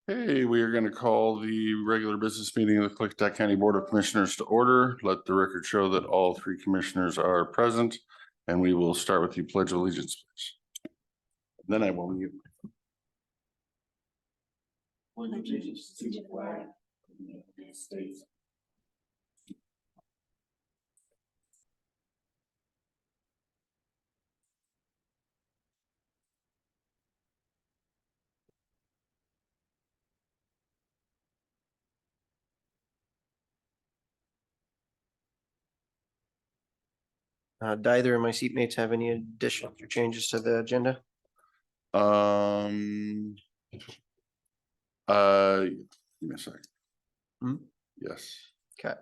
Hey, we are going to call the regular business meeting of the Klickitat County Board of Commissioners to order. Let the record show that all three commissioners are present, and we will start with the Pledge of Allegiance, please. Then I will mute. Allegiance to the flag of the United States. Do either of my seatmates have any additions or changes to the agenda? Give me a second. Yes. Okay.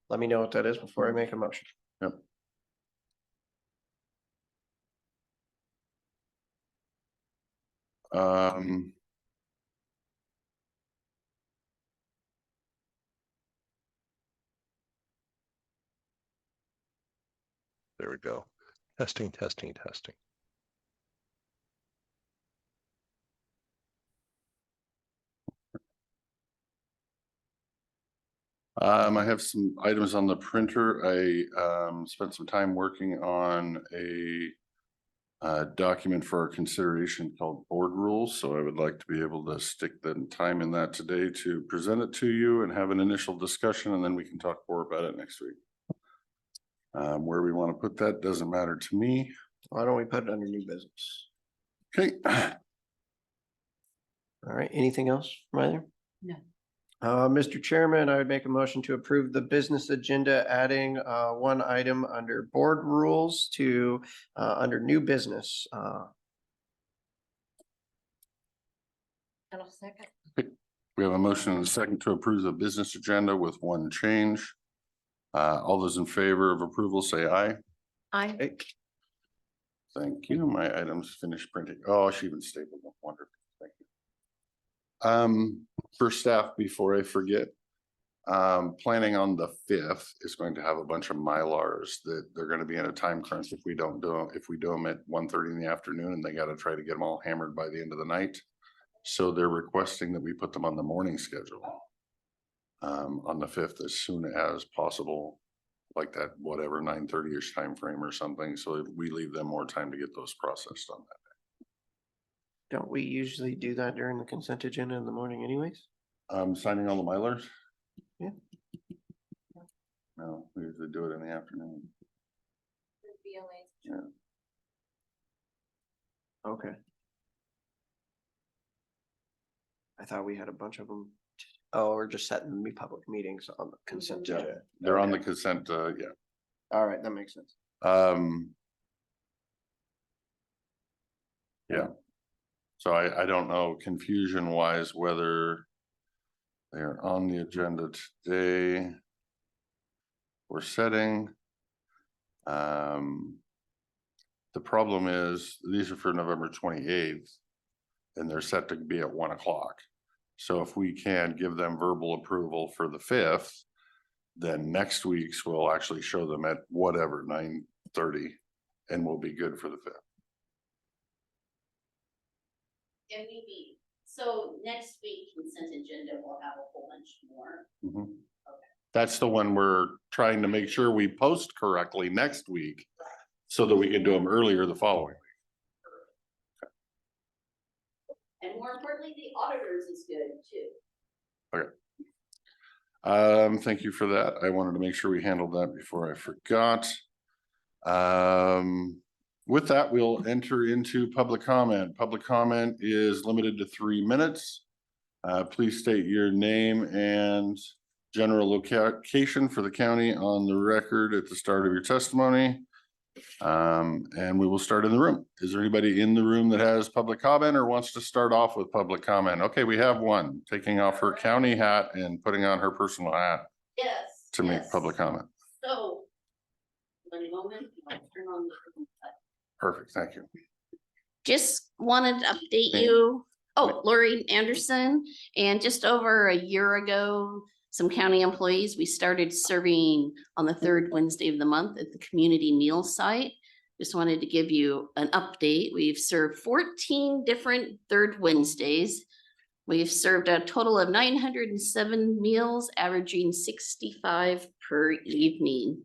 Let me know what that is before I make a motion. Yep. There we go. Testing. I have some items on the printer. I spent some time working on a document for our consideration called board rules. So I would like to be able to stick the time in that today to present it to you and have an initial discussion, and then we can talk more about it next week. Where we want to put that doesn't matter to me. Why don't we put it under new business? Okay. All right, anything else from either? No. Mr. Chairman, I would make a motion to approve the business agenda, adding one item under board rules to under new business. Second. We have a motion and a second to approve the business agenda with one change. All those in favor of approval say aye. Aye. Hey, Thank you. My items finished printing. Oh, she even stapled them. Wonderful. Thank you. For staff, before I forget, planning on the 5th is going to have a bunch of Mylars that they're going to be in a time crunch if we don't do them. If we do them at 1:30 in the afternoon, and they got to try to get them all hammered by the end of the night. So they're requesting that we put them on the morning schedule. On the 5th as soon as possible, like that, whatever, 9:30-ish time frame or something. So we leave them more time to get those processed on that. don't we usually do that during the consent agenda in the morning anyways? Signing all the Mylars? Yeah. No, we usually do it in the afternoon. Yeah. Okay. I thought we had a bunch of them. Oh, we're just setting the public meetings on the consent Yeah, agenda. they're on the Okay. consent, yeah. All right, that makes sense. Yeah. So I don't know confusion wise whether they're on the agenda today. We're setting. The problem is these are for November 28th and they're set to be at 1 o'clock. So if we can give them verbal approval for the 5th, then next week's we'll actually show them at whatever, 9:30, and we'll be good for the 5th. MEB. So next week consent agenda will have a whole bunch more. Mhm. That's the one we're trying to make sure we post correctly next week so that we can do them earlier the following week. And more importantly, the auditors is good too. Thank you for that. I wanted to make sure we handled that before I forgot. With that, we'll enter into public comment. Public comment is limited to 3 minutes. Please state your name and general location for the county on the record at the start of your testimony. And we will start in the room. Is there anybody in the room that has public comment or wants to start off with public comment? Okay, we have one taking off her county hat and putting on her personal hat Yes. to make public comment. So, one moment, I'll turn on the. Perfect, thank you. Just wanted to update Hey. you. Oh, Lori Anderson, and just over a year ago, some county employees, we started serving on the 3rd Wednesday of the month at the community meal site. Just wanted to give you an update. We've served 14 different 3rd Wednesdays. We've served a total of 907 meals, averaging 65 per evening.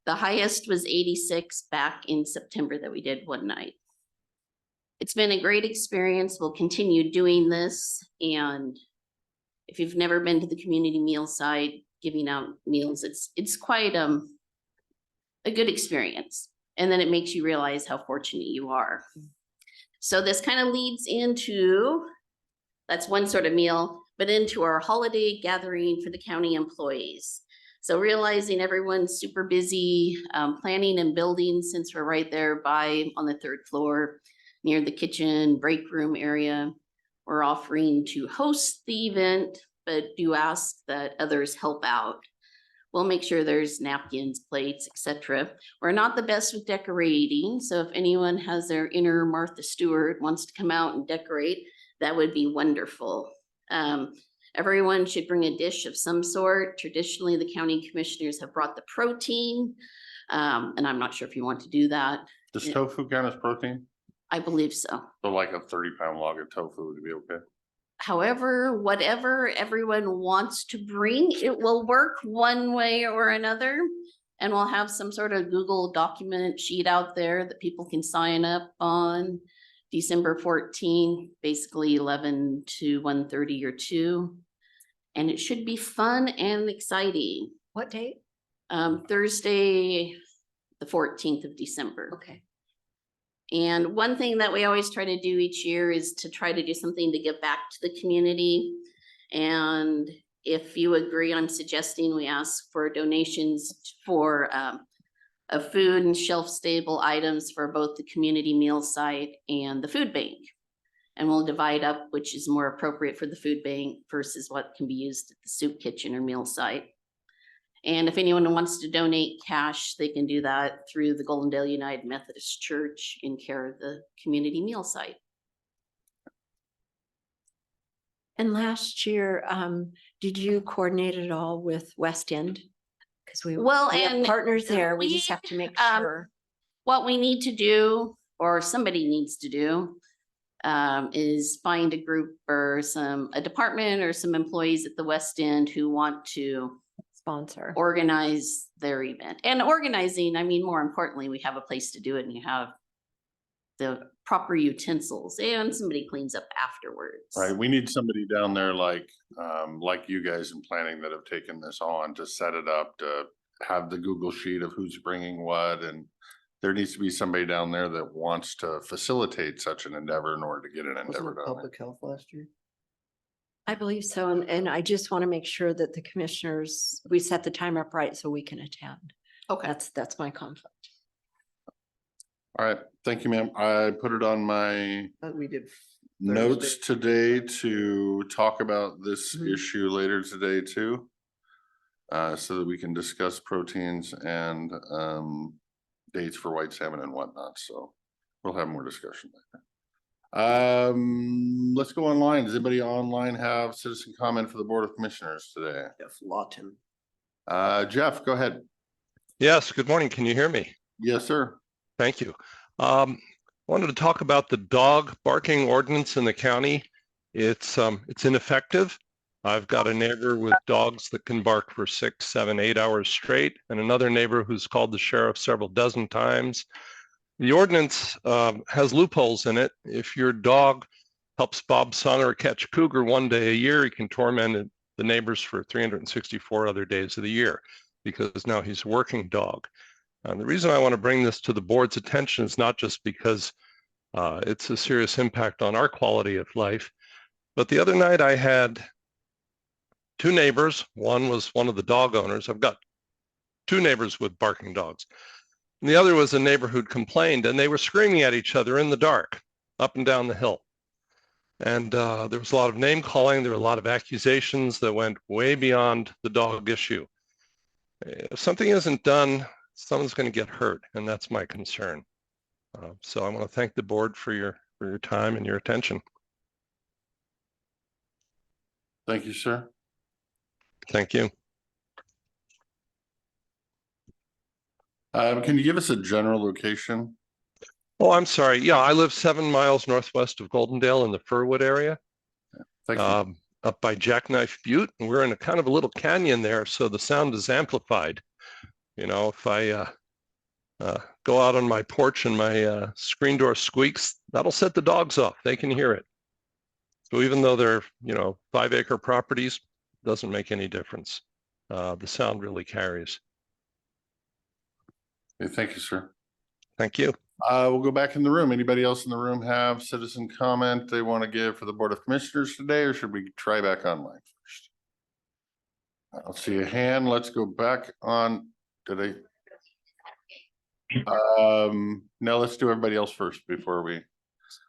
The highest was 86 back in September that we did one night. It's been a great experience. We'll continue doing this. And if you've never been to the community meal site, giving out meals, it's quite a good experience. And then it makes you realize how fortunate you are. So this kind of leads into, that's one sort of meal, but into our holiday gathering for the county employees. So realizing everyone's super busy planning and building, since we're right there on the 3rd floor near the kitchen break room area, we're offering to host the event, but do ask that others help out. We'll make sure there's napkins, plates, etc. We're not the best with decorating, so if anyone has their inner Martha Stewart, wants to come out and decorate, that would be wonderful. Everyone should bring a dish of some sort. Traditionally, the county commissioners have brought the protein, and I'm not sure if you want to do that. Does tofu count as protein? I believe so. So like a 30-pound log of tofu would be okay? However, whatever everyone wants to bring, it will work one way or another. And we'll have some sort of Google document sheet out there that people can sign up on December 14th, basically 11 to 1:30 or 2. And it should be fun and exciting. What date? Thursday, the 14th of December. Okay. And one thing that we always try to do each year is to try to do something to give back to the community. And if you agree, I'm suggesting we ask for donations for of food and shelf-stable items for both the community meal site and the food bank. And we'll divide up which is more appropriate for the food bank versus what can be used at the soup kitchen or meal site. And if anyone wants to donate cash, they can do that through the Goldendale United Methodist Church in care of the community meal site. And last year, did you coordinate it all with West End? Because we have and partners there. We just we, have to make um, sure. What we need to do, or somebody needs to do, is find a group or a department or some employees at the West End who want to Sponsor. organize their event. And organizing, I mean, more importantly, we have a place to do it and you have the proper utensils and somebody cleans up afterwards. Right, we need somebody down there like you guys in planning that have taken this on to set it up, to have the Google sheet of who's bringing what, and there needs to be somebody down there that wants to facilitate such an endeavor in order to get an Wasn't endeavor it done. public health last year? I believe so. And I just want to make sure that the commissioners, we set the time up right so we can attend. Okay. That's my conflict. All right, thank you, ma'am. I put it on my We did. notes today to talk about this Mhm. issue later today too. So that we can discuss proteins and dates for white salmon and whatnot, so we'll have more discussion later. Let's go online. Does anybody online have citizen comment for the Board of Commissioners today? Jeff Lawton. Jeff, go ahead. Yes, good morning. Can you hear me? Yes, sir. Thank you. Wanted to talk about the dog barking ordinance in the county. It's ineffective. I've got a neighbor with dogs that can bark for 6, 7, 8 hours straight, and another neighbor who's called the sheriff several dozen times. The ordinance has loopholes in it. If your dog helps Bob Sunger catch cougar one day a year, he can torment the neighbors for 364 other days of the year because now he's a working dog. And the reason I want to bring this to the board's attention is not just because it's a serious impact on our quality of life, but the other night I had 2 neighbors. One was one of the dog owners. I've got 2 neighbors with barking dogs. And the other was a neighbor who'd complained, and they were screaming at each other in the dark, up and down the hill. And there was a lot of name calling. There were a lot of accusations that went way beyond the dog issue. If something isn't done, someone's going to get hurt, and that's my concern. So I want to thank the board for your time and your attention. Thank you, sir. Thank you. Can you give us a general location? Oh, I'm sorry. Yeah, I live 7 miles northwest of Goldendale in the Furwood area. Thank you. up by Jackknife Butte, and we're in a kind of a little canyon there, so the sound is amplified. You know, if I go out on my porch and my screen door squeaks, that'll set the dogs off. They can hear it. So even though they're, 5-acre properties, doesn't make any difference. The sound really carries. Okay, thank you, sir. Thank you. We'll go back in the room. Anybody else in the room have citizen comment they want to give for the Board of Commissioners today, or should we try back online first? I don't see a hand. Let's go back on today. No, let's do everybody else first before we.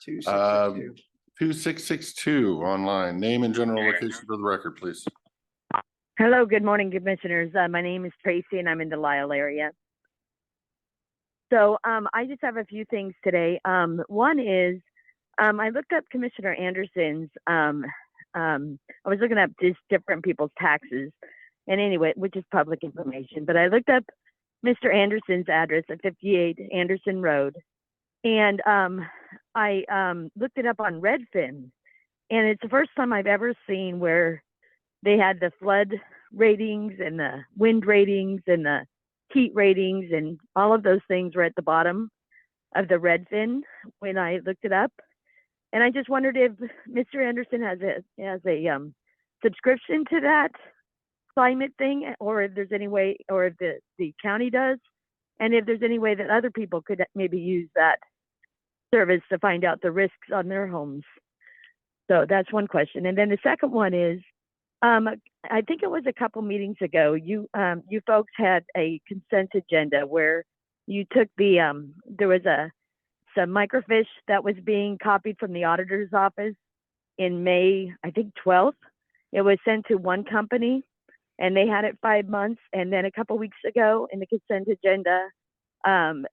2662. 2662 online. Name and general location for the record, please. Hello, good morning, commissioners. My name is Tracy and I'm in the Lisle area. So I just have a few things today. One is I looked up Commissioner Anderson's, I was looking up just different people's taxes and anyway, which is public information, but I looked up Mr. Anderson's address at 58 Anderson Road. And I looked it up on Redfin, and it's the first time I've ever seen where they had the flood ratings and the wind ratings and the heat ratings and all of those things were at the bottom of the Redfin when I looked it up. And I just wondered if Mr. Anderson has a subscription to that climate thing, or if there's any way, or if the county does, and if there's any way that other people could maybe use that service to find out the risks on their homes. So that's one question. And then the second one is, I think it was a couple meetings ago, you folks had a consent agenda where you took the, there was some microfiche that was being copied from the auditor's office in May, I think 12th. It was sent to one company and they had it 5 months. And then a couple weeks ago in the consent agenda,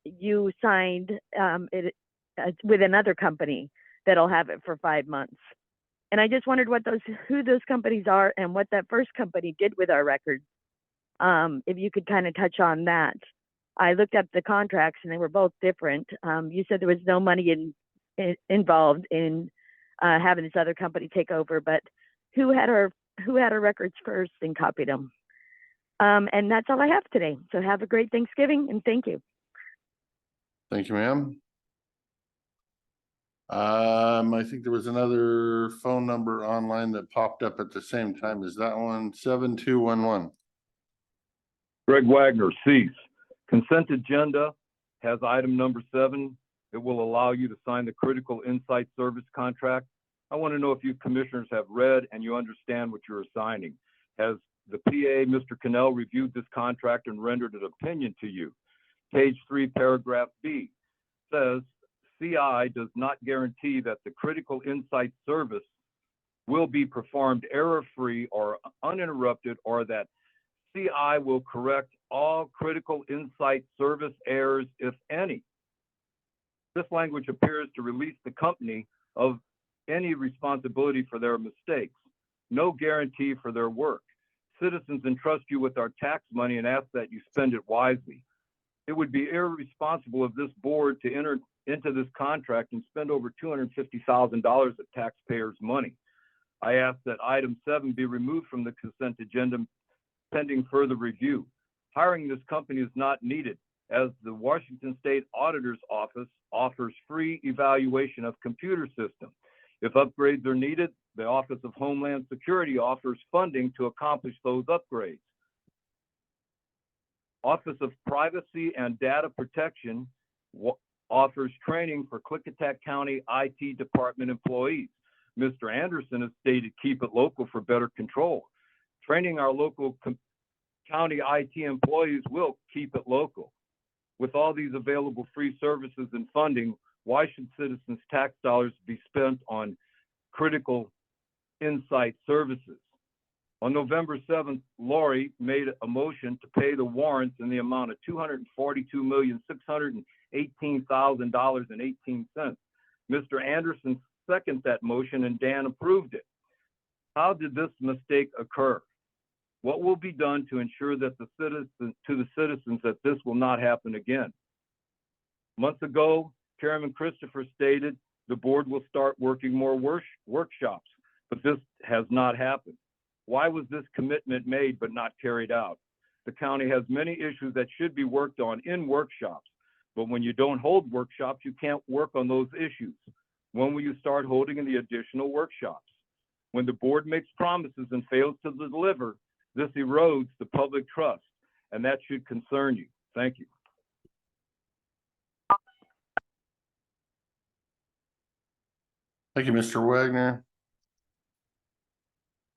you signed it with another company that'll have it for 5 months. And I just wondered who those companies are and what that first company did with our records. If you could kind of touch on that. I looked up the contracts and they were both different. You said there was no money involved in having this other company take over, but who had our records first and copied them? And that's all I have today. So have a great Thanksgiving and thank you. Thank you, ma'am. I think there was another phone number online that popped up at the same time. Is that one 7211? Greg Wagner, cease. Consent agenda has item number 7. It will allow you to sign the critical insight service contract. I want to know if you commissioners have read and you understand what you're assigning. Has the PA, Mr. Cannell, reviewed this contract and rendered an opinion to you? Page 3, paragraph B says, CI does not guarantee that the critical insight service will be performed error-free or uninterrupted, or that CI will correct all critical insight service errors, if any. This language appears to release the company of any responsibility for their mistakes. No guarantee for their work. Citizens entrust you with our tax money and ask that you spend it wisely. It would be irresponsible of this board to enter into this contract and spend over $250,000 of taxpayers' money. I ask that item 7 be removed from the consent agenda pending further review. Hiring this company is not needed, as the Washington State Auditor's Office offers free evaluation of computer systems. If upgrades are needed, the Office of Homeland Security offers funding to accomplish those upgrades. Office of Privacy and Data Protection offers training for Klickitat County IT department employees. Mr. Anderson has stated keep it local for better control. Training our local county IT employees will keep it local. With all these available free services and funding, why should citizens' tax dollars be spent on critical insight services? On November 7th, Lori made a motion to pay the warrants in the amount of $242,618,018. Mr. Anderson seconded that motion and Dan approved it. How did this mistake occur? What will be done to ensure that the citizens that this will not happen again? Months ago, Chairman Christopher stated the board will start working more workshops. but this has not happened. Why was this commitment made but not carried out? The county has many issues that should be worked on in workshops, but when you don't hold workshops, you can't work on those issues. When will you start holding the additional workshops? When the board makes promises and fails to deliver, this erodes the public trust, and that should concern you. Thank you. Thank you, Mr. Wagner.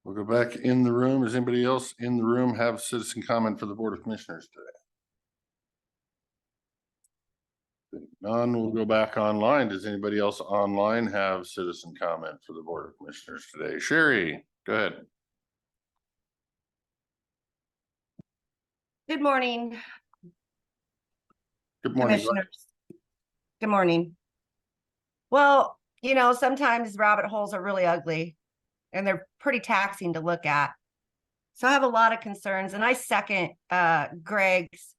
We'll go back in the room. Does anybody else in the room have citizen comment for the Board of Commissioners today? None. We'll go back online. Does anybody else online have citizen comment for the Board of Commissioners today? Sherry, go ahead. Good morning, Good morning. commissioners. Good morning. Well, you know, sometimes rabbit holes are really ugly and they're pretty taxing to look at. So I have a lot of concerns, and I second Greg's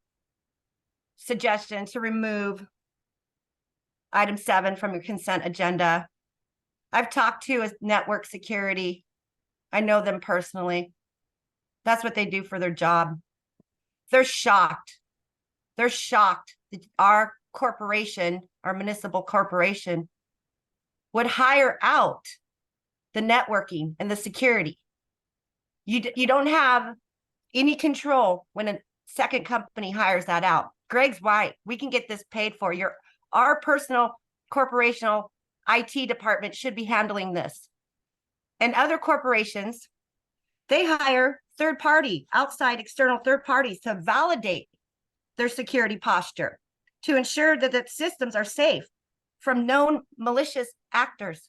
suggestion to remove item 7 from your consent agenda. I've talked to a network security. I know them personally. That's what they do for their job. They're shocked. They're shocked that our corporation, our municipal corporation, would hire out the networking and the security. You don't have any control when a second company hires that out. Greg's right. We can get this paid for. Our personal corporational IT department should be handling this. And other corporations, they hire outside external third parties to validate their security posture, to ensure that the systems are safe from known malicious actors.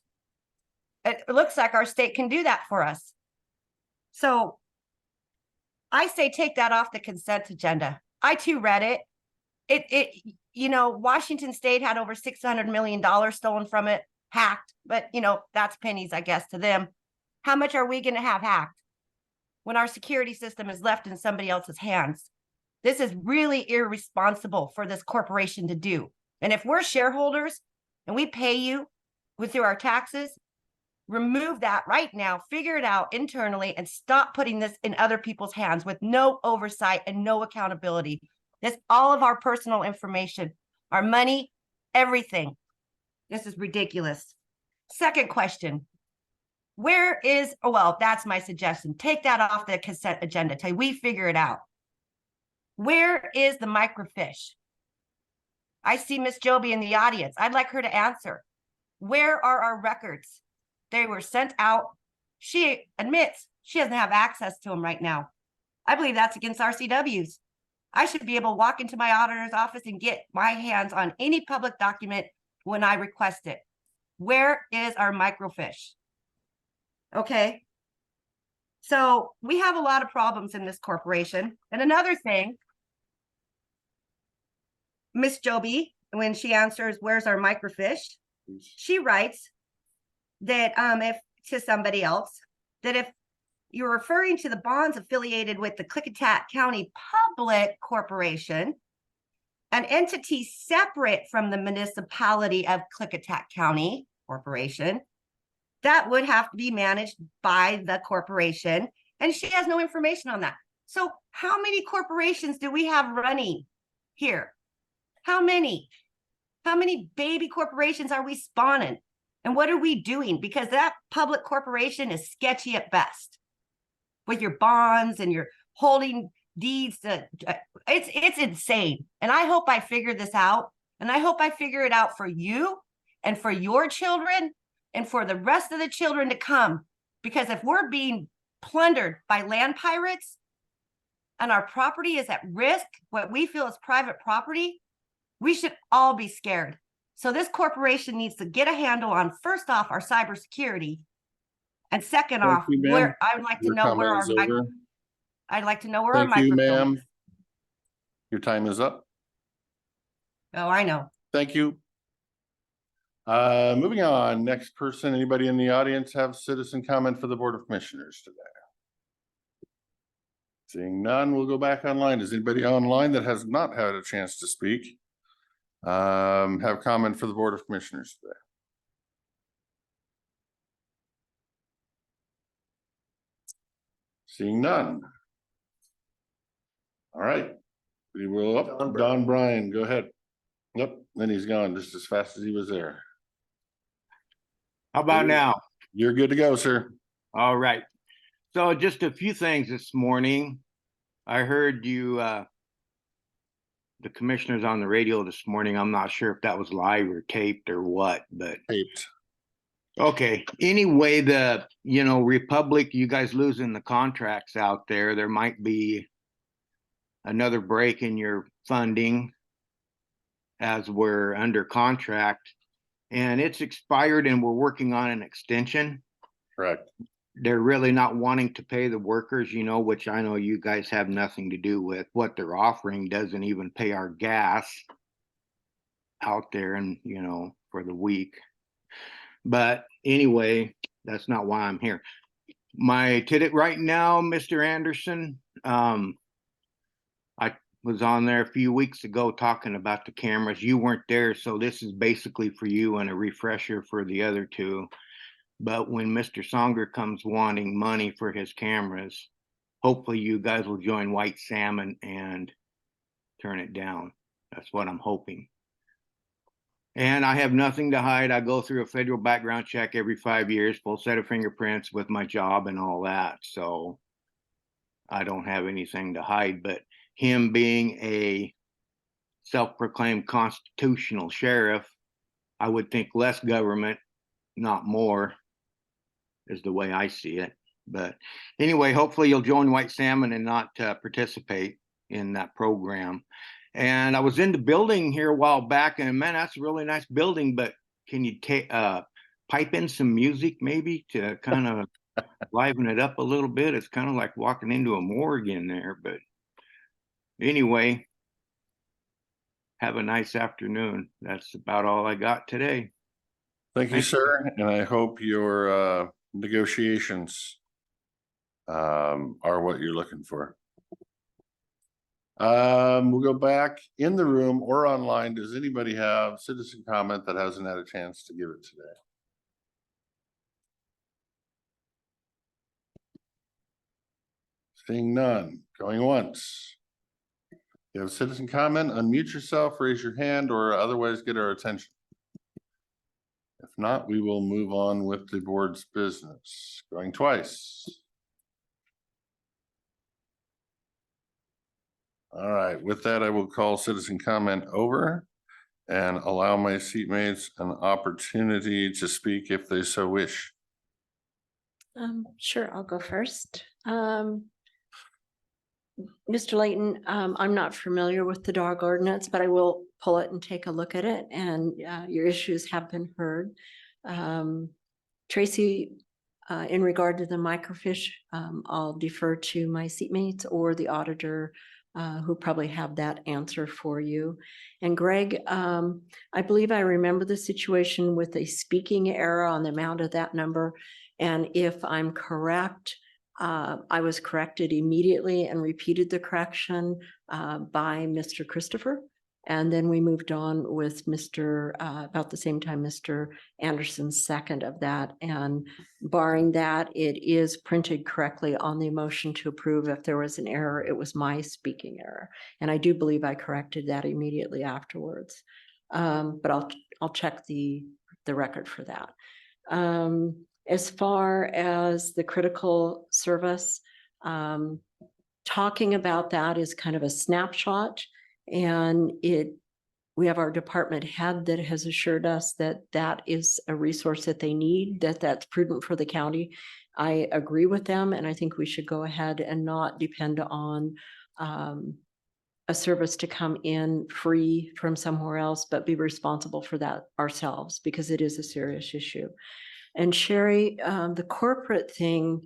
It looks like our state can do that for us. So I say take that off the consent agenda. I too read it. You know, Washington State had over $600 million stolen from it, hacked, but you know, that's pennies, I guess, to them. How much are we going to have hacked when our security system is left in somebody else's hands? This is really irresponsible for this corporation to do. And if we're shareholders and we pay you through our taxes, remove that right now, figure it out internally, and stop putting this in other people's hands with no oversight and no accountability. That's all of our personal information, our money, everything. This is ridiculous. Second question. That's my suggestion. Take that off the consent agenda till we figure it out. Where is the microfiche? I see Miss Joby in the audience. I'd like her to answer. Where are our records? They were sent out. She admits she doesn't have access to them right now. I believe that's against RCWs. I should be able to walk into my auditor's office and get my hands on any public document when I request it. Where is our microfiche? Okay. So we have a lot of problems in this corporation. And another thing, Miss Joby, when she answers, where's our microfiche? She writes that if to somebody else, that if you're referring to the bonds affiliated with the Klickitat County Public Corporation, an entity separate from the municipality of Klickitat County Corporation, that would have to be managed by the corporation. And she has no information on that. So how many corporations do we have running here? How many? How many baby corporations are we spawning? And what are we doing? Because that public corporation is sketchy at best with your bonds and your holding deeds. It's insane. And I hope I figure this out. And I hope I figure it out for you and for your children and for the rest of the children to come. Because if we're being plundered by land pirates and our property is at risk, what we feel is private property, we should all be scared. So this corporation needs to get a handle on, first off, our cybersecurity, and second off, where I would like to know where our I'd like to know where our microphone is. Thank you, ma'am. Your time is up. Oh, I know. Thank you. Moving on, next person, anybody in the audience have citizen comment for the Board of Commissioners today? Seeing none, we'll go back online. Does anybody online that has not had a chance to speak have comment for the Board of Commissioners today? Seeing none. All right, we will, Don up. Bryan. Don Bryan, go ahead. Yep, then he's gone just as fast as he was there. How about now? You're good to go, sir. All right. So just a few things this morning. I heard you, the commissioners on the radio this morning. I'm not sure if that was live or taped or what, but Taped. okay. Anyway, Republic, you guys losing the contracts out there. There might be another break in your funding as we're under contract, and it's expired and we're working on an extension. Correct. They're really not wanting to pay the workers, which I know you guys have nothing to do with. What they're offering doesn't even pay our gas out there and, for the week. But anyway, that's not why I'm here. My tidbit right now, Mr. Anderson, I was on there a few weeks ago talking about the cameras. You weren't there, so this is basically for you and a refresher for the other two. But when Mr. Songer comes wanting money for his cameras, hopefully you guys will join White Salmon and turn it down. That's what I'm hoping. And I have nothing to hide. I go through a federal background check every 5 years, full set of fingerprints with my job and all that. So I don't have anything to hide. But him being a self-proclaimed constitutional sheriff, I would think less government, not more, is the way I see it. But anyway, hopefully you'll join White Salmon and not participate in that program. And I was in the building here a while back, and man, that's a really nice building, but can you pipe in some music maybe to kind of liven it up a little bit? It's kind of like walking into a morgue in there. But anyway, have a nice afternoon. That's about all I got today. Thank you, sir. And I hope your negotiations are what you're looking for. We'll go back in the room or online. Does anybody have citizen comment that hasn't had a chance to give it today? Seeing none. Going once. You have citizen comment, unmute yourself, raise your hand, or otherwise get our attention. If not, we will move on with the board's business. Going twice. All right, with that, I will call citizen comment over and allow my seatmates an opportunity to speak if they so wish. Sure, I'll go first. Mr. Layton, I'm not familiar with the dog ordinance, but I will pull it and take a look at it, and your issues have been heard. Tracy, in regard to the microfiche, I'll defer to my seatmates or the auditor who probably have that answer for you. And Greg, I believe I remember the situation with a speaking error on the amount of that number. And if I'm correct, I was corrected immediately and repeated the correction by Mr. Christopher. And then we moved on with about the same time, Mr. Anderson's second of that. And barring that, it is printed correctly on the motion to approve. If there was an error, it was my speaking error. And I do believe I corrected that immediately afterwards. But I'll check the record for that. As far as the critical service, talking about that is kind of a snapshot. And we have our department head that has assured us that that is a resource that they need, that's prudent for the county. I agree with them, and I think we should go ahead and not depend on a service to come in free from somewhere else, but be responsible for that ourselves, because it is a serious issue. And Sherry, the corporate thing,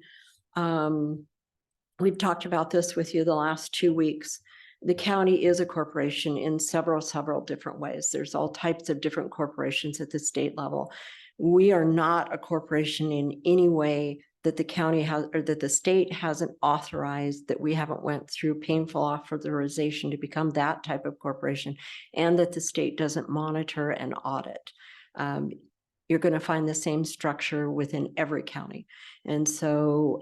we've talked about this with you the last 2 weeks. The county is a corporation in several different ways. There's all types of different corporations at the state level. We are not a corporation in any way that the county has, or that the state hasn't authorized, that we haven't went through painful authorization to become that type of corporation, and that the state doesn't monitor and audit. you're going to find the same structure within every county. And so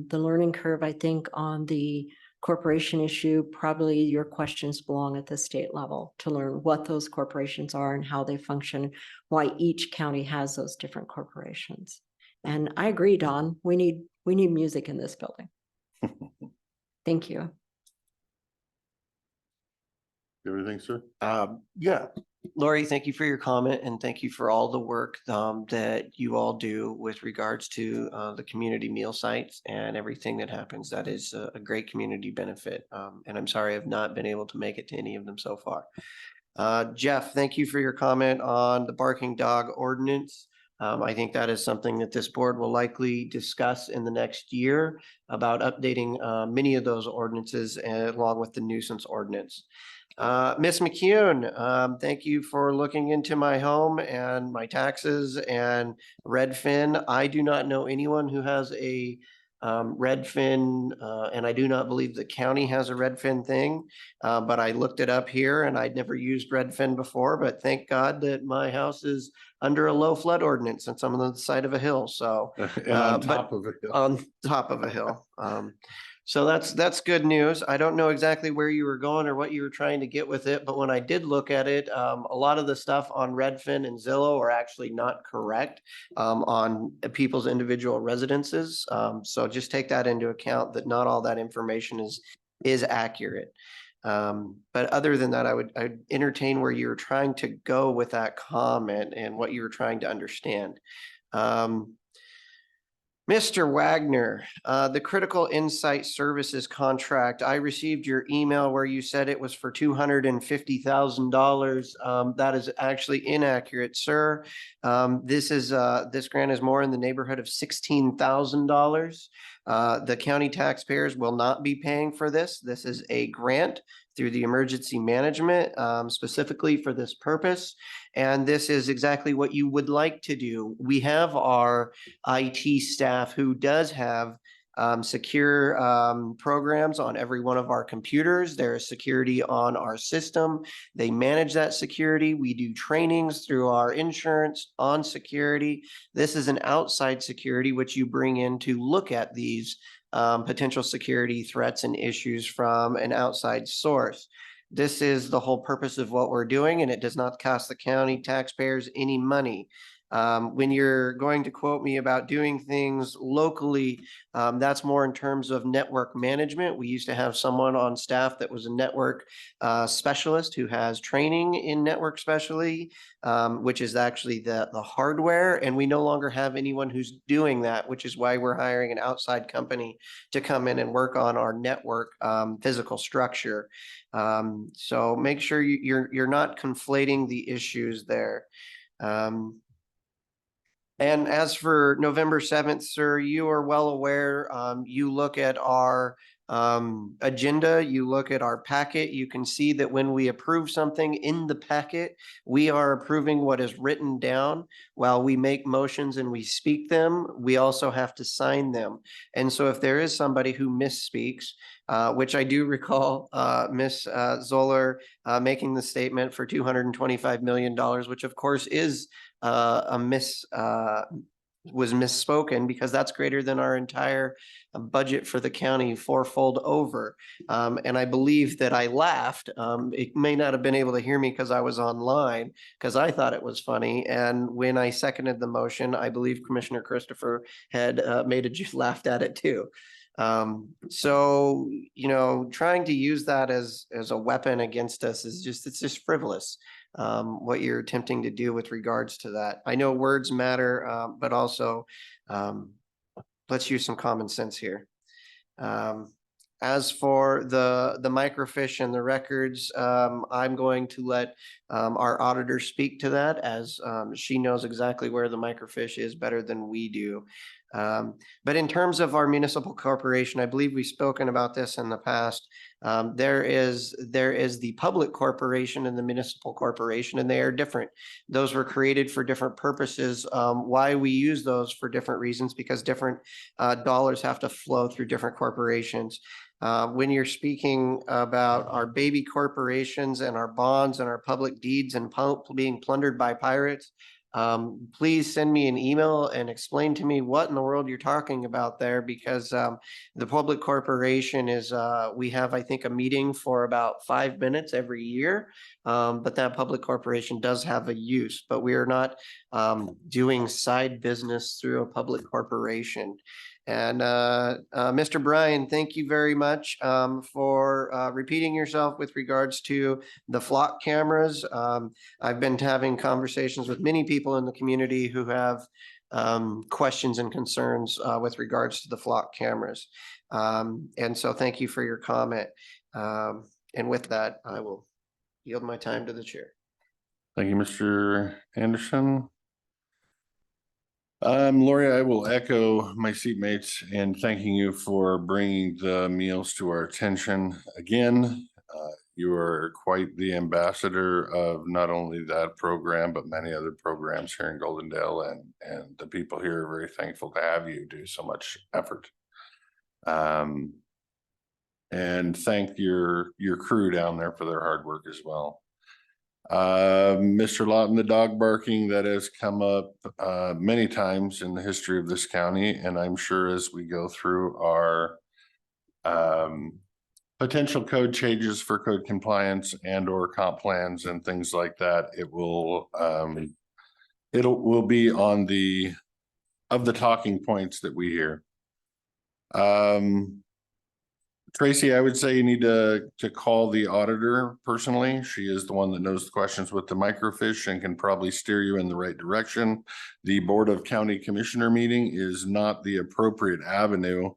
the learning curve, I think, on the corporation issue, probably your questions belong at the state level to learn what those corporations are and how they function, why each county has those different corporations. And I agree, Don, we need music in this building. Thank you. Everything, sir? Yeah, Lori, thank you for your comment and thank you for all the work that you all do with regards to the community meal sites and everything that happens. That is a great community benefit. And I'm sorry I've not been able to make it to any of them so far. Jeff, thank you for your comment on the barking dog ordinance. I think that is something that this board will likely discuss in the next year about updating many of those ordinances along with the nuisance ordinance. Ms. McCune, thank you for looking into my home and my taxes and Redfin. I do not know anyone who has a Redfin, and I do not believe the county has a Redfin thing, but I looked it up here and I'd never used Redfin before, but thank God that my house is under a low flood ordinance since I'm on the side of a hill, so. And on top of it. On top of a hill. So that's good news. I don't know exactly where you were going or what you were trying to get with it, but when I did look at it, a lot of the stuff on Redfin and Zillow are actually not correct on people's individual residences. So just take that into account that not all that information is accurate. But other than that, I'd entertain where you were trying to go with that comment and what you were trying to understand. Mr. Wagner, the Critical Insight Services contract, I received your email where you said it was for $250,000. That is actually inaccurate, sir. This grant is more in the neighborhood of $16,000. The county taxpayers will not be paying for this. This is a grant through the emergency management, specifically for this purpose. And this is exactly what you would like to do. We have our IT staff who does have secure programs on every one of our computers. There is security on our system. They manage that security. We do trainings through our insurance on security. This is an outside security, which you bring in to look at these potential security threats and issues from an outside source. This is the whole purpose of what we're doing, and it does not cost the county taxpayers any money. When you're going to quote me about doing things locally, that's more in terms of network management. We used to have someone on staff that was a network specialist who has training in network specialty, which is actually the hardware. And we no longer have anyone who's doing that, which is why we're hiring an outside company to come in and work on our network physical structure. So make sure you're not conflating the issues there. And as for November 7th, sir, you are well aware, you look at our agenda, you look at our packet, you can see that when we approve something in the packet, we are approving what is written down. While we make motions and we speak them, we also have to sign them. And so if there is somebody who misspeaks, which I do recall Ms. Zoller making the statement for $225 million, which of course is was misspoken because that's greater than our entire budget for the county fourfold over. And I believe that I laughed. It may not have been able to hear me because I was online because I thought it was funny. And when I seconded the motion, I believe Commissioner Christopher had laughed at it too. So, trying to use that as a weapon against us is it's just frivolous. What you're attempting to do with regards to that. I know words matter, but also let's use some common sense here. As for the microfiche and the records, I'm going to let our auditor speak to that as she knows exactly where the microfiche is better than we do. But in terms of our municipal corporation, I believe we've spoken about this in the past. There is the public corporation and the municipal corporation, and they are different. Those were created for different purposes. Why we use those for different reasons, because different dollars have to flow through different corporations. When you're speaking about our baby corporations and our bonds and our public deeds and being plundered by pirates, please send me an email and explain to me what in the world you're talking about there, because the public corporation is, we have, I think, a meeting for about 5 minutes every year. But that public corporation does have a use, but we are not doing side business through a public corporation. And Mr. Bryan, thank you very much for repeating yourself with regards to the flock cameras. I've been having conversations with many people in the community who have questions and concerns with regards to the flock cameras. And so thank you for your comment. And with that, I will yield my time to the chair. Thank you, Mr. Anderson. Lori, I will echo my seatmates in thanking you for bringing the meals to our attention again. You are quite the ambassador of not only that program, but many other programs here in Goldendale, and the people here are very thankful to have you do so much effort. And thank your crew down there for their hard work as well. Mr. Lawton, the dog barking, that has come up many times in the history of this county, and I'm sure as we go through our potential code changes for code compliance and or comp plans and things like that, it will be on the talking points that we hear. Tracy, I would say you need to call the auditor personally. She is the one that knows the questions with the microfiche and can probably steer you in the right direction. The Board of County Commissioner meeting is not the appropriate avenue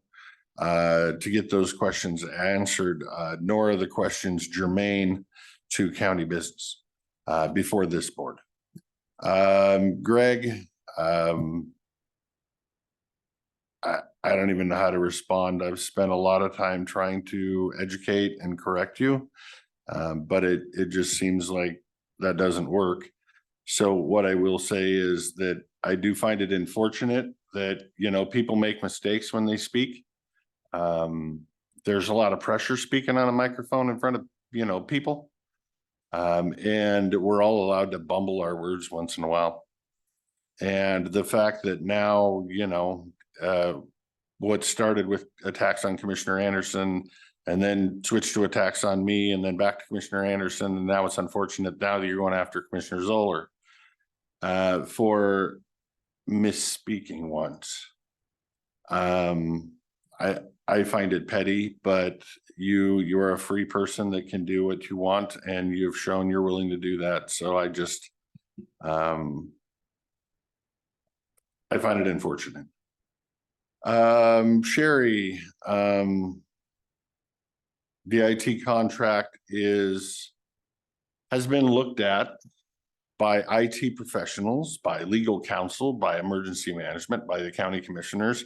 to get those questions answered, nor are the questions germane to county business before this board. Greg, I don't even know how to respond. I've spent a lot of time trying to educate and correct you, but it just seems like that doesn't work. So what I will say is that I do find it unfortunate that, people make mistakes when they speak. There's a lot of pressure speaking on a microphone in front of, people. And we're all allowed to bumble our words once in a while. And the fact that now, what started with attacks on Commissioner Anderson and then switched to attacks on me and then back to Commissioner Anderson. And now it's unfortunate now that you're going after Commissioner Zoller for misspeaking once. I find it petty, but you are a free person that can do what you want, and you've shown you're willing to do that. So I just I find it unfortunate. Sherry, the IT contract has been looked at by IT professionals, by legal counsel, by emergency management, by the county commissioners.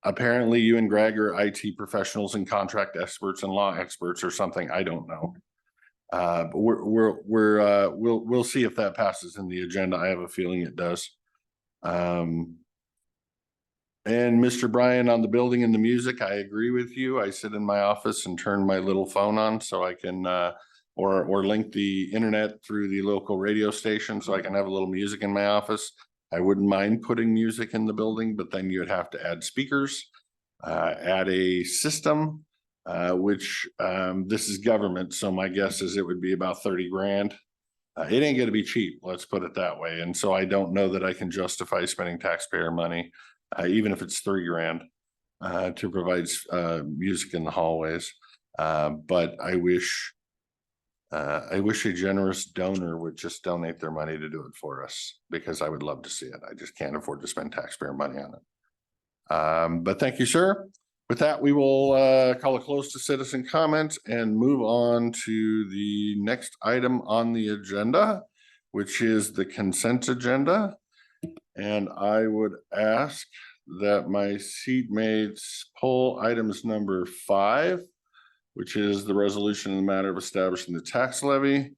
Apparently you and Greg are IT professionals and contract experts and law experts or something. I don't know. But we'll see if that passes in the agenda. I have a feeling it does. And Mr. Bryan, on the building and the music, I agree with you. I sit in my office and turn my little phone on so I can or link the internet through the local radio station so I can have a little music in my office. I wouldn't mind putting music in the building, but then you'd have to add speakers, add a system, which this is government. So my guess is it would be about 30 grand. It ain't going to be cheap. Let's put it that way. And so I don't know that I can justify spending taxpayer money, even if it's 3 grand, to provide music in the hallways. But I wish a generous donor would just donate their money to do it for us, because I would love to see it. I just can't afford to spend taxpayer money on it. But thank you, sir. With that, we will call a close to citizen comments and move on to the next item on the agenda, which is the consent agenda. And I would ask that my seatmates pull items number 5, which is the resolution in the matter of establishing the tax levy.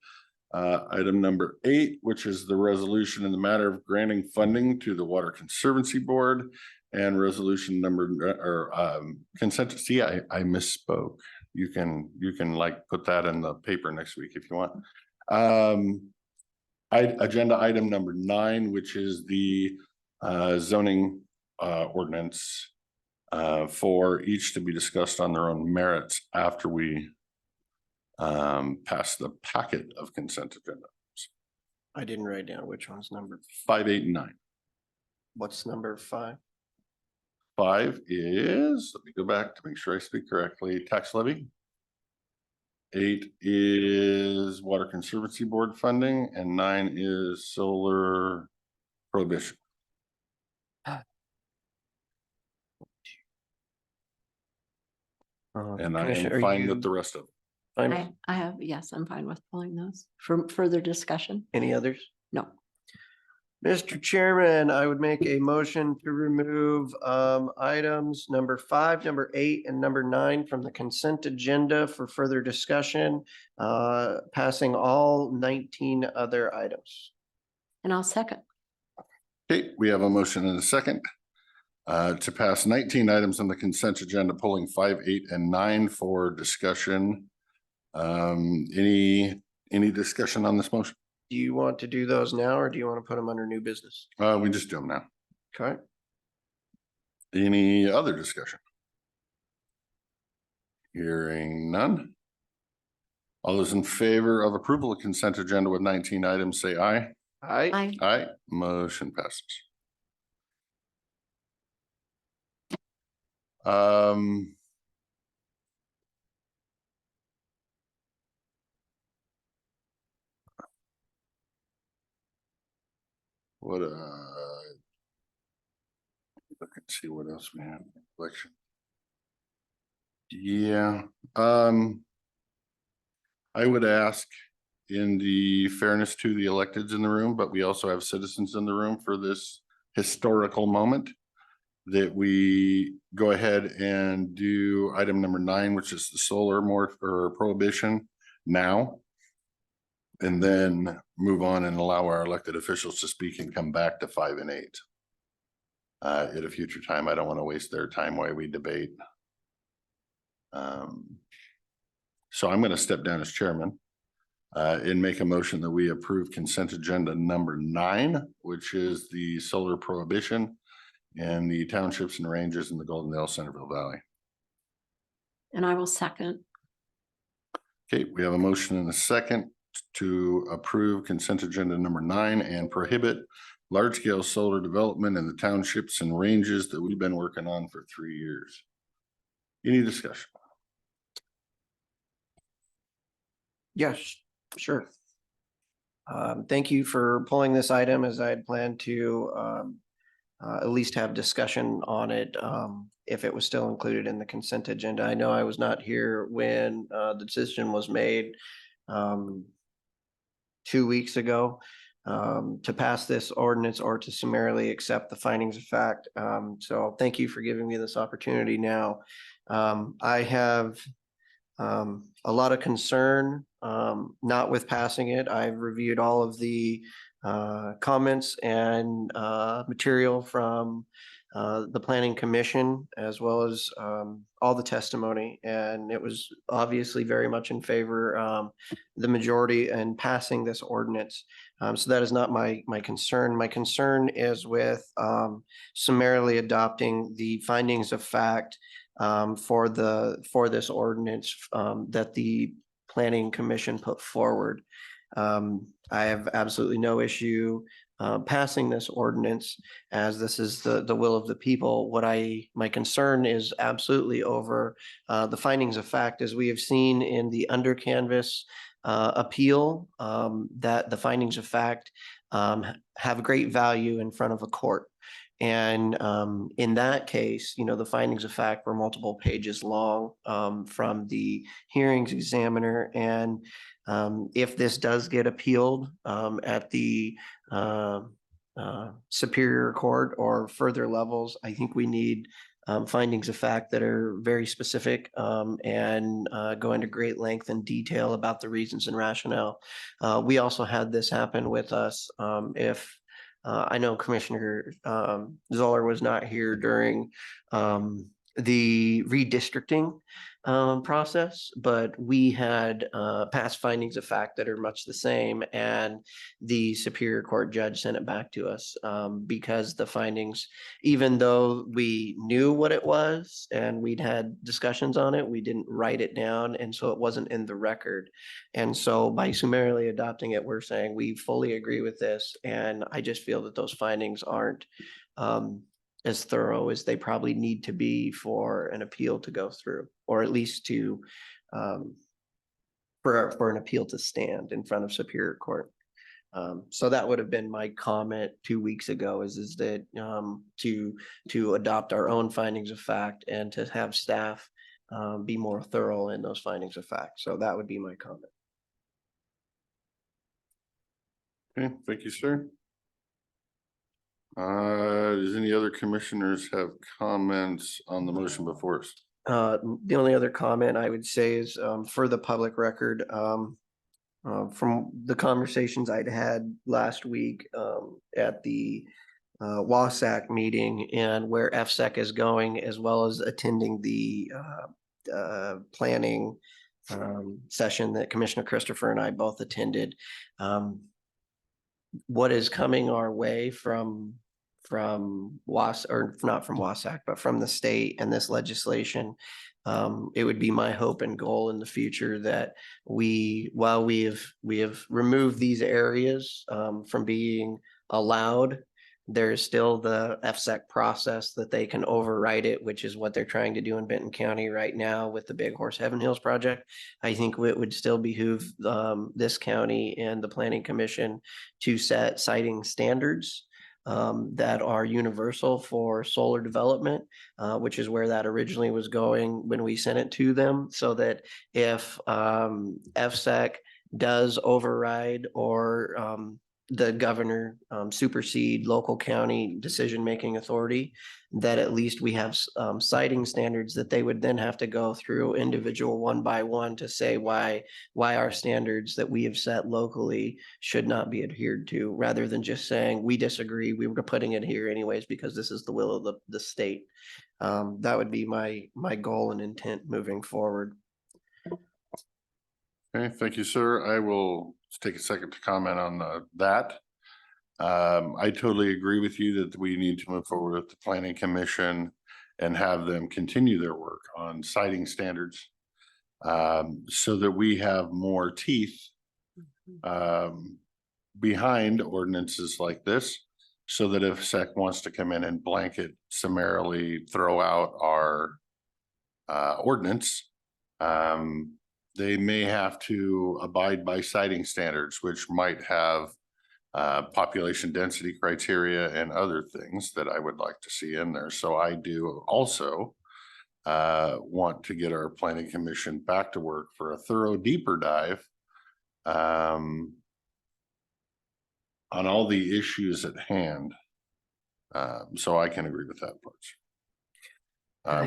Item number 8, which is the resolution in the matter of granting funding to the Water Conservancy Board, and resolution number consent. See, I misspoke. You can like put that in the paper next week if you want. Agenda item number 9, which is the zoning ordinance for each to be discussed on their own merits after we pass the packet of consent agenda. I didn't write down which one's number. 5, 8, and 9. What's number 5? 5 is, let me go back to make sure I speak correctly, tax levy. 8 is Water Conservancy Board funding, and 9 is solar prohibition. And I Commissioner, am are fine you with the rest of it. fine? I have, yes, I'm fine with pulling those for further discussion. Any others? No. Mr. Chairman, I would make a motion to remove items number 5, number 8, and number 9 from the consent agenda for further discussion, passing all 19 other items. And I'll second. Okay, we have a motion and a second to pass 19 items on the consent agenda, pulling 5, 8, and 9 for discussion. Any discussion on this motion? Do you want to do those now, or do you want to put them under new business? We just do them now. Okay. Any other discussion? Hearing none. All those in favor of approval of consent agenda with 19 items, say aye. Aye. Aye, motion passes. What look and see what else we have. Election. Yeah, I would ask in the fairness to the electeds in the room, but we also have citizens in the room for this historical moment, that we go ahead and do item number 9, which is the solar or prohibition now. And then move on and allow our elected officials to speak and come back to 5 and 8. At a future time. I don't want to waste their time while we debate. So I'm going to step down as chairman and make a motion that we approve consent agenda number 9, which is the solar prohibition and the townships and ranges in the Goldendale Centerville Valley. And I will second. Okay, we have a motion and a second to approve consent agenda number 9 and prohibit large-scale solar development in the townships and ranges that we've been working on for 3 years. Any discussion? Yes, sure. Thank you for pulling this item, as I had planned to at least have discussion on it if it was still included in the consent agenda. I know I was not here when the decision was made 2 weeks ago to pass this ordinance or to summarily accept the findings of fact. So thank you for giving me this opportunity now. I have a lot of concern, not with passing it. I've reviewed all of the comments and material from the Planning Commission, as well as all the testimony, and it was obviously very much in favor, the majority, in passing this ordinance. So that is not my concern. My concern is with summarily adopting the findings of fact for this ordinance that the Planning Commission put forward. I have absolutely no issue passing this ordinance, as this is the will of the people. My concern is absolutely over the findings of fact, as we have seen in the under canvas appeal, that the findings of fact have great value in front of a court. And in that case, the findings of fact were multiple pages long from the hearings examiner. And if this does get appealed at the Superior Court or further levels, I think we need findings of fact that are very specific and go into great length and detail about the reasons and rationale. We also had this happen with us. I know Commissioner Zoller was not here during the redistricting process, but we had past findings of fact that are much the same, and the Superior Court judge sent it back to us because the findings, even though we knew what it was and we'd had discussions on it, we didn't write it down, and so it wasn't in the record. And so by summarily adopting it, we're saying we fully agree with this, and I just feel that those findings aren't as thorough as they probably need to be for an appeal to go through, or at least to for an appeal to stand in front of Superior Court. So that would have been my comment 2 weeks ago, is that to adopt our own findings of fact and to have staff be more thorough in those findings of fact. So that would be my comment. Okay, thank you, sir. Does any other commissioners have comments on the motion before us? The only other comment I would say is for the public record, from the conversations I'd had last week at the WASAC meeting and where FSEC is going, as well as attending the planning session that Commissioner Christopher and I both attended. What is coming our way from not from WASAC, but from the state and this legislation, it would be my hope and goal in the future that while we have removed these areas from being allowed, there is still the FSEC process that they can override it, which is what they're trying to do in Benton County right now with the Big Horse Heaven Hills project. I think it would still behoove this county and the Planning Commission to set siting standards that are universal for solar development, which is where that originally was going when we sent it to them, so that if FSEC does override or the governor supersede local county decision-making authority, that at least we have citing standards that they would then have to go through individual one by one to say why our standards that we have set locally should not be adhered to, rather than just saying we disagree, we were putting it here anyways because this is the will of the state. That would be my goal and intent moving forward. Okay, thank you, sir. I will take a second to comment on that. I totally agree with you that we need to move forward with the Planning Commission and have them continue their work on citing standards so that we have more teeth behind ordinances like this, so that if SEC wants to come in and blanket summarily throw out our ordinance, they may have to abide by citing standards, which might have population density criteria and other things that I would like to see in there. So I do also want to get our Planning Commission back to work for a thorough, deeper dive on all the issues at hand. So I can agree with that part.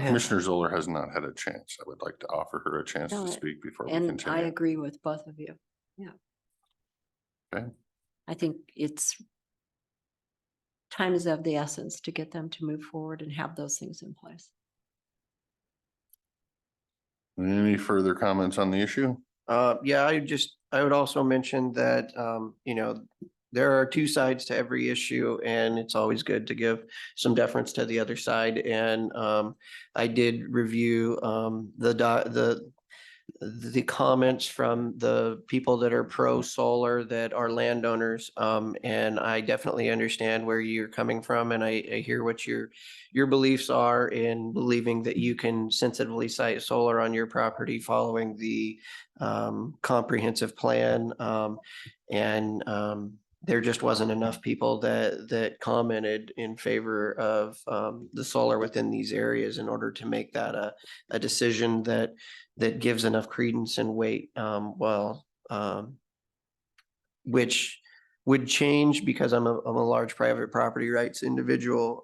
Commissioner Zoller has not had a chance. I would like to offer her a chance to speak before we And continue. I agree with both of you. Yeah. Okay. I think time is of the essence to get them to move forward and have those things in place. Any further comments on the issue? Yeah, I would also mention that, there are two sides to every issue, and it's always good to give some deference to the other side. And I did review the comments from the people that are pro solar, that are landowners. And I definitely understand where you're coming from, and I hear what your beliefs are in believing that you can sensitively site solar on your property following the comprehensive plan. There just wasn't enough people that commented in favor of the solar within these areas in order to make that a decision that gives enough credence and weight. Which would change because I'm a large private property rights individual.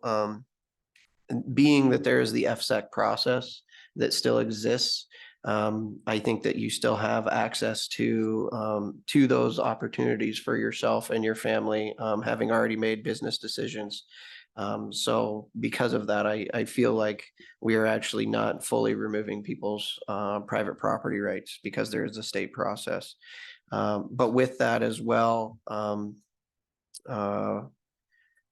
Being that there is the FSEC process that still exists, I think that you still have access to those opportunities for yourself and your family, having already made business decisions. So because of that, I feel like we are actually not fully removing people's private property rights because there is a state process. But with that as well,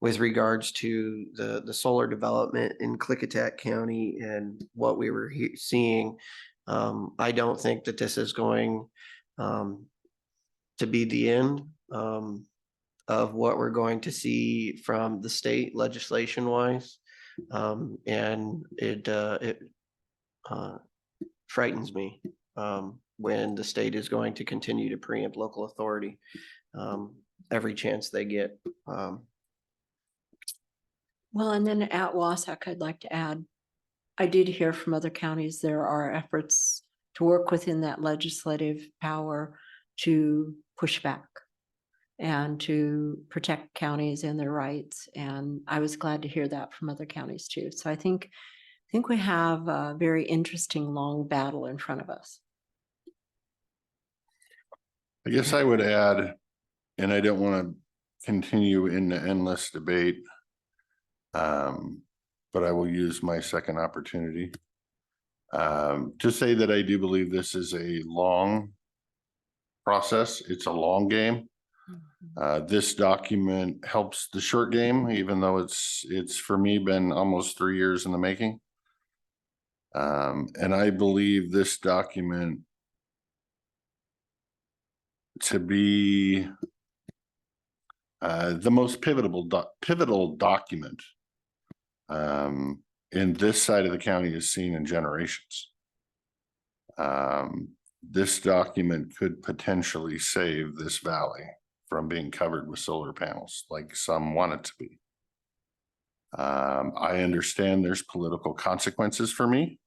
with regards to the solar development in Klickitat County and what we were seeing, I don't think that this is going to be the end of what we're going to see from the state legislation wise. And it frightens me when the state is going to continue to preempt local authority every chance they get. Well, and then at Wasac, I'd like to add, I did hear from other counties, there are efforts to work within that legislative power to push back and to protect counties and their rights. And I was glad to hear that from other counties too. So I think we have a very interesting long battle in front of us. I guess I would add, and I don't want to continue in the endless debate, but I will use my second opportunity to say that I do believe this is a long process. It's a long game. This document helps the short game, even though it's for me been almost 3 years in the making. And I believe this document to be the most pivotal document in this side of the county is seen in generations. This document could potentially save this valley from being covered with solar panels like some want it to be. I understand there's political consequences for me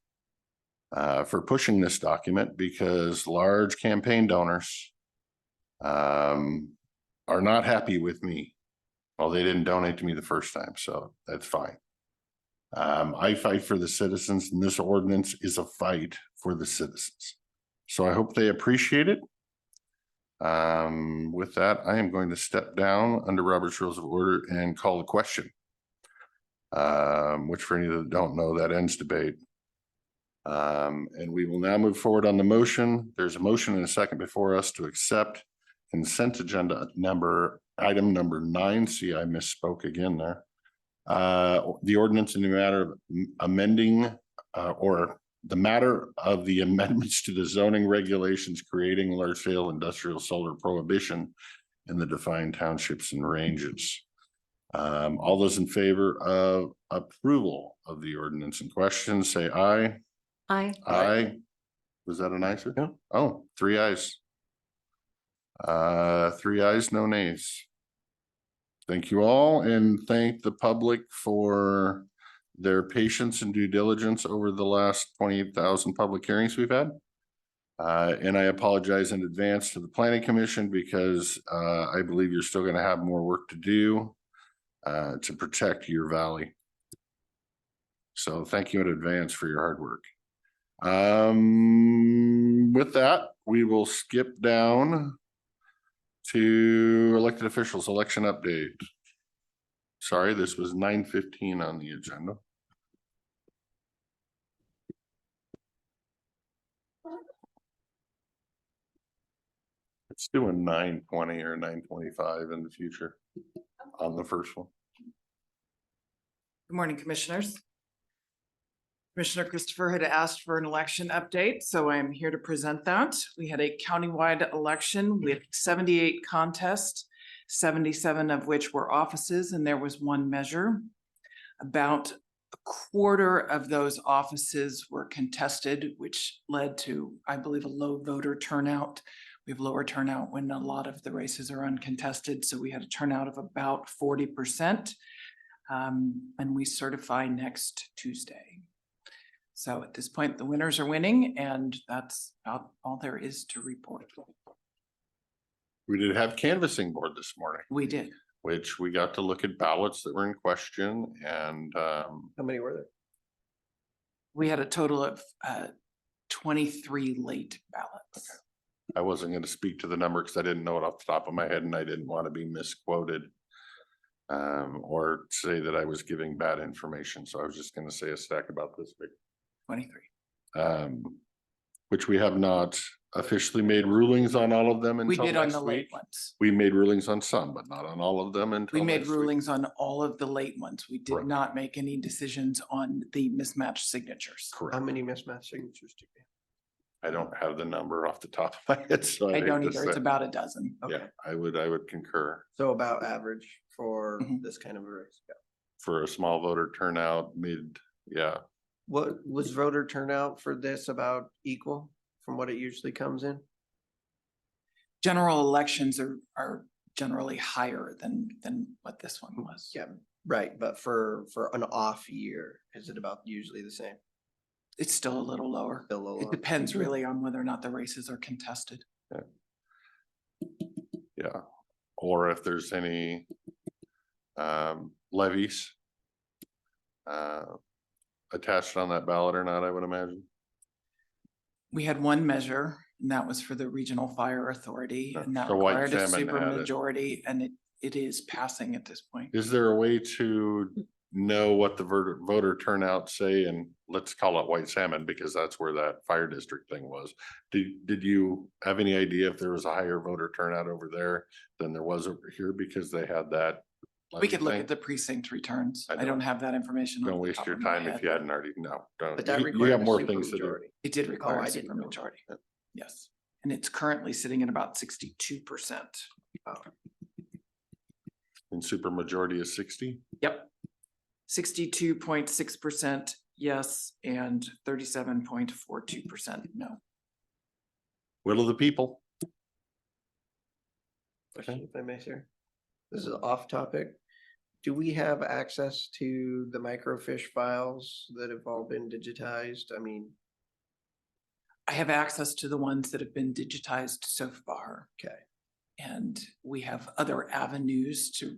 for pushing this document because large campaign donors are not happy with me. Well, they didn't donate to me the first time, so that's fine. I fight for the citizens, and this ordinance is a fight for the citizens. So I hope they appreciate it. With that, I am going to step down under Robert's Rules of Order and call a question, which for any that don't know, that ends debate. And we will now move forward on the motion. There's a motion and a second before us to accept consent agenda item number 9. See, I misspoke again there. The ordinance in the matter of amending or the matter of the amendments to the zoning regulations creating large scale industrial solar prohibition in the defined townships and ranges. All those in favor of approval of the ordinance in question, say aye. Aye. Aye. Was that an answer? Yeah. Oh, 3 ayes. 3 ayes, no nays. Thank you all, and thank the public for their patience and due diligence over the last 28,000 public hearings we've had. And I apologize in advance to the Planning Commission because I believe you're still going to have more work to do to protect your valley. So thank you in advance for your hard work. With that, we will skip down to elected officials election update. Sorry, this was 9:15 on the agenda. It's doing 9:20 or 9:25 in the future on the first one. Good morning, Commissioners. Commissioner Christopher had asked for an election update, so I'm here to present that. We had a countywide election with 78 contests, 77 of which were offices, and there was one measure. About a quarter of those offices were contested, which led to, I believe, a low voter turnout. We have lower turnout when a lot of the races are uncontested, so we had a turnout of about 40%, and we certify next Tuesday. So at this point, the winners are winning, and that's about all there is to report. We did have canvassing board this morning, We did. which we got to look at ballots that were in question, and How many were there? We had a total of 23 late ballots. I wasn't going to speak to the number because I didn't know it off the top of my head and I didn't want to be misquoted. or say that I was giving bad information. So I was just gonna say a stack about this big. 23. Which we have not officially made rulings on all of them We until did on next the late week. ones. We made rulings on some, but not on all of them until We made next week. rulings on all of the late ones. We did Correct. not make any decisions on the mismatched signatures. How Correct. many mismatched signatures do you I don't have the number off the top of my head, so I hate don't to either. It's say. about a dozen. have? Yeah, I would concur. So about average for Mhm. this kind of a race. Yeah. For a small voter turnout, yeah, What was voter turnout for this about equal from what it usually comes in? General elections are generally higher than what this one was. Yeah, right. But for an off year, is it about usually the same? It's still a little lower. Still a little It lower. depends really on whether or not the races are contested. yeah. Or if there's any levies attached on that ballot or not, I would imagine. We had one measure, and that was for the Regional Fire Authority, Yeah, and that so White required a Salmon super had it. majority, and it is passing at this point. Is there a way to know what the voter turnout say, and let's call it White Salmon because that's where that fire district thing was. Did you have any idea if there was a higher voter turnout over there than there was over here because they had that? We could look thing? at the precinct returns. I I don't have that information. off Don't the waste top your of my time if head. you hadn't already, no, don't. But that You requires got more a things to do. supermajority. It did require I a didn't super know that. majority. Yes, and it's currently sitting at about 62%. And super majority is 60? Yep. 62.6% yes, and 37.42% no. Will of the people. Question, if I may, sir. This is off topic. Do we have access to the microfiche files that have all been digitized? I mean, I have access to the ones that have been digitized so far. okay. And we have other avenues to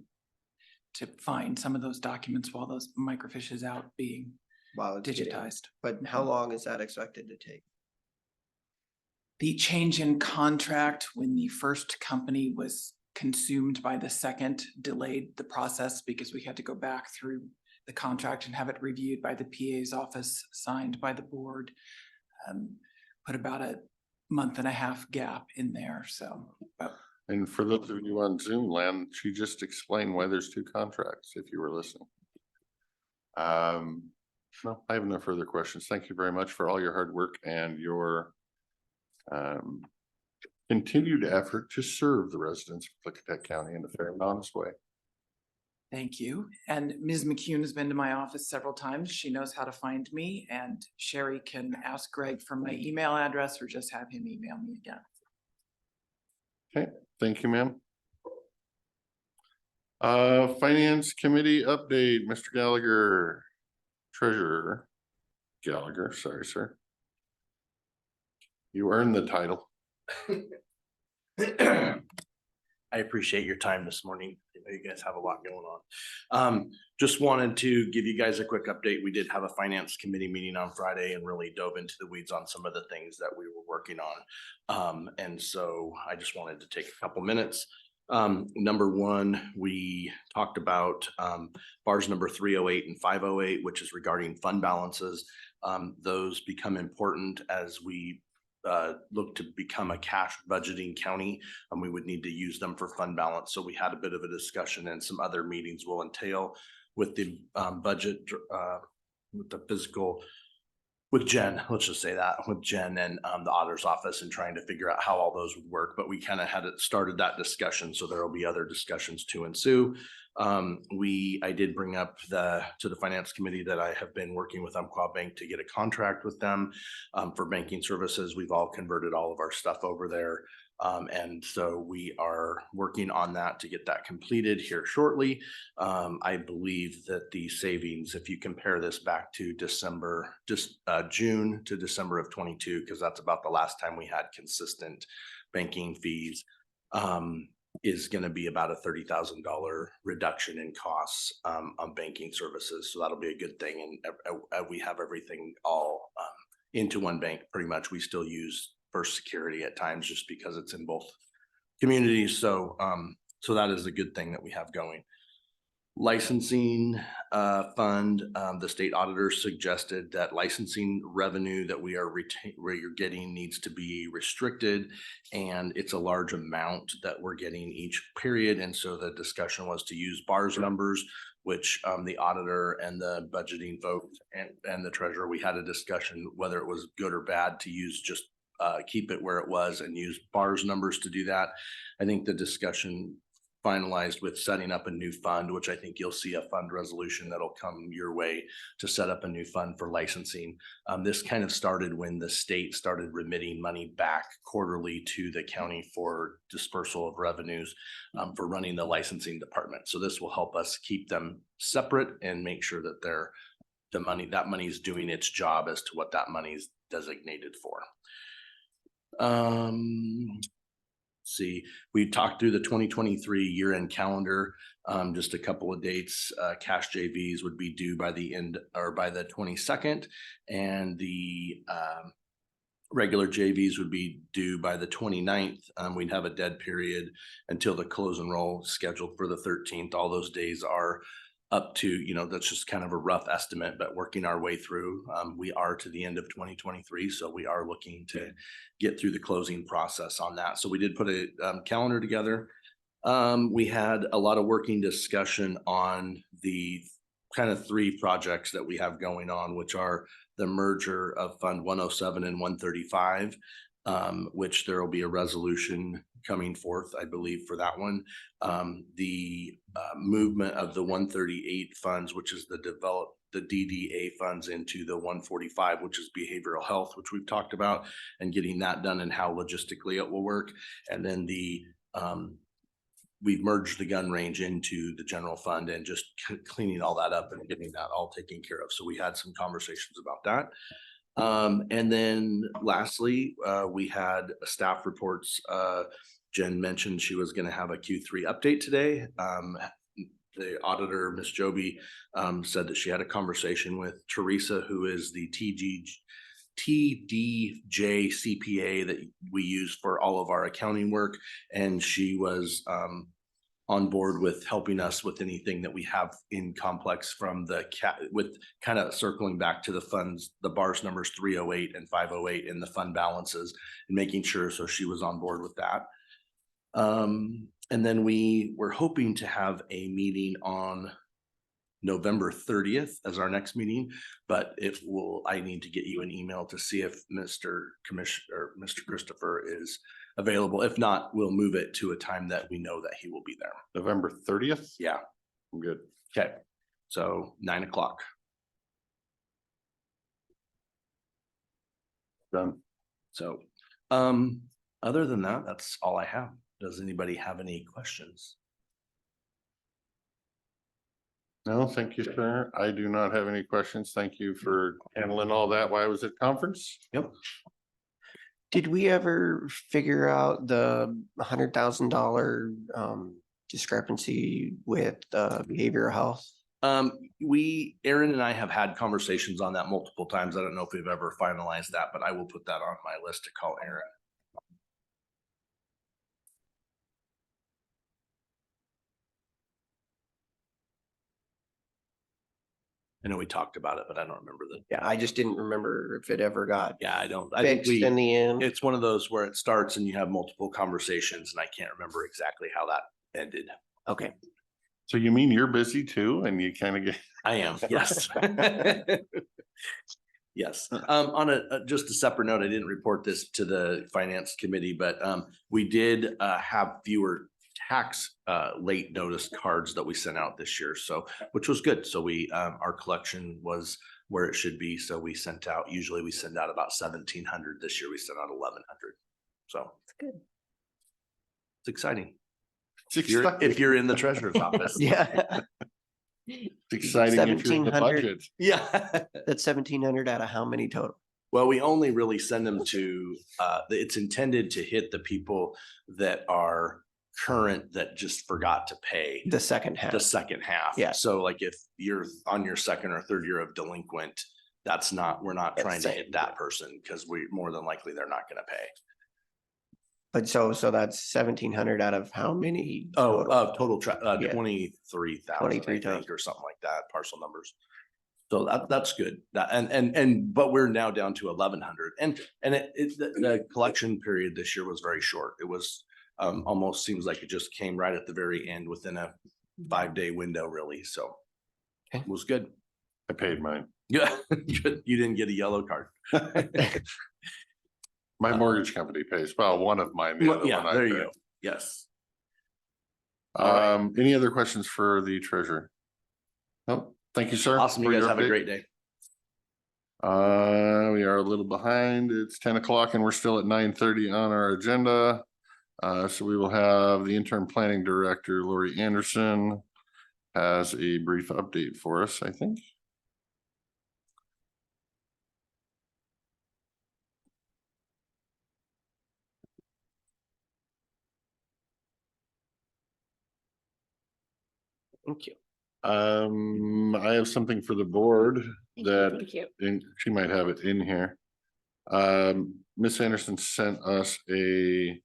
find some of those documents while those microfiche is out being While it's getting- digitized. But how long is that expected to take? The change in contract when the first company was consumed by the second delayed the process because we had to go back through the contract and have it reviewed by the PA's office, signed by the board. Put about a month and a half gap in there, so. And for those of you on Zoom land, she just explained why there's two contracts, if you were listening. No, I have no further questions. Thank you very much for all your hard work and your continued effort to serve the residents of Klickitat County in a fair and honest way. Thank you. And Ms. McCune has been to my office several times. She knows how to find me, and Sherry can ask Greg for my email address or just have him email me again. Okay, thank you, ma'am. Finance Committee update, Mr. Gallagher, Treasurer Gallagher, sorry, sir. You earned the title. I appreciate your time this morning. I know you guys have a lot going on. Just wanted to give you guys a quick update. We did have a finance committee meeting on Friday and really dove into the weeds on some of the things that we were working on. And so I just wanted to take a couple minutes. Number one, we talked about bars number 308 and 508, which is regarding fund balances. Those become important as we look to become a cash budgeting county, and we would need to use them for fund balance. So we had a bit of a discussion, and some other meetings will entail with the budget, with the physical, with Jen, let's just say that, with Jen and the auditor's office, and trying to figure out how all those would work. But we kind of had it started that discussion, so there will be other discussions to ensue. I did bring up to the finance committee that I have been working with Umpqua Bank to get a contract with them for banking services. We've all converted all of our stuff over there. And so we are working on that to get that completed here shortly. I believe that the savings, if you compare this back to December, just June to December of 22, because that's about the last time we had consistent banking fees, is going to be about a $30,000 reduction in costs on banking services. So that'll be a good thing. And we have everything all into one bank. Pretty much, we still use First Security at times just because it's in both communities. So so that is a good thing that we have going. Licensing fund, the state auditor suggested that licensing revenue that we are you're getting needs to be restricted. And it's a large amount that we're getting each period. And so the discussion was to use bars numbers, which the auditor and the budgeting folks and the treasurer, we had a discussion whether it was good or bad to use just keep it where it was and use bars numbers to do that. I think the discussion finalized with setting up a new fund, which I think you'll see a fund resolution that'll come your way to set up a new fund for licensing. This kind of started when the state started remitting money back quarterly to the county for dispersal of revenues for running the licensing department. So this will help us keep them separate and make sure that that money is doing its job as to what that money is designated for. See, we talked through the 2023 year-end calendar, just a couple of dates. Cash JVs would be due by the end or by the 22nd, and the regular JVs would be due by the 29th. We'd have a dead period until the close and roll scheduled for the 13th. All those days are up to, that's just kind of a rough estimate, but working our way through. We are to the end of 2023, so we are looking to get through the closing process on that. So we did put a calendar together. We had a lot of working discussion on the kind of 3 projects that we have going on, which are the merger of Fund 107 and 135, which there will be a resolution coming forth, I believe, for that one. The movement of the 138 funds, which is the DDA funds, into the 145, which is behavioral health, which we've talked about, and getting that done and how logistically it will work. And then we've merged the gun range into the general fund and just cleaning all that up and getting that all taken care of. So we had some conversations about that. And then lastly, we had staff reports. Jen mentioned she was going to have a Q3 update today. The auditor, Ms. Joby, said that she had a conversation with Teresa, who is the TDJ CPA that we use for all of our accounting work. And she was on board with helping us with anything that we have in complex from with kind of circling back to the funds, the bars numbers 308 and 508 in the fund balances, and making sure. So she was on board with that. And then we were hoping to have a meeting on November 30th as our next meeting, but I need to get you an email to see if Mr. Christopher is available. If not, we'll move it to a time that we know that he will be there. November 30th? Yeah. I'm good. Okay. So 9 o'clock. Done. So, other than that, that's all I have. Does anybody have any questions? No, thank you, sir. I do not have any questions. Thank you for handling all that while I was at conference. Yep. Did we ever figure out the $100,000 discrepancy with behavioral health? Aaron and I have had conversations on that multiple times. I don't know if we've ever finalized that, but I will put that on my list to call Aaron. I know we talked about it, but I don't remember Yeah, I just didn't remember if it ever got I think fixed in the end. it's one of those where it starts and you have multiple conversations, and I can't remember exactly how that ended. Okay. So you mean you're busy too, and you kind of get. I am, yes. Yes. On just a separate note, I didn't report this to the finance committee, but we did have fewer tax late notice cards that we sent out this year, so which was good. So we our collection was where it should be. So we sent out, usually we send out about 1,700. This year we sent out 1,100. So It's good. it's exciting. It's If you're in the treasurer's office. Yeah. It's exciting if you're in the 1,700. budget. Yeah. That's 1,700 out of how many total? Well, we only really send them to, it's intended to hit the people that are current that just forgot to pay The second half. the second half. Yeah. So like if you're on your second or third year of delinquent, we're not It's trying to same. hit that person, because we more than likely they're not going to pay. But so that's 1,700 out of how many? Oh, total? total Yeah. 23,000, I 23,000. think, or something like that, parcel numbers. So that's good. That, but we're now down to 1,100. And the collection period this year was very short. It was almost seems like it just came right at the very end within a 5-day window, really. So Okay. it was good. I paid mine. Yeah, good. You didn't get a yellow card. My mortgage company pays, well, one of mine, the other Yeah, one I there you pay. go. Yes. All right. Any other questions for the treasurer? Nope. Thank you, sir. Awesome. for You guys your have a update. great day. We are a little behind. It's 10 o'clock and we're still at 9:30 on our agenda. So we will have the interim planning director, Lori Anderson, has a brief update for us, I think. Thank you. I have something for the board that Thank you. she might have it in here. Miss Anderson sent us a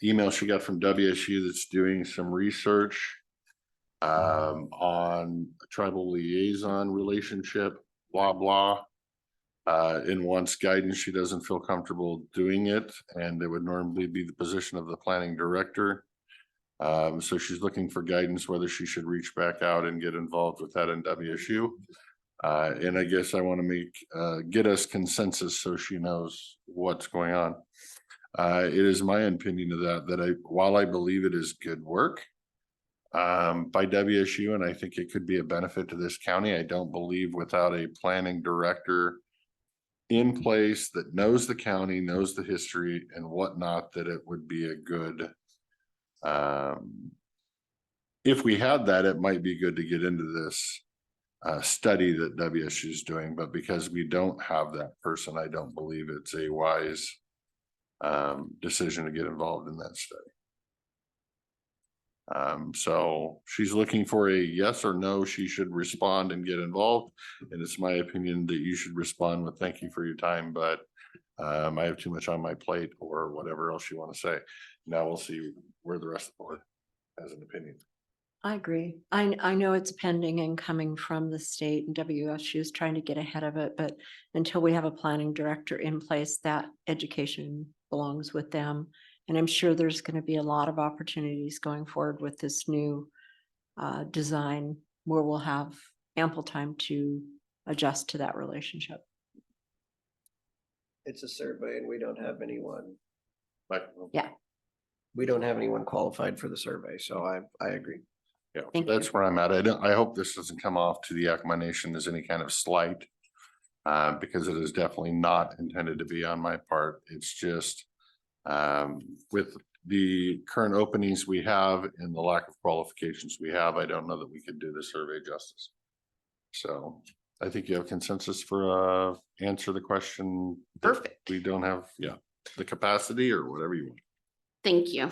email she got from WSU that's doing some research on tribal liaison relationship, blah, blah. In wants guidance. She doesn't feel comfortable doing it, and it would normally be the position of the planning director. So she's looking for guidance whether she should reach back out and get involved with that in WSU. And I guess I want to get us consensus so she knows what's going on. It is my opinion of that while I believe it is good work by WSU, and I think it could be a benefit to this county, I don't believe without a planning director in place that knows the county, knows the history and whatnot, that it would be a good if we had that, it might be good to get into this study that WSU is doing, but because we don't have that person, I don't believe it's a wise decision to get involved in that study. So she's looking for a yes or no, she should respond and get involved. And it's my opinion that you should respond with thank you for your time, but I have too much on my plate or whatever else you want to say. Now we'll see where the rest of the board has an opinion. I agree. I know it's pending and coming from the state, and WSU is trying to get ahead of it, but until we have a planning director in place, that education belongs with them. And I'm sure there's going to be a lot of opportunities going forward with this new design where we'll have ample time to adjust to that relationship. It's a survey and we don't have anyone. Yeah. We don't have anyone qualified for the survey, so I agree. Yeah, Thank that's you. where I'm at. I hope this doesn't come off to the Yakima Nation as any kind of slight. Because it is definitely not intended to be on my part. It's just with the current openings we have and the lack of qualifications we have, I don't know that we could do the survey justice. So I think you have consensus for answer the question. Perfect. We don't have, the capacity or whatever you want. Thank you.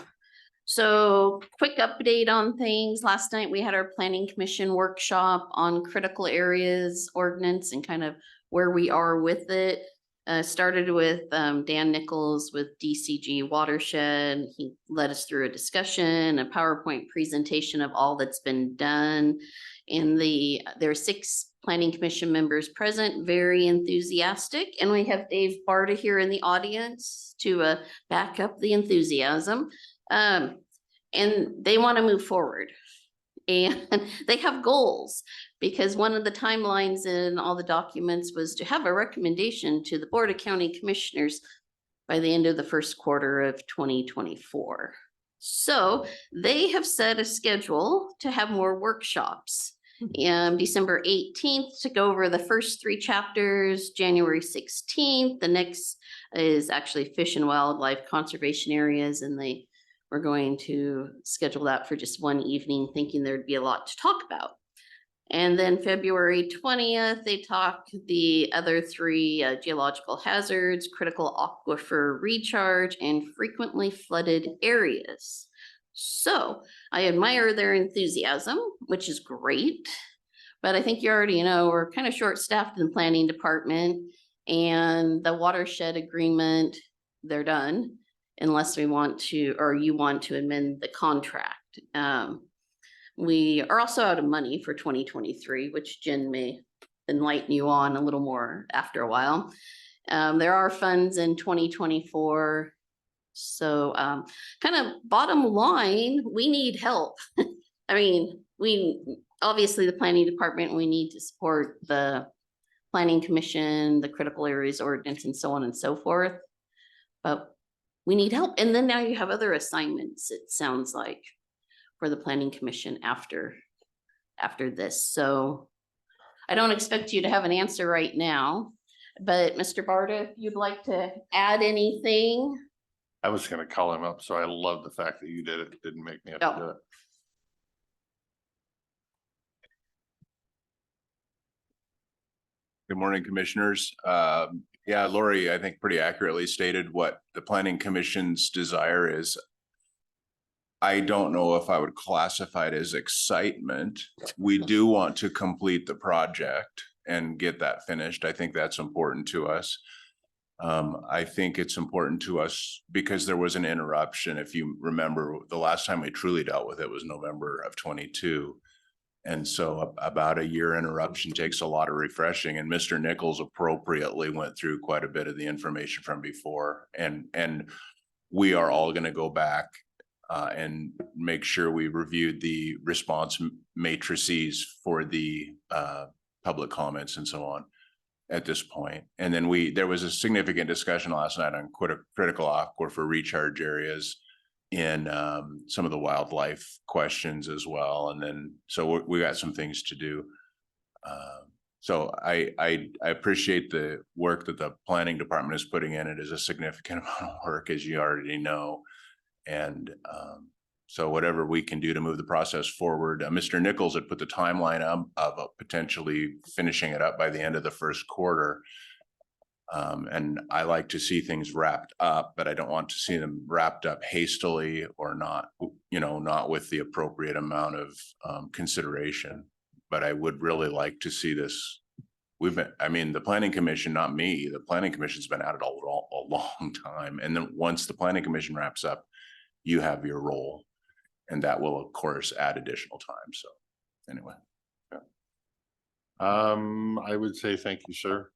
So quick update on things. Last night we had our planning commission workshop on critical areas ordinance and kind of where we are with it. Started with Dan Nichols with DCG Watershed. He led us through a discussion, a PowerPoint presentation of all that's been done. There are 6 planning commission members present, very enthusiastic. And we have Dave Barta here in the audience to back up the enthusiasm. And they want to move forward. And they have goals because one of the timelines in all the documents was to have a recommendation to the Board of County Commissioners by the end of the first quarter of 2024. So they have set a schedule to have more workshops. December 18th to go over the first 3 chapters, January 16th. The next is actually fish and wildlife conservation areas, and we're going to schedule that for just one evening, thinking there'd be a lot to talk about. And then February 20th, they talk the other 3 geological hazards, critical aquifer recharge, and frequently flooded areas. So I admire their enthusiasm, which is great. But I think you already know we're kind of short-staffed in the planning department, and the watershed agreement, they're done. unless we want to, or you want to amend the contract. We are also out of money for 2023, which Jen may enlighten you on a little more after a while. There are funds in 2024. So kind of bottom line, we need help. I mean, obviously the planning department, we need to support the planning commission, the critical areas ordinance, and so on and so forth. But we need help. And then now you have other assignments, it sounds like, for the planning commission after this. So I don't expect you to have an answer right now, but Mr. Barta, if you'd like to add anything. I was gonna call him up, so I love the fact that you did it. It didn't make me have to do it. Good morning, commissioners. Yeah, Lori, I think pretty accurately stated what the planning commission's desire is. I don't know if I would classify it as excitement. We do want to complete the project and get that finished. I think that's important to us. I think it's important to us because there was an interruption. If you remember, the last time we truly dealt with it was November of 22. And so about a year interruption takes a lot of refreshing, and Mr. Nichols appropriately went through quite a bit of the information from before. And we are all going to go back and make sure we reviewed the response matrices for the public comments and so on at this point. And then there was a significant discussion last night on critical aquifer recharge areas in some of the wildlife questions as well. And then, so we got some things to do. So I appreciate the work that the planning department is putting in. It is a significant amount of work, as you already know. And so whatever we can do to move the process forward. Mr. Nichols had put the timeline up of potentially finishing it up by the end of the first quarter. And I like to see things wrapped up, but I don't want to see them wrapped up hastily or not, not with the appropriate amount of consideration. But I would really like to see this. The planning commission, not me, the planning commission's been at it a long time. And then once the planning commission wraps up, you have your role, and that will of course add additional time. So anyway. Yeah. I would say thank you, sir.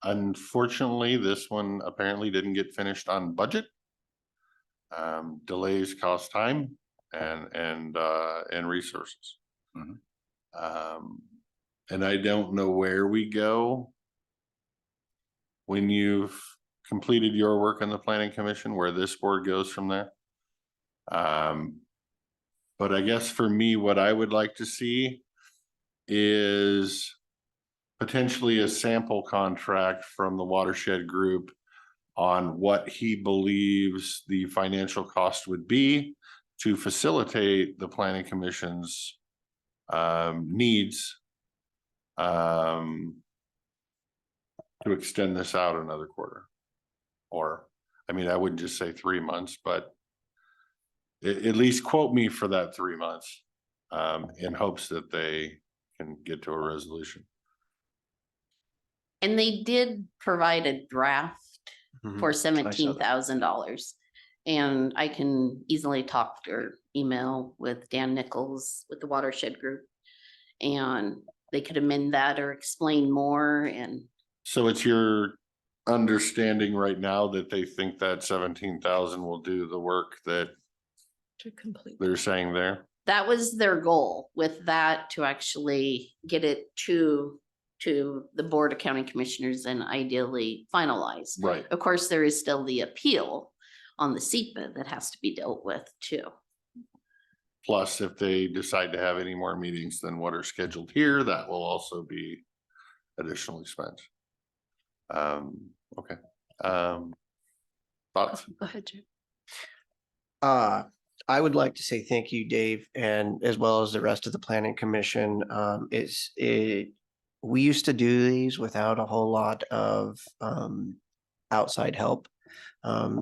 Unfortunately, this one apparently didn't get finished on budget. Delays cost time and resources. Mm-hmm. And I don't know where we go when you've completed your work on the planning commission, where this board goes from there. But I guess for me, what I would like to see is potentially a sample contract from the watershed group on what he believes the financial cost would be to facilitate the planning commission's needs to extend this out another quarter. Or, I mean, I wouldn't just say 3 months, but at least quote me for that 3 months in hopes that they can get to a resolution. And they did provide a draft for $17,000. And I can easily talk or email with Dan Nichols with the watershed group, and they could amend that or explain more. And so it's your understanding right now that they think that 17,000 will do the work that To complete. they're saying there? that was their goal with that, to actually get it to the Board of County Commissioners and ideally finalized. Right. Of course, there is still the appeal on the SEPA that has to be dealt with too. Plus, if they decide to have any more meetings than what are scheduled here, that will also be additional expense. Okay. Thoughts? Go ahead, Jim. I would like to say thank you, Dave, and as well as the rest of the planning commission. We used to do these without a whole lot of outside help.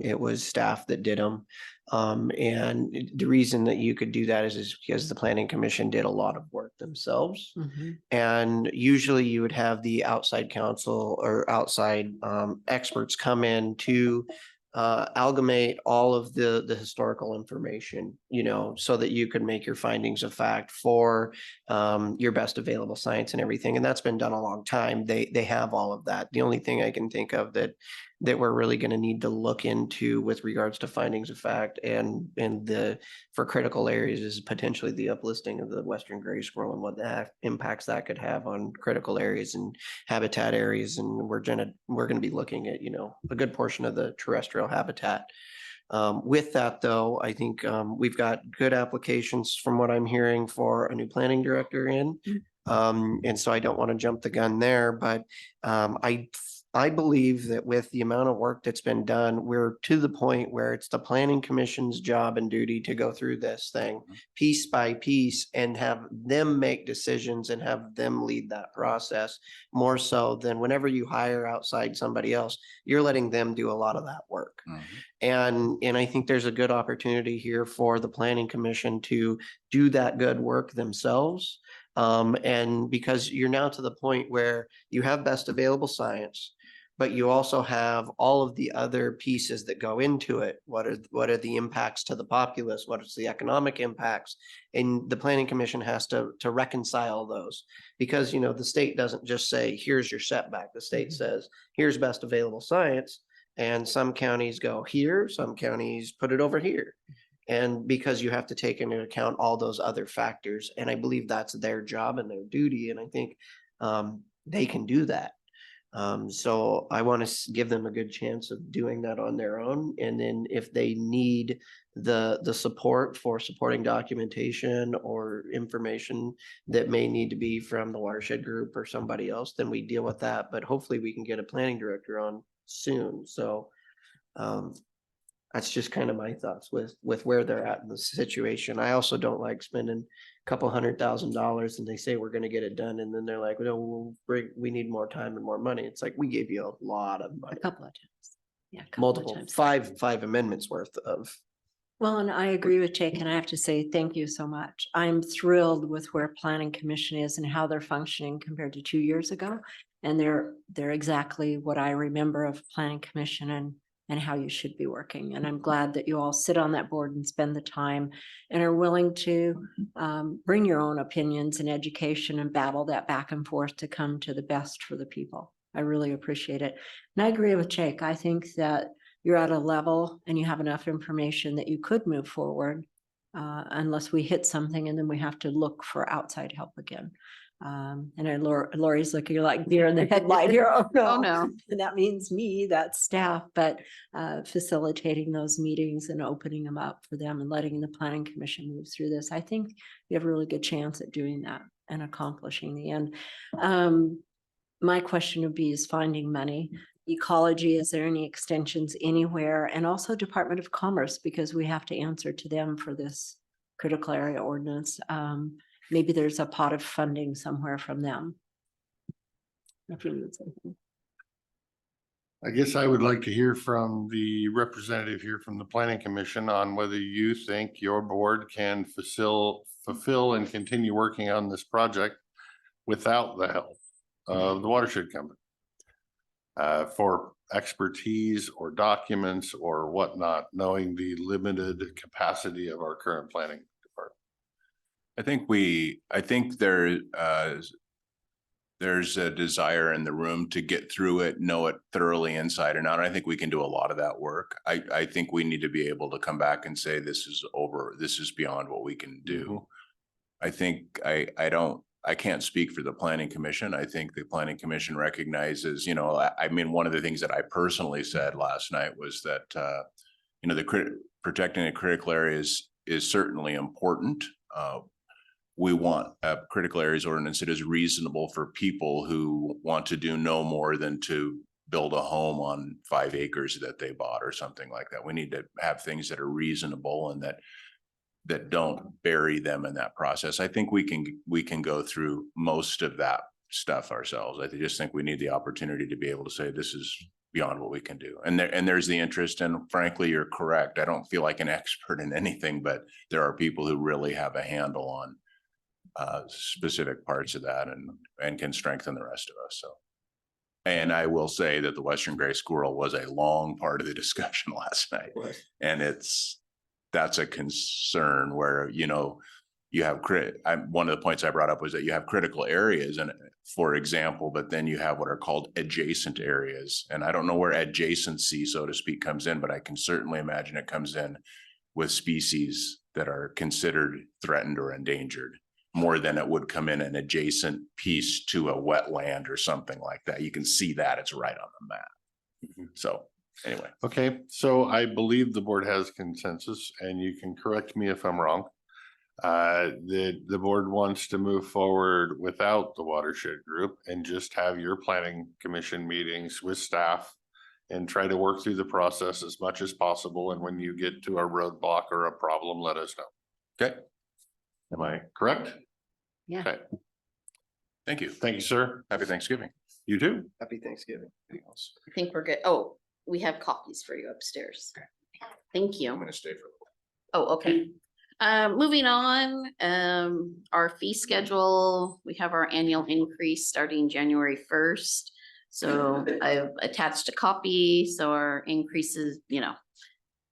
It was staff that did them. And the reason that you could do that is because the planning commission did a lot of work themselves. Mhm. And usually you would have the outside counsel or outside experts come in to amalgamate all of the historical information, you know, so that you could make your findings of fact for your best available science and everything. And that's been done a long time. They have all of that. The only thing I can think of that we're really going to need to look into with regards to findings of fact and for critical areas is potentially the uplisting of the western gray squirrel and what the impacts that could have on critical areas and habitat areas. And we're gonna be looking at, you know, a good portion of the terrestrial habitat. With that though, I think we've got good applications from what I'm hearing for a new planning director in. And so I don't want to jump the gun there, but I believe that with the amount of work that's been done, we're to the point where it's the planning commission's job and duty to go through this thing piece by piece and have them make decisions and have them lead that process more so than whenever you hire outside somebody else, you're letting them do a lot of that work. And I think there's a good opportunity here for the planning commission to do that good work themselves. And because you're now to the point where you have best available science, but you also have all of the other pieces that go into it. What are the impacts to the populace? What is the economic impacts? And the planning commission has to reconcile those because, you know, the state doesn't just say, here's your setback. The state says, here's best available science. And some counties go here, some counties put it over here. And because you have to take into account all those other factors. And I believe that's their job and their duty. And I think they can do that. So I want to give them a good chance of doing that on their own. And then if they need the support for supporting documentation or information that may need to be from the watershed group or somebody else, then we deal with that. But hopefully we can get a planning director on soon. So that's just kind of my thoughts with where they're at in the situation. I also don't like spending a couple $100,000 and they say we're going to get it done. And then they're like, no, we need more time and more money. It's like, we gave you a lot of money. A couple of times. Yeah. Multiple, five amendments worth of. Well, and I agree with Jake, and I have to say thank you so much. I'm thrilled with where Planning Commission is and how they're functioning compared to 2 years ago. And they're exactly what I remember of Planning Commission and how you should be working. And I'm glad that you all sit on that board and spend the time and are willing to bring your own opinions and education and battle that back and forth to come to the best for the people. I really appreciate it. And I agree with Jake. I think that you're at a level and you have enough information that you could move forward unless we hit something and then we have to look for outside help again. And then Lori's looking like deer in the headlight here. Oh no. Oh, no. And that means me, that's staff, but facilitating those meetings and opening them up for them and letting the planning commission move through this. I think you have a really good chance at doing that and accomplishing the end. My question would be is finding money. Ecology, is there any extensions anywhere? And also Department of Commerce, because we have to answer to them for this critical area ordinance. Maybe there's a pot of funding somewhere from them. If you need something. I guess I would like to hear from the representative here from the Planning Commission on whether you think your board can fulfill and continue working on this project without the help of the watershed company. For expertise or documents or whatnot, knowing the limited capacity of our current planning department. I think there's a desire in the room to get through it, know it thoroughly inside and out. I think we can do a lot of that work. I think we need to be able to come back and say, this is over, this is beyond what we can do. I think I can't speak for the Planning Commission. I think the Planning Commission recognizes, you know, I mean, one of the things that I personally said last night was that, you know, protecting the critical areas is certainly important. We want a critical areas ordinance that is reasonable for people who want to do no more than to build a home on 5 acres that they bought or something like that. We need to have things that are reasonable and that don't bury them in that process. I think we can go through most of that stuff ourselves. I just think we need the opportunity to be able to say this is beyond what we can do. And there's the interest, and frankly, you're correct. I don't feel like an expert in anything, but there are people who really have a handle on specific parts of that and can strengthen the rest of us, so. And I will say that the Western gray squirrel was a long part of the discussion last night. And that's a concern where, you know, you have one of the points I brought up was that you have critical areas, and for example, but then you have what are called adjacent areas. And I don't know where adjacency, so to speak, comes in, but I can certainly imagine it comes in with species that are considered threatened or endangered, more than it would come in an adjacent piece to a wetland or something like that. You can see that it's right on the map. So anyway. Okay, so I believe the board has consensus, and you can correct me if I'm wrong. The board wants to move forward without the watershed group and just have your planning commission meetings with staff and try to work through the process as much as possible. And when you get to a roadblock or a problem, let us know. Okay. Am I correct? Yeah. Okay. Thank you. Thank you, sir. Happy Thanksgiving. You too. Happy Thanksgiving. I think we're good. Oh, we have copies for you upstairs. Thank you. I'm gonna stay for Oh, okay. Moving on, our fee schedule, we have our annual increase starting January 1st. So I've attached a copy, so our increases, you know,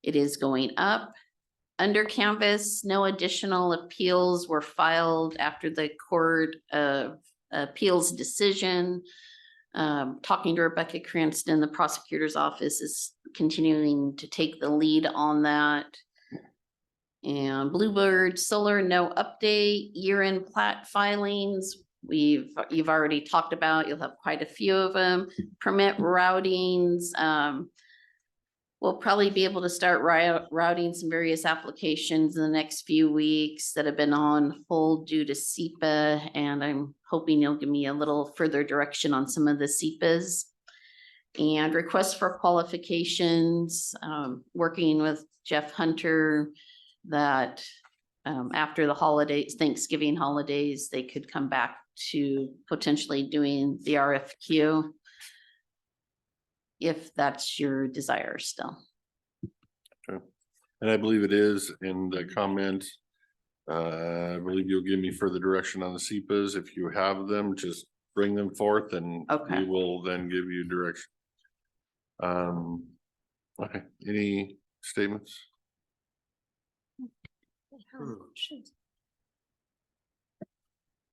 it is going up. Under Canvas, no additional appeals were filed after the Court of Appeals decision. Talking to Rebecca Cranston, the prosecutor's office is continuing to take the lead on that. And Bluebird Solar, no update. Year-end plat filings, you've already talked about, you'll have quite a few of them. Permit routings, we'll probably be able to start routing some various applications in the next few weeks that have been on hold due to SEPA, and I'm hoping you'll give me a little further direction on some of the SEPAs. And requests for qualifications, working with Jeff Hunter, that after the holidays, Thanksgiving holidays, they could come back to potentially doing the RFQ. If that's your desire still. Okay. And I believe it is in the comment. I believe you'll give me further direction on the SEPAs. If you have them, just bring them forth and Okay. we will then give you direction. Okay, any statements?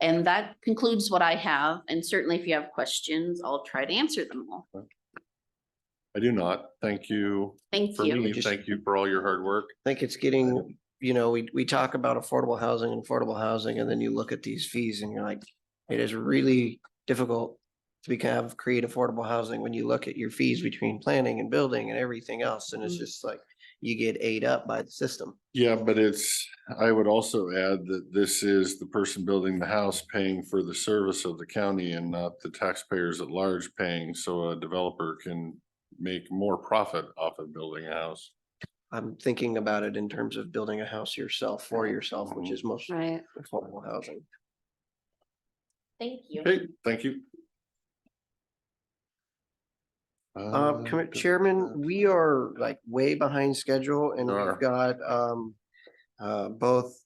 And that concludes what I have. And certainly if you have questions, I'll try to answer them all. I do not. Thank you. Thank For you. me, thank you for all your hard work. I think it's getting, you know, we talk about affordable housing, and then you look at these fees and you're like, it is really difficult to create affordable housing when you look at your fees between planning and building and everything else. And it's just like, you get ate up by the system. Yeah, but I would also add that this is the person building the house paying for the service of the county and not the taxpayers at large paying, so a developer can make more profit off of building a house. I'm thinking about it in terms of building a house yourself for yourself, which is most Right. affordable housing. Thank you. Okay, thank you. Chairman, we are like way behind schedule, and We are. we've got both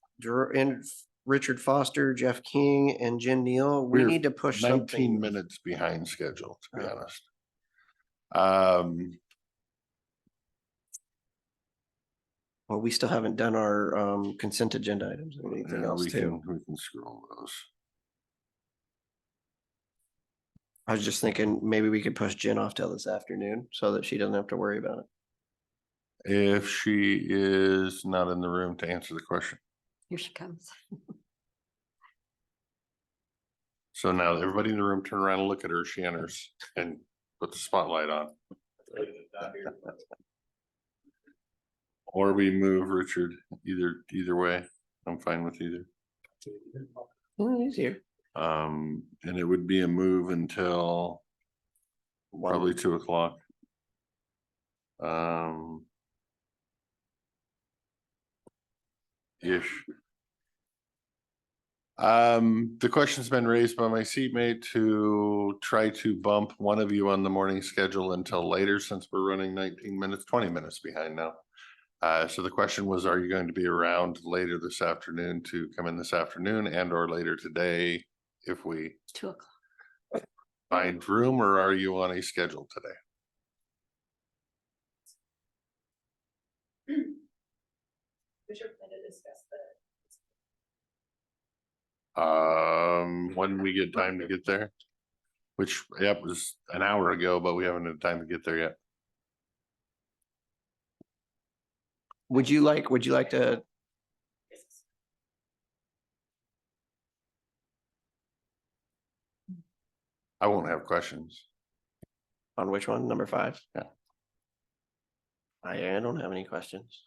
Richard Foster, Jeff King, and Jen Neal. We We're need to push 19 something. minutes behind schedule, to be Oh. honest. Well, we still haven't done our consent agenda items or anything Yeah, else we too. can scroll those. I was just thinking maybe we could push Jen off till this afternoon so that she doesn't have to worry about it. If she is not in the room to answer the question. Here she comes. So now everybody in the room, turn around and look at her. She enters and put the spotlight on. Or we move Richard, either way. I'm fine with either. Oh, he's here. And it would be a move until probably 2 o'clock. Ish. The question's been raised by my seatmate to try to bump one of you on the morning schedule until later, since we're running 19 minutes, 20 minutes behind now. So the question was, are you going to be around later this afternoon to come in this afternoon and or later today if we 2:00. find room, or are you on a schedule today? When we get time to get there, which, yep, was an hour ago, but we haven't had time to get there yet. Would you like to? I won't have questions. On which one? Number 5? Yeah. I don't have any questions.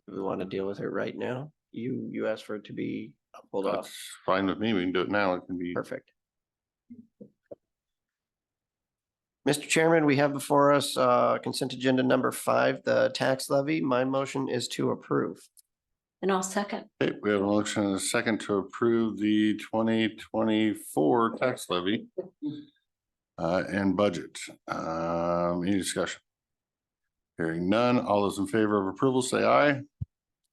We want to deal with it right now. You asked for it to be pulled off. That's fine with me. We can do it now. It can be. Perfect. Mr. Chairman, we have before us consent agenda number 5, the tax levy. My motion is to approve. And I'll second. Okay, we have a motion and a second to approve the 2024 tax levy and budget. Any discussion? Hearing none. All those in favor of approval, say aye.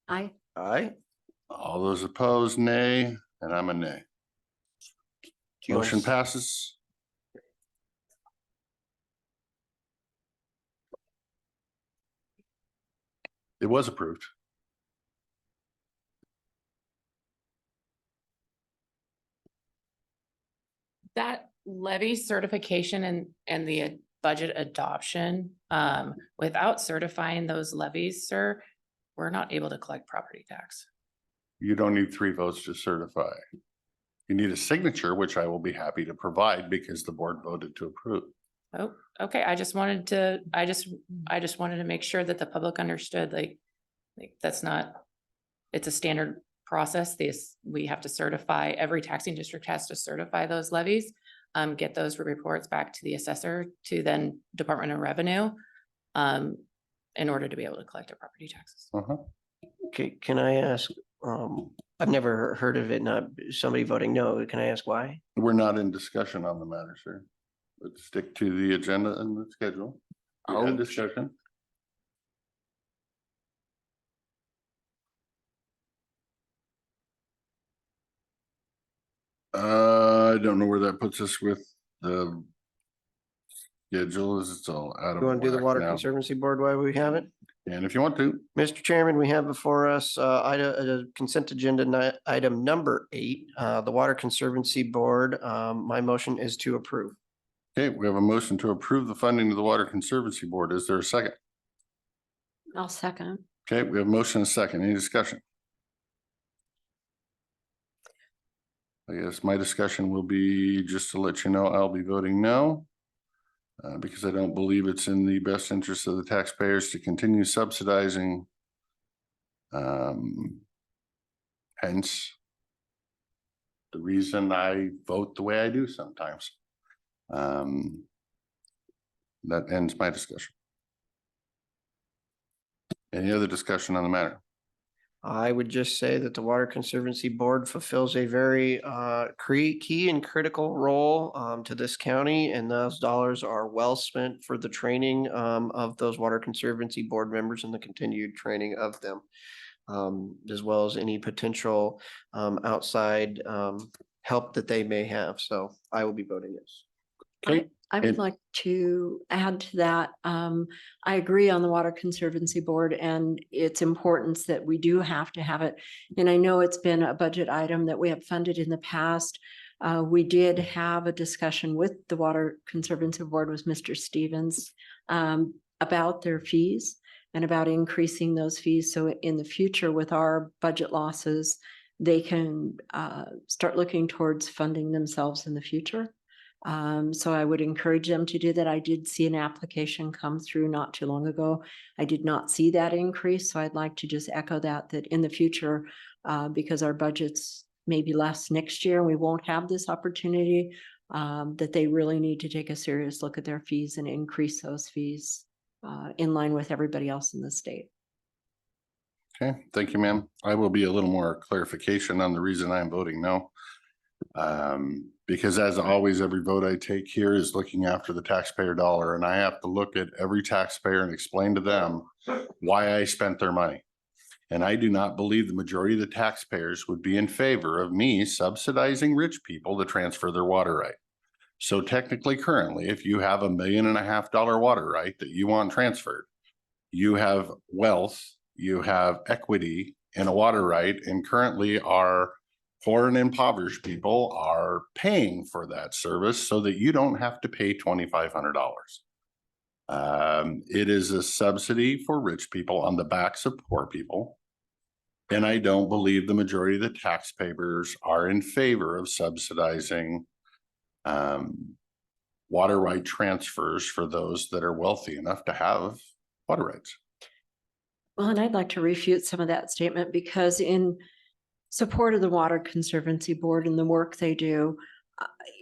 Aye. Aye. All those opposed, nay, and I'm a nay. you want Motion to- passes. It was approved. That levy certification and the budget adoption, without certifying those levies, sir, we're not able to collect property tax. You don't need 3 votes to certify. You need a signature, which I will be happy to provide because the board voted to approve. Oh, okay. I just wanted to make sure that the public understood, like that's not, it's a standard process. We have to certify, every taxing district has to certify those levies, get those reports back to the assessor, to then Department of Revenue, in order to be able to collect our property taxes. Okay, can I ask, I've never heard of it, not somebody voting no. Can I ask why? We're not in discussion on the matter, sir. Let's stick to the agenda and the schedule. We had discussion. I don't know where that puts us with the schedule, as it's all out of You want to do the whack Water now. Conservancy Board while we have it? And if you want to. Mr. Chairman, we have before us consent agenda item number 8, the Water Conservancy Board. My motion is to approve. Okay, we have a motion to approve the funding of the Water Conservancy Board. Is there a second? I'll second. Okay, we have a motion and a second. Any discussion? I guess my discussion will be, just to let you know, I'll be voting no. Because I don't believe it's in the best interest of the taxpayers to continue subsidizing. Hence the reason I vote the way I do sometimes. That ends my discussion. Any other discussion on the matter? I would just say that the Water Conservancy Board fulfills a very key and critical role to this county, and those dollars are well spent for the training of those Water Conservancy Board members and the continued training of them, as well as any potential outside help that they may have. So I will be voting yes. Okay. I would like to add to that. I agree on the Water Conservancy Board and its importance that we do have to have it. And I know it's been a budget item that we have funded in the past. We did have a discussion with the Water Conservancy Board with Mr. Stevens about their fees and about increasing those fees. So in the future with our budget losses, they can start looking towards funding themselves in the future. So I would encourage them to do that. I did see an application come through not too long ago. I did not see that increase. So I'd like to just echo that in the future, because our budgets may be less next year, we won't have this opportunity, that they really need to take a serious look at their fees and increase those fees in line with everybody else in the state. Okay, thank you, ma'am. I will be a little more clarification on the reason I'm voting no. Because as always, every vote I take here is looking after the taxpayer dollar, and I have to look at every taxpayer and explain to them why I spent their money. And I do not believe the majority of the taxpayers would be in favor of me subsidizing rich people to transfer their water right. So technically, currently, if you have $1.5 million water right that you want transferred, you have wealth, you have equity in a water right, and currently our poor and impoverished people are paying for that service so that you don't have to pay $2,500. It is a subsidy for rich people on the backs of poor people. And I don't believe the majority of the taxpayers are in favor of subsidizing water right transfers for those that are wealthy enough to have water rights. Well, and I'd like to refute some of that statement because in support of the Water Conservancy Board and the work they do,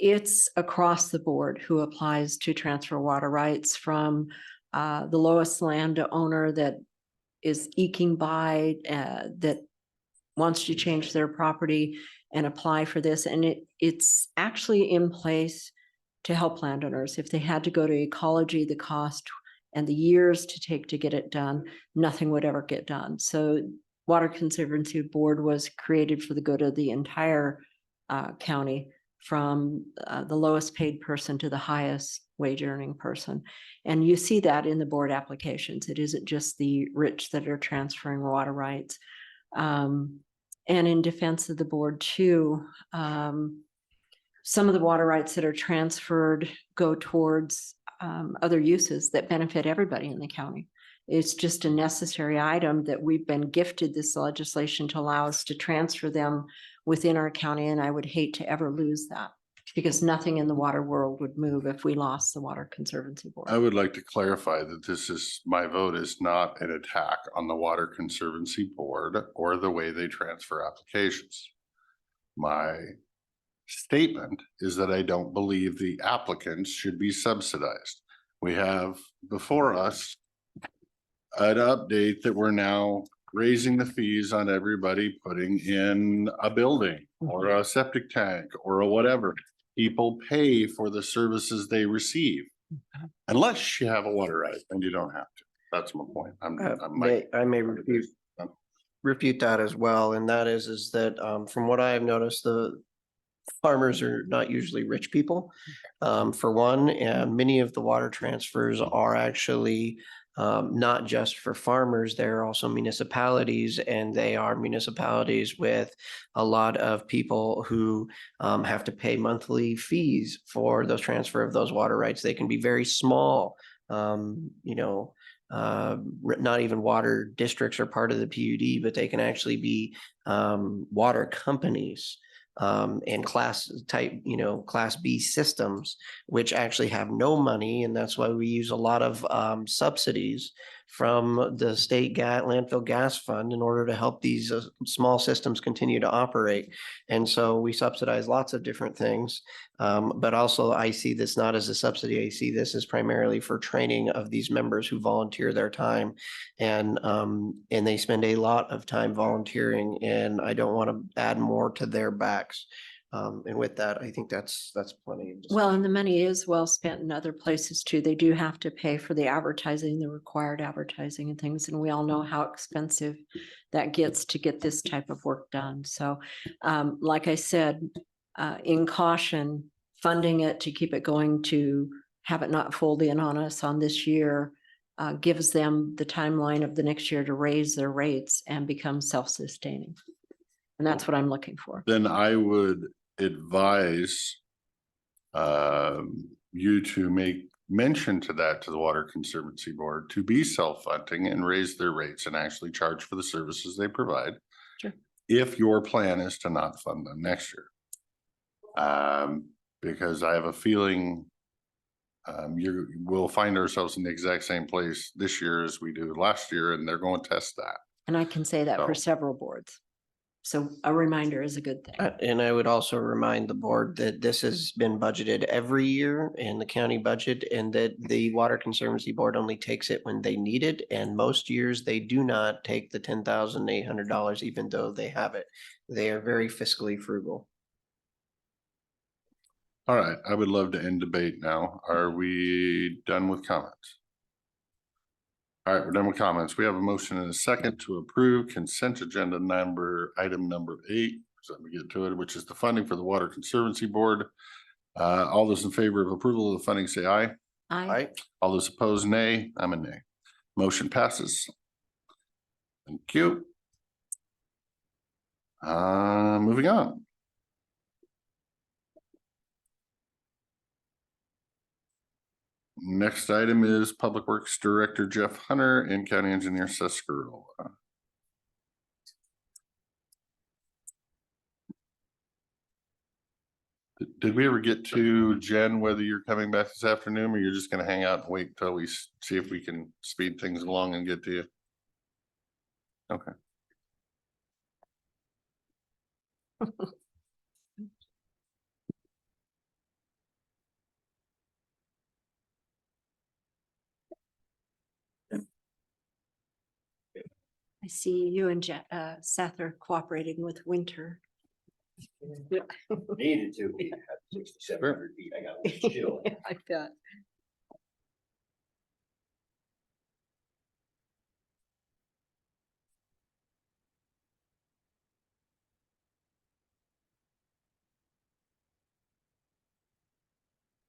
it's across the board who applies to transfer water rights, from the lowest landowner that is eking by, that wants to change their property and apply for this. And it's actually in place to help landowners. If they had to go to ecology, the cost and the years to take to get it done, nothing would ever get done. So Water Conservancy Board was created for the good of the entire county, from the lowest paid person to the highest wage earning person. And you see that in the board applications. It isn't just the rich that are transferring water rights. And in defense of the board too, some of the water rights that are transferred go towards other uses that benefit everybody in the county. It's just a necessary item that we've been gifted this legislation to allow us to transfer them within our county. And I would hate to ever lose that, because nothing in the water world would move if we lost the Water Conservancy Board. I would like to clarify that my vote is not an attack on the Water Conservancy Board or the way they transfer applications. My statement is that I don't believe the applicants should be subsidized. We have before us an update that we're now raising the fees on everybody putting in a building or a septic tank or a whatever. People pay for the services they receive. Unless you have a water right, and you don't have to. That's my point. I may refute that as well. And that is that from what I have noticed, the farmers are not usually rich people. For one, and many of the water transfers are actually not just for farmers. They're also municipalities, and they are municipalities with a lot of people who have to pay monthly fees for those transfer of those water rights. They can be very small, not even water districts are part of the PUD, but they can actually be water companies. And class B systems, which actually have no money. And that's why we use a lot of subsidies from the state landfill gas fund in order to help these small systems continue to operate. And so we subsidize lots of different things. But also I see this not as a subsidy. I see this as primarily for training of these members who volunteer their time, and they spend a lot of time volunteering, and I don't want to add more to their backs. And with that, I think that's plenty. Well, and the money is well spent in other places too. They do have to pay for the advertising, the required advertising and things. And we all know how expensive that gets to get this type of work done. So like I said, in caution, funding it to keep it going, to have it not fold in on us on this year, gives them the timeline of the next year to raise their rates and become self-sustaining. And that's what I'm looking for. Then I would advise you to make mention to the Water Conservancy Board to be self-funding and raise their rates and actually charge for the services they provide. Sure. If your plan is to not fund them next year. Because I have a feeling we'll find ourselves in the exact same place this year as we do last year, and they're going to test that. And I can say that for So- several boards. So a reminder is a good thing. And I would also remind the board that this has been budgeted every year in the county budget and that the Water Conservancy Board only takes it when they need it. And most years they do not take the $10,800 even though they have it. They are very fiscally frugal. All right, I would love to end debate now. Are we done with comments? All right, we're done with comments. We have a motion and a second to approve consent agenda item number 8. So let me get to it, which is the funding for the Water Conservancy Board. All those in favor of approval of the funding, say aye. Aye. All those opposed, nay. I'm a nay. Motion passes. Thank you. Moving on. Next item is Public Works Director Jeff Hunter and County Engineer Seth Skirl. Did we ever get to Jen, whether you're coming back this afternoon or you're just gonna hang out and wait until we see if we can speed things along and get to you? Okay. I see you and Seth are cooperating with Winter. Needed to. 6,700 feet. I got a little chill. I bet.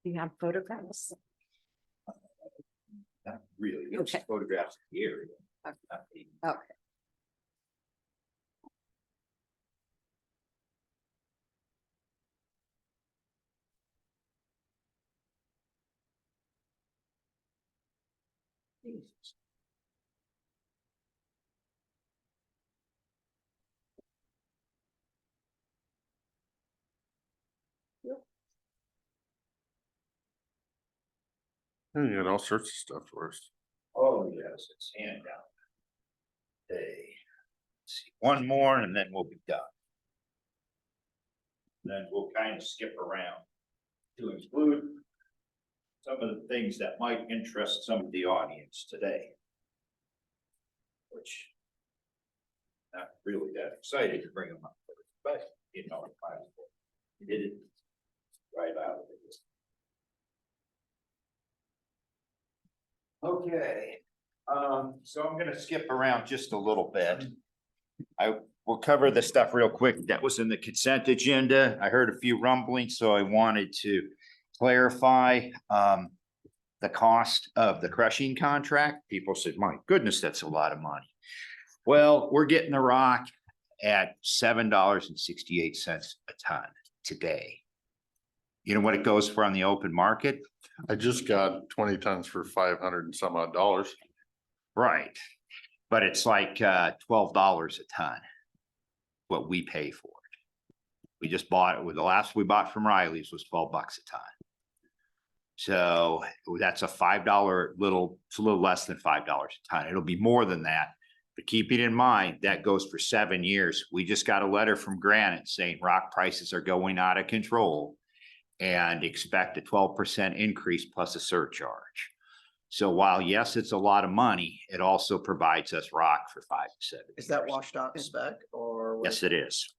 You have photographs? Not really. It's Okay. photographs of the area. Okay. Jesus. You got all sorts of stuff for us. Oh, yes, it's hand down. Hey, see, one more and then we'll be done. Then we'll kind of skip around to include some of the things that might interest some of the audience today. Which not really that excited to bring them up, but you know, we did it right out of it. Okay, so I'm gonna skip around just a little bit. I will cover the stuff real quick that was in the consent agenda. I heard a few rumblings, so I wanted to clarify the cost of the crushing contract. People said, my goodness, that's a lot of money. Well, we're getting the rock at $7.68 a ton today. You know what it goes for on the open market? I just got 20 tons for 500 and some odd dollars. Right, but it's like $12 a ton, what we pay for it. We just bought it with the last we bought from Riley's was $12 a ton. So that's a $5 little, it's a little less than $5 a ton. It'll be more than that. But keeping in mind, that goes for 7 years. We just got a letter from Granite saying rock prices are going out of control and expect a 12% increase plus a surcharge. So while, yes, it's a lot of money, it also provides us rock for 5 to 7 years. Is that washed out spec or? what? Yes, it is.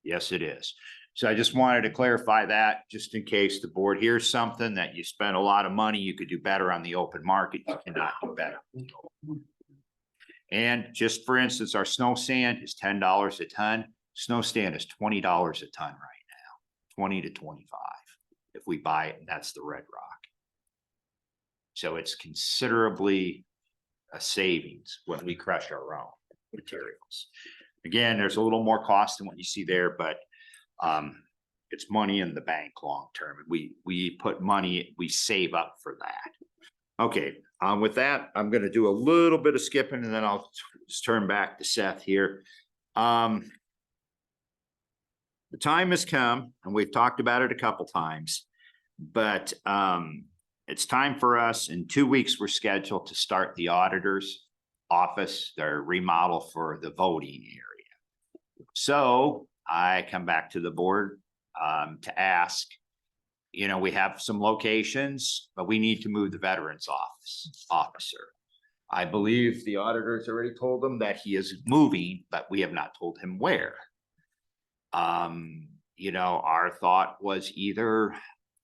Yes, it is. So I just wanted to clarify that just in case the board hears something that you spent a lot of money, you could do better on the open market. You cannot do better. And just for instance, our snow sand is $10 a ton. Snow sand is $20 a ton right now, 20 to 25 if we buy it, and that's the red rock. So it's considerably a savings when we crush our own materials. Again, there's a little more cost than what you see there, but it's money in the bank long term. We put money, we save up for that. Okay, with that, I'm gonna do a little bit of skipping and then I'll just turn back to Seth here. The time has come, and we've talked about it a couple times, but it's time for us. In 2 weeks, we're scheduled to start the auditor's office, their remodel for the voting area. So I come back to the board to ask, we have some locations, but we need to move the veterans officer. I believe the auditor's already told them that he is moving, but we have not told him where. Our thought was either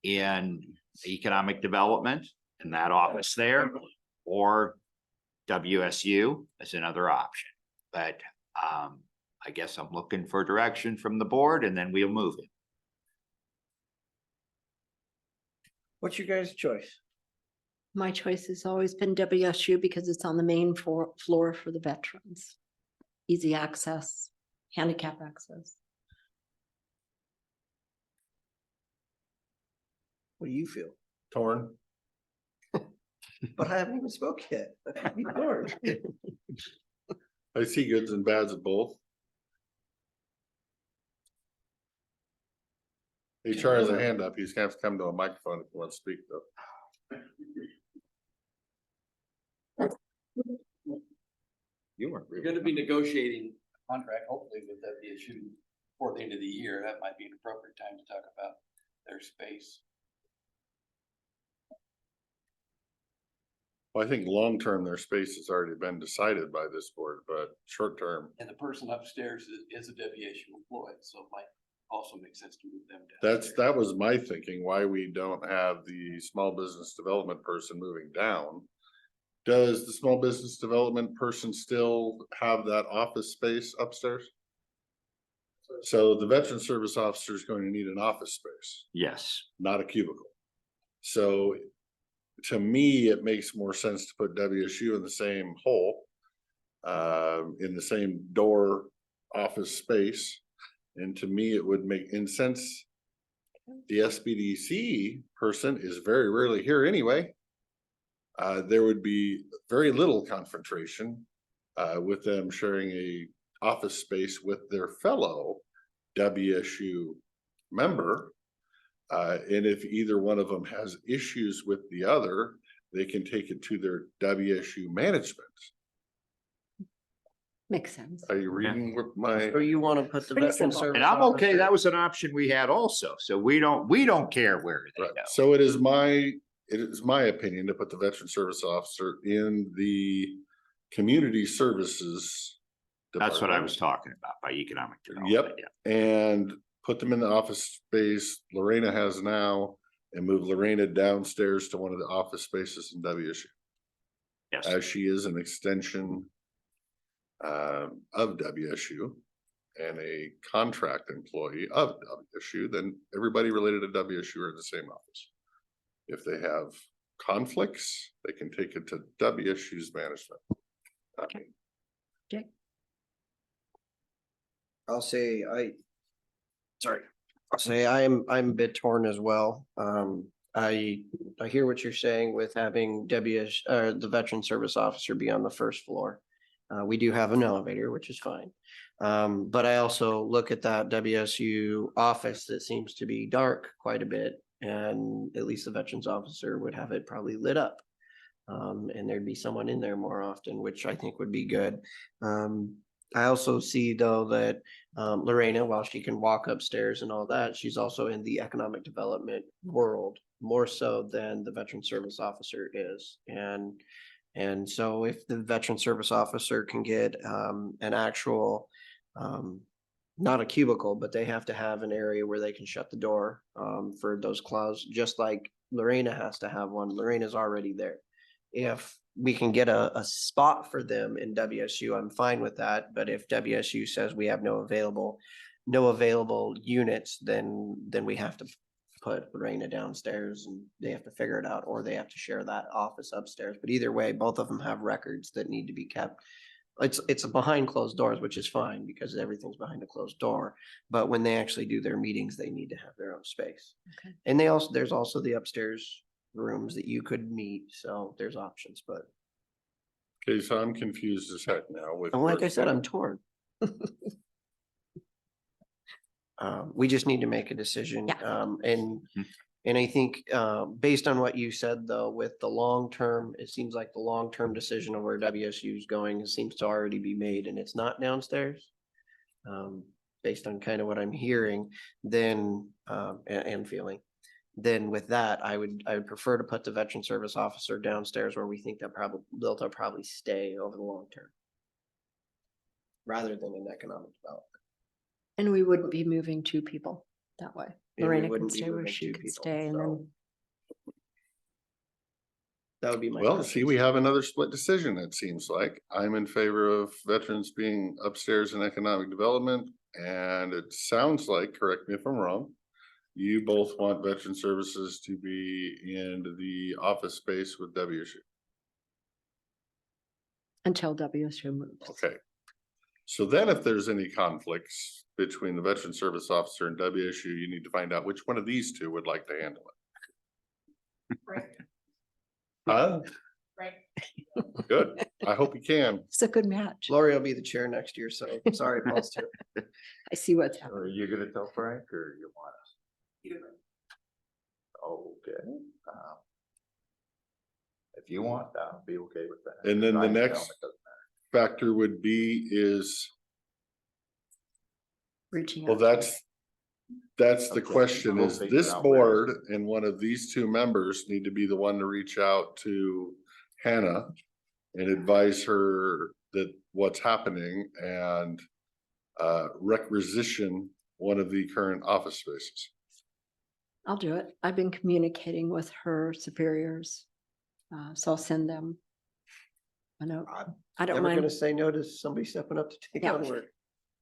in economic development in that office there, or WSU as another option. But I guess I'm looking for direction from the board, and then we'll move it. What's your guys' choice? My choice has always been WSU because it's on the main floor for the veterans. Easy access, handicap access. What do you feel? Torn. But I haven't even spoke yet. Be torn. I see goods and bads of both. HR has a hand up. He's gonna have to come to a microphone if he wants to speak though. You weren't. We're gonna be negotiating a contract, hopefully with WSU before the end of the year. That might be an appropriate time to talk about their space. Well, I think long-term, their space has already been decided by this board, but short-term, And the person upstairs is a WSU employee, so it might also make sense to move them down. that was my thinking, why we don't have the small business development person moving down. Does the small business development person still have that office space upstairs? So the veteran service officer is going to need an office space, Yes. not a cubicle. So to me, it makes more sense to put WSU in the same hole, in the same door office space. And to me, it would make in sense. The SBDC person is very rarely here anyway. There would be very little confrontation with them sharing a office space with their fellow WSU member. And if either one of them has issues with the other, they can take it to their WSU management. Makes sense. Are you reading what my? Or you want to put the veteran service? And I'm okay. officer- That was an option we had also. So we don't care where they Right. go. So it is my opinion to put the veteran service officer in the community services. That's what I department. was talking about by economic development. Yep. Yeah. And put them in the office space Lorena has now and move Lorena downstairs to one of the office spaces in WSU. Yes. As she is an extension of WSU and a contract employee of WSU, then everybody related to WSU are in the same office. If they have conflicts, they can take it to WSU's management. Okay. Jake? I'll say I'm a bit torn as well. I hear what you're saying with having the veteran service officer be on the first floor. We do have an elevator, which is fine. But I also look at that WSU office that seems to be dark quite a bit, and at least the veterans officer would have it probably lit up. And there'd be someone in there more often, which I think would be good. I also see though that Lorena, while she can walk upstairs and all that, she's also in the economic development world more so than the veteran service officer is. And so if the veteran service officer can get an actual, not a cubicle, but they have to have an area where they can shut the door for those clauses, just like Lorena has to have one. Lorena's already there. If we can get a spot for them in WSU, I'm fine with that. But if WSU says we have no available units, then we have to put Lorena downstairs and they have to figure it out, or they have to share that office upstairs. But either way, both of them have records that need to be kept. It's behind closed doors, which is fine because everything's behind a closed door. But when they actually do their meetings, they need to have their own space. Okay. And there's also the upstairs rooms that you could meet. So there's options, but. Okay, so I'm confused as heck now with. And like I said, I'm torn. We just need to make a decision. Yeah. And I think, based on what you said though, with the long term, it seems like the long term decision of where WSU is going seems to already be made, and it's not downstairs. based on kind of what I'm hearing, then, and feeling. Then with that, I would prefer to put the veteran service officer downstairs where we think they'll probably stay over the long term. Rather than in economic development. And we wouldn't be moving two people that way. And we Lorena can wouldn't be stay where moving she two could people, stay and so then. That would be my. Well, see, preference. we have another split decision, it seems like. I'm in favor of veterans being upstairs in economic development. And it sounds like, correct me if I'm wrong, you both want veteran services to be in the office space with WSU. Until WSU moves. Okay. So then if there's any conflicts between the veteran service officer and WSU, you need to find out which one of these two would like to handle it. Huh? Right. Good. I hope you can. It's a good match. Lori will be the chair next year, so sorry, Paul's too. I see what's happening. Are you gonna tell Frank or you want us? Okay. If you want, I'll be okay with that. And then I the can tell next him it doesn't matter. factor would be is, Reaching well, out. that's the Okay, question we'll is figure this out where board and one of these two members need to be the one to reach out to Hannah and advise her that what's happening and requisition one of the current office spaces. I'll do it. I've been communicating with her superiors. So I'll send them a note. I don't Never gonna mind. say no to somebody stepping up to take Yeah. on work.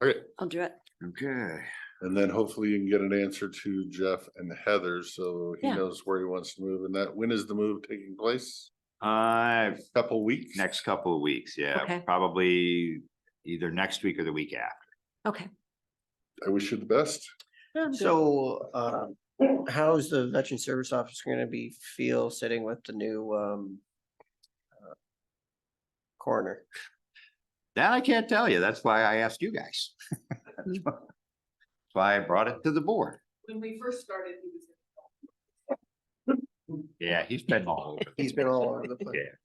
Okay. I'll do it. Okay. And then hopefully you can get an answer to Jeff and Heather, so he Yeah. knows where he wants to move. And that, when is the move taking place? Couple weeks? Next couple of weeks, yeah, Okay. probably either next week or the week after. Okay. I wish you the best. Yeah, I'm good. So, how's the veteran service officer gonna feel sitting with the new, coroner? That I can't tell you. That's why I asked you guys. That's why I brought it to the board. When we first started, he was. Yeah, he's been all over. He's been all over the place. Yeah.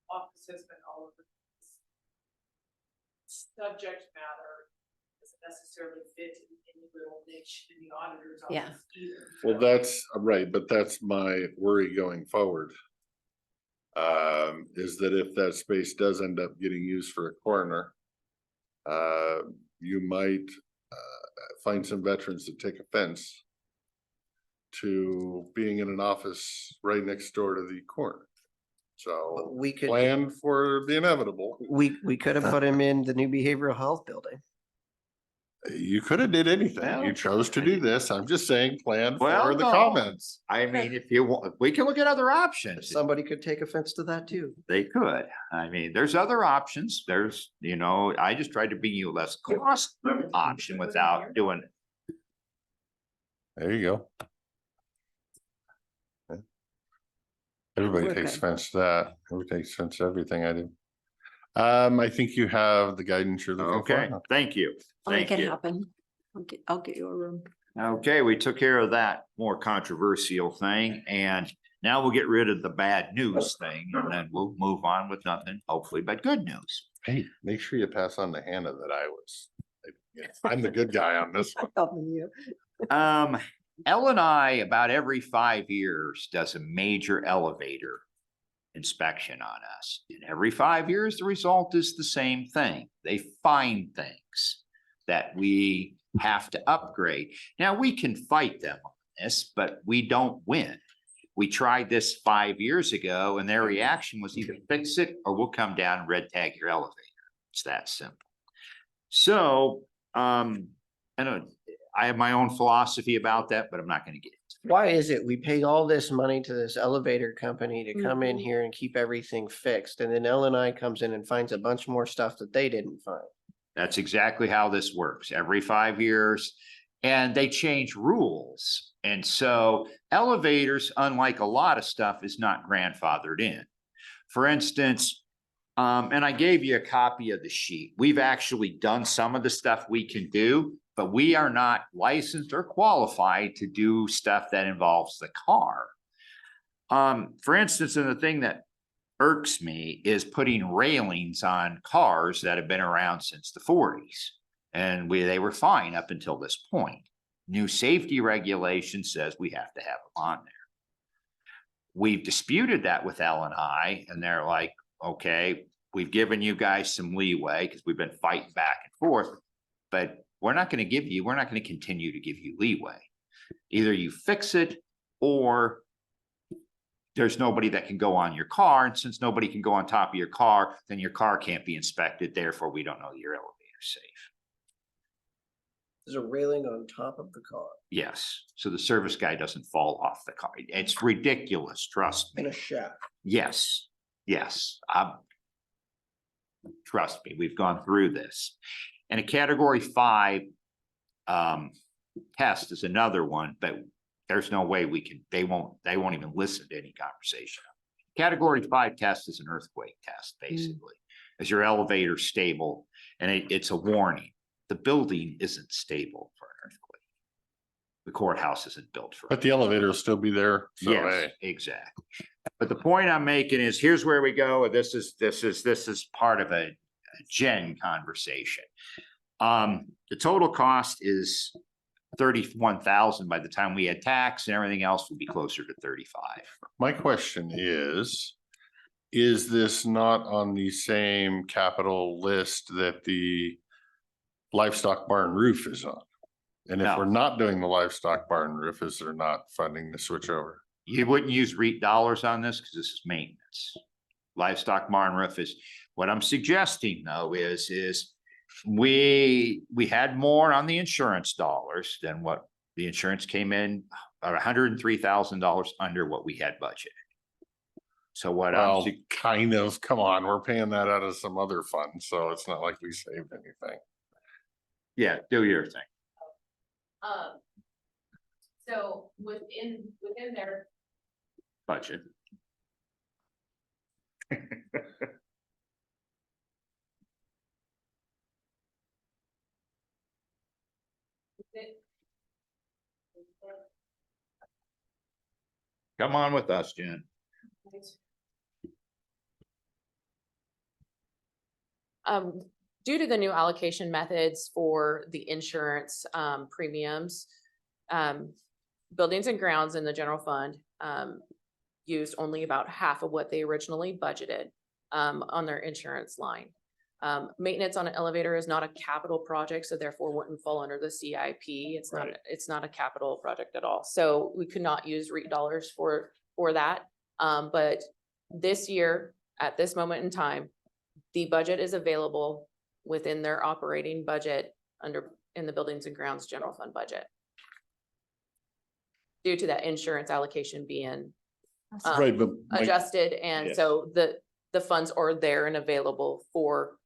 Office has been all over. Subject matter doesn't necessarily fit in any little niche in the auditor's Yeah. office either. Well, that's right, but that's my worry going forward. Is that if that space does end up getting used for a coroner, you might find some veterans that take offense to being in an office right next door to the coroner. So We could, plan for the inevitable. we could have put him in the new behavioral health building. You could have did anything. You Well- chose to do this. I'm just saying, plan Well, for the no. comments. I mean, if you want, we can look at other options. Somebody could take offense to that too. They could. I mean, there's other options. There's, I just tried to bring you a less cost option without doing it. There you go. Okay. Everybody We're takes good. offense to that. Everybody takes offense to everything I do. I think you have the guidance you're looking for. Okay, thank you. I'll make Thank it you. happen. I'll get you a room. Okay, we took care of that more controversial thing, and now we'll get rid of the bad news thing, and then we'll move on with nothing, hopefully, but good news. Hey, make sure you pass on to Hannah that I'm the good guy on this one. Helping you. Elle and I, about every 5 years, does a major elevator inspection on us. And every 5 years, the result is the same thing. They find things that we have to upgrade. Now, we can fight them on this, but we don't win. We tried this 5 years ago, and their reaction was either fix it or we'll come down and red tag your elevator. It's that simple. So, I have my own philosophy about that, but I'm not going to get into it. Why is it we pay all this money to this elevator company to come in Mhm. here and keep everything fixed? And then L&I comes in and finds a bunch more stuff that they didn't find. That's exactly how this works every 5 years. And they change rules. And so elevators, unlike a lot of stuff, is not grandfathered in. For instance, and I gave you a copy of the sheet. We've actually done some of the stuff we can do, but we are not licensed or qualified to do stuff that involves the car. For instance, and the thing that irks me is putting railings on cars that have been around since the 40s. And they were fine up until this point. New safety regulation says we have to have them on there. We've disputed that with L&I, and they're like, okay, we've given you guys some leeway because we've been fighting back and forth, but we're not going to continue to give you leeway. Either you fix it or there's nobody that can go on your car. And since nobody can go on top of your car, then your car can't be inspected. Therefore, we don't know your elevator's safe. There's a railing on top of the car. Yes. So the service guy doesn't fall off the car. It's ridiculous. Trust me. In a shaft. Yes. Yes. Trust me, we've gone through this. And a category 5 test is another one, but there's no way we can, they won't even listen to any conversation. Category 5 test is an earthquake test, basically. Is your elevator stable? And it's a warning. The building isn't stable for an earthquake. The courthouse isn't built for. But the elevator will still be there. So, Yes, hey. exactly. But the point I'm making is here's where we go. This is part of a gen conversation. The total cost is 31,000. By the time we had tax and everything else, would be closer to 35. My question is this not on the same capital list that the livestock barn roof is on? And if No. we're not doing the livestock barn roof, is there not funding to switch over? You wouldn't use REIT dollars on this because this is maintenance. Livestock barn roof is, what I'm suggesting though is we had more on the insurance dollars than what the insurance came in, about $103,000 under what we had budgeted. So what Well, kind of, come on, we're paying that out of some other fund, so it's not like we saved anything. Yeah, do your thing. So within their Budget. Come on with us, Jen. Due to the new allocation methods for the insurance premiums, buildings and grounds in the general fund used only about half of what they originally budgeted on their insurance line. Maintenance on an elevator is not a capital project, so therefore wouldn't fall under the CIP. It's not a capital project at all. So we could not use REIT dollars for that. But this year, at this moment in time, the budget is available within their operating budget in the buildings and grounds general fund budget. Due to that insurance allocation being Right, but adjusted, and Yes. so the funds are there and available for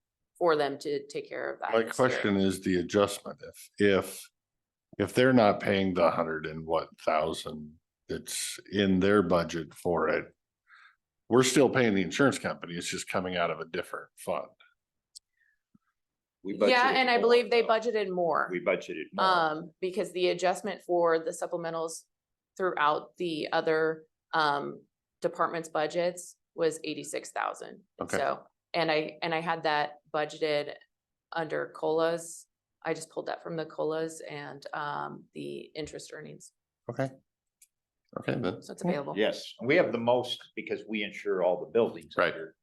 them to take care of that. my this year. question is the adjustment. If they're not paying the 100,000 that's in their budget for it, we're still paying the insurance company. It's just coming out of a different fund. We Yeah, budgeted and I more, believe they though. budgeted more. We budgeted more. Because the adjustment for the supplementals throughout the other departments' budgets was 86,000. Okay. So, and I had that budgeted under COLAs. I just pulled that from the COLAs and the interest earnings. Okay. Okay, then. So it's available. Yes, we have the most because we insure all the buildings. Right. under-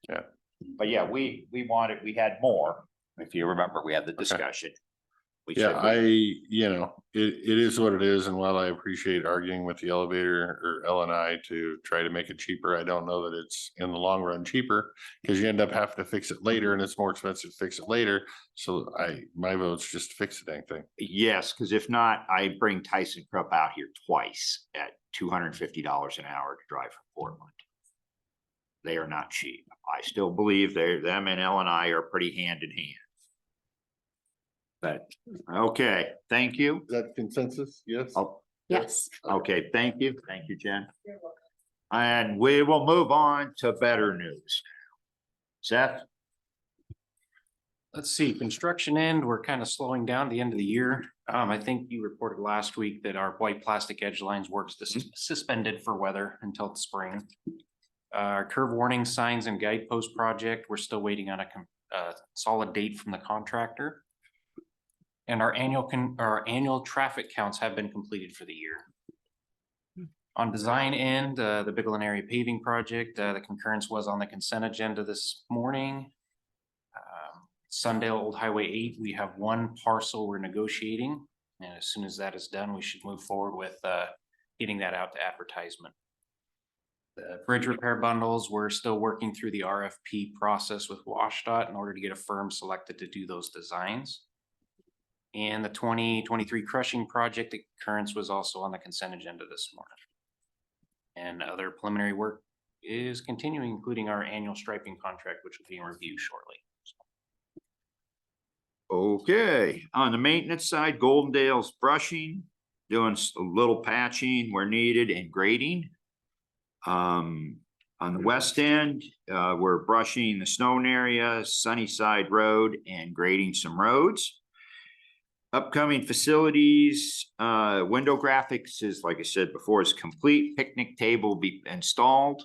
Yeah. But yeah, we had more. If you remember, we had the discussion. We Yeah, said we- it is what it is, and while I appreciate arguing with the elevator or L&I to try to make it cheaper, I don't know that it's in the long run cheaper, because you end up having to fix it later, and it's more expensive to fix it later, so my vote's just to fix the dang thing. Yes, because if not, I bring Tyson Krupp out here twice at $250 an hour to drive from Portland. They are not cheap. I still believe them and L&I are pretty hand in hand. But, okay, thank you. Is that consensus? Yes? Oh, Yes. okay, thank you. Thank you, Jen. And we will move on to better news. Seth? Let's see, construction end, we're kind of slowing down at the end of the year. I think you reported last week that our white plastic edge lines works suspended for weather until the spring. Our curve warning signs and guidepost project, we're still waiting on a solid date from the contractor. And our annual traffic counts have been completed for the year. On design end, the Bigelow area paving project, the concurrence was on the consent agenda this morning. Sundale Old Highway 8, we have one parcel we're negotiating. And as soon as that is done, we should move forward with getting that out to advertisement. The bridge repair bundles, we're still working through the RFP process with WashDOT in order to get a firm selected to do those designs. And the 2023 crushing project occurrence was also on the consent agenda this morning. And other preliminary work is continuing, including our annual striping contract, which will be in review shortly. Okay, on the maintenance side, Goldendale's brushing, doing a little patching where needed and grading. On the west end, we're brushing the Snowden area, Sunnyside Road, and grading some roads. Upcoming facilities, window graphics is, like I said before, is complete. Picnic table will be installed.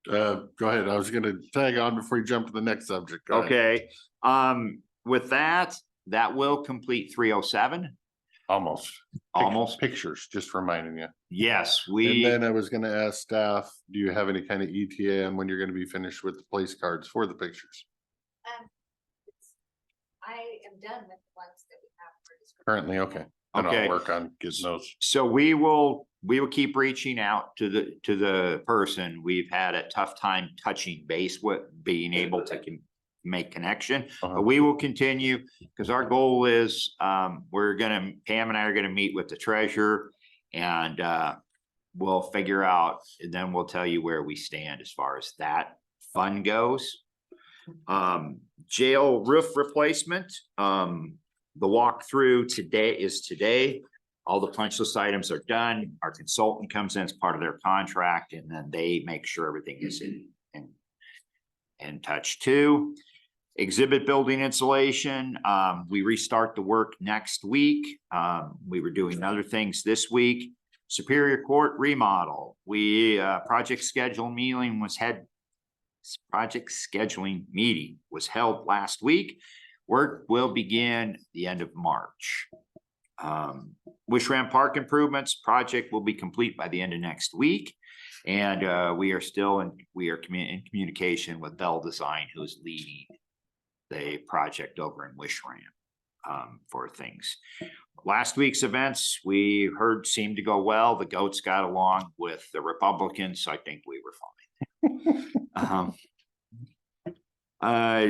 Go ahead. I was gonna tag on before you jump to the next subject. Go ahead. Okay, with that will complete 307. Almost. Almost. Pictures, just reminding you. Yes, And then I was gonna ask staff, do you have any kind of ETA on when you're gonna be finished with the place cards for the pictures? I am done with the ones that we have for this. Currently, okay. Then Okay. I'll work on getting those. So we will keep reaching out to the person. We've had a tough time touching base with being able to make connection, but we will continue because our goal is, Pam and I are gonna meet with the treasurer and we'll figure out, and then we'll tell you where we stand as far as that fund goes. Jail roof replacement, the walkthrough today. All the punch list items are done. Our consultant comes in as part of their contract, and then they make sure everything is in touch too. Exhibit building insulation, we restart the work next week. We were doing other things this week. Superior Court remodel, project scheduling meeting was held last week. Work will begin the end of March. Wishram Park improvements project will be complete by the end of next week. And we are in communication with Bell Design, who's leading the project over in Wishram for things. Last week's events we heard seemed to go well. The goats got along with the Republicans, so I think we were fine.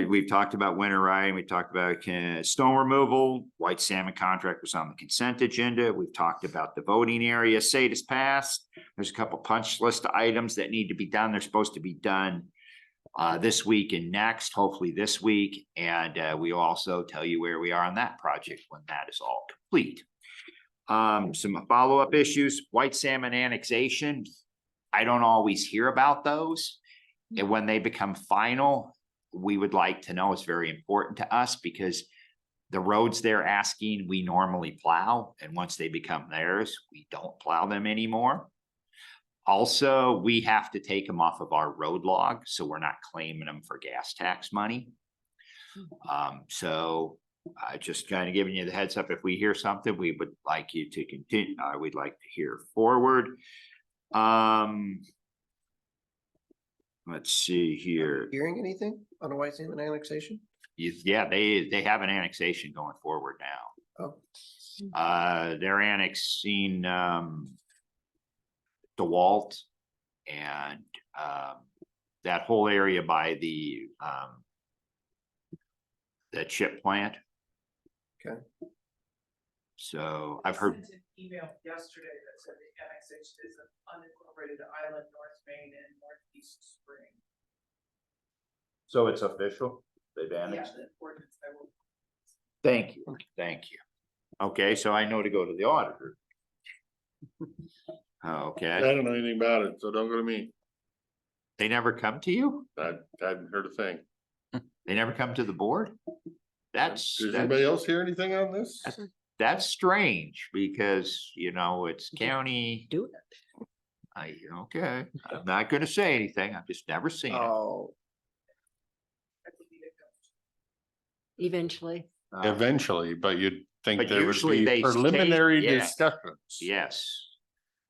We've talked about winter riding. We talked about stone removal. White salmon contract was on the consent agenda. We've talked about the voting area. SATA's passed. There's a couple punch list items that need to be done. They're supposed to be done this week and next, hopefully this week. And we'll also tell you where we are on that project when that is all complete. Some follow-up issues, white salmon annexation. I don't always hear about those. And when they become final, we would like to know. It's very important to us because the roads they're asking, we normally plow. And once they become theirs, we don't plow them anymore. Also, we have to take them off of our road log, so we're not claiming them for gas tax money. So just kind of giving you the heads up. If we hear something, we would like you to continue. We'd like to hear forward. Let's see here. Hearing anything on a white salmon annexation? Yeah, they have an annexation going forward now. Oh. They're annexing DeWalt and that whole area by the chip plant. Okay. So I've heard. Sent an email yesterday that said the annexation is an unincorporated island, North Main and Northeast Spring. So it's official? They've annexed it? Thank you, thank you. Okay, so I know to go to the auditor. Okay. I don't know anything about it, so don't go to me. They never come to you? I hadn't heard a thing. They never come to the board? Does anybody else hear anything on this? That's strange because, it's county. Do it. Okay, I'm not gonna say anything. I've just never seen it. Oh, Eventually. eventually, but you'd think But there would usually be they state- preliminary yeah. discussions. Yes.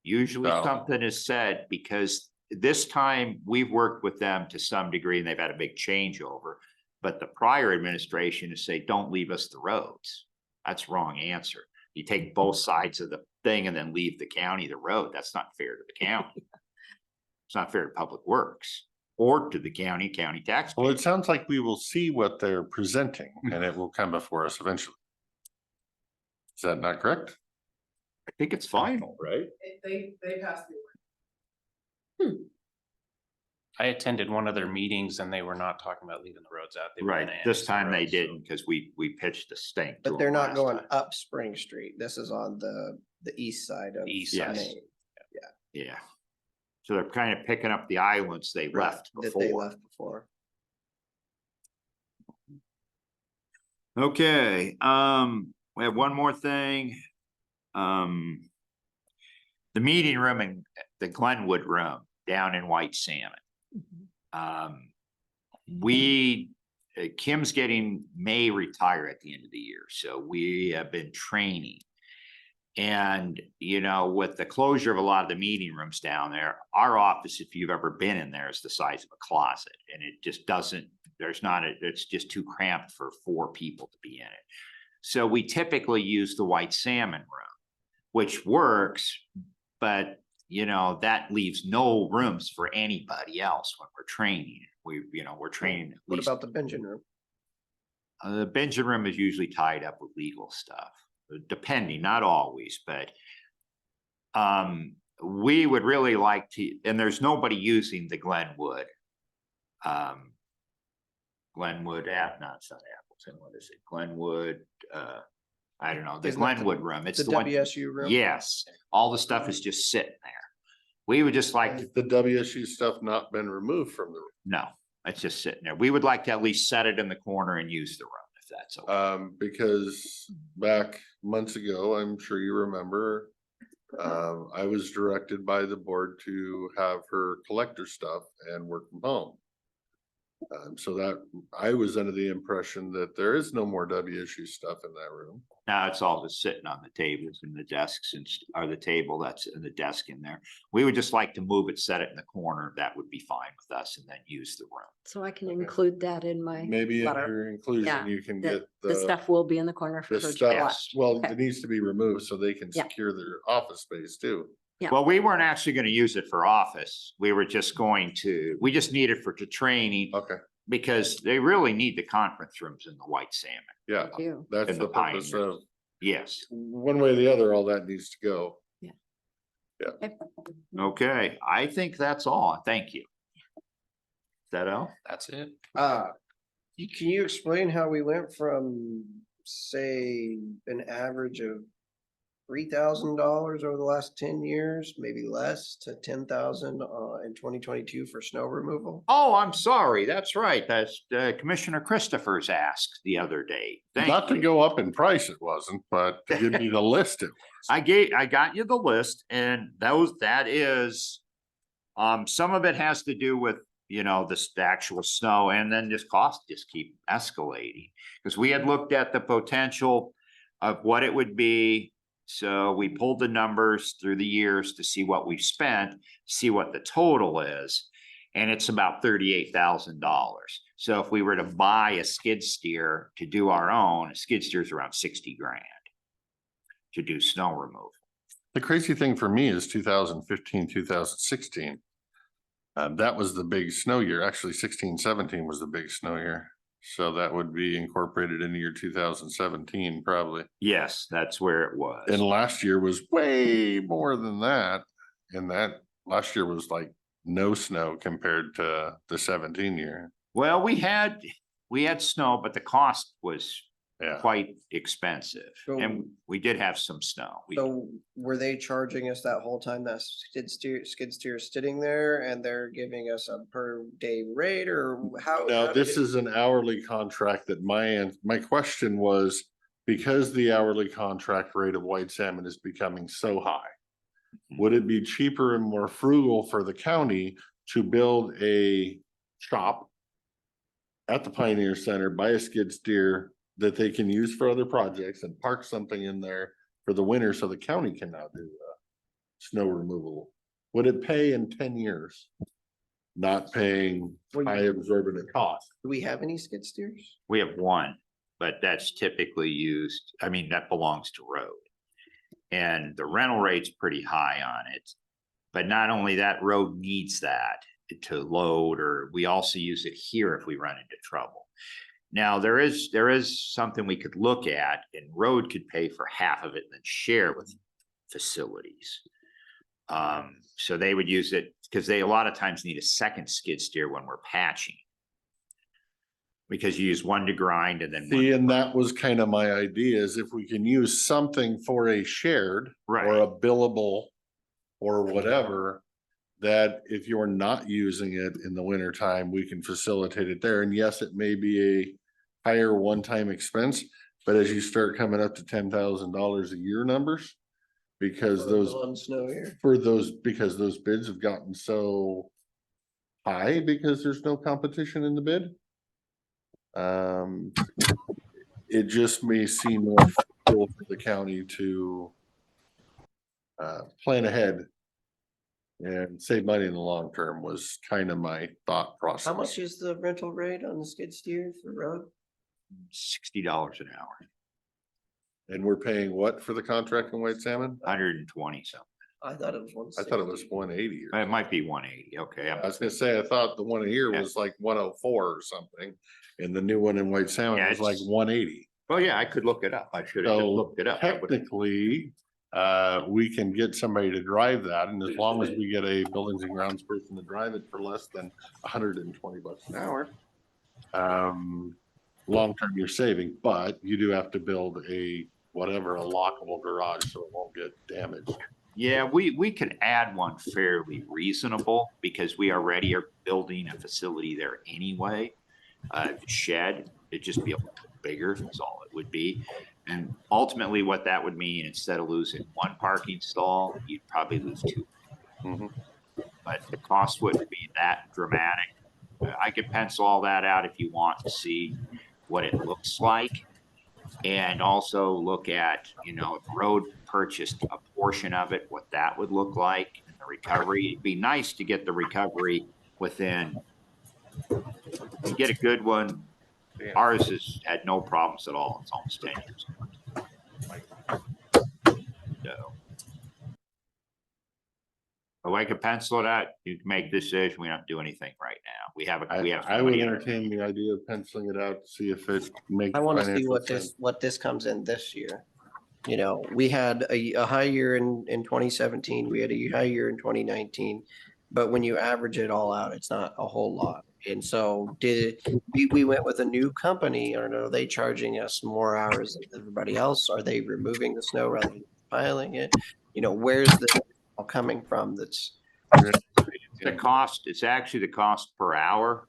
Usually So- something is said because this time we've worked with them to some degree and they've had a big changeover. But the prior administration is say, don't leave us the roads. That's wrong answer. You take both sides of the thing and then leave the county the road. That's not fair to the county. It's not fair to Public Works or to the county taxpayers. Well, it sounds like we will see what they're presenting and it will come before us eventually. Is that not correct? I think it's final, right? They passed the. I attended one of their meetings and they were not talking about leaving the roads out. They were Right. gonna This annex the time they roads, so- didn't because we pitched a stink. to But them they're not last going time. up Spring Street. This is on the east side of East side. Main. Yeah. So they're kind of picking up the islands they left That they before. left before. Okay, we have one more thing. The meeting room in the Glenwood room down in White Salmon. Kim's may retire at the end of the year, so we have been training. And, you know, with the closure of a lot of the meeting rooms down there, our office, if you've ever been in there, is the size of a closet. And it just doesn't, it's just too cramped for 4 people to be in it. So we typically use the White Salmon room, which works, but you know, that leaves no rooms for anybody else when we're training. We're training. at What least- about the Benjamin room? The Benjamin room is usually tied up with legal stuff, depending, not always, but we would really like to, and there's nobody using the Glenwood. Glenwood app, no, it's not Appleton, what is it? Glenwood, I don't know, the Isn't that the- Glenwood room. It's the the one. WSU room? Yes, all the stuff is just sitting there. We would just like to, Has the WSU stuff not been removed from the room? no, it's just sitting there. We would like to at least set it in the corner and use the room if that's okay. Because back months ago, I'm sure you remember, I was directed by the board to have her collect her stuff and work from home. So that I was under the impression that there is no more WSU stuff in that room. Now it's all just sitting on the tables and the desks or the table that's in the desk in there. We would just like to move it, set it in the corner. That would be fine with us, and then use the room. So I can include that in my Maybe in letter. your inclusion, Yeah, you can The get the stuff will be in the corner for the her to stuff, collect. well, Okay. it needs to be removed so they can Yeah. secure their office space too. Yeah. Well, we weren't actually going to use it for office. We were just we just need it for training. Okay. Because they really need the conference rooms in the White Salmon. Yeah, You. that's And the the purpose Pioneer. of, Yes. one way or the other, all that needs to go. Okay, I think that's all. Thank you. Is that all? That's it. Can you explain how we went from, say, an average of $3,000 over the last 10 years, maybe less, to 10,000 in 2022 for snow removal? Oh, I'm sorry. That's right. That's Commissioner Christopher's asked the other day. Thank Not to you. go up in price, it wasn't, but to give me the list, it I got you the list, and that is, some of it has to do with, you know, the actual snow, and then just costs just keep escalating. Because we had looked at the potential of what it would be. So we pulled the numbers through the years to see what we've spent, see what the total is, and it's about $38,000. So if we were to buy a skid steer to do our own, a skid steer is around 60 grand to do snow removal. The crazy thing for me is 2015, 2016. That was the big snow year. Actually, 16, 17 was the big snow year. So that would be incorporated into your 2017, probably. Yes, that's where it was. And last year was way more than that. And that last year was like no snow compared to the 17 year. Well, we had snow, but the cost was Yeah. quite expensive. So- And we did have some snow. So were they charging us that whole time that skid steer is sitting there and they're giving us a per day rate, or how? Now, how did this it- is an hourly contract that my question was, because the hourly contract rate of white salmon is becoming so high, would it be cheaper and more frugal for the county to build a shop at the Pioneer Center, buy a skid steer, that they can use for other projects and park something in there for the winter so the county can now do snow removal. Would it pay in 10 years? Not paying high absorbent cost. Do we have any skid steers? We have one, but that's typically used, I mean, that belongs to road. And the rental rate's pretty high on it. But not only that, road needs that to load, or we also use it here if we run into trouble. Now, there is something we could look at, and road could pay for half of it and then share with facilities. So they would use it because they a lot of times need a second skid steer when we're patching. Because you use one to grind and then. See, and that was kind of my idea, is if we can use something for a shared or a billable or whatever, that if you're not using it in the winter time, we can facilitate it there. And yes, it may be a higher one-time expense, but as you start coming up to $10,000 a year numbers, because because those bids have gotten so high because there's no competition in the bid. It just may seem more feasible for the county to plan ahead and save money in the long term was kind of my thought process. How much is the rental rate on the skid steer for road? $60 an hour. And we're paying what for the contract in white salmon? 120 something. I thought it was 160. I thought it was 180. It might be 180. Okay. I was gonna say, I thought the one here was like 104 or something. And the new one in white salmon was like 180. Well, yeah, I could look it up. I should have So looked it up. technically, we can get somebody to drive that, and as long as we get a buildings and grounds person to drive it for less than $120 an hour, long term you're saving, but you do have to build a lockable garage so it won't get damaged. Yeah, we could add one fairly reasonable because we already are building a facility there anyway. Shed, it'd just be a little bit bigger, is all it would be. And ultimately what that would mean, instead of losing one parking stall, you'd probably lose two. But the cost wouldn't be that dramatic. I could pencil all that out if you want to see what it looks like. And also look at, if road purchased a portion of it, what that would look like in the recovery. It'd be nice to get the recovery within, get a good one. Ours has had no problems at all. It's almost 10 years old. So. But I could pencil it out. You can make a decision. We don't do anything right now. I would entertain the idea of penciling it out to see if it makes. I want to see financial what this comes in this year. We had a high year in 2017, we had a high year in 2019, but when you average it all out, it's not a whole lot. And so we went with a new company, or are they charging us more hours than everybody else? Are they removing the snow rather than piling it? Where's the coming from? That's the cost. It's actually the cost per hour,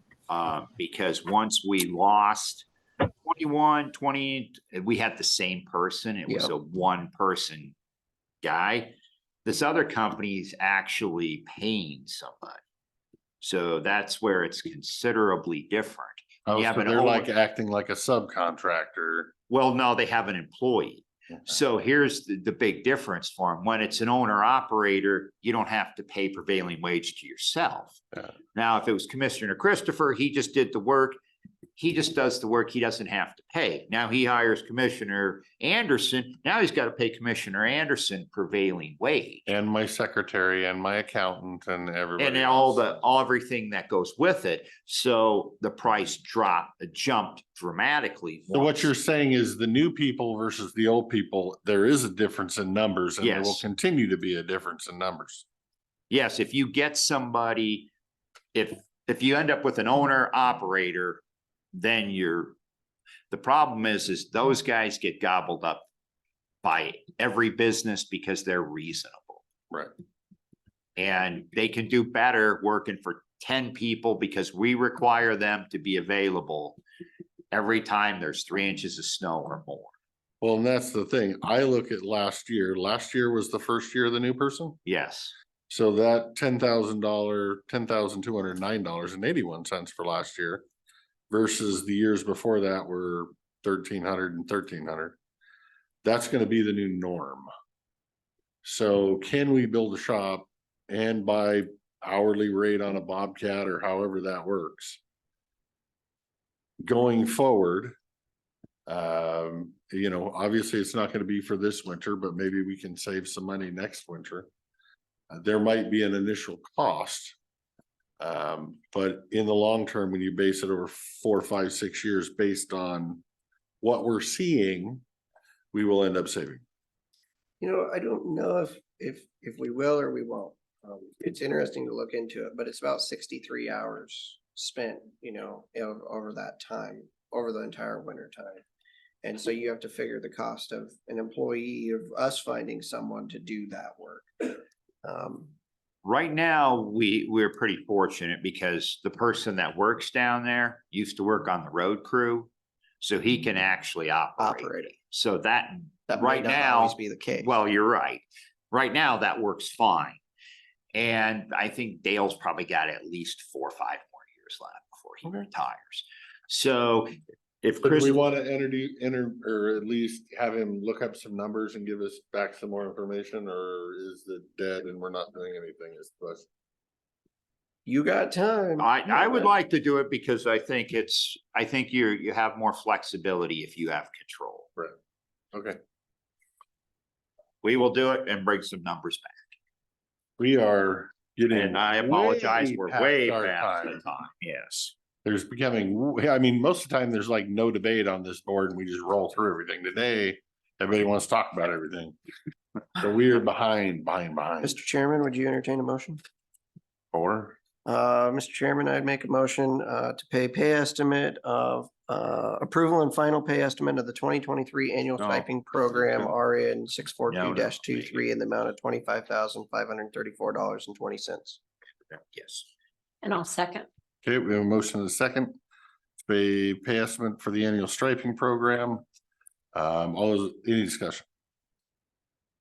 because once we lost 20, we had the same person. It was a one person guy. This other company is actually paying somebody. So that's where it's considerably different. Oh, so they're like acting like a subcontractor. Well, no, they have an employee. So here's the big difference for them. When it's an owner operator, you don't have to pay prevailing wage to yourself. Now, if it was Commissioner Christopher, he just did the work. He just does the work. He doesn't have to pay. Now he hires Commissioner Anderson. Now he's got to pay Commissioner Anderson prevailing wage. And my secretary and my accountant and everybody. And everything that goes with it. So the price jumped dramatically. So what you're saying is the new people versus the old people, there is a difference in numbers, and there will continue to be a difference in numbers. Yes, if you get somebody, if you end up with an owner operator, then the problem is those guys get gobbled up by every business because they're reasonable. Right. And they can do better working for 10 people because we require them to be available every time there's 3 inches of snow or more. Well, and that's the thing. I look at last year. Last year was the first year of the new person. Yes. So that $10,209.81 for last year versus the years before that were 1,300 and 1,300. That's gonna be the new norm. So can we build a shop and buy hourly rate on a Bobcat or however that works? Going forward, you know, obviously it's not gonna be for this winter, but maybe we can save some money next winter. There might be an initial cost. But in the long term, when you base it over 4, 5, 6 years based on what we're seeing, we will end up saving. You know, I don't know if we will or we won't. It's interesting to look into it, but it's about 63 hours spent, you know, over that time, over the entire winter time. And so you have to figure the cost of an employee, of us finding someone to do that work. Right now, we're pretty fortunate because the person that works down there used to work on the road crew. So he can actually operate it. So that That right might not now, always be the case. well, you're right. Right now, that works fine. And I think Dale's probably got at least 4 or 5 more years left before he retires. So if But Chris, we want to enter, or at least have him look up some numbers and give us back some more information, or is it dead and we're not doing anything is the question? You got time. I would like to do it because I think you have more flexibility if you have control. Right. Okay. We will do it and bring some numbers back. We are getting. And I apologize, we're past way our past the time, yes. There's becoming, I mean, most of the time, there's like no debate on this board and we just roll through everything. Today, everybody wants to talk about everything. So we are behind. Mr. Chairman, would you entertain a motion? Or, Mr. Chairman, I'd make a motion to pay estimate of approval and final pay estimate of the 2023 annual No. stipend program RN No, 642-23 in the amount of $25,534.20. Yes. And I'll second. okay, we have a motion and a second. To pay estimate for the annual striping program. Any discussion?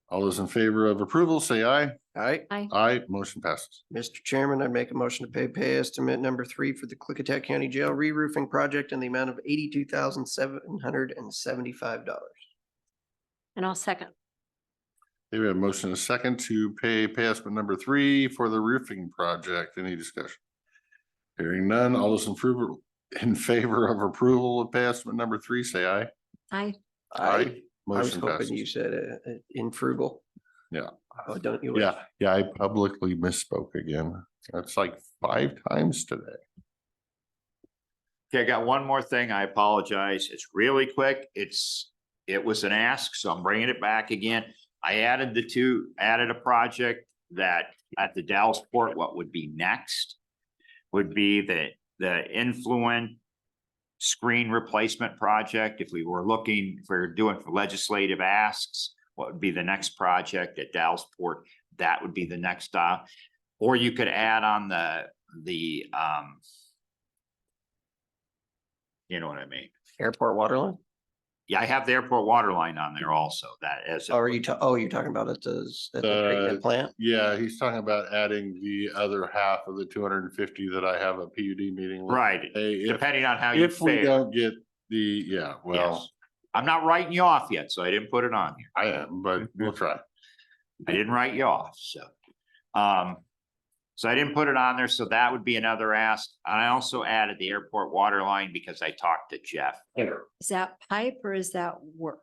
All those in favor of approval, say aye. Aye. Aye, motion passes. Mr. Chairman, I'd make a motion to pay estimate number 3 for the Klickitat County Jail re-roofing project in the amount of $82,775. And I'll second. Okay, we have a motion and a second to pay estimate number 3 for the roofing project. Any discussion? Hearing none, all those in favor of approval of pay estimate number 3, say aye. Aye. Aye. I was Motion hoping passes. you said in frugal. Yeah. Oh, don't you? wish? Yeah, I publicly misspoke again. That's like 5 times today. Okay, I got one more thing. I apologize. It's really quick. It was an ask, so I'm bringing it back again. I added a project that at the Dallas Port, what would be next would be the influent screen replacement project. If we were doing for legislative asks, what would be the next project at Dallas Port? That would be the next stop. Or you could add on the you know what I mean? Airport water line? Yeah, I have the airport water line on there also. That as Or you're talking about at the treatment plant? Yeah, he's talking about adding the other half of the 250 that I have a PUD meeting with. right, Hey, depending on how you if we fare. don't get the, well, Yes. I'm not writing you off yet, so I didn't put it on here. I am, but we'll try. I didn't write you off, so. So I didn't put it on there, so that would be another ask. And I also added the airport water line because I talked to Jeff. Is that pipe or is that work?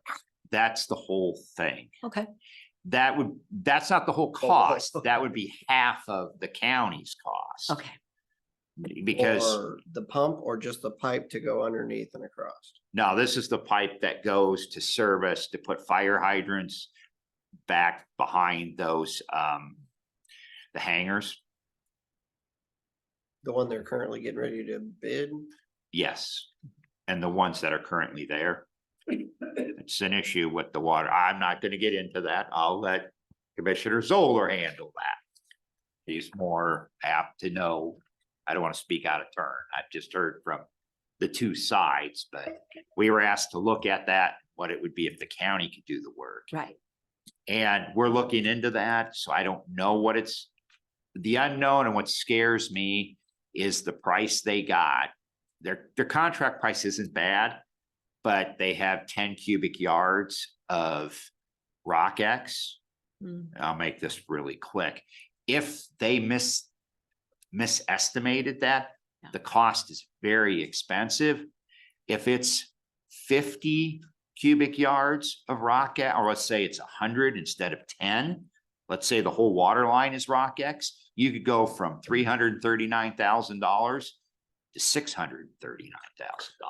That's the whole thing. Okay. That's not the whole cost. That would be half of the county's cost. Okay. Because, Or the pump or just the pipe to go underneath and across? no, this is the pipe that goes to service to put fire hydrants back behind those, the hangars. The one they're currently getting ready to bid? Yes, and the ones that are currently there. It's an issue with the water. I'm not gonna get into that. I'll let Commissioner Zoller handle that. He's more apt to know. I don't want to speak out of turn. I've just heard from the two sides, but we were asked to look at that, what it would be if the county could do the work. Right. And we're looking into that, so I don't know what the unknown, and what scares me is the price they got. Their contract price isn't bad, but they have 10 cubic yards of rock X. Mm. I'll make this really quick. If they misestimated that, the cost is very expensive. If it's 50 cubic yards of rock, or let's say it's 100 instead of 10, let's say the whole water line is rock X, you could go from $339,000 to $639,000.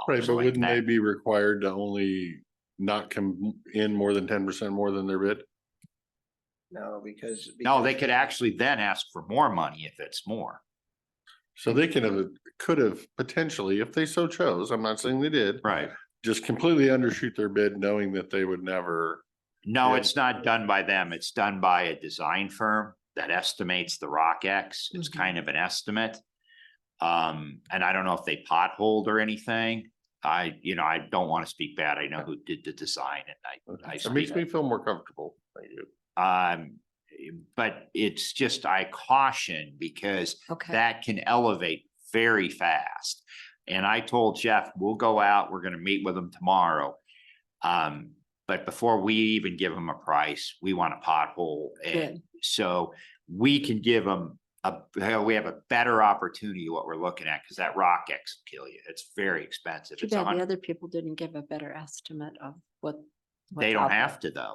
Right, but like wouldn't they that. be required to only not come in more than 10% more than their bid? No, because. No, they could actually then ask for more money if it's more. So they could have potentially, if they so chose, I'm not saying they did. Right. Just completely undershoot their bid, knowing that they would never. No, Yeah. it's not done by them. It's done by a design firm that estimates the rock X. It's kind of an estimate. And I don't know if they potholed or anything. I don't want to speak bad. I know who did the design and I It makes me feel more comfortable. Thank you. But it's just, I caution because that can elevate very fast. And I told Jeff, we'll go out, we're going to meet with them tomorrow. But before we even give them a price, we want a pothole. And so we can give them we have a better opportunity what we're looking at because that rock X will kill you. It's very expensive. Too bad the other people didn't give a better estimate of what. They don't have to though.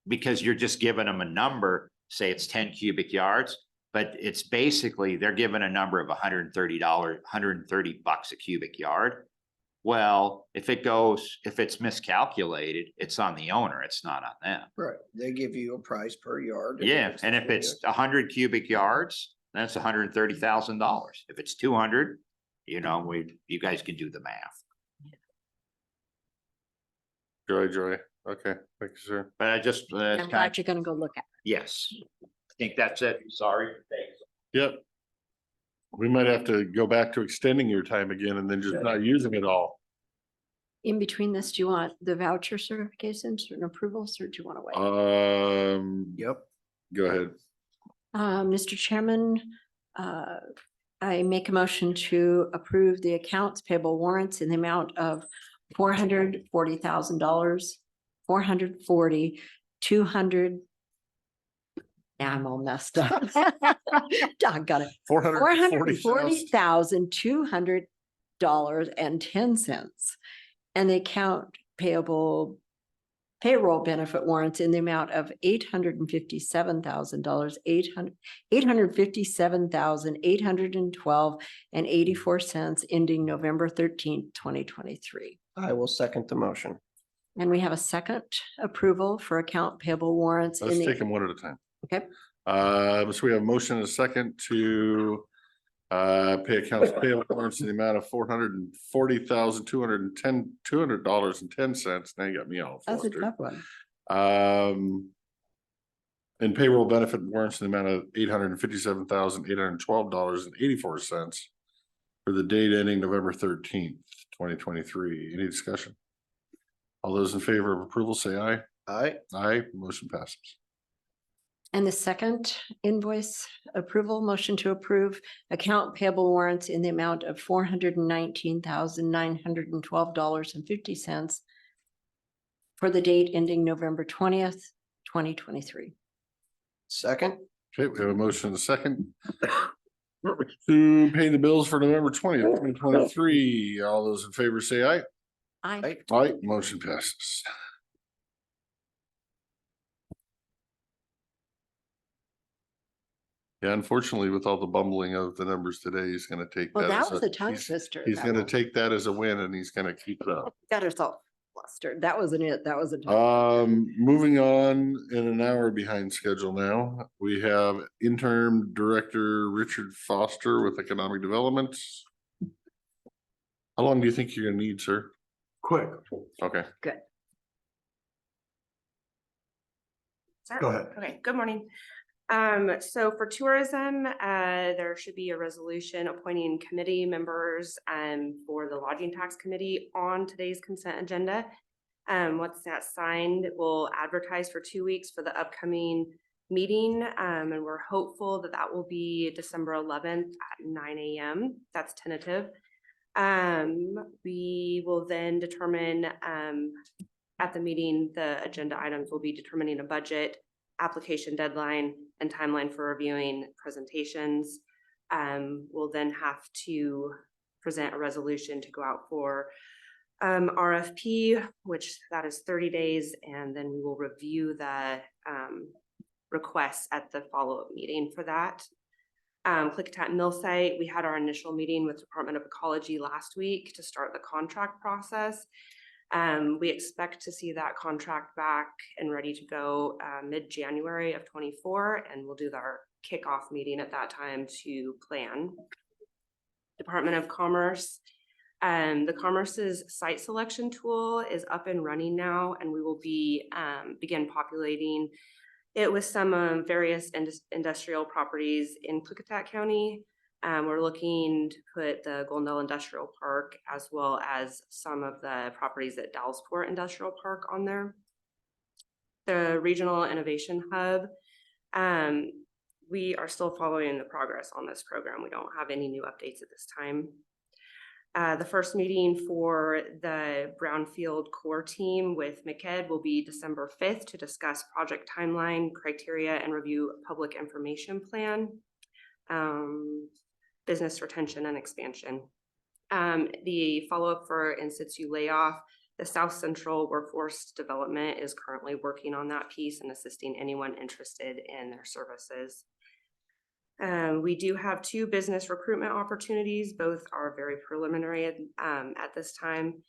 Because you're just giving them a number, say it's 10 cubic yards, but it's basically, they're given a number of $130, $130 a cubic yard. Well, if it's miscalculated, it's on the owner, it's not on them. Right, they give you a price per yard. Yeah, and if it's 100 cubic yards, that's $130,000. If it's 200, you guys can do the math. Joy. Okay, thank you, sir. But I just, I'm glad you're gonna go look at. yes, I think that's it. Sorry. Thanks. Yep. We might have to go back to extending your time again and then just not using it all. In between this, do you want the voucher certifications and approvals, or do you want to wait? Yep. Go ahead. Mr. Chairman, I make a motion to approve the accounts payable warrants in the amount of $440,000, 200. Now I'm all messed up. Doggone it. $440,200.10. And the account payable payroll benefit warrants in the amount of $857,000, $857,812.84 ending November 13th, 2023. I will second the motion. And we have a second approval for account payable warrants. Let's take them one at a time. Okay. So we have a motion and a second to pay accounts payable warrants in the amount of $440,210. Now you got me all That's a flustered. tough one. And payroll benefit warrants in the amount of $857,812.84 for the date ending November 13th, 2023. Any discussion? All those in favor of approval, say aye. Aye. Aye, motion passes. And the second invoice approval, motion to approve account payable warrants in the amount of $419,912.50 for the date ending November 20th, 2023. Second. Okay, we have a motion and a second to pay the bills for November 20th, 2023. All those in favor say aye. Aye. Aye, motion passes. Yeah, unfortunately, with all the bumbling of the numbers today, he's gonna take Well, that. that was a tongue twister. He's that gonna one. take that as a win and he's gonna keep it up. Got us all flustered. That wasn't it. That was a tongue. Moving on in an hour behind schedule now, we have interim director Richard Foster with economic development. How long do you think you're gonna need, sir? Quick. Okay. Good. Go ahead. Okay, good morning. So for tourism, there should be a resolution appointing committee members for the lodging tax committee on today's consent agenda. Once that's signed, we'll advertise for 2 weeks for the upcoming meeting. And we're hopeful that that will be December 11th at 9 a.m. That's tentative. We will then determine, at the meeting, the agenda items will be determining a budget, application deadline, and timeline for reviewing presentations. We'll then have to present a resolution to go out for RFP, which that is 30 days, and then we will review the requests at the follow-up meeting for that. Klickitat mill site, we had our initial meeting with Department of Ecology last week to start the contract process. We expect to see that contract back and ready to go mid-January of 24, and we'll do our kickoff meeting at that time to plan. Department of Commerce. The Commerce's site selection tool is up and running now, and we will be begin populating it with some various industrial properties in Klickitat County. We're looking to put the Golden Industrial Park as well as some of the properties at Dallsport Industrial Park on there. The Regional Innovation Hub. We are still following the progress on this program. We don't have any new updates at this time. The first meeting for the Brownfield Core Team with MCED will be December 5th to discuss project timeline, criteria, and review public information plan, business retention and expansion. The follow-up for in situ layoff, the South Central Workforce Development is currently working on that piece and assisting anyone interested in their services. We do have 2 business recruitment opportunities. Both are very preliminary at this time.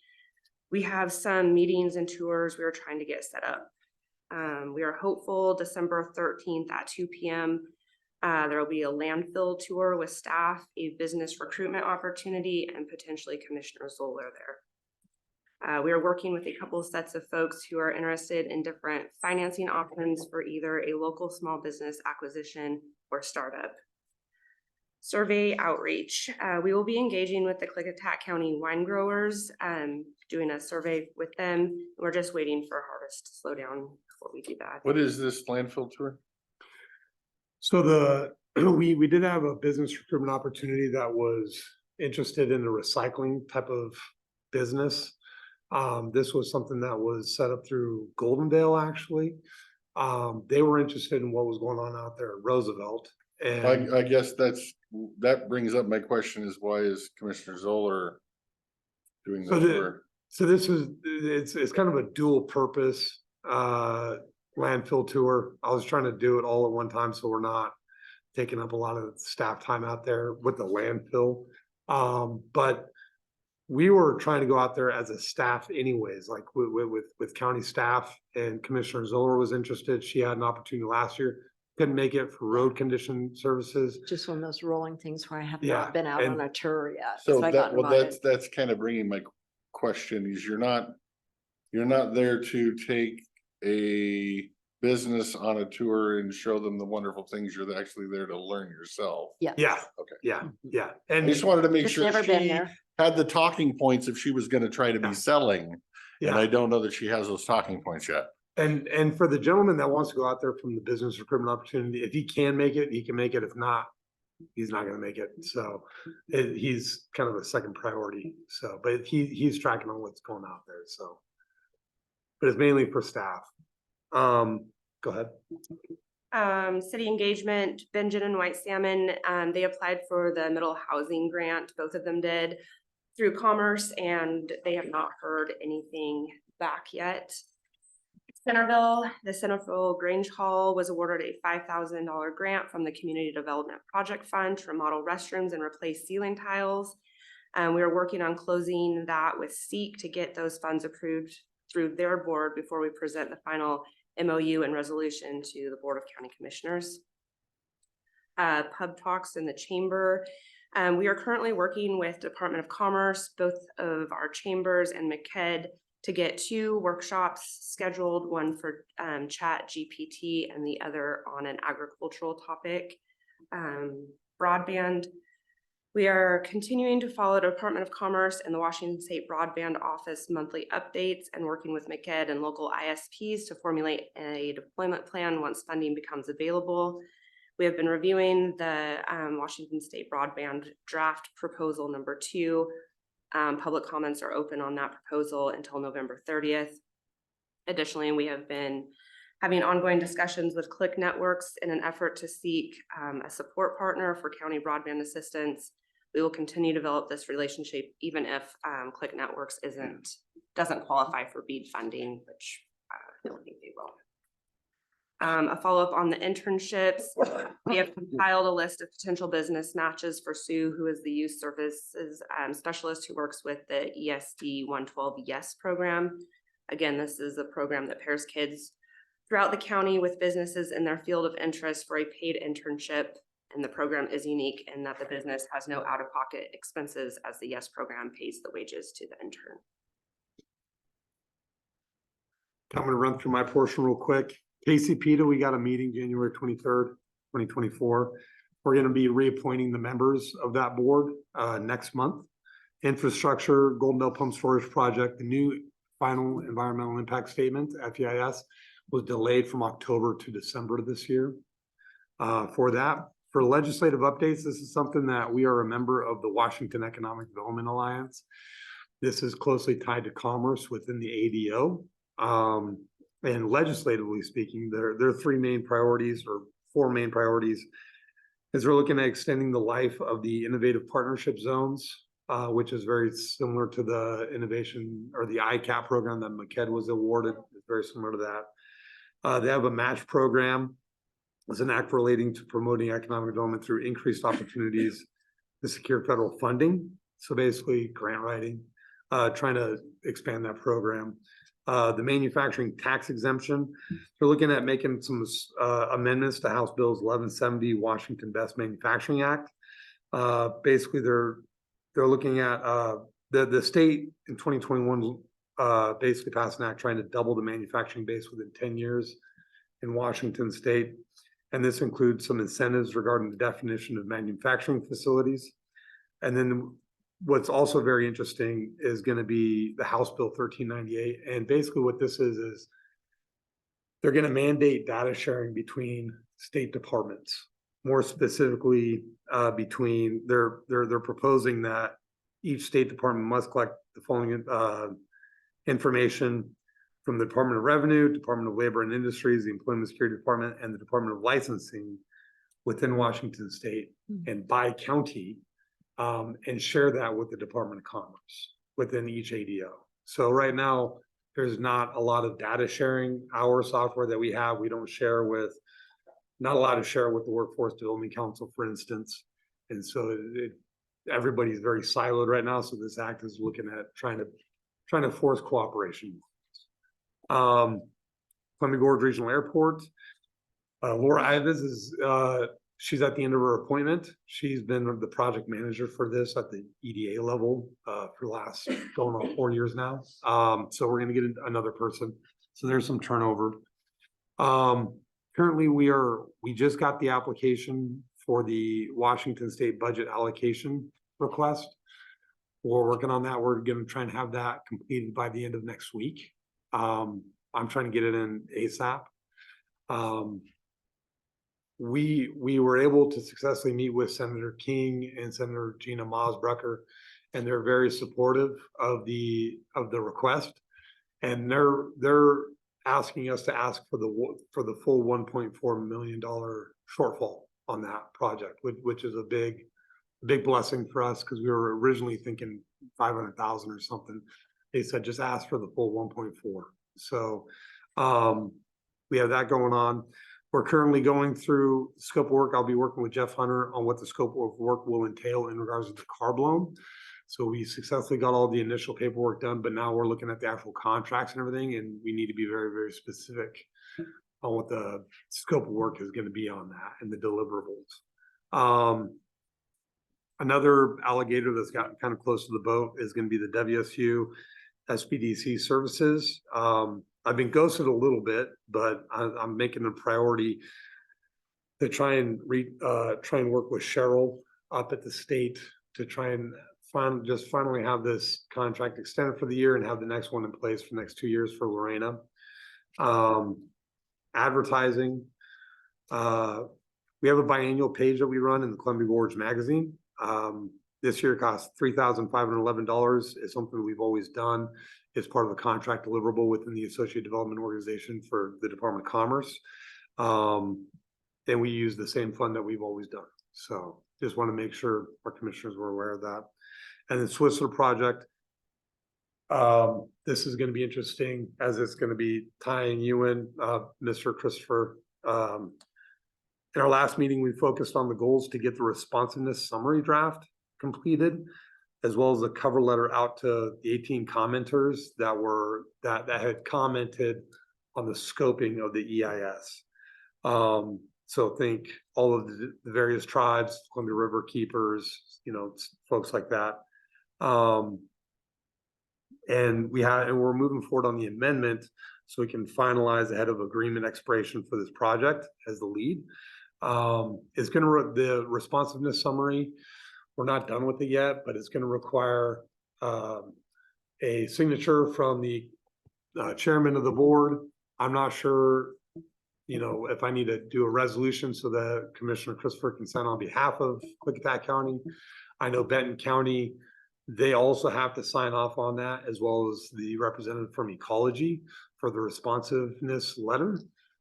We have some meetings and tours we are trying to get set up. We are hopeful December 13th at 2 p.m. There will be a landfill tour with staff, a business recruitment opportunity, and potentially Commissioner Zoller there. We are working with a couple of sets of folks who are interested in different financing options for either a local small business acquisition or startup. Survey outreach. We will be engaging with the Klickitat County wine growers, doing a survey with them. We're just waiting for harvest to slow down before we do that. What is this landfill tour? So we did have a business recruitment opportunity that was interested in the recycling type of business. This was something that was set up through Goldendale, actually. They were interested in what was going on out there at Roosevelt. And I guess that brings up my question is why is Commissioner Zoller doing the tour? So this is, it's kind of a dual purpose landfill tour. I was trying to do it all at one time, so we're not taking up a lot of staff time out there with the landfill. But we were trying to go out there as a staff anyways, like with county staff, and Commissioner Zoller was interested. She had an opportunity last year, couldn't make it for road condition services. Just one of those rolling things where I have Yeah, not been out and on a tour yet. So I got invited. that's kind of bringing my question is you're not there to take a business on a tour and show them the wonderful things. You're actually there to learn yourself. Yeah. Yeah. Okay. Yeah. I And just wanted to make Just sure never been she there. had the talking points if she was going to try to be selling. And I yeah. don't know that she has those talking points yet. And for the gentleman that wants to go out there from the business recruitment opportunity, if he can make it, he can make it. If not, he's not going to make it. So he's kind of a second priority. So, but he's tracking on what's going out there. So, but it's mainly for staff. Go ahead. City engagement, Benjamin and White Salmon, they applied for the middle housing grant. Both of them did through Commerce, and they have not heard anything back yet. Centerville, the Centerville Grange Hall was awarded a $5,000 grant from the Community Development Project Fund to remodel restrooms and replace ceiling tiles. We are working on closing that with SEEK to get those funds approved through their board before we present the final MOU and resolution to the Board of County Commissioners. Pub talks in the chamber. We are currently working with Department of Commerce, both of our chambers and MCED, to get 2 workshops scheduled, one for Chat GPT and the other on an agricultural topic. Broadband. We are continuing to follow Department of Commerce and the Washington State Broadband Office monthly updates and working with MCED and local ISPs to formulate a deployment plan once funding becomes available. We have been reviewing the Washington State Broadband draft proposal number 2 Public comments are open on that proposal until November 30th. Additionally, we have been having ongoing discussions with Click Networks in an effort to seek a support partner for county broadband assistance. We will continue to develop this relationship even if Click Networks doesn't qualify for BEAD funding, which I don't think they will. A follow-up on the internships. We have compiled a list of potential business matches for Sue, who is the youth services specialist who works with the ESD 112 YES program. Again, this is a program that pairs kids throughout the county with businesses in their field of interest for a paid internship. And the program is unique in that the business has no out-of-pocket expenses as the YES program pays the wages to the intern. I'm gonna run through my portion real quick. KCPTA, we got a meeting January 23rd, 2024. We're gonna be reappointing the members of that board next month. Infrastructure, Golden Bell Pump Storage Project, the new final environmental impact statement, FEIS, was delayed from October to December of this year. For legislative updates, this is something that we are a member of the Washington Economic Development Alliance. This is closely tied to commerce within the ADO. And legislatively speaking, there are three main priorities or four main priorities. Is we're looking at extending the life of the innovative partnership zones, which is very similar to the innovation or the ICAP program that McKed was awarded. It's very similar to that. They have a match program. It's an act relating to promoting economic development through increased opportunities to secure federal funding. So basically grant writing, trying to expand that program. The manufacturing tax exemption, they're looking at making some amendments to House Bills 1170 Washington Best Manufacturing Act. Basically, they're looking at the state in 2021 basically passed an act trying to double the manufacturing base within 10 years in Washington state. And this includes some incentives regarding the definition of manufacturing facilities. And then what's also very interesting is going to be the House Bill 1398. And basically what this is they're going to mandate data sharing between state departments. More specifically, between they're proposing that each state department must collect the following information from the Department of Revenue, Department of Labor and Industries, the Employment Security Department, and the Department of Licensing within Washington state and by county, and share that with the Department of Commerce within each ADO. So right now, there's not a lot of data sharing. Our software that we have, we don't share with, not allowed to share with the Workforce Development Council, for instance. And so everybody's very siloed right now. So this act is looking at trying to force cooperation. Columbia Gorge Regional Airport. Laura Ives is, she's at the end of her appointment. She's been the project manager for this at the EDA level for the last going on 4 years now. So we're going to get another person. So there's some turnover. Currently, we just got the application for the Washington State budget allocation request. We're working on that. We're going to try and have that completed by the end of next week. I'm trying to get it in ASAP. We were able to successfully meet with Senator King and Senator Gina Mosbrucker, and they're very supportive of the request. And they're asking us to ask for the full $1.4 million shortfall on that project, which is a big blessing for us because we were originally thinking 500,000 or something. They said just ask for the full 1.4. So we have that going on. We're currently going through scope of work. I'll be working with Jeff Hunter on what the scope of work will entail in regards to the carb loan. So we successfully got all the initial paperwork done, but now we're looking at the actual contracts and everything, and we need to be very, very specific on what the scope of work is going to be on that and the deliverables. Another alligator that's gotten kind of close to the boat is going to be the WSU SPDC services. I've been ghosted a little bit, but I'm making a priority to try and work with Cheryl up at the state to try and finally have this contract extended for the year and have the next one in place for the next 2 years for Lorena. Advertising. We have a biannual page that we run in the Columbia Gorge magazine. this year cost $3,511. It's something we've always done. It's part of a contract deliverable within the Associate Development Organization for the Department of Commerce. And we use the same fund that we've always done. So just want to make sure our commissioners were aware of that. And the Whistler project, this is going to be interesting as it's going to be tying you in, Mr. Christopher. In our last meeting, we focused on the goals to get the responsiveness summary draft completed, as well as the cover letter out to the 18 commenters that had commented on the scoping of the EIS. So think all of the various tribes, Columbia River keepers, folks like that. And we're moving forward on the amendment so we can finalize ahead of agreement expiration for this project as the lead. It's the responsiveness summary, we're not done with it yet, but it's going to require a signature from the chairman of the board. I'm not sure, if I need to do a resolution so that Commissioner Christopher can sign on behalf of Klickitat County. I know Benton County, they also have to sign off on that, as well as the representative from Ecology for the responsiveness letter.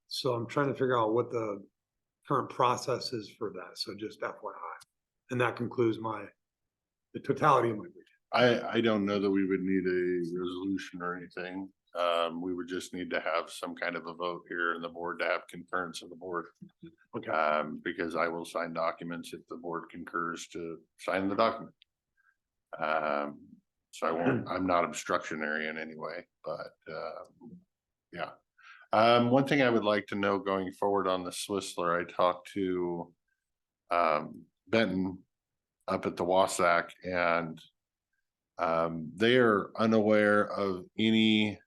So I'm trying to figure out what the current process is for that. So just FYI. And that concludes the totality of my brief. I don't know that we would need a resolution or anything. We would just need to have some kind of a vote here and the board to have concurrence of the board. Okay. Because I will sign documents if the board concurs to sign the document. So I'm not obstructionary in any way, but yeah. One thing I would like to know going forward on the Whistler, I talked to Benton up at the Wasatch, and they are unaware of any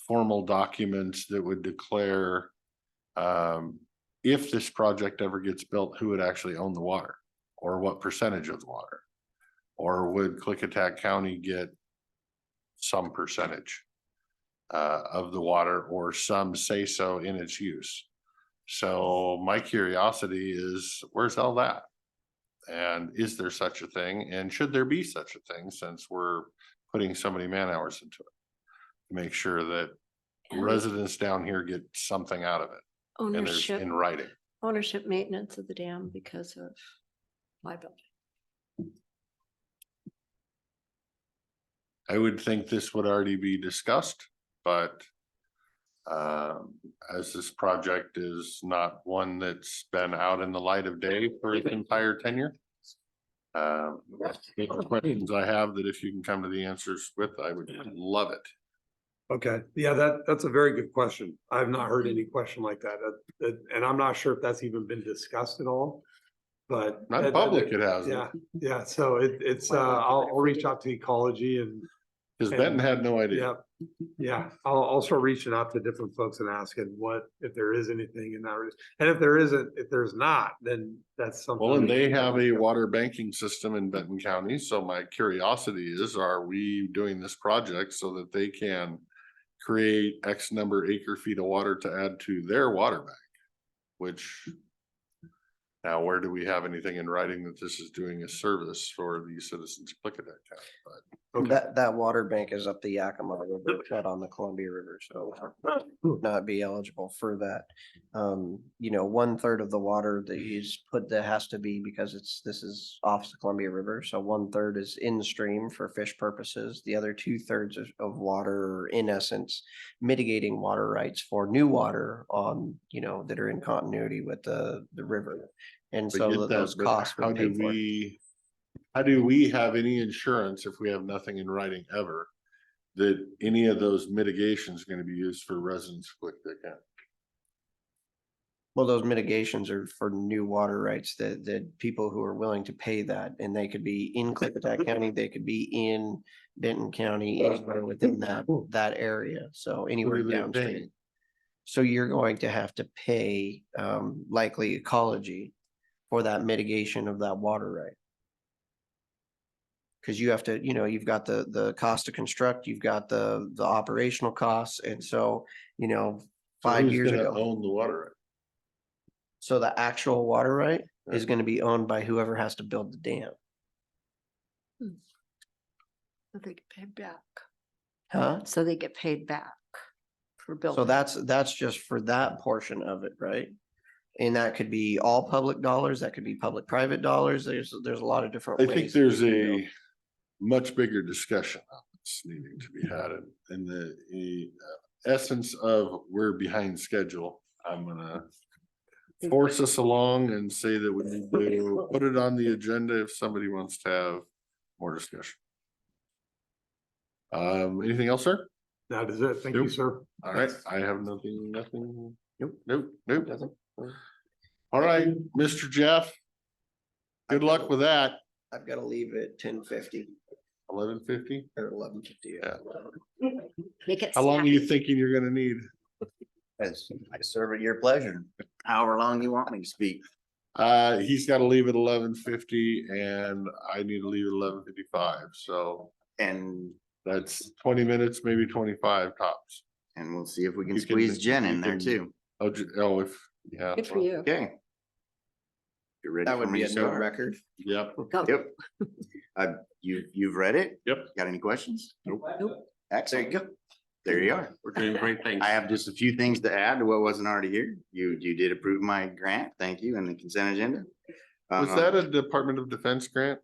formal documents that would declare if this project ever gets built, who would actually own the water or what percentage of the water, or would Klickitat County get some percentage of the water or some say so in its use. So my curiosity is, where's all that? And is there such a thing? And should there be such a thing, since we're putting so many man hours into it, to make sure that residents down here get something out of it? And there's Ownership, in writing. ownership maintenance of the dam because of liability. I would think this would already be discussed, but as this project is not one that's been out in the light of day for its entire tenure. Questions I have that if you can come to the answers with, I would love it. Okay, yeah, that's a very good question. I've not heard any question like that. And I'm not sure if that's even been discussed at all. But not in public, it hasn't. Yeah. So it's I'll reach out to Ecology and because Benton had no idea. Yeah. I'll start reaching out to different folks and asking what if there is anything in that. And if there isn't, if there's not, then that's something. Well, and they have a water banking system in Benton County. So my curiosity is, are we doing this project so that they can create X number acre feet of water to add to their water bank? Which now, where do we have anything in writing that this is doing a service for the citizens of Klickitat County? But That water bank is up the Yakima River, not on the Columbia River, so not be eligible for that. 1/3 of the water that he's put that has to be, because this is off the Columbia River, so 1/3 is in stream for fish purposes. The other 2/3 of water are in essence mitigating water rights for new water on, that are in continuity with the river. And but so get that, those but costs how were do paid for. how do we have any insurance if we have nothing in writing ever that any of those mitigations are going to be used for residents of Klickitat County? Well, those mitigations are for new water rights that people who are willing to pay that, and they could be in Klickitat County, they could be in Benton County, anywhere within that area. So anywhere downstream. So you're going to have to pay likely Ecology for that mitigation of that water right. Because you have to, you've got the cost to construct, you've got the operational costs, and so, 5 years ago. Own the water right? So the actual water right is going to be owned by whoever has to build the dam. So they get paid back. Huh? So they get paid back for building. So that's just for that portion of it, right? And that could be all public dollars, that could be public-private dollars. There's a lot of different I ways. think there's you can go. a much bigger discussion on this needing to be had in the essence of we're behind schedule. I'm gonna force us along and say that we need to put it on the agenda if somebody wants to have more discussion. Anything else, sir? That is it. Thank you, Nope. sir. All right, I have nothing. Nope. Doesn't. All right, Mr. Jeff. Good luck with that. I've got to leave at 10:50 11:50. or 11:50. Yeah. Make it How long are snappy. you thinking you're gonna need? As I serve at your pleasure, however long you want me to speak. He's gotta leave at 11:50 and I need to leave at 11:55, so And, that's 20 minutes, maybe 25 tops. and we'll see if we can You can- squeeze Jen in you there can- too. Yeah. Good for well, you. Okay. You ready That for would me be to a new start? record. Yep. Go. Yep. You've read it? Yep. Got any questions? Nope. Excellent. There you go. There you are. We're doing great things. I have just a few things to add to what wasn't already here. You did approve my grant. Thank you. And the consent agenda. Was that a Department of Defense grant?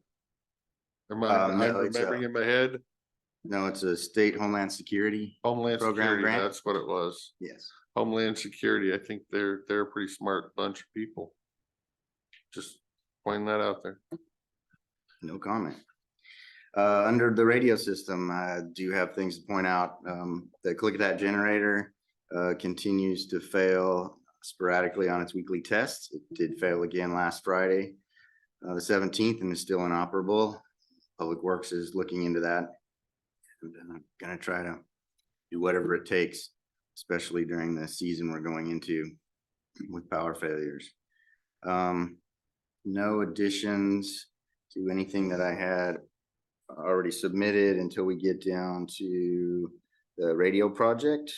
Am I'm no, it's remembering in my head? No, it's a state Homeland Security. Homeland Program Security, grant? that's what it was. Yes. Homeland Security, I think they're a pretty smart bunch of people. Just pointing that out there. No comment. Under the radio system, I do have things to point out. The Klickitat generator continues to fail sporadically on its weekly tests. It did fail again last Friday, the 17th, and is still inoperable. Public Works is looking into that. And I'm gonna try to do whatever it takes, especially during the season we're going into with power failures. No additions to anything that I had already submitted until we get down to the radio project.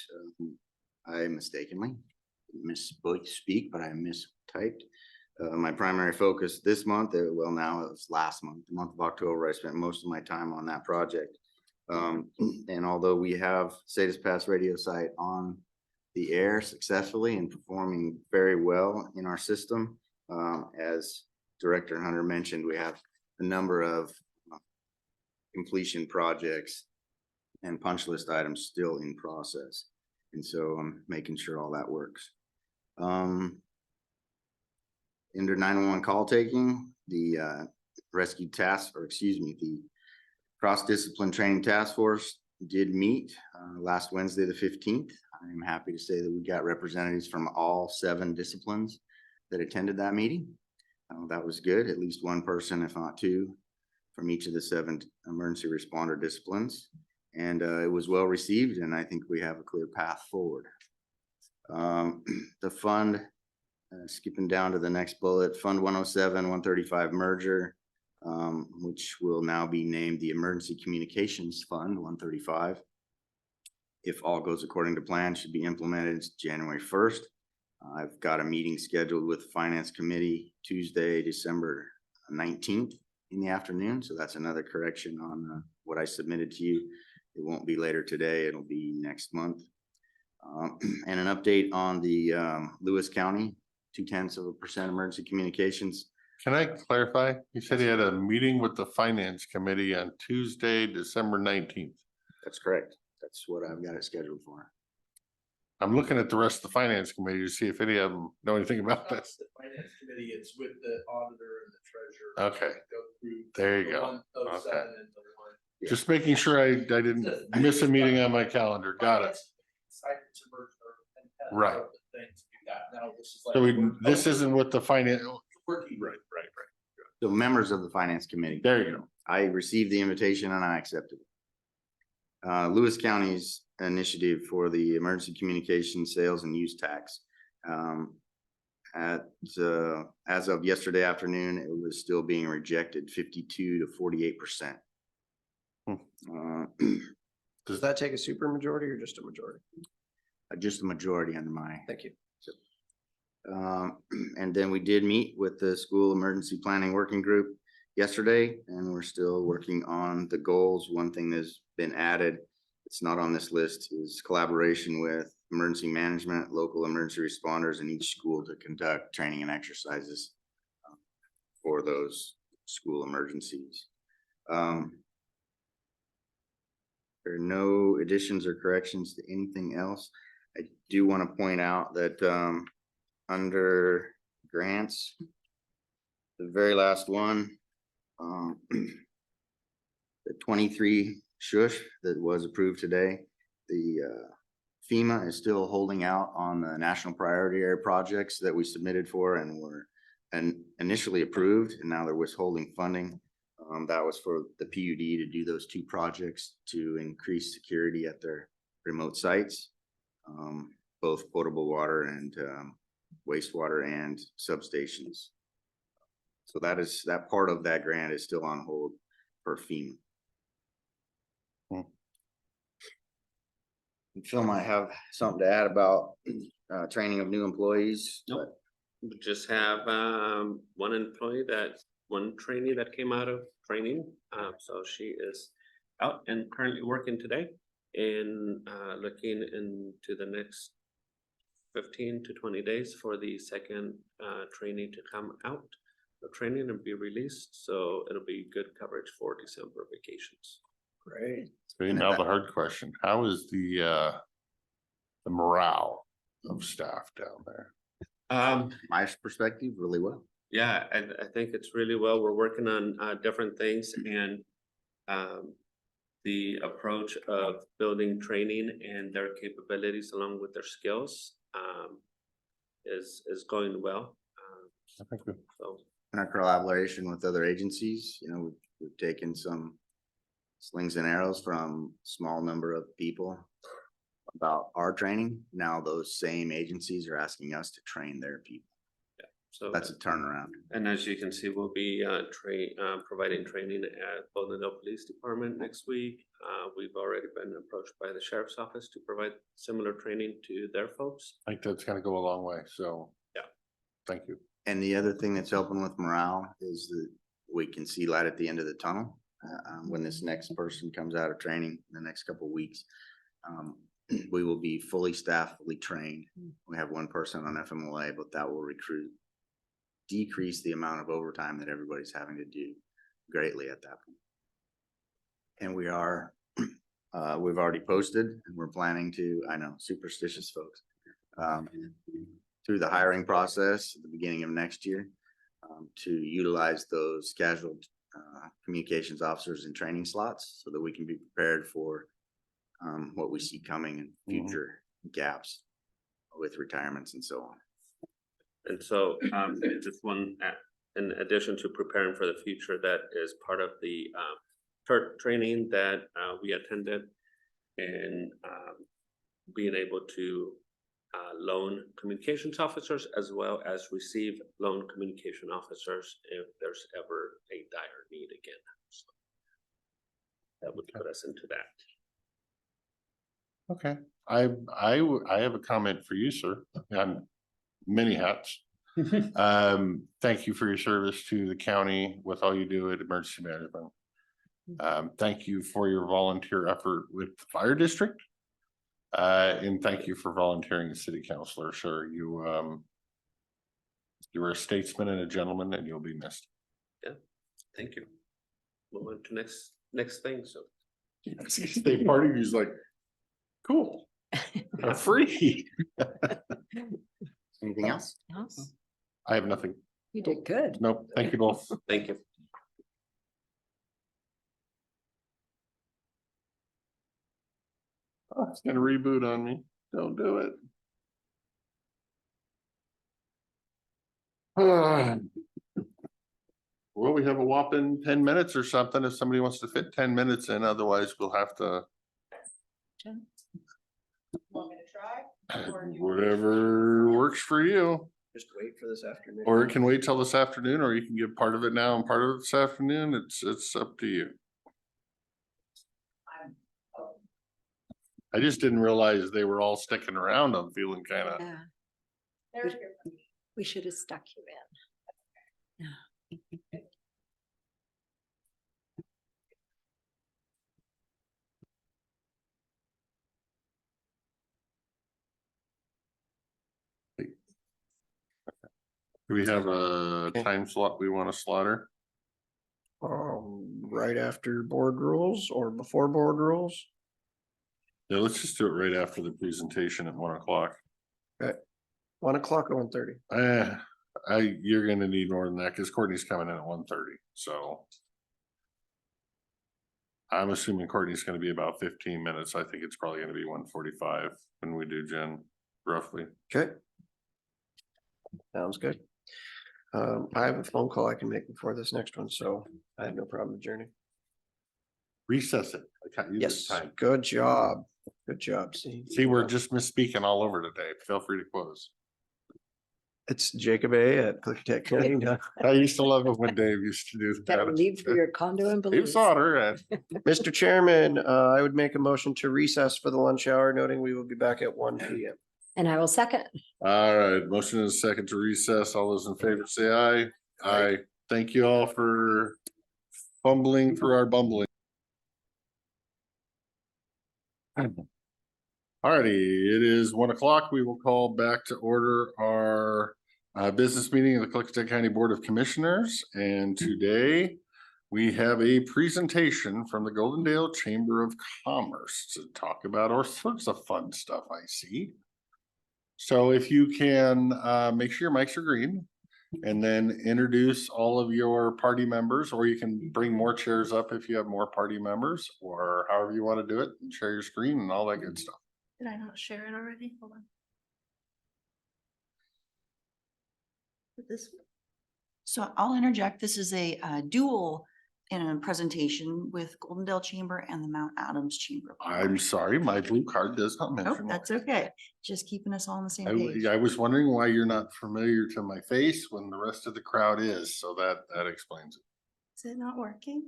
I mistakenly misspeak, but I mistyped. My primary focus this month, well, now it was last month, the month of October, I spent most of my time on that project. And although we have Satis Pass radio site on the air successfully and performing very well in our system, as Director Hunter mentioned, we have a number of completion projects and punch list items still in process. And so I'm making sure all that works. Under 911 call taking, the rescue task, or excuse me, the cross-discipline training task force did meet last Wednesday, the 15th. I'm happy to say that we got representatives from all 7 disciplines that attended that meeting. That was good, at least one person, if not 2, from each of the 7 emergency responder disciplines. And it was well received, and I think we have a clear path forward. The fund, skipping down to the next bullet, Fund 107, 135 merger, which will now be named the Emergency Communications Fund 135. If all goes according to plan, should be implemented January 1st. I've got a meeting scheduled with the Finance Committee Tuesday, December 19th in the afternoon. So that's another correction on what I submitted to you. It won't be later today. It'll be next month. And an update on the Lewis County 0.2% emergency communications. Can I clarify? You said he had a meeting with the Finance Committee on Tuesday, December 19th. That's correct. That's what I've got it scheduled for. I'm looking at the rest of the Finance Committee to see if any of them know anything about this. The Finance Committee, it's with the auditor and the treasurer. Okay. Go through There you the go. 107 Okay. and the one. Just making sure I didn't miss a meeting on my calendar. Got it. Right. So this isn't with the finance. Right. So members of the Finance Committee. There you go. I received the invitation and I accepted it. Lewis County's initiative for the emergency communication sales and use tax. As of yesterday afternoon, it was still being rejected 52 to 48%. Does that take a super majority or just a majority? Just a majority under my. Thank you. And then we did meet with the school emergency planning working group. yesterday, and we're still working on the goals. One thing that's been added, it's not on this list, is collaboration with emergency management, local emergency responders in each school to conduct training and exercises for those school emergencies. There are no additions or corrections to anything else. I do want to point out that under grants, the very last one, the 23 shush that was approved today, the FEMA is still holding out on the national priority area projects that we submitted for and were initially approved, and now they're withholding funding. That was for the PUD to do those 2 projects to increase security at their remote sites, both potable water and wastewater and substations. So that part of that grant is still on hold for FEMA. Phil might have something to add about training of new employees. Nope. We just have one trainee that came out of training. So she is out and currently working today and looking into the next 15 to 20 days for the second trainee to come out of training and be released. So it'll be good coverage for December vacations. Great. So now the hard question, how is the morale of staff down there? My perspective, really well. Yeah, I think it's really well. We're working on different things, and the approach of building training and their capabilities along with their skills is going well. Thank you. So In our collaboration with other agencies, we've taken some slings and arrows from small number of people about our training. Now those same agencies are asking us to train their people. So that's a turnaround. And as you can see, we'll be providing training at Boldenville Police Department next week. We've already been approached by the Sheriff's Office to provide similar training to their folks. I think that's gonna go a long way, so. Yeah. Thank you. And the other thing that's helping with morale is that we can see light at the end of the tunnel. When this next person comes out of training in the next couple of weeks, we will be fully staffed, fully trained. We have one person on FMLA, but that will decrease the amount of overtime that everybody's having to do greatly at that point. And we've already posted, and we're planning to, I know, superstitious folks, through the hiring process at the beginning of next year, to utilize those casual communications officers in training slots so that we can be prepared for what we see coming in future gaps with retirements and so on. And so just one, in addition to preparing for the future, that is part of the training that we attended, and being able to loan communications officers as well as receive loan communication officers if there's ever a dire need again. So that would put us into that. Okay, I have a comment for you, sir, on many hats. Thank you for your service to the county with all you do at emergency management. Thank you for your volunteer effort with the fire district. And thank you for volunteering as city councilor, sir. You were a statesman and a gentleman, and you'll be missed. Yeah, thank you. Move on to next thing. So state party, he's like, cool. Free. Anything else? I have nothing. You did good. Nope. Thank you both. Thank you. Oh, it's gonna reboot on me. Don't do it. Well, we have a whopping 10 minutes or something if somebody wants to fit 10 minutes in, otherwise we'll have to. Want me to try? Whatever works for you. Just wait for this afternoon. Or it can wait till this afternoon, or you can give part of it now and part of it this afternoon. It's up to you. I just didn't realize they were all sticking around. I'm feeling kind of. Yeah. We should have stuck you in. Yeah. we have a time slot we want to slaughter? Right after board rules or before board rules? Yeah, let's just do it right after the presentation at 1 o'clock. Okay, 1 o'clock or 1:30? You're gonna need more than that because Courtney's coming in at 1:30, so. I'm assuming Courtney's gonna be about 15 minutes. I think it's probably gonna be 1:45 when we do Jen, roughly. Okay. Sounds good. I have a phone call I can make before this next one, so I have no problem adjourning. Recess it. I can't use Yes, the time. good job. Good job, Steve. See, we're just misspeaking all over today. Feel free to close. It's Jacob A. at Klickitat County. I used to love it when Dave used to do Gotta that. leave for your condo and Dave Belize. Sauter and Mr. Chairman, I would make a motion to recess for the lunch hour, noting we will be back at 1 PM. And I will second. all right, motion is second to recess. All those in favor say aye. Aye. Thank you all for fumbling through our bumbling. Alrighty, it is 1 o'clock. We will call back to order our business meeting of the Klickitat County Board of Commissioners. And today we have a presentation from the Goldendale Chamber of Commerce to talk about all sorts of fun stuff I see. So if you can make sure your mics are green and then introduce all of your party members, or you can bring more chairs up if you have more party members, or however you want to do it, and share your screen and all that good stuff. Did I not share it already? Hold on. This one? So I'll interject. This is a dual in a presentation with Goldendale Chamber and the Mount Adams Chamber. I'm sorry, my blue card does not Oh, mention. that's okay. Just keeping us all on the same I, page. I was wondering why you're not familiar to my face when the rest of the crowd is, so that explains it. Is it not working?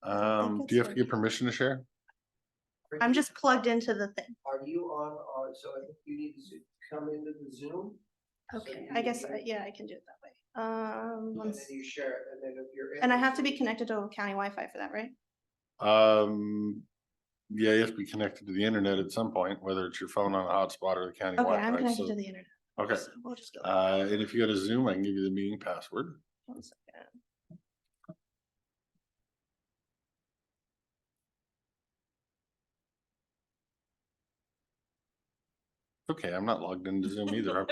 Do you have to get permission to share? I'm just plugged into the thing. Are you on, so I think you need to come into the Zoom. Okay, I guess, yeah, I can do it that way. And then you share it, and then if you're. And I have to be connected to county Wi-Fi for that, right? Yeah, you have to be connected to the internet at some point, whether it's your phone on a hotspot or the county Okay, Wi-Fi. I'm connected so- to the internet. Okay, So we'll just go. and if you go to Zoom, I can give you the meeting password. 1 second. Okay, I'm not logged into Zoom either.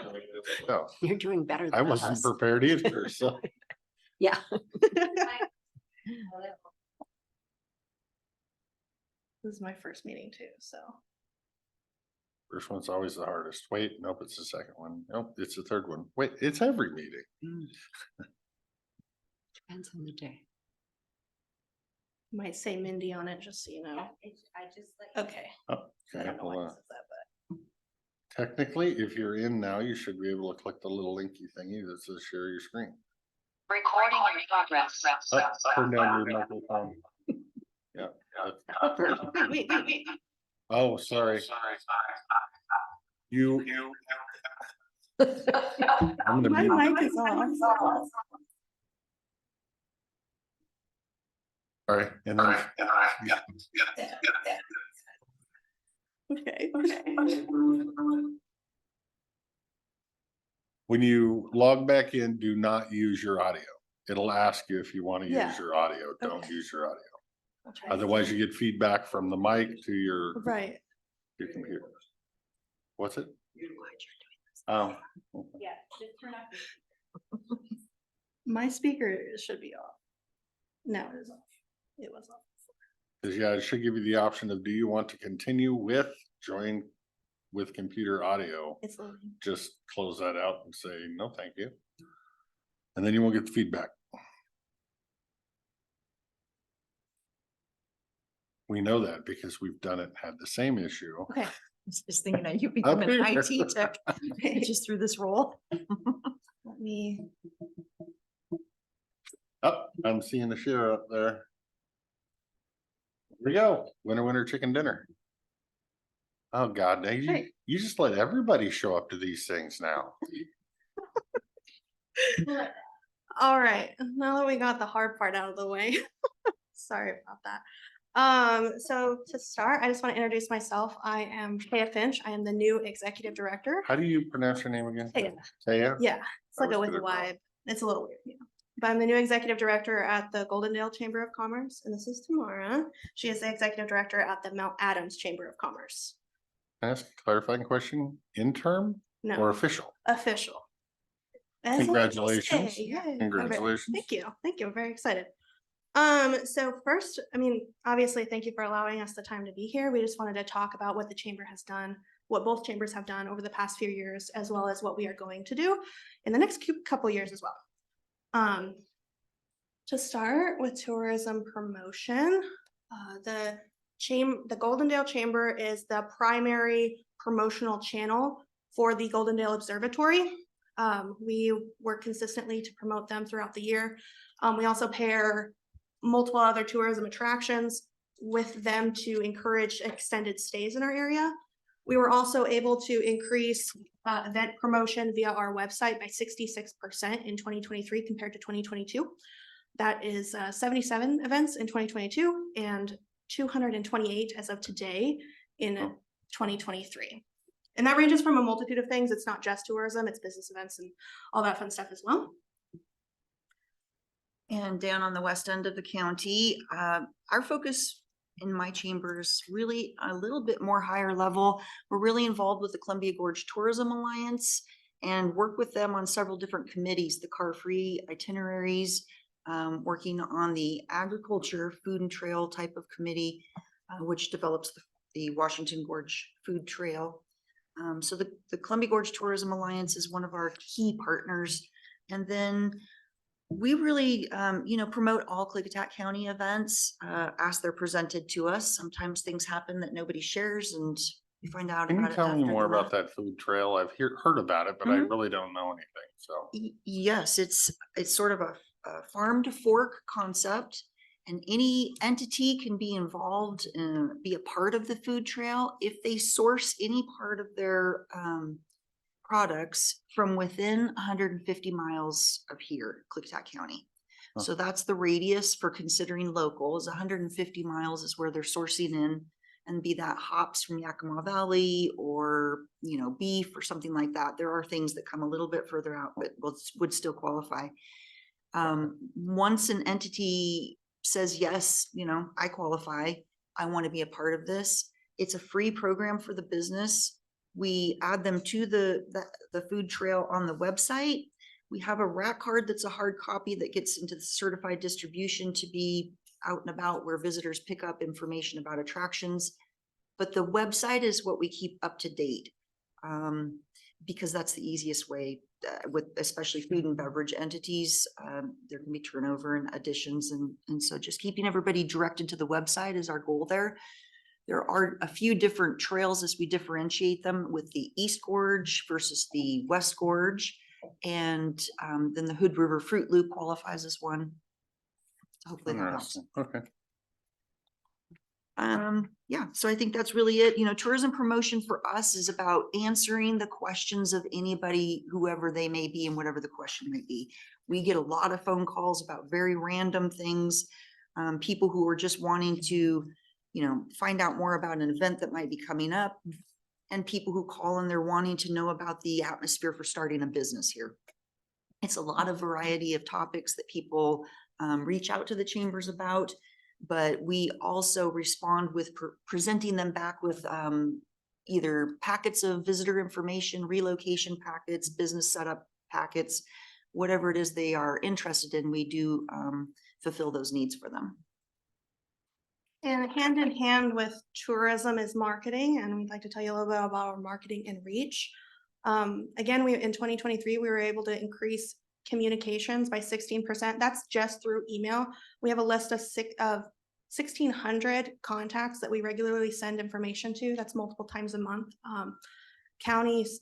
Well, You're doing better I than wasn't us. prepared either, so. Yeah. This is my first meeting too, so. First one's always the hardest. Wait, nope, it's the second one. Nope, it's the third one. Wait, it's every meeting. Depends on the day. Might say Mindy on it, just so you know. I just like. Okay. Oh, I okay, don't know hold why it on. says that, but. Technically, if you're in now, you should be able to click the little linky thingy that says share your screen. Recording in progress. Oh, turn down your microphone. Yeah. Wait. Oh, sorry. You. I'm gonna My mute. mic is off. All right, and then. Okay. When you log back in, do not use your audio. It'll ask you if you want to Yeah. use your audio. Don't Okay. use your audio. I'll try. Otherwise, you get feedback from the mic to your Right. computer. What's it? Yeah, just turn off. My speaker should be off. Now it is off. It was off. Cause yeah, it should give you the option of, do you want to continue with join with computer audio? It's loading. Just close that out and say, no, thank you. And then you won't get the feedback. We know that because we've done it, had the same issue. Okay. I was just thinking that you become an here. IT tech just through this role. Let me. Oh, I'm seeing the share up there. Here we go. Winner chicken dinner. Oh God, now Hey. you just let everybody show up to these things now. All right, now that we got the hard part out of the way. Sorry about that. So to start, I just want to introduce myself. I am Taya Finch. I am the new executive director. How do you pronounce your name again? Taya. Taya? Yeah, it's I like a was with a good at Y It's a little weird, yeah. But I'm the new executive director at the Goldendale Chamber of Commerce, and this is Tamara. She is the executive director at the Mount Adams Chamber of Commerce. Can I ask a clarifying question? Interim No. or official? Official. As I Congratulations. say, yay. Congratulations. Thank you. Thank you. I'm very excited. So first, I mean, obviously, thank you for allowing us the time to be here. We just wanted to talk about what the chamber has done, what both chambers have done over the past few years, as well as what we are going to do in the next couple years as well. To start with tourism promotion, the Goldendale Chamber is the primary promotional channel for the Goldendale Observatory. We work consistently to promote them throughout the year. We also pair multiple other tourism attractions with them to encourage extended stays in our area. We were also able to increase event promotion via our website by 66% in 2023 compared to 2022. That is 77 events in 2022 and 228 as of today in 2023. And that ranges from a multitude of things. It's not just tourism, it's business events and all that fun stuff as well. And down on the west end of the county, our focus in my chamber is really a little bit more higher level. We're really involved with the Columbia Gorge Tourism Alliance and work with them on several different committees, the car-free itineraries, working on the agriculture, food and trail type of committee, which develops the Washington Gorge Food Trail. So the Columbia Gorge Tourism Alliance is one of our key partners. And then we really, promote all Klickitat County events as they're presented to us. Sometimes things happen that nobody shares and you find out Can about you it tell me after more the about fact. that food trail? I've heard about it, but I Mhm. really don't know anything, so. Yes, it's sort of a farm to fork concept, and any entity can be involved and be a part of the food trail if they source any part of their products from within 150 miles of here, Klickitat County. Huh. So that's the radius for considering local is 150 miles is where they're sourcing in, and be that hops from Yakima Valley or, beef or something like that. There are things that come a little bit further out, but would still qualify. Once an entity says, yes, I qualify, I want to be a part of this, it's a free program for the business. We add them to the food trail on the website. We have a rack card that's a hard copy that gets into the certified distribution to be out and about where visitors pick up information about attractions. But the website is what we keep up to date because that's the easiest way with especially food and beverage entities. There can be turnover and additions. And so just keeping everybody directed to the website is our goal there. There are a few different trails as we differentiate them with the East Gorge versus the West Gorge. And then the Hood River Fruit Loop qualifies as one. Hopefully that helps. Okay. Yeah, so I think that's really it. Tourism promotion for us is about answering the questions of anybody, whoever they may be and whatever the question may be. We get a lot of phone calls about very random things. People who are just wanting to find out more about an event that might be coming up, and people who call and they're wanting to know about the atmosphere for starting a business here. It's a lot of variety of topics that people reach out to the chambers about, but we also respond with presenting them back with either packets of visitor information, relocation packets, business setup packets, whatever it is they are interested in, we do fulfill those needs for them. And hand in hand with tourism is marketing, and we'd like to tell you a little bit about our marketing and reach. Again, in 2023, we were able to increase communications by 16%. That's just through email. We have a list of 1,600 contacts that we regularly send information to. That's multiple times a month. Counties,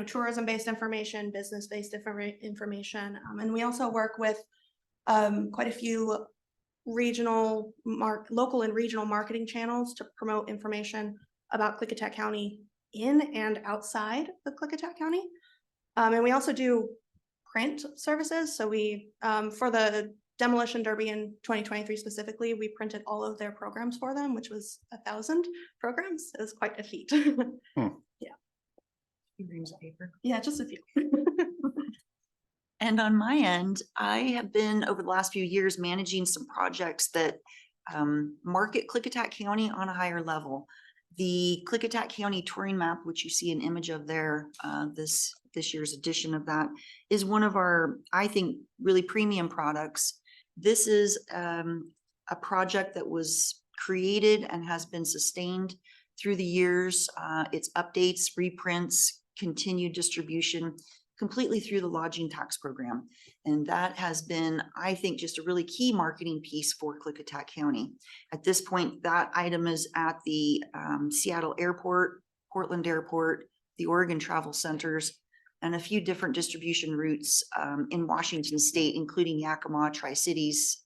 tourism-based information, business-based information. And we also work with quite a few local and regional marketing channels to promote information about Klickitat County in and outside of Klickitat County. And we also do print services. So we, for the Demolition Derby in 2023 specifically, we printed all of their programs for them, which was 1,000 programs. It was quite a feat. Yeah. Reams of paper. Yeah, just a few. And on my end, I have been over the last few years managing some projects that market Klickitat County on a higher level. The Klickitat County touring map, which you see an image of there, this year's edition of that, is one of our, I think, really premium products. This is a project that was created and has been sustained through the years. It's updates, reprints, continued distribution, completely through the lodging tax program. And that has been, I think, just a really key marketing piece for Klickitat County. At this point, that item is at the Seattle Airport, Portland Airport, the Oregon Travel Centers, and a few different distribution routes in Washington State, including Yakima, Tri-Cities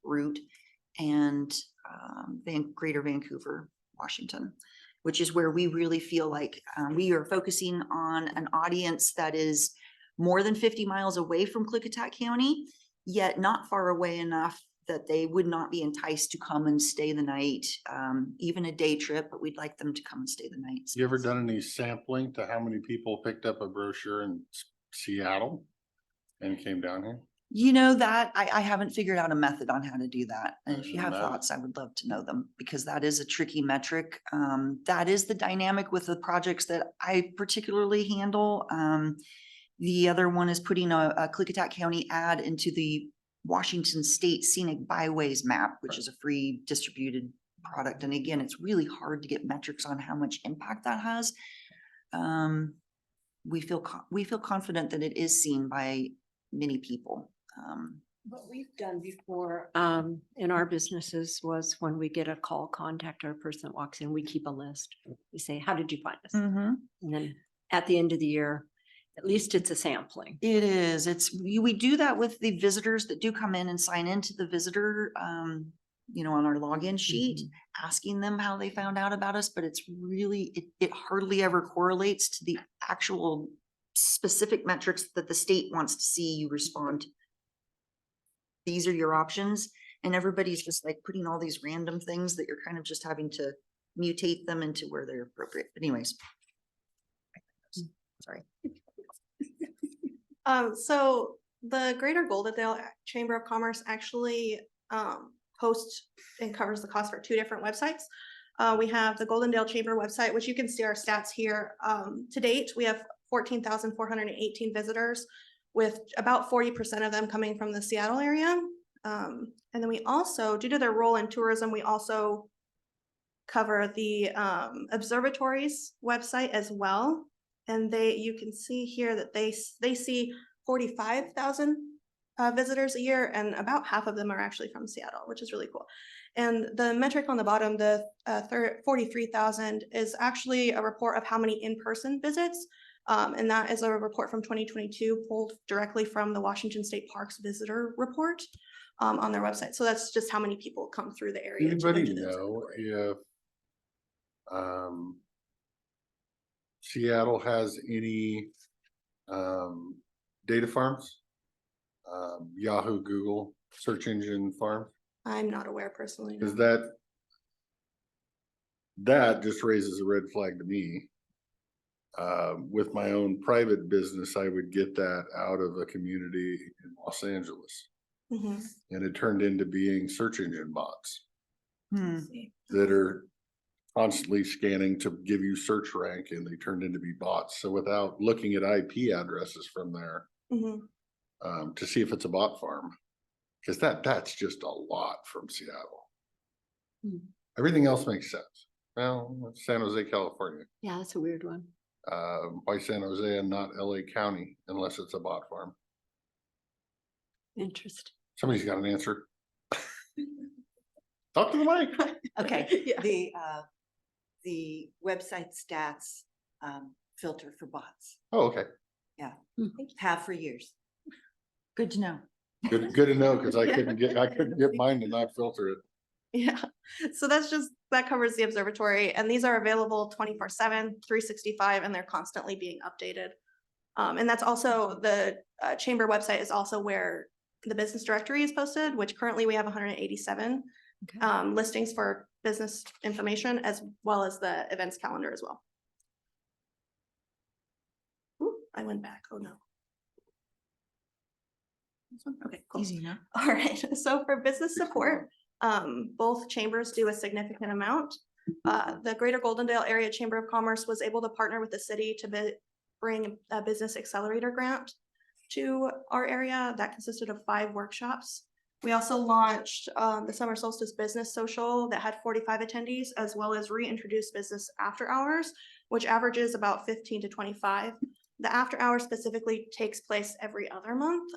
route, and Greater Vancouver, Washington, which is where we really feel like we are focusing on an audience that is more than 50 miles away from Klickitat County, yet not far away enough that they would not be enticed to come and stay the night, even a day trip, but we'd like them to come and stay the night. You ever done any sampling to how many people picked up a brochure in Seattle and came down here? You know that I haven't figured out a method on how to do that. And if you have No. thoughts, I would love to know them, because that is a tricky metric. That is the dynamic with the projects that I particularly handle. The other one is putting a Klickitat County ad into the Washington State Scenic Byways map, which is a free distributed product. And again, it's really hard to get metrics on how much impact that has. We feel confident that it is seen by many people. What we've done before in our businesses was when we get a call, contact our person that walks in, we keep a list. We say, how did you find us? And then at the end of the year, at least it's a sampling. It is. We do that with the visitors that do come in and sign into the visitor, on our login sheet, asking them how they found out about us, but it's really, it hardly ever correlates to the actual specific metrics that the state wants to see you respond. These are your options, and everybody's just like putting all these random things that you're kind of just having to mutate them into where they're appropriate. But anyways. Sorry. So the Greater Goldendale Chamber of Commerce actually hosts and covers the cost for two different websites. We have the Goldendale Chamber website, which you can see our stats here. To date, we have 14,418 visitors, with about 40% of them coming from the Seattle area. And then we also, due to their role in tourism, we also cover the observatories website as well. And you can see here that they see 45,000 visitors a year, and about half of them are actually from Seattle, which is really cool. And the metric on the bottom, the 43,000, is actually a report of how many in-person visits. And that is a report from 2022 pulled directly from the Washington State Parks Visitor Report on their website. So that's just how many people come through the area. Anybody know if Seattle has any data farms? Yahoo, Google, search engine farms? I'm not aware personally. Because that just raises a red flag to me. With my own private business, I would get that out of a community in Los Angeles. And it turned into being search engine bots that are constantly scanning to give you search rank, and they turned into be bots. So without looking at IP addresses from there to see if it's a bot farm, because that's just a lot from Seattle. Everything else makes sense. Well, it's San Jose, California. Yeah, that's a weird one. Why San Jose and not LA County unless it's a bot farm? Interesting. Somebody's got an answer. Talk to the mic. Okay, the website stats filter for bots. Oh, okay. Yeah, have for years. Good to know. Good to know, because I couldn't get mine to not filter it. Yeah, so that covers the observatory, and these are available 24/7, 365, and they're constantly being updated. And that's also the chamber website is also where the business directory is posted, which currently we have 187 listings for business information, as well as the events calendar as well. Ooh, I went back. Oh no. Okay, cool. Easy enough. All right, so for business support, both chambers do a significant amount. The Greater Goldendale Area Chamber of Commerce was able to partner with the city to bring a business accelerator grant to our area that consisted of 5 workshops. We also launched the Summer Solstice Business Social that had 45 attendees, as well as reintroduced business after hours, which averages about 15 to 25. The after hours specifically takes place every other month.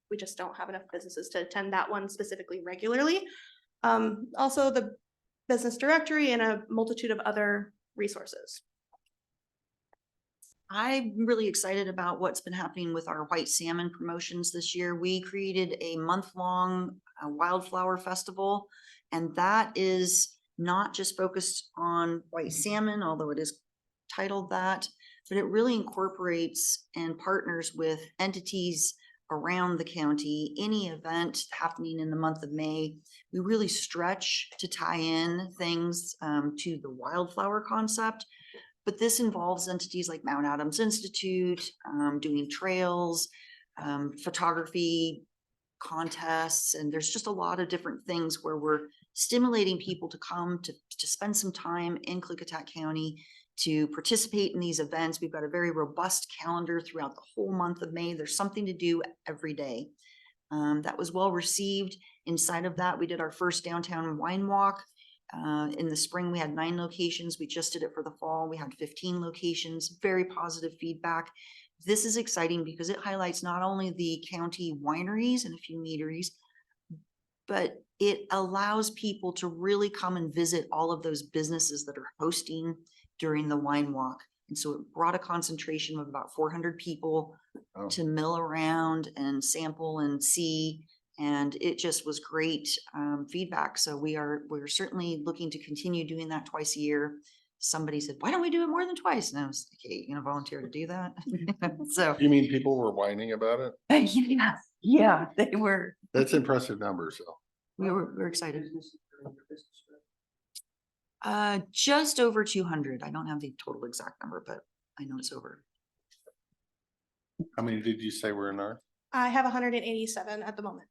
We just don't have enough businesses to attend that one specifically regularly. Also the business directory and a multitude of other resources. I'm really excited about what's been happening with our white salmon promotions this year. We created a month-long wildflower festival, and that is not just focused on white salmon, although it is titled that, but it really incorporates and partners with entities around the county. Any event happening in the month of May, we really stretch to tie in things to the wildflower concept. But this involves entities like Mount Adams Institute, doing trails, photography contests, and there's just a lot of different things where we're stimulating people to come to spend some time in Klickitat County to participate in these events. We've got a very robust calendar throughout the whole month of May. There's something to do every day. That was well received. Inside of that, we did our first downtown wine walk. In the spring, we had 9 locations. We just did it for the fall. We had 15 locations, very positive feedback. This is exciting because it highlights not only the county wineries and a few meaderies, but it allows people to really come and visit all of those businesses that are hosting during the wine walk. And so it brought a concentration of about 400 people to mill around and sample and see. And it just was great feedback. So we're certainly looking to continue doing that twice a year. Somebody said, why don't we do it more than twice? And I was like, hey, you gonna volunteer to do that? So You mean people were whining about it? yeah, they were. That's impressive numbers, though. We're excited. Just over 200. I don't have the total exact number, but I know it's over. How many did you say were in ours? I have 187 at the moment.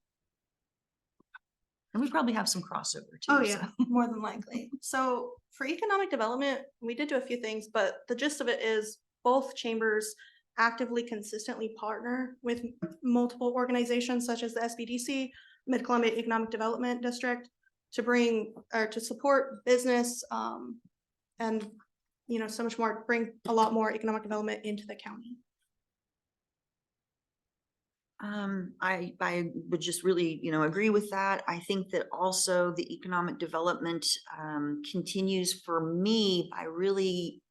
And we probably have some crossover too. Oh yeah, so. more than likely. So for economic development, we did do a few things, but the gist of it is both chambers actively, consistently partner with multiple organizations such as the SBDC, Mid-Columbia Economic Development District, to bring or to support business and so much more, bring a lot more economic development into the county. I would just really, agree with that. I think that also the economic development continues for me by really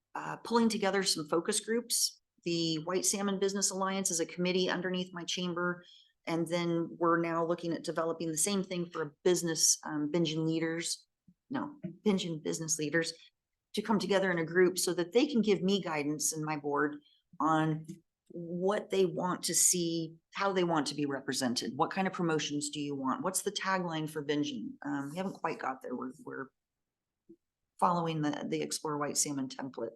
pulling together some focus groups. The White Salmon Business Alliance is a committee underneath my chamber. And then we're now looking at developing the same thing for business Bingen business leaders to come together in a group so that they can give me guidance and my board on what they want to see, how they want to be represented. What kind of promotions do you want? What's the tagline for Bingen? We haven't quite got there. We're following the Explore White Salmon template.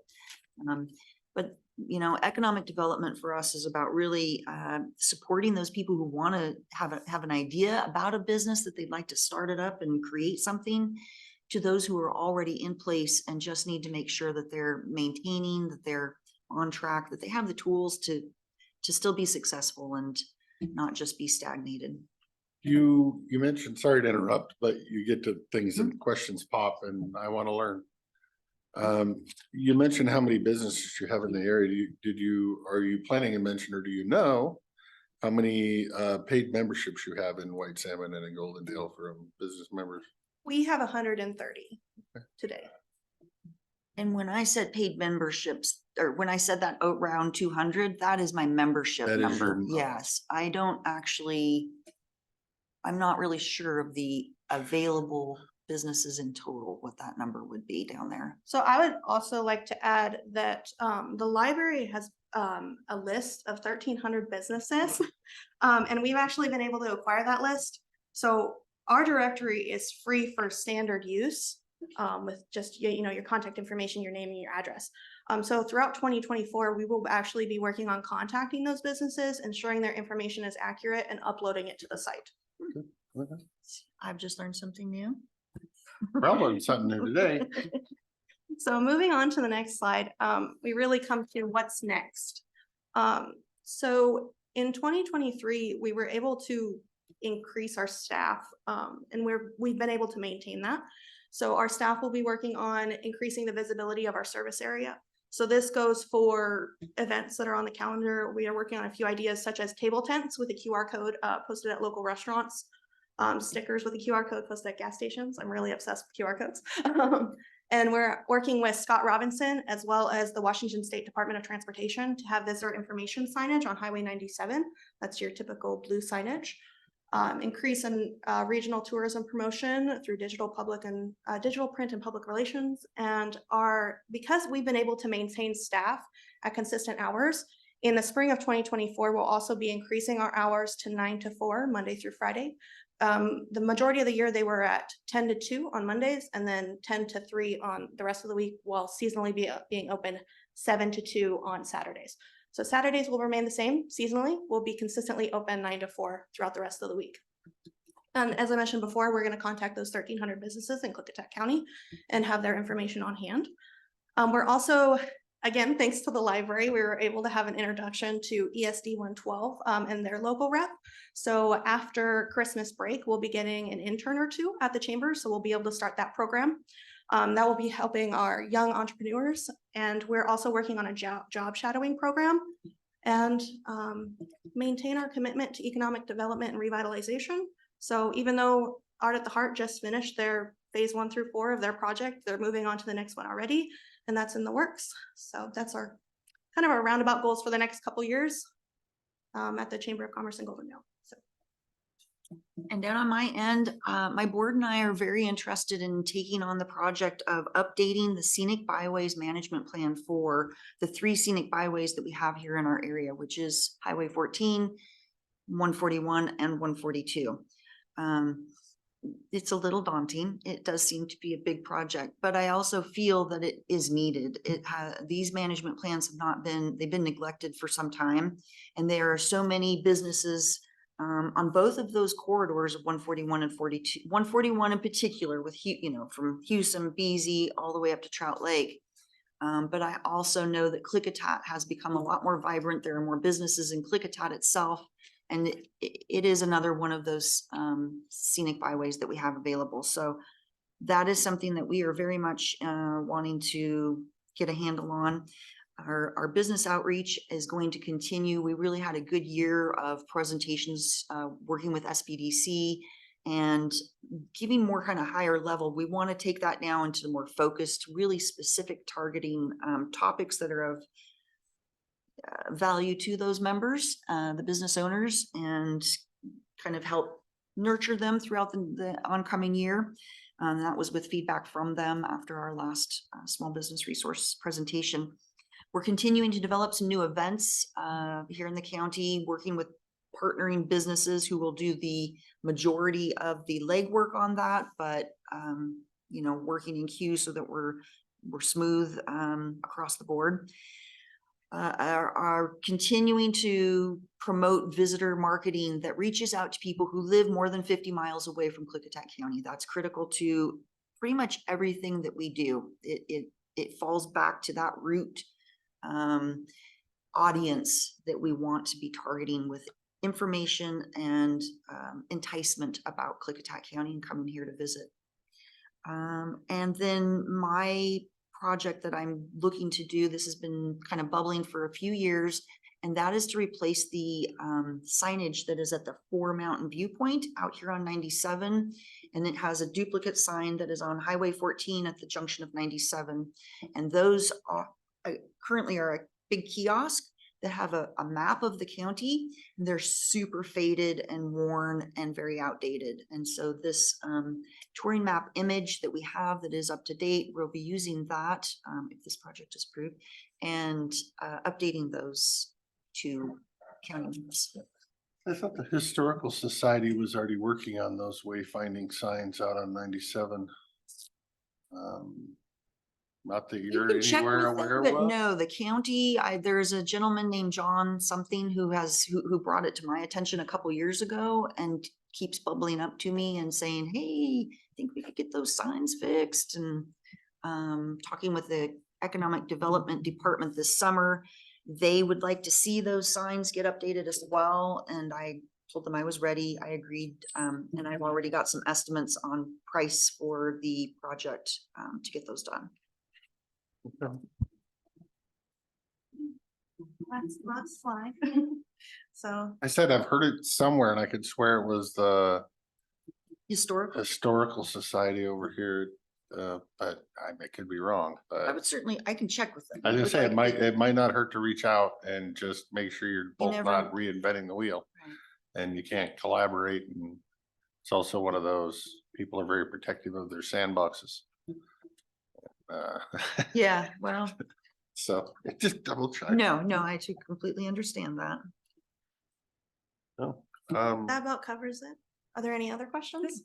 But economic development for us is about really supporting those people who want to have an idea about a business that they'd like to start it up and create something, to those who are already in place and just need to make sure that they're maintaining, that they're on track, that they have the tools to still be successful and not just be stagnated. You mentioned, sorry to interrupt, but you get to things and questions pop and I want to learn. You mentioned how many businesses you have in the area. Are you planning to mention, or do you know how many paid memberships you have in White Salmon and in Goldendale from business members? We have 130 today. And when I said paid memberships, or when I said that around 200, that is my membership That is number. your- Yes, I'm not really sure of the available businesses in total, what that number would be down there. So I would also like to add that the library has a list of 1,300 businesses, and we've actually been able to acquire that list. So our directory is free for standard use with just your contact information, your name, and your address. So throughout 2024, we will actually be working on contacting those businesses, ensuring their information is accurate and uploading it to the site. I've just learned something new. Well, learned something new today. So moving on to the next slide, we really come to what's next. So in 2023, we were able to increase our staff, and we've been able to maintain that. So our staff will be working on increasing the visibility of our service area. So this goes for events that are on the calendar. We are working on a few ideas such as table tents with a QR code posted at local restaurants, stickers with a QR code posted at gas stations. I'm really obsessed with QR codes. And we're working with Scott Robinson as well as the Washington State Department of Transportation to have visitor information signage on Highway 97. That's your typical blue signage. Increase in regional tourism promotion through digital print and public relations. And because we've been able to maintain staff at consistent hours, in the spring of 2024, we'll also be increasing our hours to 9 to 4, Monday through Friday. The majority of the year they were at 10 to 2 on Mondays and then 10 to 3 on the rest of the week, while seasonally being open 7 to 2 on Saturdays. So Saturdays will remain the same seasonally. We'll be consistently open 9 to 4 throughout the rest of the week. And as I mentioned before, we're going to contact those 1,300 businesses in Klickitat County and have their information on hand. We're also, again, thanks to the library, we were able to have an introduction to ESD 112 and their local rep. So after Christmas break, we'll be getting an intern or 2 at the chamber. So we'll be able to start that program. That will be helping our young entrepreneurs. And we're also working on a job shadowing program and maintain our commitment to economic development and revitalization. So even though Art at the Heart just finished their phase 1 through 4 of their project, they're moving on to the next one already, and that's in the works. So that's our kind of our roundabout goals for the next couple years at the Chamber of Commerce in Goldendale. And down on my end, my board and I are very interested in taking on the project of updating the scenic byways management plan for the 3 scenic byways that we have here in our area, which is Highway 14, 141, and 142. It's a little daunting. It does seem to be a big project, but I also feel that it is needed. These management plans have they've been neglected for some time, and there are so many businesses on both of those corridors of 141 and 42, 141 in particular with, from Hewson, Beasy, all the way up to Trout Lake. But I also know that Klickitat has become a lot more vibrant. There are more businesses in Klickitat itself, and it is another one of those scenic byways that we have available. So that is something that we are very much wanting to get a handle on. Our business outreach is going to continue. We really had a good year of presentations working with SBDC and giving more kind of higher level. We want to take that now into more focused, really specific targeting topics that are of value to those members, the business owners, and kind of help nurture them throughout the oncoming year. That was with feedback from them after our last small business resource presentation. We're continuing to develop some new events here in the county, working with partnering businesses who will do the majority of the legwork on that, but working in queue so that we're smooth across the board. Are continuing to promote visitor marketing that reaches out to people who live more than 50 miles away from Klickitat County. That's critical to pretty much everything that we do. It falls back to that root audience that we want to be targeting with information and enticement about Klickitat County and coming here to visit. And then my project that I'm looking to do, this has been kind of bubbling for a few years, and that is to replace the signage that is at the 4 Mountain Viewpoint out here on 97. And it has a duplicate sign that is on Highway 14 at the junction of 97. And those currently are a big kiosk that have a map of the county. And they're super faded and worn and very outdated. And so this touring map image that we have that is up to date, we'll be using that if this project is approved, and updating those to county maps. I thought the Historical Society was already working on those wayfinding signs out on 97. Not that You you're can check anywhere with them, aware but of? no, the county, there's a gentleman named John something who brought it to my attention a couple years ago and keeps bubbling up to me and saying, hey, I think we could get those signs fixed. And talking with the Economic Development Department this summer, they would like to see those signs get updated as well. And I told them I was ready. I agreed. And I've already got some estimates on price for the project to get those done. That's fine. So I said I've heard it somewhere and I could swear it was the Historical Society over here. But I could be wrong, I but would certainly, I can check with them. I was gonna Would say like it might not hurt to reach out and just make sure you're both never- not reinventing the wheel. And you can't collaborate, and it's also one of those, people are very protective of their sandboxes. Yeah, well, So just double check. no, I too completely understand that. No. that about covers it. Are there any other questions?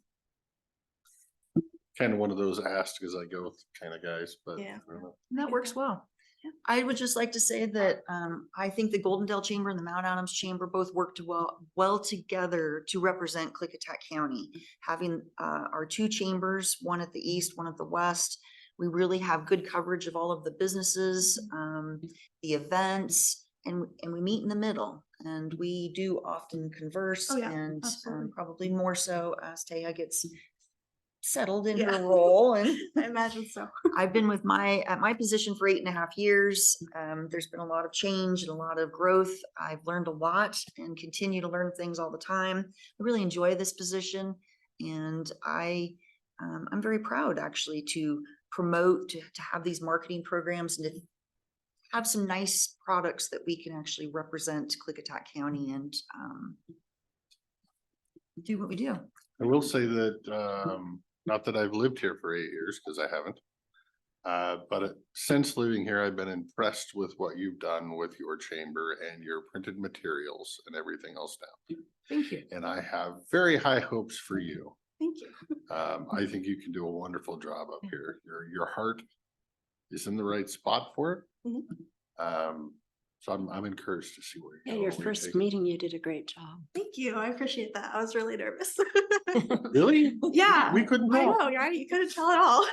Kind of one of those asked as I go kind of guys, but Yeah. I don't know. That works well. I would just like to say that I think the Goldendale Chamber and the Mount Adams Chamber both worked well together to represent Klickitat County. Having our two chambers, one at the east, one at the west, we really have good coverage of all of the businesses, the events, and we meet in the middle. And we do often converse, Oh, yeah, and absolutely. probably more so as Taya gets settled in Yeah. her role. And I imagine so. I've been with at my position for 8.5 years. There's been a lot of change and a lot of growth. I've learned a lot and continue to learn things all the time. I really enjoy this position, and I'm very proud actually to promote, to have these marketing programs and to have some nice products that we can actually represent Klickitat County and do what we do. I will say that, not that I've lived here for 8 years, because I haven't. But since living here, I've been impressed with what you've done with your chamber and your printed materials and everything else now. Thank you. And I have very high hopes for you. Thank you. I think you can do a wonderful job up here. Your heart is in the right spot for it. Mhm. So I'm encouraged to see where Yeah, you your go, where you first take it. meeting, you did a great job. Thank you. I appreciate that. I was really nervous. Really? Yeah. We couldn't I tell. know, right? You couldn't tell at all.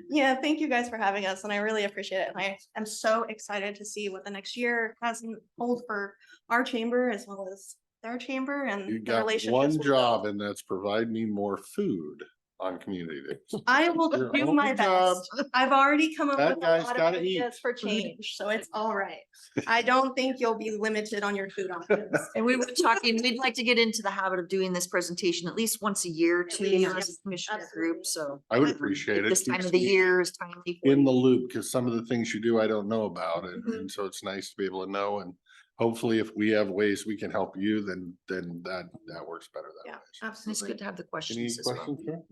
Yeah, thank you guys for having us, and I really appreciate it. And I am so excited to see what the next year has in hold for our chamber as well as their chamber and You the got relationships. one we'll build. job, and that's provide me more food on community days. I will Your do only my job. best. I've already come up That with a guy's lot of gotta ideas eat. for change, so it's all right. I don't think you'll be limited on your food options. And we were talking, we'd like to get into the habit of doing this presentation at least once a year too, least, as a yes, commissioner group, so. I would appreciate it. This time Keeps of the me year is timely. for in the you. loop, because some of the things you do, I don't know about, and Mhm. so it's nice to be able to know, and hopefully if we have ways we can help you, then that works better that Yeah, way. It's absolutely. good to have the Any questions as well. questions, sir?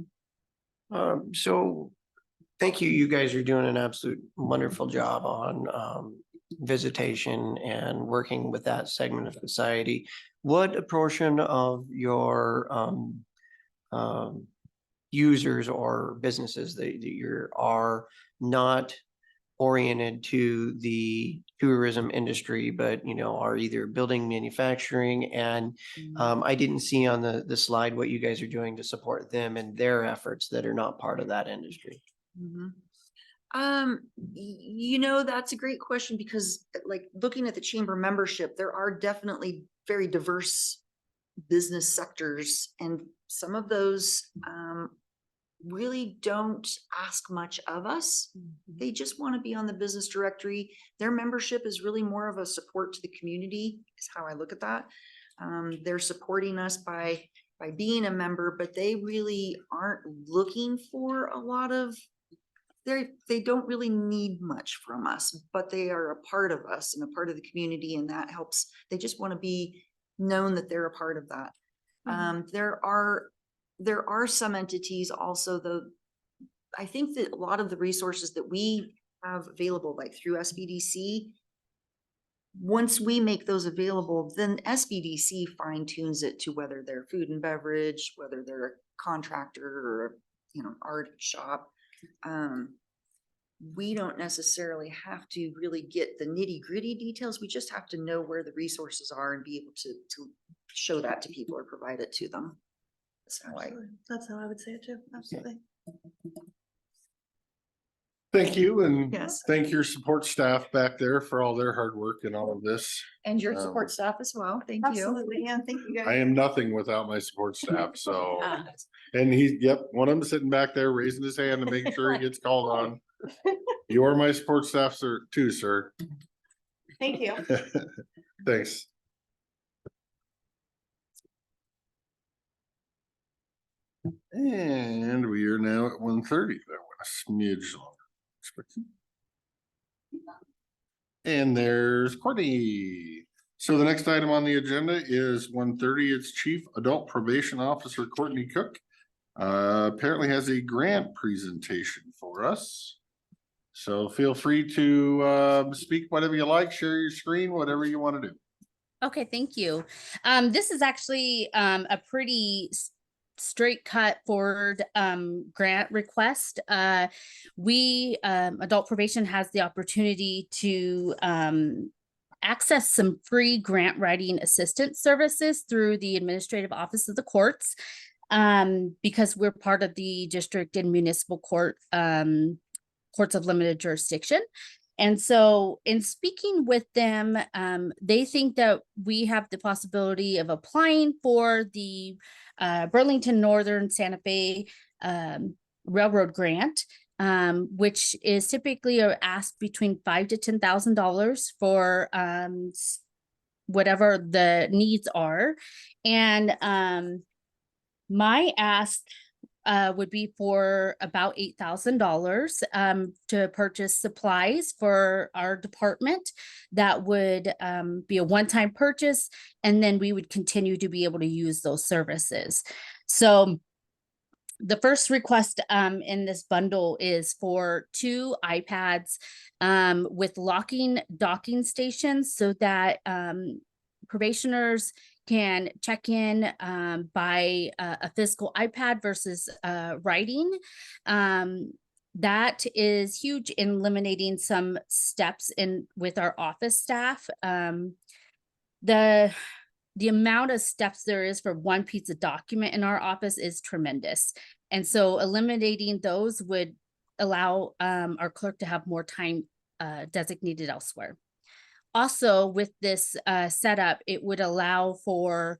So thank you. You guys are doing an absolute wonderful job on visitation and working with that segment of society. What portion of your users or businesses that you are not oriented to the tourism industry, but are either building, manufacturing, and I didn't see on the slide what you guys are doing to support them and their efforts that are not part of that industry. Mhm. That's a great question, because like looking at the chamber membership, there are definitely very diverse business sectors, and some of those really don't ask much of us. They just want to be on the business directory. Their membership is really more of a support to the community, is how I look at that. They're supporting us by being a member, but they really aren't looking for a lot of, they don't really need much from us, but they are a part of us and a part of the community, and that helps. They just want to be known that they're a part of that. There are some entities also, though, I think that a lot of the resources that we have available, like through SBDC, once we make those available, then SBDC fine tunes it to whether they're food and beverage, whether they're a contractor or art shop. we don't necessarily have to really get the nitty gritty details. We just have to know where the resources are and be able to show that to people or provide it to them. That's how I. That's how I would say it too. Absolutely. Thank you, and Yes. thank your support staff back there for all their hard work in all of this. And your support staff as well. Thank you. Absolutely. Yeah. Thank you guys. I am nothing without my support staff, so. And one of them sitting back there raising his hand to make sure he gets called on. You are my support staff, sir, too, sir. Thank you. Thanks. And we are now at 1:30. That went a smidge longer. And there's Courtney. So the next item on the agenda is 1:30. It's Chief Adult Probation Officer Courtney Cook. Apparently has a grant presentation for us. So feel free to speak whatever you like, share your screen, whatever you want to do. Okay, thank you. This is actually a pretty straight cut forward grant request. We adult probation has the opportunity to access some free grant writing assistance services through the Administrative Office of the Courts, because we're part of the district and municipal court courts of limited jurisdiction. And so in speaking with them, they think that we have the possibility of applying for the Burlington Northern Santa Fe Railroad Grant, which is typically asked between $5,000 to $10,000 for whatever the needs are. And my ask would be for about $8,000 to purchase supplies for our department. That would be a one-time purchase, and then we would continue to be able to use those services. So the first request in this bundle is for 2 iPads with locking docking stations so that probationers can check in by a physical iPad versus writing. That is huge in eliminating some steps in with our office staff. The amount of steps there is for one piece of document in our office is tremendous. And so eliminating those would allow our clerk to have more time designated elsewhere. Also, with this setup, it would allow for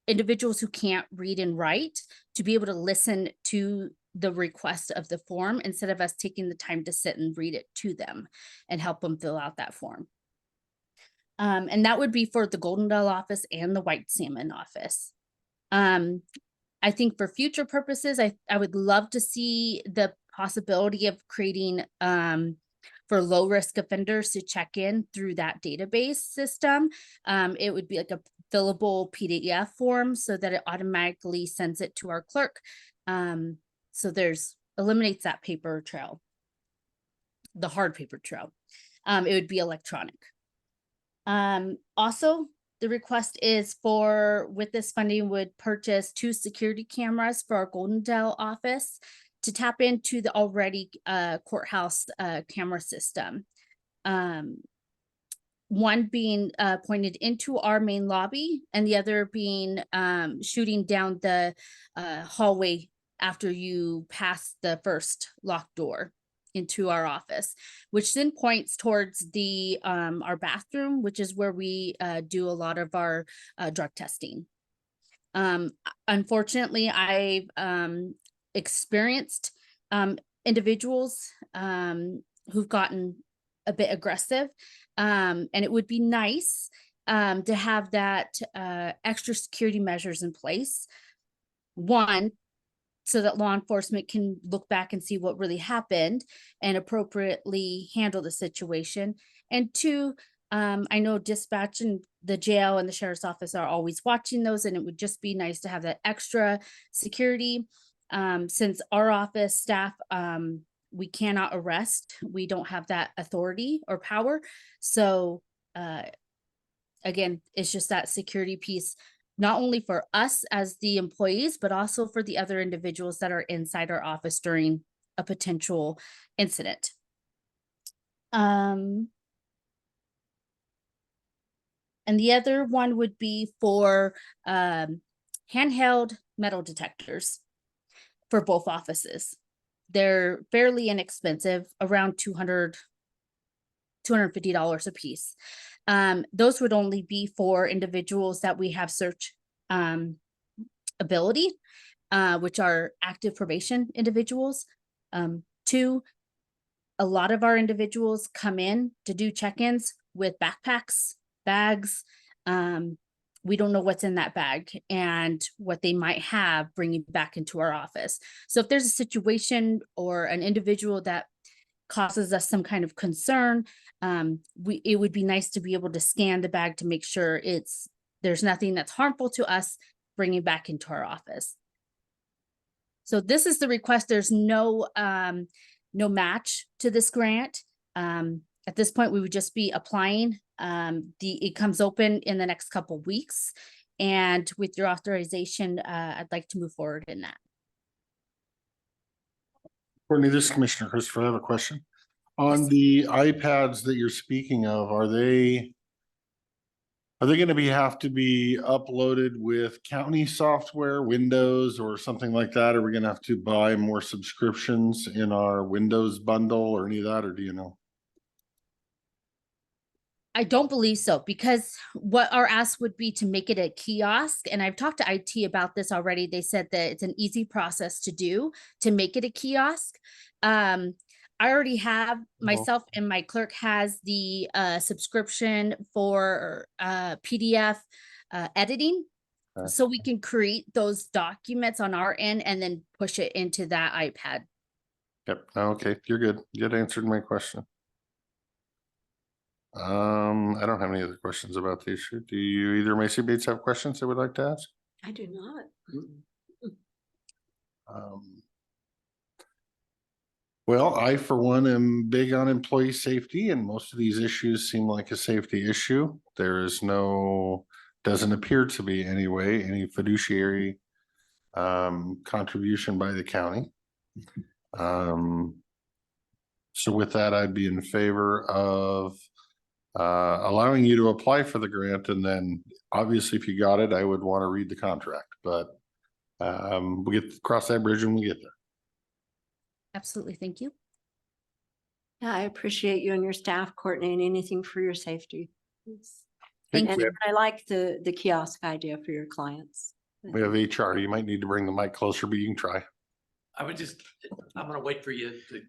individuals who can't read and write to be able to listen to the request of the form instead of us taking the time to sit and read it to them and help them fill out that form. And that would be for the Goldendale office and the White Salmon office. I think for future purposes, I would love to see the possibility of creating for low risk offenders to check in through that database system. It would be like a fillable PDF form so that it automatically sends it to our clerk. So eliminates that paper trail, the hard paper trail. It would be electronic. Also, the request is with this funding would purchase 2 security cameras for our Goldendale office to tap into the already courthouse camera system. One being pointed into our main lobby and the other being shooting down the hallway after you pass the first locked door into our office, which then points towards the our bathroom, which is where we do a lot of our drug testing. Unfortunately, I've experienced individuals who've gotten a bit aggressive, and it would be nice to have that extra security measures in place. One, so that law enforcement can look back and see what really happened and appropriately handle the situation. And 2, I know dispatch and the jail and the sheriff's office are always watching those, and it would just be nice to have that extra security. Since our office staff, we cannot arrest, we don't have that authority or power. So again, it's just that security piece, not only for us as the employees, but also for the other individuals that are inside our office during a potential incident. And the other one would be for handheld metal detectors for both offices. They're fairly inexpensive, around $250 a piece. Those would only be for individuals that we have search ability, which are active probation individuals. Two, a lot of our individuals come in to do check-ins with backpacks, bags. We don't know what's in that bag and what they might have bringing back into our office. So if there's a situation or an individual that causes us some kind of concern, it would be nice to be able to scan the bag to make sure there's nothing that's harmful to us bringing back into our office. So this is the request. There's no match to this grant. At this point, we would just be applying. It comes open in the next couple weeks, and with your authorization, I'd like to move forward in that. Courtney, this is Commissioner Christopher. I have a question. On the iPads that you're speaking of, are they going to have to be uploaded with county software, Windows or something like that? Are we going to have to buy more subscriptions in our Windows bundle or any of that, or do you know? I don't believe so, because what our ask would be to make it a kiosk. And I've talked to IT about this already. They said that it's an easy process to do to make it a kiosk. I already have, myself and my clerk has the subscription for PDF editing. So we can create those documents on our end and then push it into that iPad. Yep. Okay, you're good. You answered my question. I don't have any other questions about the issue. Do you, either Macy Bates, have questions they would like to ask? I do not. Well, I, for one, am big on employee safety, and most of these issues seem like a safety issue. There is doesn't appear to be anyway, any fiduciary contribution by the county. So with that, I'd be in favor of allowing you to apply for the grant, and then obviously if you got it, I would want to read the contract, but we get cross that bridge when we get there. Absolutely. Thank you. Yeah, I appreciate you and your staff, Courtney, and anything for your safety. Thank And you. I like the kiosk idea for your clients. We have HR. You might need to bring the mic closer, but you can try. I'm gonna wait for you to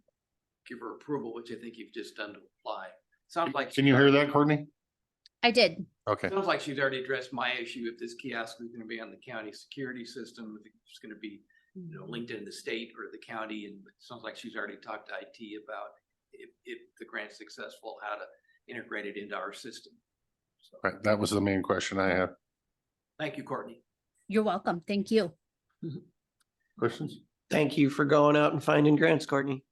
give her approval, which I think you've just done to apply. Sounds like. Can you hear that, Courtney? I did. Okay. Sounds like she's already addressed my issue. If this kiosk is gonna be on the county security system, if it's gonna be, linked in the state or the county, and it sounds like she's already talked to IT about if the grant's successful, how to integrate it into our system. So, Right. That was the main question I had. thank you, Courtney. You're welcome. Thank you. Questions? Thank you for going out and finding grants, Courtney.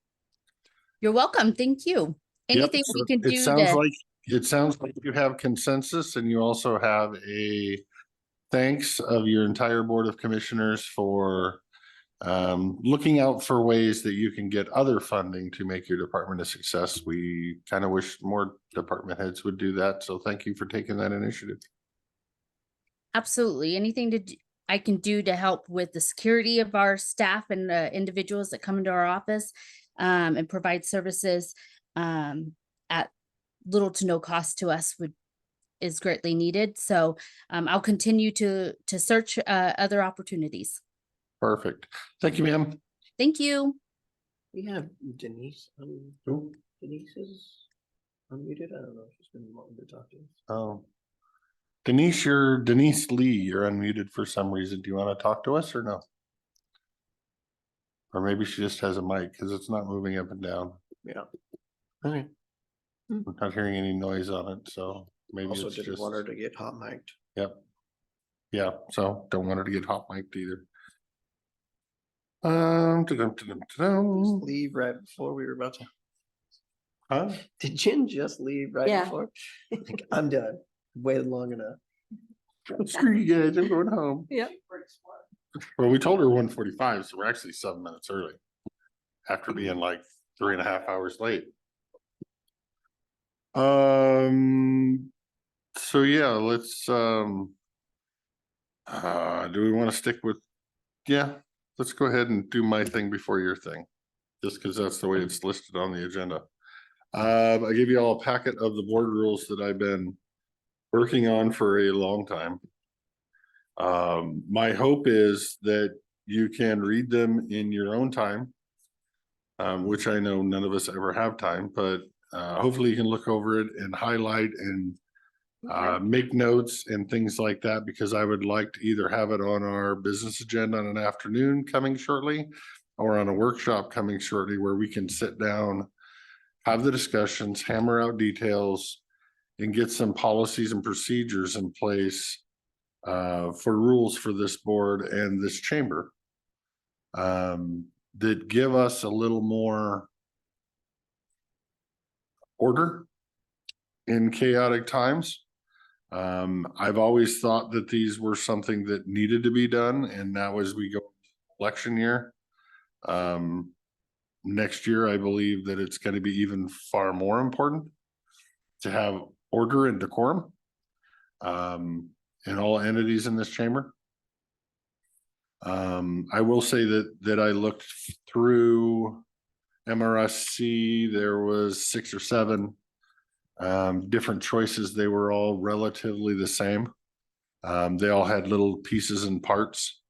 You're welcome. Thank you. Anything Yep, we so can do it sounds like you have consensus, and you also have a thanks of your entire Board of Commissioners for looking out for ways that you can get other funding to make your department a success. We kind of wish more department heads would do that. So thank you for taking that initiative. Absolutely. Anything I can do to help with the security of our staff and the individuals that come into our office and provide services at little to no cost to us is greatly needed. So I'll continue to search other opportunities. Perfect. Thank you, ma'am. Thank you. We have Denise. Who? Denise is unmuted. I don't know if she's been wanting to talk to us. Oh, Denise, you're Denise Lee. You're unmuted for some reason. Do you want to talk to us or no? Or maybe she just has a mic because it's not moving up and down. Yeah. Okay. I'm not hearing any noise on it, so maybe Also it's didn't just. want her to get hot mic'd. Yep. Yeah, so don't want her to get hot mic'd either. Dum-dum-dum-dum-dum. Leave right before we were about to. Huh? Did Jen just leave right Yeah. before? Like, I'm done. Waited long enough. Screw you guys, I'm going home. Yeah. Well, we told her 1:45, so we're actually 7 minutes early. after being like 3.5 hours late. So yeah, let's, do we want to stick with, yeah, let's go ahead and do my thing before your thing. Just because that's the way it's listed on the agenda. I gave you all a packet of the board rules that I've been working on for a long time. My hope is that you can read them in your own time, which I know none of us ever have time, but hopefully you can look over it and highlight and make notes and things like that, because I would like to either have it on our business agenda on an afternoon coming shortly or on a workshop coming shortly where we can sit down, have the discussions, hammer out details, and get some policies and procedures in place for rules for this board and this chamber that give us a little more order in chaotic times. I've always thought that these were something that needed to be done, and now as we go election year, next year, I believe that it's going to be even far more important to have order and decorum in all entities in this chamber. I will say that I looked through MRSC. There was 6 or 7 different choices. They were all relatively the same. They all had little pieces and parts.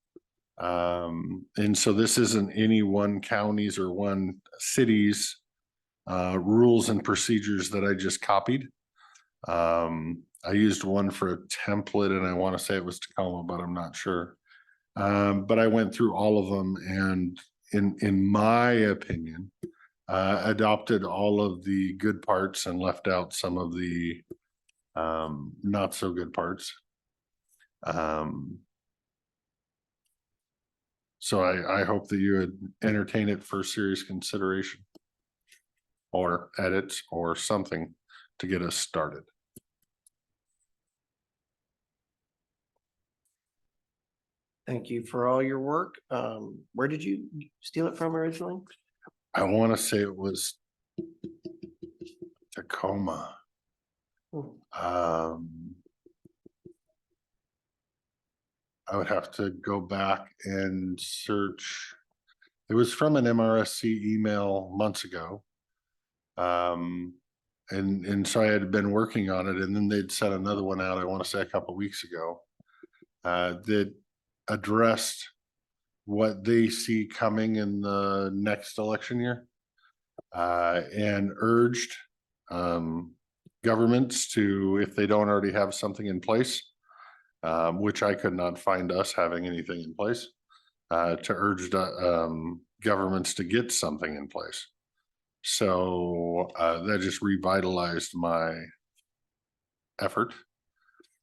And so this isn't any one county's or one city's rules and procedures that I just copied. I used one for a template, and I want to say it was Tacoma, but I'm not sure. But I went through all of them, and in my opinion, adopted all of the good parts and left out some of the not so good parts. So I hope that you would entertain it for serious consideration or edits or something to get us started. Thank you for all your work. Where did you steal it from originally? I want to say it was Tacoma. I would have to go back and search. It was from an MRSC email months ago. And so I had been working on it, and then they'd sent another one out, I want to say a couple of weeks ago, that addressed what they see coming in the next election year, and urged governments to, if they don't already have something in place, which I could not find us having anything in place, to urge governments to get something in place. So that just revitalized my effort.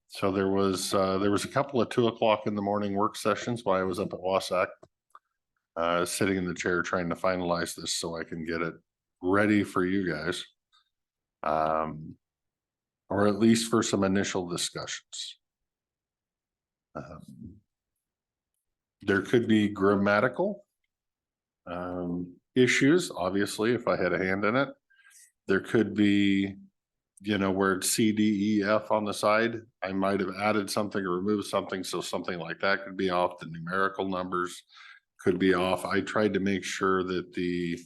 So there was a couple of 2 o'clock in the morning work sessions while I was up at Wasack, sitting in the chair trying to finalize this so I can get it ready for you guys, or at least for some initial discussions. There could be grammatical issues, obviously, if I had a hand in it. There could be, where it's C, D, E, F on the side. I might have added something or removed something, so something like that could be off. The numerical numbers could be off. I tried to make sure that the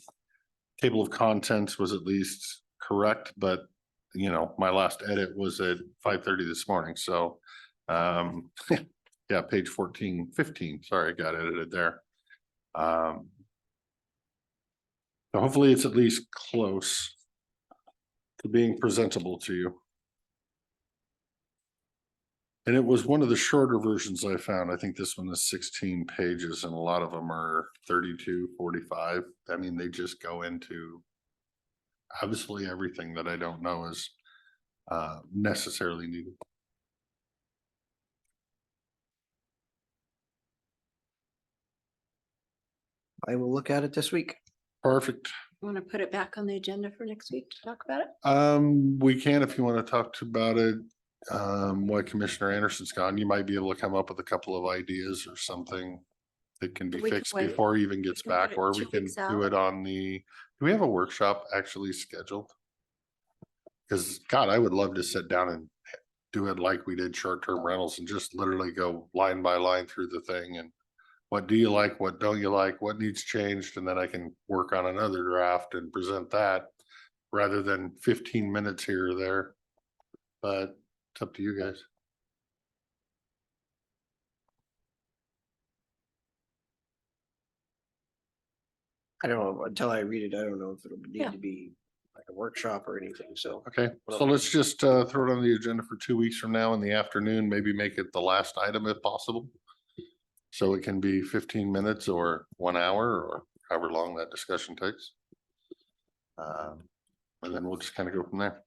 table of contents was at least correct, but my last edit was at 5:30 this morning. So yeah, page 14, 15. Sorry, I got edited there. So hopefully it's at least close to being presentable to you. And it was one of the shorter versions I found. I think this one is 16 pages, and a lot of them are 32, 45. I mean, they just go into absolutely everything that I don't know is necessarily needed. I will look at it this week. Perfect. Want to put it back on the agenda for next week to talk about it? We can, if you want to talk about it. While Commissioner Anderson's gone, you might be able to come up with a couple of ideas or something that can be We could fixed wait. before he even gets We can put back, it or 2 we can weeks do out. it on the, do we have a workshop actually scheduled? Cause God, I would love to sit down and do it like we did short-term rentals and just literally go line by line through the thing and what do you like, what don't you like, what needs changed, and then I can work on another draft and present that rather than 15 minutes here or there. But it's up to you guys. I don't know, until I read it, I don't know if it'll Yeah. need to be like a workshop or anything, so. Okay, so let's just throw it on the agenda for 2 weeks from now in the afternoon, maybe make it the last item if possible. So it can be 15 minutes or 1 hour or however long that discussion takes. And then we'll just kind of go from there.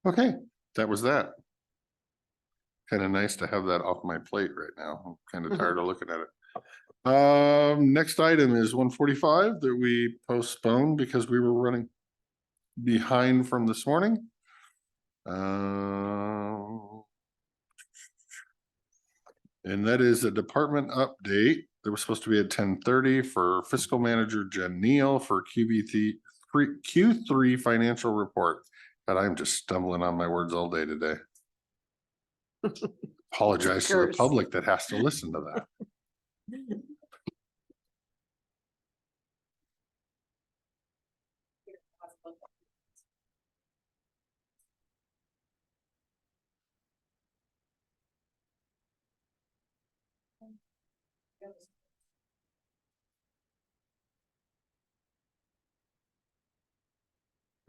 Okay, that was that. Kind of nice to have that off my plate right now. I'm kind of tired of looking at it. Next item is 145 that we postponed because we were running behind from this morning. And that is a department update. There was supposed to be at 10:30 for fiscal manager Jen Neal for Q3 financial report. But I'm just stumbling on my words all day today. Apologize to the Curse. public that has to listen to that.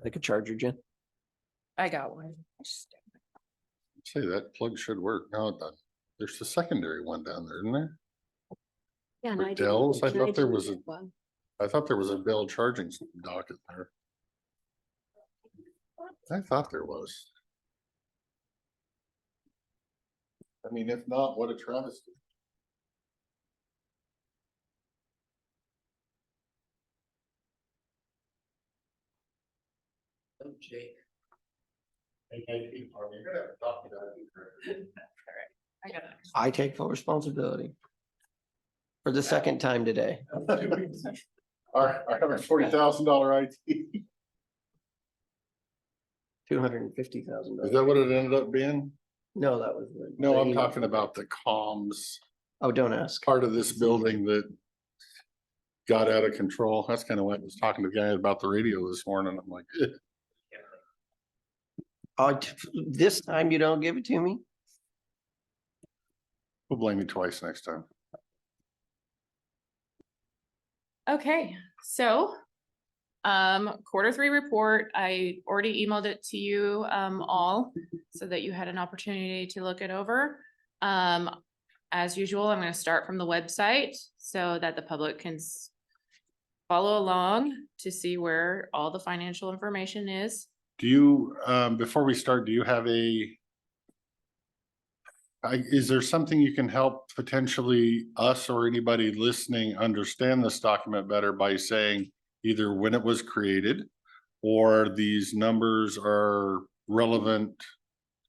Like a charger, Jen? I got one. Say that plug should work. No, it doesn't. There's the secondary one down there, isn't there? Yeah, and For I didn't- Dell's, I and thought there didn't was a, get one. I thought there was a Dell charging docket there. I thought there was. I mean, if not, what a travesty. Oh, Jake. I take full responsibility. For the second time today. Our $140,000 IT. $250,000. Is that what it ended up being? No, that was. No, I'm talking about the comms. Oh, don't ask. Part of this building that got out of control. That's kind of what I was talking to the guy about the radio this morning. I'm like, eh. This time you don't give it to me? We'll blame you twice next time. Okay, so Q3 report, I already emailed it to you all so that you had an opportunity to look it over. As usual, I'm going to start from the website so that the public can follow along to see where all the financial information is. Do you, before we start, do you have is there something you can help potentially us or anybody listening understand this document better by saying either when it was created or these numbers are relevant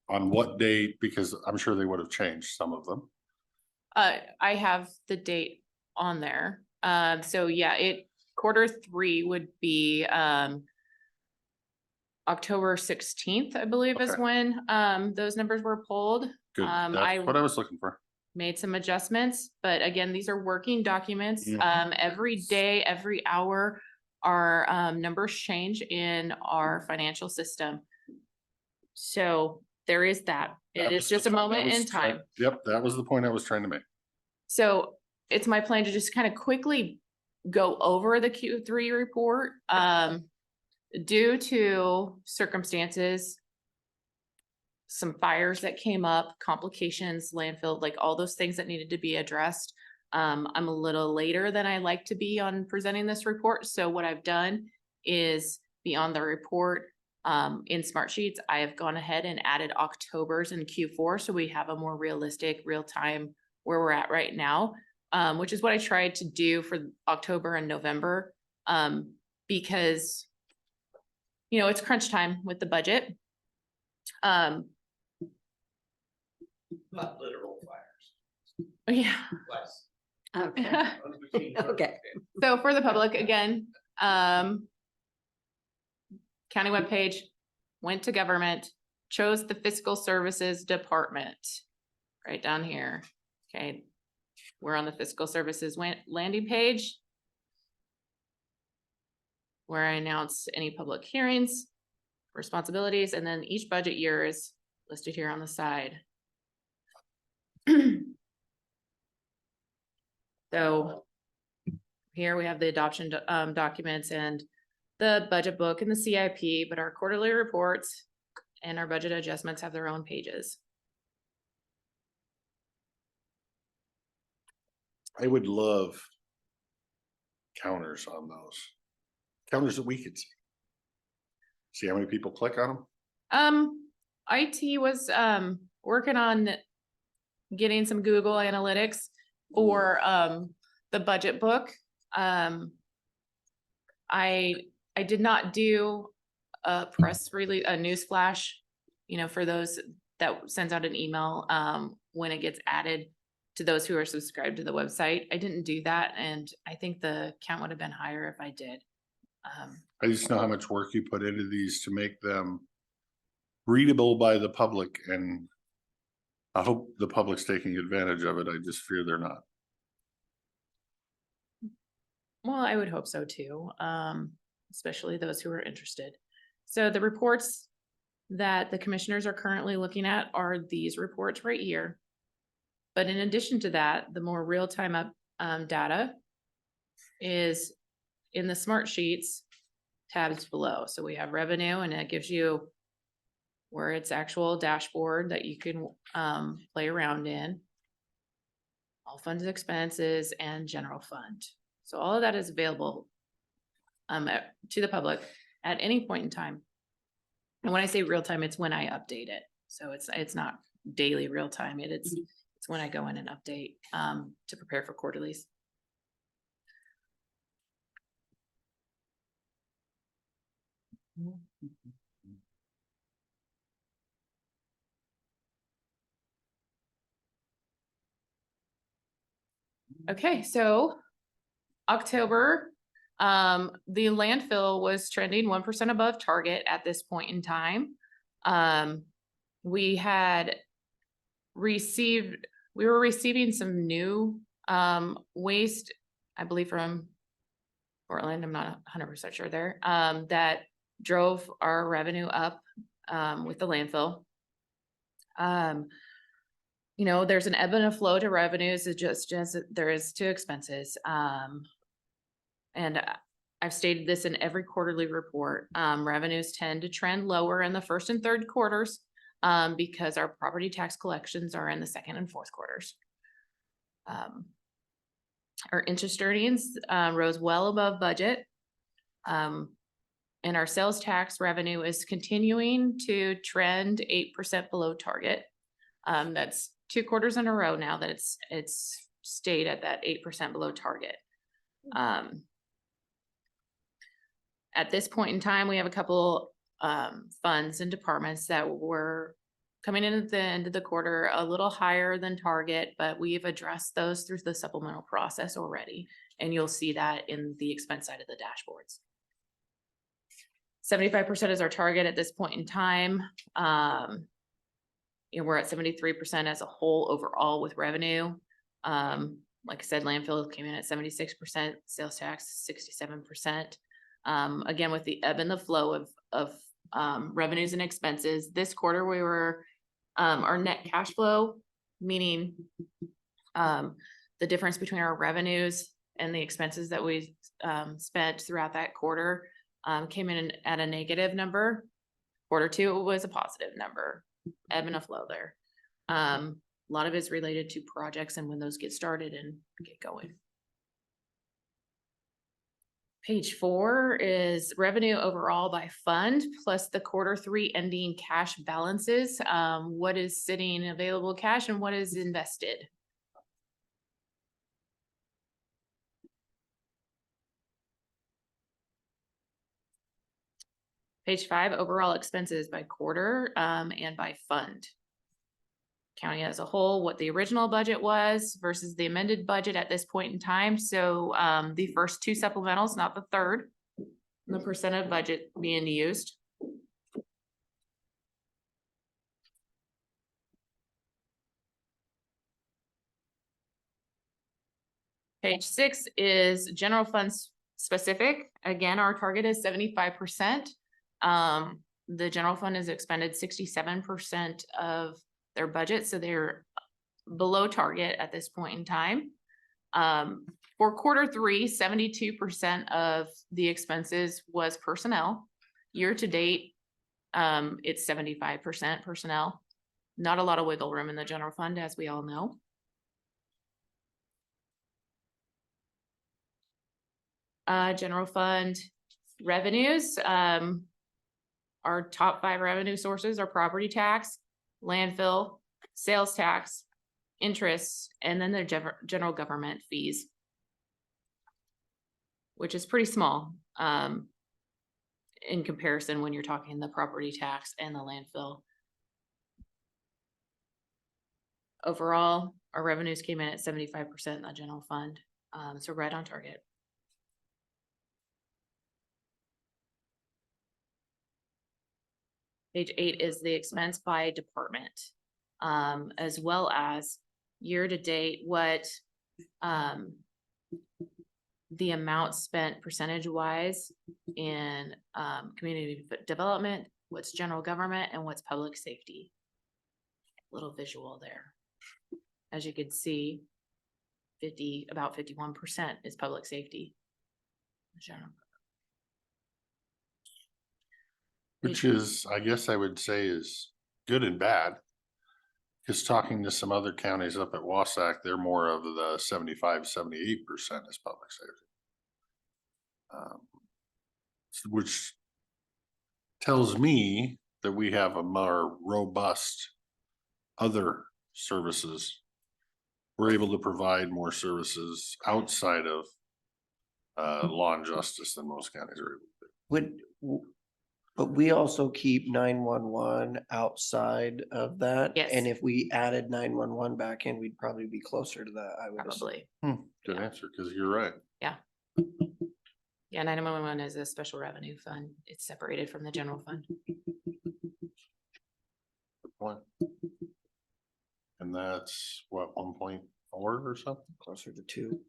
on what date? Because I'm sure they would have changed some of them. I have the date on there. So yeah, Q3 would be October 16th, I believe is Okay. when those numbers were pulled. Good, that's what I was looking for. Made some adjustments, but again, these are working documents. Mhm. Every day, every hour, our numbers change in our financial system. So there is that. It That is was just the a point I moment was in time. Yep, that was the point I was trying to make. So it's my plan to just kind of quickly go over the Q3 report. Due to circumstances, some fires that came up, complications, landfill, like all those things that needed to be addressed. I'm a little later than I like to be on presenting this report. So what I've done is beyond the report, in Smart Sheets, I have gone ahead and added October's in Q4. So we have a more realistic real time where we're at right now, which is what I tried to do for October and November, because you know, it's crunch time with the budget. Not literal fires. Yeah. Okay. Okay. So for the public, again, county webpage, went to government, chose the fiscal services department, right down here. Okay, we're on the fiscal services landing page, where I announce any public hearings, responsibilities, and then each budget year is listed here on the side. So here we have the adoption documents and the budget book and the CIP, but our quarterly reports and our budget adjustments have their own pages. I would love counters on those. Counters that we could see. See how many people click on them? IT was working on getting some Google Analytics for the budget book. I did not do a press release, a news flash, for those that sends out an email when it gets added to those who are subscribed to the website. I didn't do that, and I think the count would have been higher if I did. I just know how much work you put into these to make them readable by the public, and I hope the public's taking advantage of it. I just fear they're not. Well, I would hope so too, especially those who are interested. So the reports that the commissioners are currently looking at are these reports right here. But in addition to that, the more real-time data is in the Smart Sheets tabs below. So we have revenue, and it gives you where it's actual dashboard that you can play around in. All funds and expenses and general fund. So all of that is available to the public at any point in time. And when I say real time, it's when I update it. So it's not daily real time. It's when I go in and update to prepare for quarterlies. Okay, so October, the landfill was trending 1% above target at this point in time. We were receiving some new waste, I believe from Portland, I'm not 100% sure there, that drove our revenue up with the landfill. There's an ebb and a flow to revenues, just as there is to expenses. And I've stated this in every quarterly report. Revenues tend to trend lower in the first and third quarters because our property tax collections are in the second and fourth quarters. Our interest earnings rose well above budget. And our sales tax revenue is continuing to trend 8% below target. That's 2 quarters in a row now that it's stayed at that 8% below target. At this point in time, we have a couple funds and departments that were coming in at the end of the quarter a little higher than target, but we've addressed those through the supplemental process already. And you'll see that in the expense side of the dashboards. 75% is our target at this point in time. We're at 73% as a whole overall with revenue. Like I said, landfill came in at 76%, sales tax 67%. Again, with the ebb and the flow of revenues and expenses, this quarter we were our net cash flow, meaning the difference between our revenues and the expenses that we spent throughout that quarter came in at a negative number. Quarter 2 was a positive number, ebb and a flow there. A lot of it's related to projects and when those get started and get going. Page 4 is revenue overall by fund plus the quarter 3 ending cash balances. What is sitting in available cash and what is invested? Page 5, overall expenses by quarter and by fund. county as a whole, what the original budget was versus the amended budget at this point in time. So the first two supplementals, not the third, the percent of budget being used. Page 6 is general funds specific. Again, our target is 75%. The general fund has expended 67% of their budget, so they're below target at this point in time. For quarter 3, 72% of the expenses was personnel. Year to date, it's 75% personnel. Not a lot of wiggle room in the general fund, as we all know. General fund revenues, our top 5 revenue sources are property tax, landfill, sales tax, interest, and then the general government fees, which is pretty small in comparison when you're talking the property tax and the landfill. Overall, our revenues came in at 75% in the general fund, so right on target. Page 8 is the expense by department, as well as year to date, what the amount spent percentage wise in community development, what's general government, and what's public safety. Little visual there. As you can see, about 51% is public safety. General. Which is, I guess I would say is good and bad. Because talking to some other counties up at Wasack, they're more of the 75, 78% is public safety. Which tells me that we have a more robust other services. We're able to provide more services outside of law and justice than most counties are able to. But we also keep 911 outside of that. Yes. And if we added 911 back in, we'd probably be closer to that, I would assume. Probably. Good answer, because you're right. Yeah. Yeah, 911 is a special revenue fund. It's separated from the general fund. Good point. And that's what, 1.4 or something? Closer to 2.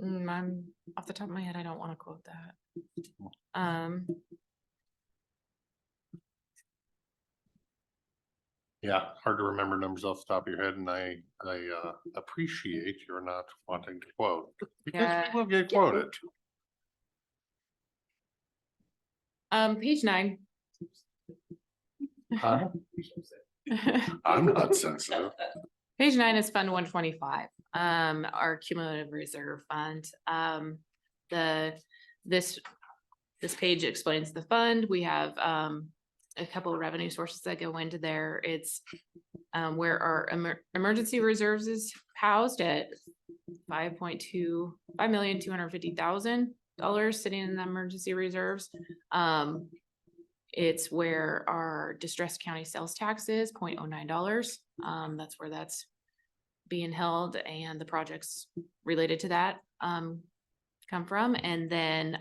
I'm off the top of my head, I don't want to quote that. Yeah, hard to remember numbers off the top of your head, and I appreciate you're not wanting to quote, because Yeah. we will get quoted. Page 9. Huh? I'm not sensitive. Page 9 is Fund 125, our cumulative reserve fund. This page explains the fund. We have a couple of revenue sources that go into there. It's where our emergency reserves is housed at $5,250,000 sitting in the emergency reserves. It's where our distressed county sales tax is $0.09. That's where that's being held, and the projects related to that come from. And then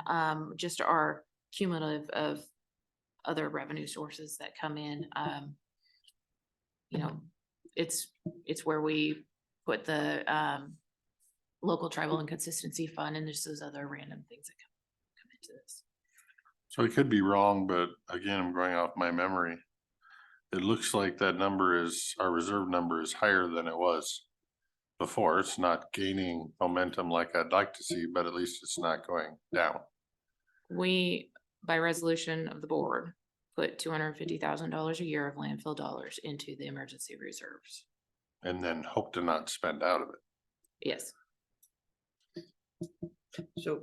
just our cumulative of other revenue sources that come in. It's where we put the local, tribal, and consistency fund, and there's those other random things that come into this. So I could be wrong, but again, I'm going off my memory. It looks like that number is, our reserve number is higher than it was before. It's not gaining momentum like I'd like to see, but at least it's not going down. We, by resolution of the board, put $250,000 a year of landfill dollars into the emergency reserves. And then hope to not spend out of it. Yes. So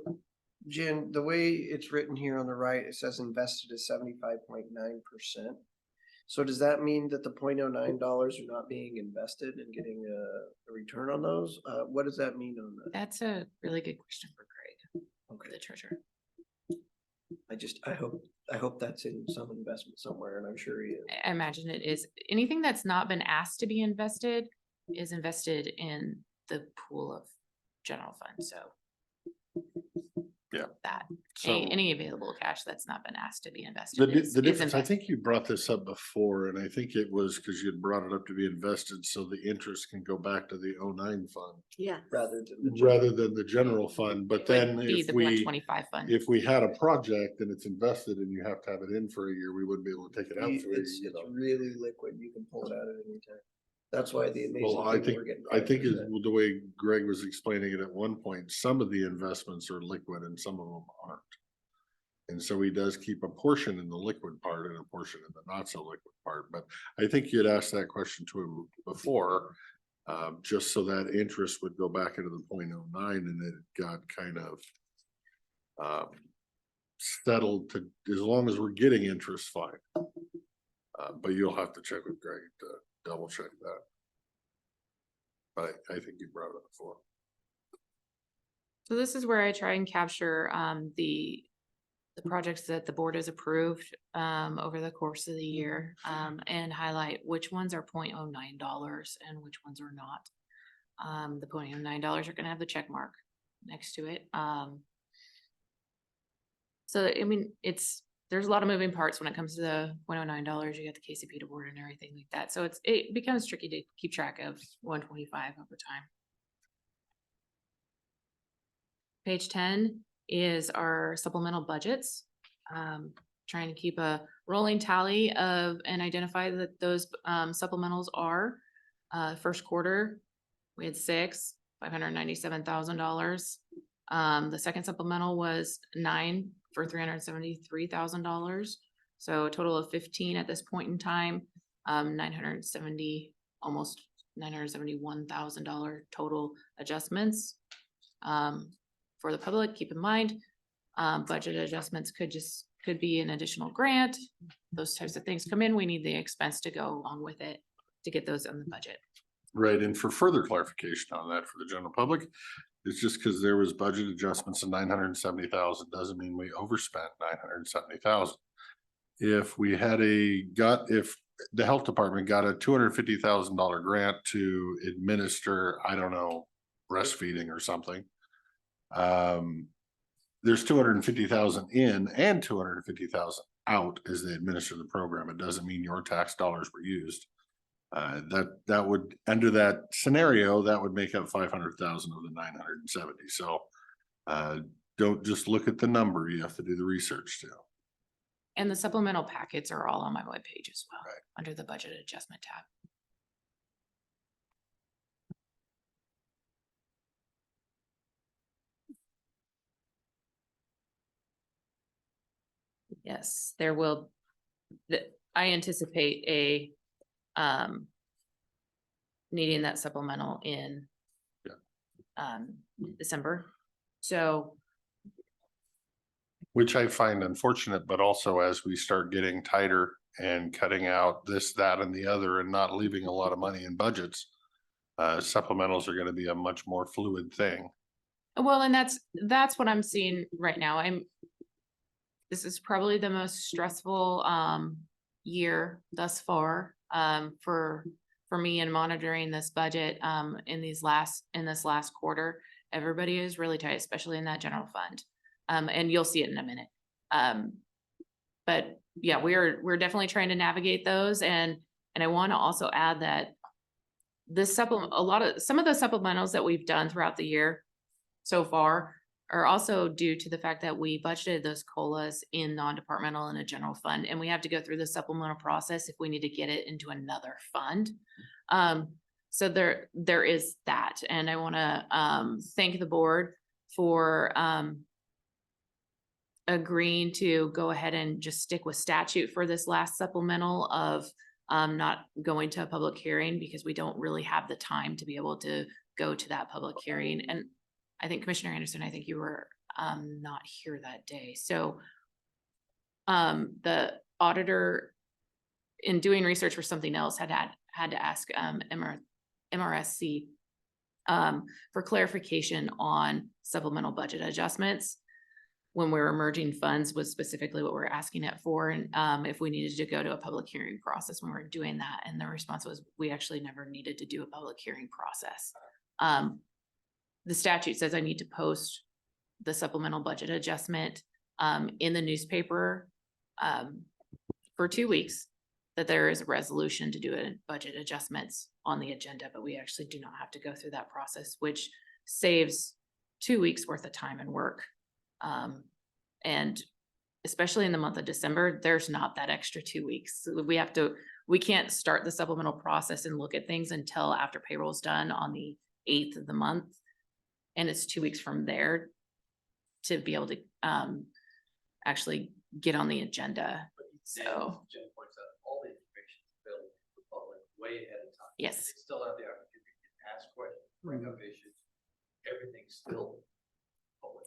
Jen, the way it's written here on the right, it says invested is 75.9%. So does that mean that the $0.09 are not being invested and getting a return on those? What does that mean on that? That's a really good question for Craig, the treasurer. I hope I hope that's in some investment somewhere, and I'm sure he is. I imagine it is. Anything that's not been asked to be invested is invested in the pool of general fund, so. Yeah. That, So any available cash that's not been asked to be the, invested di- is the difference, I invested. think you brought this up before, and I think it was because you had brought it up to be invested, so the interest can go back to the 09 fund Yeah. Rather than rather than the general fund. But It would then be if the we, 125 fund. if we had a project and it's invested and you have to have it in for a year, we wouldn't be able to take it out for a year. It's really liquid. You can pull it out at any time. That's why the amazing Well, thing we're getting. I think is 5%. the way Greg was explaining it at one point, some of the investments are liquid and some of them aren't. And so he does keep a portion in the liquid part and a portion in the not so liquid part. But I think you had asked that question to him before, just so that interest would go back into the 0.09 and it got kind of settled to, as long as we're getting interest, fine. But you'll have to check with Greg to double check that. But I think you brought it up before. So this is where I try and capture the projects that the board has approved over the course of the year and highlight which ones are $0.09 and which ones are not. The $0.09 are gonna have the check mark next to it. So I mean, there's a lot of moving parts when it comes to the $109. You got the KCP board and everything like that. So it becomes tricky to keep track of 125 over time. Page 10 is our supplemental budgets. Trying to keep a rolling tally of and identify that those supplementals are first quarter, we had $597,000. The second supplemental was 9 for $373,000. So a total of 15 at this point in time, 970, almost $971,000 total adjustments. For the public, keep in mind, budget adjustments could be an additional grant. Those types of things come in. We need the expense to go along with it to get those in the budget. Right, and for further clarification on that for the general public, it's just because there was budget adjustments of 970,000 doesn't mean we overspent 970,000. If we had if the health department got a $250,000 grant to administer, I don't know, breastfeeding or something, there's 250,000 in and 250,000 out as they administer the program. It doesn't mean your tax dollars were used. That would, under that scenario, that would make up 500,000 of the 970. So don't just look at the number. You have to do the research too. And the supplemental packets are all on my webpage as well, right, under the budget adjustment tab. Yes, there will, I anticipate a needing that supplemental in December. So, which I find unfortunate, but also as we start getting tighter and cutting out this, that, and the other and not leaving a lot of money in budgets, supplementals are going to be a much more fluid thing. well, and that's what I'm seeing right now. This is probably the most stressful year thus far for me in monitoring this budget in this last quarter. Everybody is really tight, especially in that general fund. And you'll see it in a minute. But yeah, we're definitely trying to navigate those. And I want to also add that this some of the supplementals that we've done throughout the year so far are also due to the fact that we budgeted those COLAs in non-departmental and a general fund, and we have to go through the supplemental process if we need to get it into another fund. So there is that, and I want to thank the board for agreeing to go ahead and just stick with statute for this last supplemental of not going to a public hearing, because we don't really have the time to be able to go to that public hearing. And I think Commissioner Anderson, I think you were not here that day. So the auditor, in doing research for something else, had to ask MRSC for clarification on supplemental budget adjustments. when we were merging funds was specifically what we're asking it for. And if we needed to go to a public hearing process when we were doing that. And the response was, we actually never needed to do a public hearing process. The statute says I need to post the supplemental budget adjustment in the newspaper for 2 weeks, that there is a resolution to do a budget adjustments on the agenda, but we actually do not have to go through that process, which saves 2 weeks worth of time and work. And especially in the month of December, there's not that extra 2 weeks. So we can't start the supplemental process and look at things until after payroll's done on the 8th of the month. And it's 2 weeks from there to be able to actually get on the agenda. So, Jen points out, all the information is available to the public way ahead of time. yes. They still have the opportunity to ask questions, bring up issues. Everything's still public.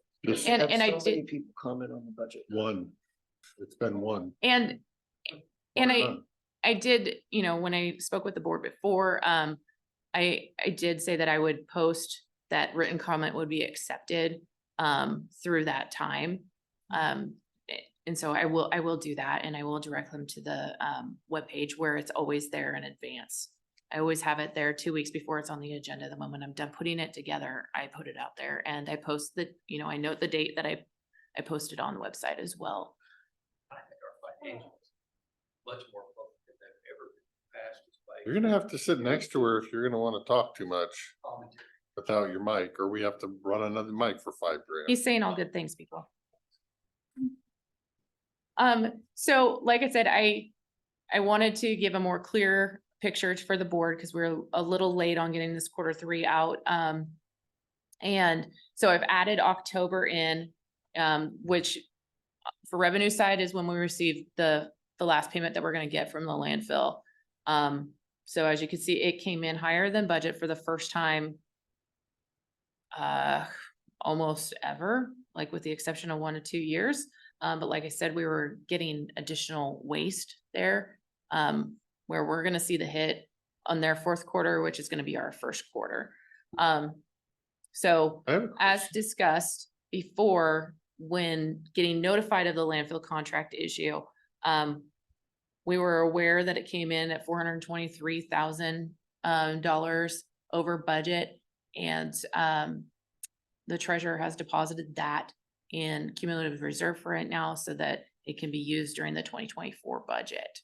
And I so many did, people comment on the budget. One, it's been one. and I did, you know, when I spoke with the board before, I did say that I would post that written comment would be accepted through that time. And so I will do that, and I will direct them to the webpage where it's always there in advance. I always have it there 2 weeks before it's on the agenda. The moment I'm done putting it together, I put it out there, and I post the, you know, I note the date that I posted on the website as well. I think our financials much more public than they've ever been passed. You're gonna have to sit next to her if you're gonna wanna talk too much without your mic, or we have to run another mic for $5,000. He's saying all good things, people. So like I said, I wanted to give a more clear picture for the board because we're a little late on getting this Q3 out. And so I've added October in, which for revenue side is when we receive the last payment that we're gonna get from the landfill. So as you can see, it came in higher than budget for the first time almost ever, like with the exception of 1 to 2 years. But like I said, we were getting additional waste there, where we're gonna see the hit on their Q4, which is gonna be our Q1. So as discussed before, when getting notified of the landfill contract issue, we were aware that it came in at $423,000 over budget, and the treasurer has deposited that in cumulative reserve for it now so that it can be used during the 2024 budget.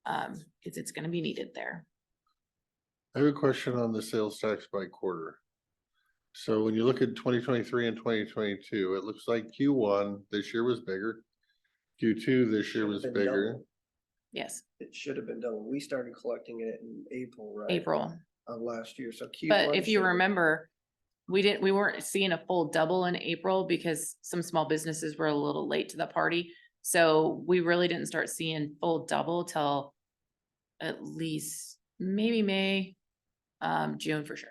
Because it's gonna be needed there. I have a question on the sales tax by quarter. So when you look at 2023 and 2022, it looks like Q1 this year was bigger. Q2 this year was Should've been bigger. double. Yes, It should have been double. We started collecting it in April, right? April. Of last year, so Q1. But if you should've- remember, we weren't seeing a full double in April because some small businesses were a little late to the party. So we really didn't start seeing full double till at least maybe May, June for sure.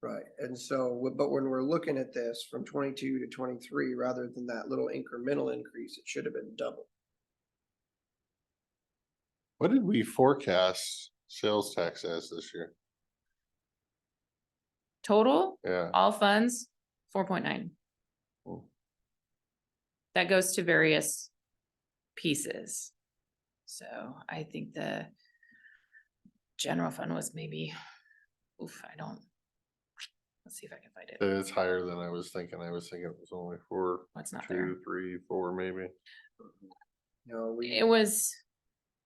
Right, and so, but when we're looking at this from 22 to 23, rather than that little incremental increase, it should have been double. What did we forecast sales tax as this year? Total, Yeah. all funds, 4.9. Cool. That goes to various pieces. So I think the general fund was maybe, let's see if I can find it. It's higher than I was thinking. I was thinking it was only 4, What's not there? 2, 3, 4, maybe. No, It was,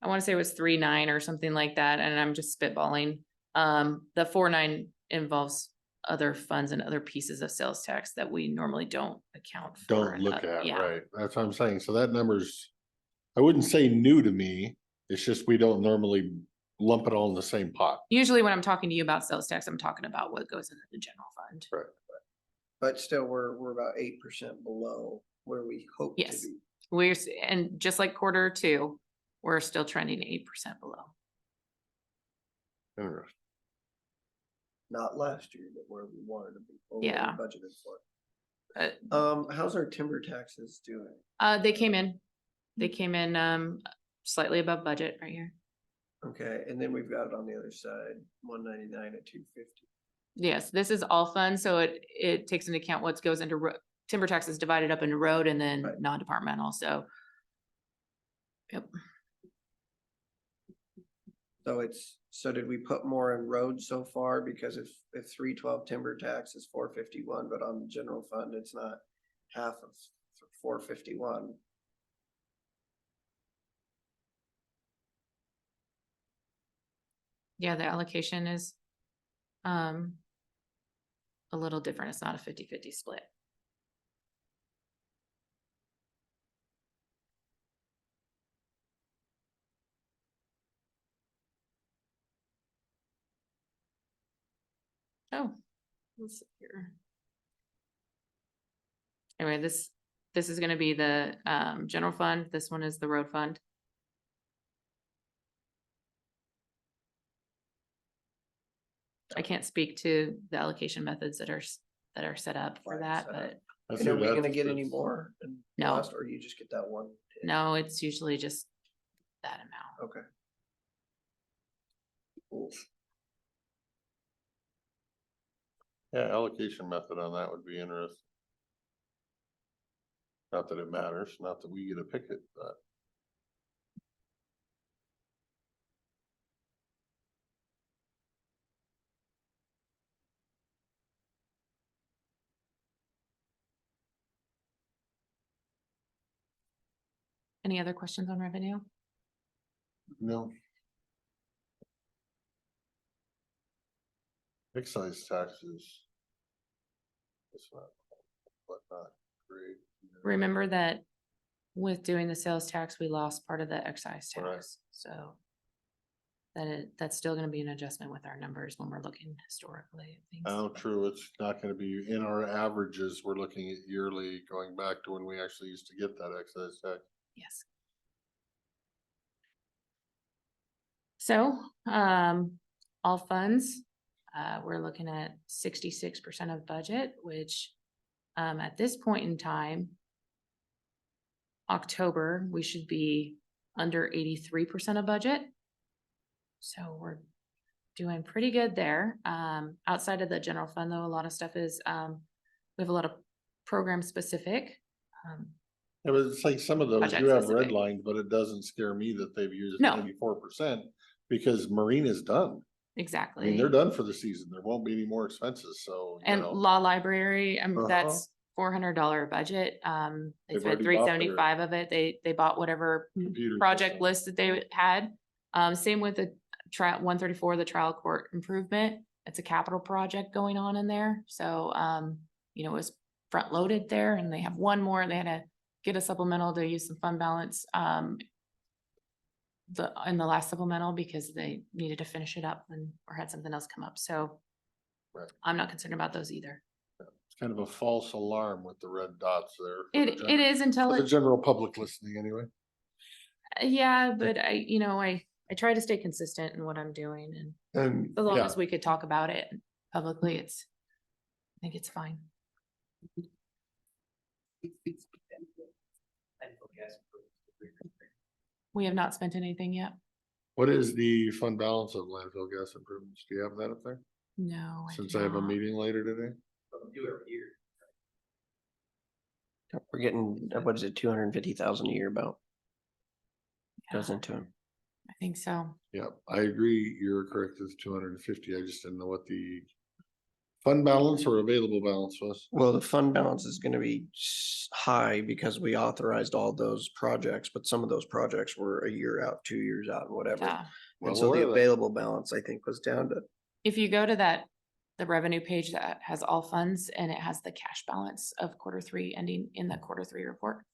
I want to say it was 3.9 or something like that, and I'm just spitballing. The 4.9 involves other funds and other pieces of sales tax that we normally don't account for. Don't look at, Yeah. right? That's what I'm saying. So that number's, I wouldn't say new to me. It's just we don't normally lump it all in the same pot. Usually when I'm talking to you about sales tax, I'm talking about what goes into the general fund. Right. but still, we're about 8% below where we hope to Yes. be. And just like Q2, we're still trending 8% below. Interesting. Not last year, but where we wanted to be. or where we Yeah. Budgeted for. Uh, How's our timber taxes doing? They came in slightly above budget right here. Okay, and then we've got it on the other side, 199 at 250. Yes, this is all funds, so it takes into account what goes into timber tax is divided up into road and then non-departmental, so. Yep. So did we put more in roads so far? Because if 312 timber tax is 451, but on the general fund, it's not half of 451. Yeah, the allocation is a little different. It's not a 50-50 split. Oh, let's see here. Anyway, this is gonna be the general fund. This one is the road fund. I can't speak to the allocation methods that are set up for that, but And are we gonna get any more? in No. last, or you just get that one? no, it's usually just that amount. Okay. Cool. Yeah, allocation method on that would be interesting. Not that it matters, not that we get to pick it, but. Any other questions on revenue? No. Excise taxes. It's not, but not great. Remember that with doing the sales tax, we lost part of the excise tax, so. That's still gonna be an adjustment with our numbers when we're looking historically at things. Oh, true. It's not gonna be in our averages. We're looking at yearly, going back to when we actually used to get that excise tax. Yes. So, all funds, we're looking at 66% of budget, which, at this point in time, October, we should be under 83% of budget. So we're doing pretty good there. Outside of the general fund, though, a lot of stuff is, we have a lot of program specific. Yeah, but it's like some of those Project do have specific. red lines, but it doesn't scare me that they've used No. 94% because Marine is done. I mean, Exactly. they're done for the season. There won't be any more expenses, so. you And know. law library, Uh-huh. that's $400 budget. They They've spent already bought 375 of it. They bought whatever Computer project system. list that they had. Same with the trial 134, the trial court improvement. It's a capital project going on in there. So, it was front loaded there and they have one more. They had to get a supplemental to use some fund balance, in the last supplemental because they needed to finish it up or had something else come up. So Right. I'm not concerned about those either. It's kind of a false alarm with the red dots there. for the It is until For the it, general public listening anyway. yeah, but I try to stay consistent in what I'm doing and And as long yeah, as we could talk about it publicly, I think it's fine. We have not spent anything yet. what is the fund balance of landfill gas improvements? Do you have that up there? No. Since do I have a not. meeting later today? Do every year. We're getting, what is it, 250,000 a year about? Goes into it. I think so. Yeah, I agree. You're correct. It's 250. I just didn't know what the fund balance or available balance was. Well, the fund balance is gonna be high because we authorized all those projects, but some of those projects were a year out, 2 years out, whatever. Yeah. Well, And so what the are they? available balance, I think, was down to, If you go to the revenue page that has all funds and it has the cash balance of Q3 ending in the Q3 report.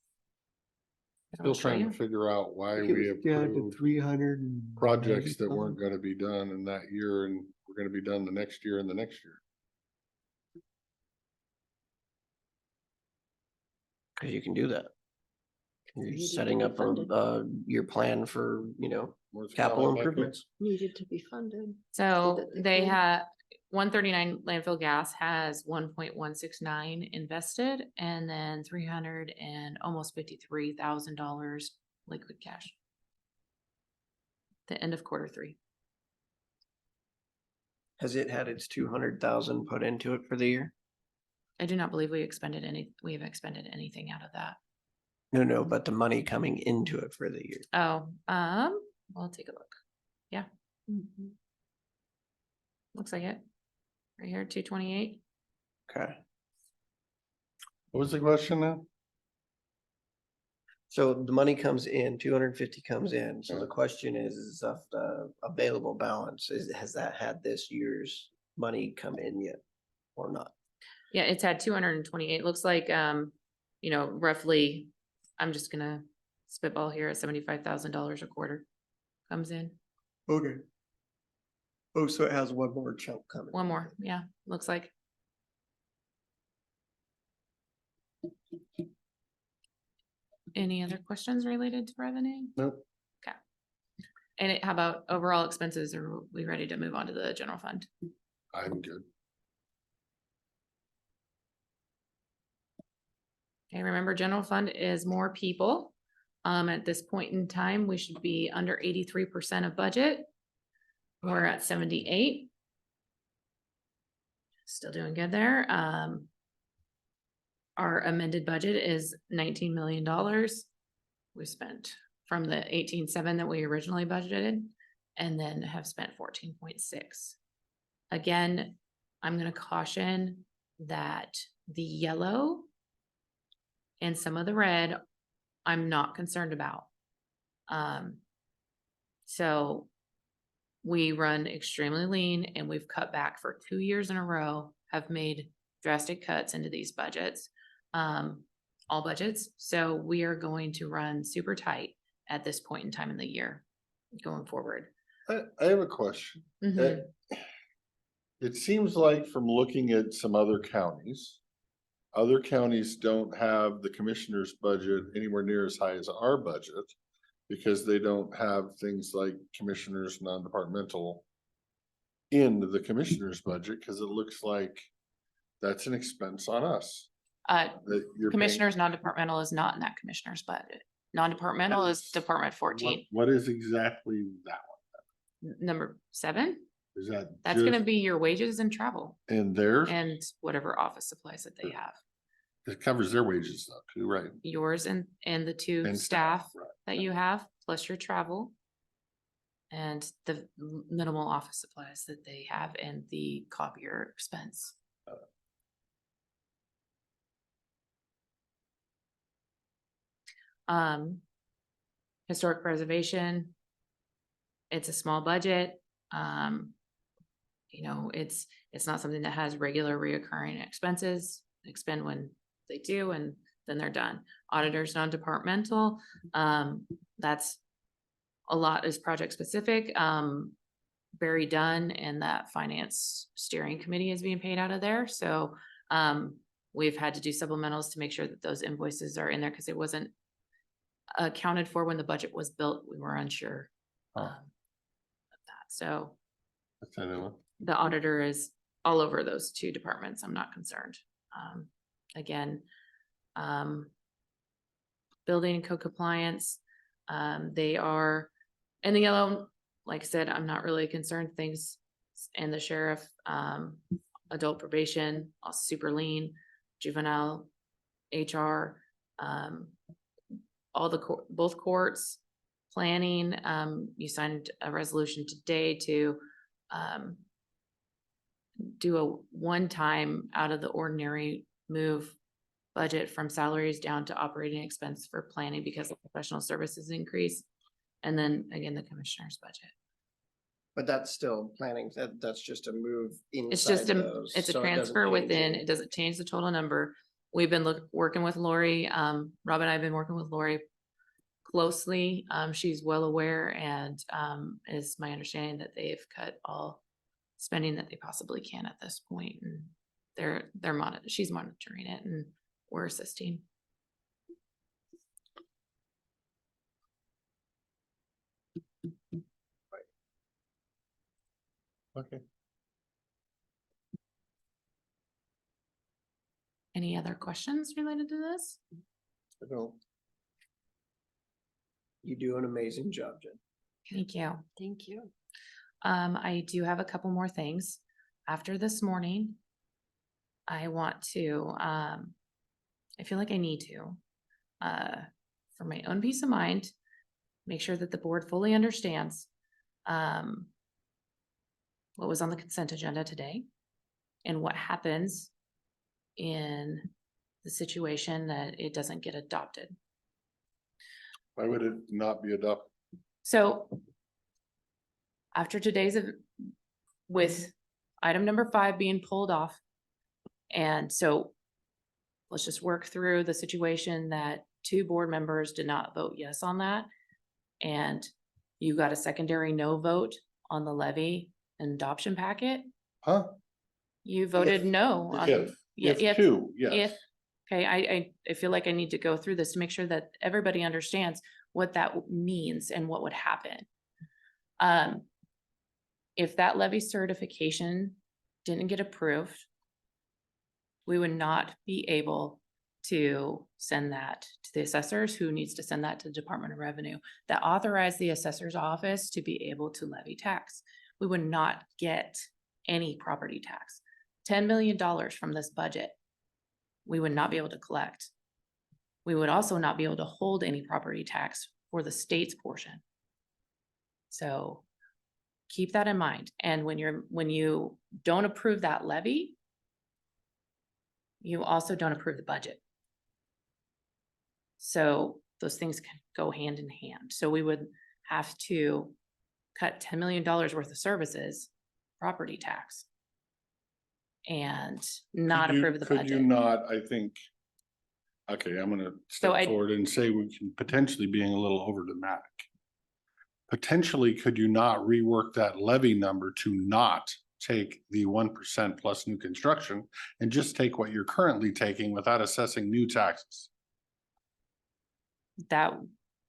Still trying to figure out why we approved 300 projects that weren't gonna be done in that year and we're gonna be done the next year and the next year. Cause you can do that. You're Needed to setting be up funded. your plan for, Where's the capital comment, Becky? improvements. Needed to be funded. So that they they could. have 139 landfill gas has 1.169 invested and then 300 and almost $53,000 liquid cash. The end of Q3. Has it had its 200,000 put into it for the year? I do not believe we have expended anything out of that. No, but the money coming into it for the year. Oh, we'll take a look. Yeah. Looks like it. Right here, 228. Okay. What was the question now? So the money comes in, 250 comes in. So the question is of the available balance, has that had this year's money come in yet or not? Yeah, it's had 228. Looks like, roughly, I'm just gonna spitball here at $75,000 a quarter comes in. Okay. Oh, so it has one more chunk coming. One more, yeah, looks like. Any other questions related to revenue? Nope. Okay. And how about overall expenses? Are we ready to move on to the general fund? I'm good. Okay, remember, general fund is more people. At this point in time, we should be under 83% of budget. We're at 78. Still doing good there. Our amended budget is $19 million. We spent from the 18.7 that we originally budgeted, and then have spent 14.6. Again, I'm going to caution that the yellow and some of the red, I'm not concerned about. So we run extremely lean, and we've cut back for 2 years in a row, have made drastic cuts into these budgets, all budgets. So we are going to run super tight at this point in time in the year going forward. I have a question. Mhm. It seems like from looking at some other counties don't have the commissioner's budget anywhere near as high as our budget because they don't have things like commissioners non-departmental in the commissioner's budget, because it looks like that's an expense on us. That you're paying. Commissioners non-departmental is not in that commissioner's budget. Non-departmental is Department 14. What is exactly that Number 7? Is that That's gonna just be your wages and travel in theirs? and whatever office supplies that they have. It covers their wages though, too, right? Yours and the 2 And staff right. that you have, plus your travel. And the minimal office supplies that they have and the copier expense. Historic preservation. It's a small budget. It's not something that has regular reoccurring expenses. Expend when they do, and then they're done. Auditors non-departmental, that's a lot is project specific. Barry Dunn and that finance steering committee is being paid out of there. So we've had to do supplementals to make sure that those invoices are in there, because it wasn't accounted for when the budget was built. We were unsure of that. So the auditor is all over those 2 departments. I'm not concerned. Again, building and code compliance, they are in the yellow. Like I said, I'm not really concerned. Things and the sheriff, adult probation, all super lean, juvenile, HR, both courts, planning. You signed a resolution today to do a one-time out of the ordinary move budget from salaries down to operating expense for planning because of professional services increase. And then again, the commissioner's budget. But that's still planning. That's just a move inside. It's just those, it's a so it doesn't transfer change within. it. It doesn't change the total number. We've been working with Lori. Rob and I have been working with Lori closely. She's well aware, and is my understanding that they've cut all spending that they possibly can at this point. And she's monitoring it, and we're assisting. Okay. Any other questions related to this? I don't. You do an amazing job, Jen. Thank you. Thank you. I do have a couple more things. After this morning, I want to, I feel like I need to, for my own peace of mind, make sure that the board fully understands, what was on the consent agenda today and what happens in the situation that it doesn't get adopted. Why would it not be adopted? So after today's, with item number 5 being pulled off, and so let's just work through the situation that 2 board members did not vote yes on that. And you got a secondary no vote on the levy and adoption packet. Huh? You voted no. on- If, Yeah, if two, yes. Okay, I feel like I need to go through this to make sure that everybody understands what that means and what would happen. If that levy certification didn't get approved, we would not be able to send that to the assessors, who needs to send that to the Department of Revenue, that authorize the assessor's office to be able to levy tax. We would not get any property tax. $10 million from this budget, we would not be able to collect. We would also not be able to hold any property tax for the state's portion. So keep that in mind. And when you don't approve that levy, you also don't approve the budget. So those things can go hand in hand. So we would have to cut $10 million worth of services, property tax, and not Could you- approve the Could you budget. not, I think, okay, I'm gonna step I- forward and say we can potentially being a little over dramatic. Potentially, could you not rework that levy number to not take the 1% plus new construction and just take what you're currently taking without assessing new taxes? That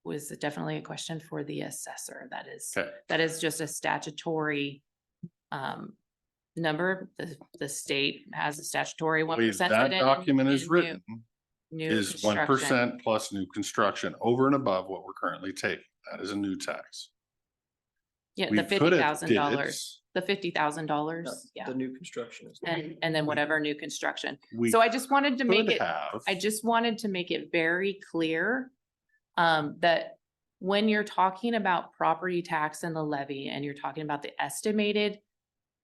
was definitely a question for the assessor. Okay. That is just a statutory number. The state has a statutory The 1%. way that document is written new is construction. 1% plus new construction over and above what we're currently taking. That is a new tax. Yeah, We the could have did it. $50,000, the $50,000, yeah. The new construction is. And then whatever new construction. We So I just wanted to make could it, have. I just wanted to make it very clear that when you're talking about property tax and the levy, and you're talking about the estimated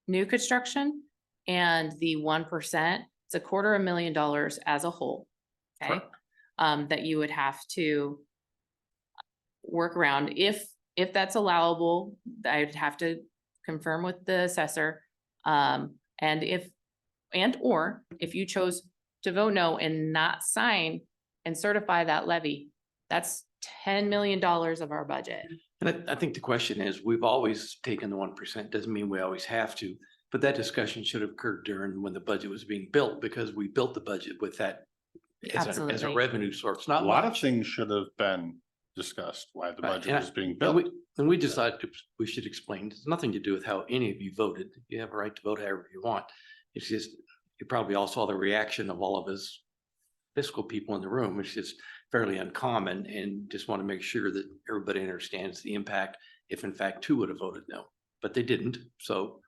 new construction and the 1%, it's $250,000 as a whole. Okay. Correct. That you would have to work around. If that's allowable, I'd have to confirm with the assessor. And or if you chose to vote no and not sign and certify that levy, that's $10 million of our budget. And I think the question is, we've always taken the 1%, doesn't mean we always have to, but that discussion should have occurred during when the budget was being built, because we built the budget with that as a Absolutely. revenue source, A not lot of much. things should have been discussed while the Right, budget and I- was being And built. we decided we should explain, it's nothing to do with how any of you voted. You have a right to vote however you want. It's just, you probably all saw the reaction of all of us fiscal people in the room, which is fairly uncommon, and just want to make sure that everybody understands the impact if in fact 2 would have voted no, but they didn't. So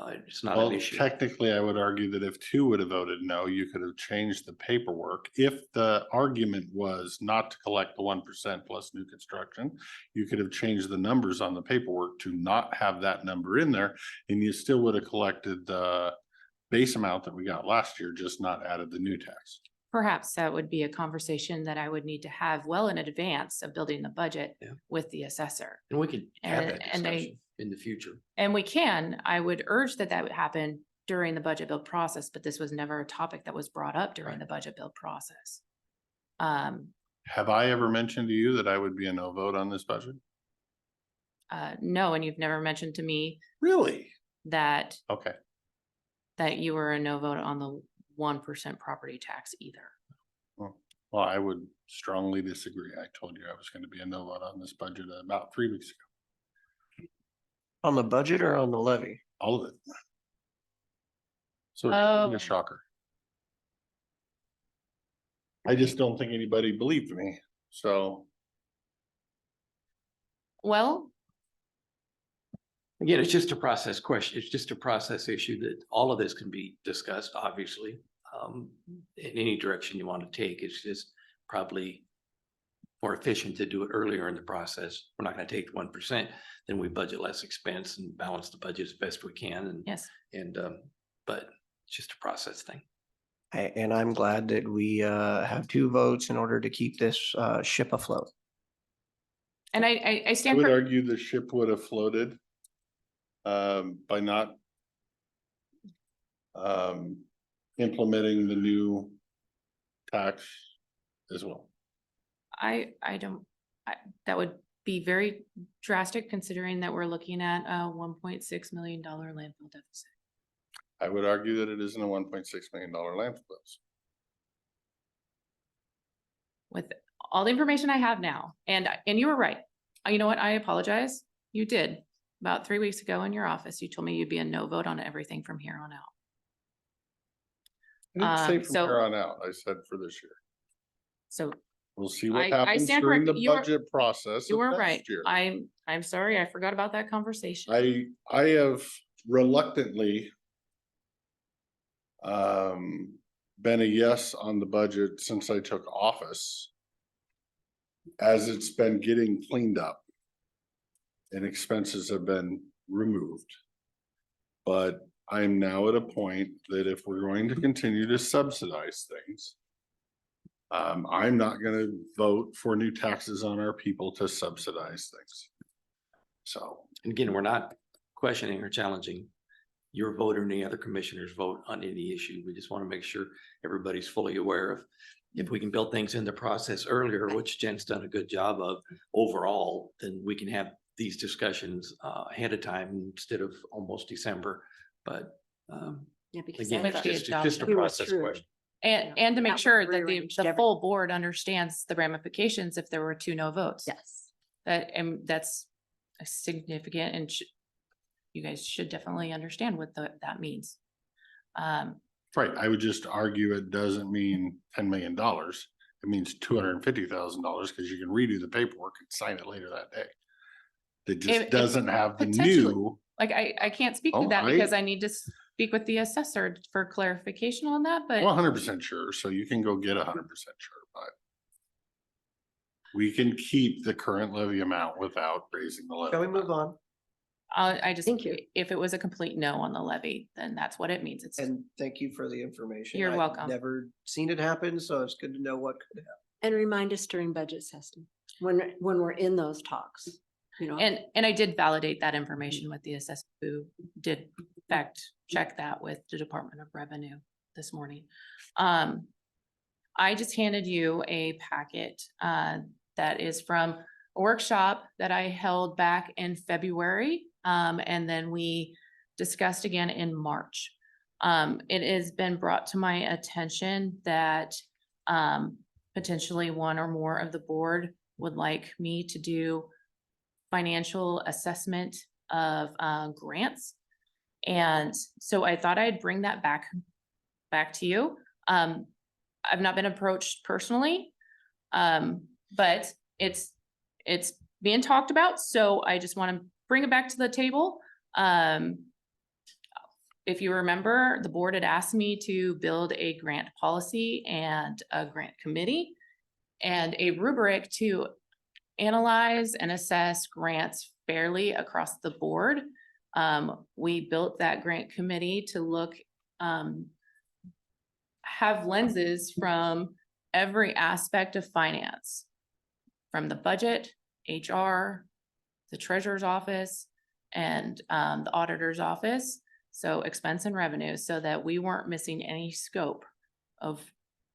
it's not Well, an issue. technically, I would argue that if 2 would have voted no, you could have changed the paperwork. If the argument was not to collect the 1% plus new construction, you could have changed the numbers on the paperwork to not have that number in there, and you still would have collected the base amount that we got last year, just not added the new tax. Perhaps that would be a conversation that I would need to have well in advance of building the budget with the assessor. And we can have And- that and I- discussion in the future. And we can, I would urge that that would happen during the budget build process, but this was never a topic that was brought up during the budget build process. Have I ever mentioned to you that I would be a no vote on this budget? No, and you've never mentioned to me Really? that Okay. you were a no vote on the 1% property tax either. Well, I would strongly disagree. I told you I was going to be a no vote on this budget about 3 weeks ago. On the budget or on the levy? All of it. So Oh. it's a shocker. I just don't think anybody believed me. So Well, Again, it's just a process question. It's just a process issue that all of this can be discussed, obviously. in any direction you want to take. It's just probably more efficient to do it earlier in the process. We're not going to take 1%, then we budget less expense and balance the budget as best we can. And Yes. But it's just a process thing. And I'm glad that we have 2 votes in order to keep this ship afloat. And I I stand would for, argue the ship would have floated by not implementing the new tax as well. I don't, that would be very drastic considering that we're looking at a $1.6 million landfill deficit. I would argue that it isn't a $1.6 million landfill. With all the information I have now, and you were right. You know what? I apologize. You did. About 3 weeks ago in your office, you told me you'd be a no vote on everything from here on out. I didn't say so- from here on out. I said for this year. So We'll see what I happens stand during the corrected. You are- budget process you of were next right. year. I'm sorry. I forgot about that conversation. I have reluctantly been a yes on the budget since I took office, as it's been getting cleaned up and expenses have been removed. But I'm now at a point that if we're going to continue to subsidize things, I'm not gonna vote for new taxes on our people to subsidize things. So, And again, we're not questioning or challenging your vote or any other commissioner's vote on any issue. We just want to make sure everybody's fully aware of if we can build things in the process earlier, which Jen's done a good job of overall, then we can have these discussions ahead of time instead of almost December. But Yeah, because again, I it's thought just a we were process through. question. And to make That sure would that rearrange the everything. full board understands the ramifications if there were 2 no votes. Yes. That's a significant and you guys should definitely understand what that means. right, I would just argue it doesn't mean $10 million. It means $250,000 because you can redo the paperwork and sign it later that day. It just It doesn't have the potentially- new. Like, I can't speak to Oh, that because I need to speak with the assessor for clarification on that, but. Well, 100% sure, so you can go get 100% sure, but we can keep the current levy amount without raising the levy. Shall we amount. move on? I just, Thank you. if it was a complete no on the levy, then that's what it means. It's, And thank you for the information. You're I've welcome. Never seen it happen, so it's good to know what could happen. And remind us during budget session, when we're in those talks, you know. and I did validate that information with the assessor who did in fact check that with the Department of Revenue this morning. I just handed you a packet that is from a workshop that I held back in February. And then we discussed again in March. It has been brought to my attention that potentially one or more of the board would like me to do financial assessment of grants. And so I thought I'd bring that back to you. I've not been approached personally, but it's being talked about. So I just want to bring it back to the table. If you remember, the board had asked me to build a grant policy and a grant committee and a rubric to analyze and assess grants fairly across the board. We built that grant committee to look, have lenses from every aspect of finance, from the budget, HR, the treasurer's office, and the auditor's office. So expense and revenue, so that we weren't missing any scope of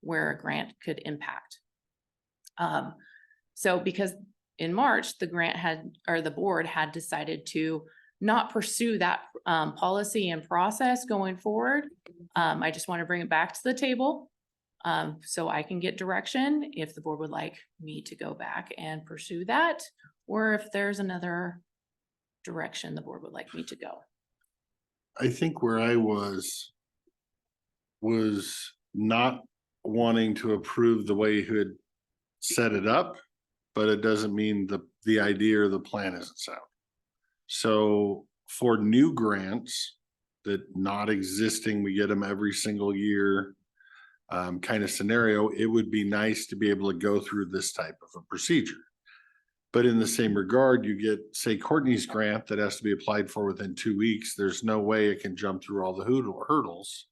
where a grant could impact. So because in March, the board had decided to not pursue that policy and process going forward. I just want to bring it back to the table so I can get direction if the board would like me to go back and pursue that, or if there's another direction the board would like me to go. I think where I was not wanting to approve the way you had set it up, but it doesn't mean the idea or the plan isn't sound. So for new grants that not existing, we get them every single year. kind of scenario, it would be nice to be able to go through this type of a procedure. But in the same regard, you get, say, Courtney's grant that has to be applied for within 2 weeks. There's no way it can jump through all the hurdles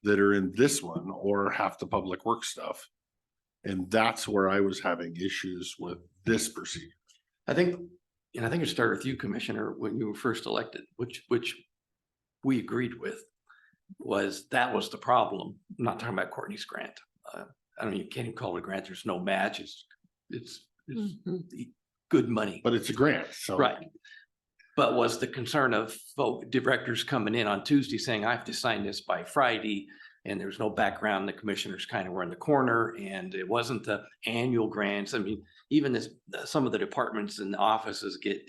that are in this one or half the public work stuff. And that's where I was having issues with this procedure. I think it started with you, Commissioner, when you were first elected, which we agreed with, was that was the problem. I'm not talking about Courtney's grant. I mean, you can't even call it a grant. There's no match. It's good money. But it's a grant, so. Right. But was the concern of directors coming in on Tuesday saying, I have to sign this by Friday, and there's no background, the commissioners kind of were in the corner, and it wasn't the annual grants. I mean, even some of the departments and offices get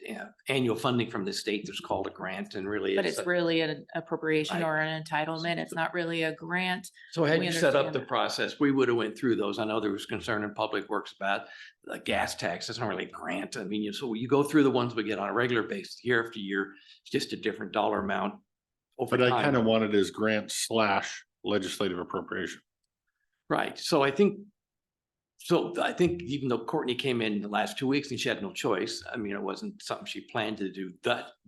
annual funding from the state that's called a grant, and really. But it's really an appropriation or an entitlement. It's not really a grant. So had We you set up understand the that. process, we would have went through those. I know there was concern in Public Works about the gas tax. It's not really a grant. I mean, so you go through the ones we get on a regular basis, year after year. It's just a different dollar amount over But I time. kind of want it as grant / legislative appropriation. Right. So I think even though Courtney came in the last 2 weeks and she had no choice, I mean, it wasn't something she planned to do.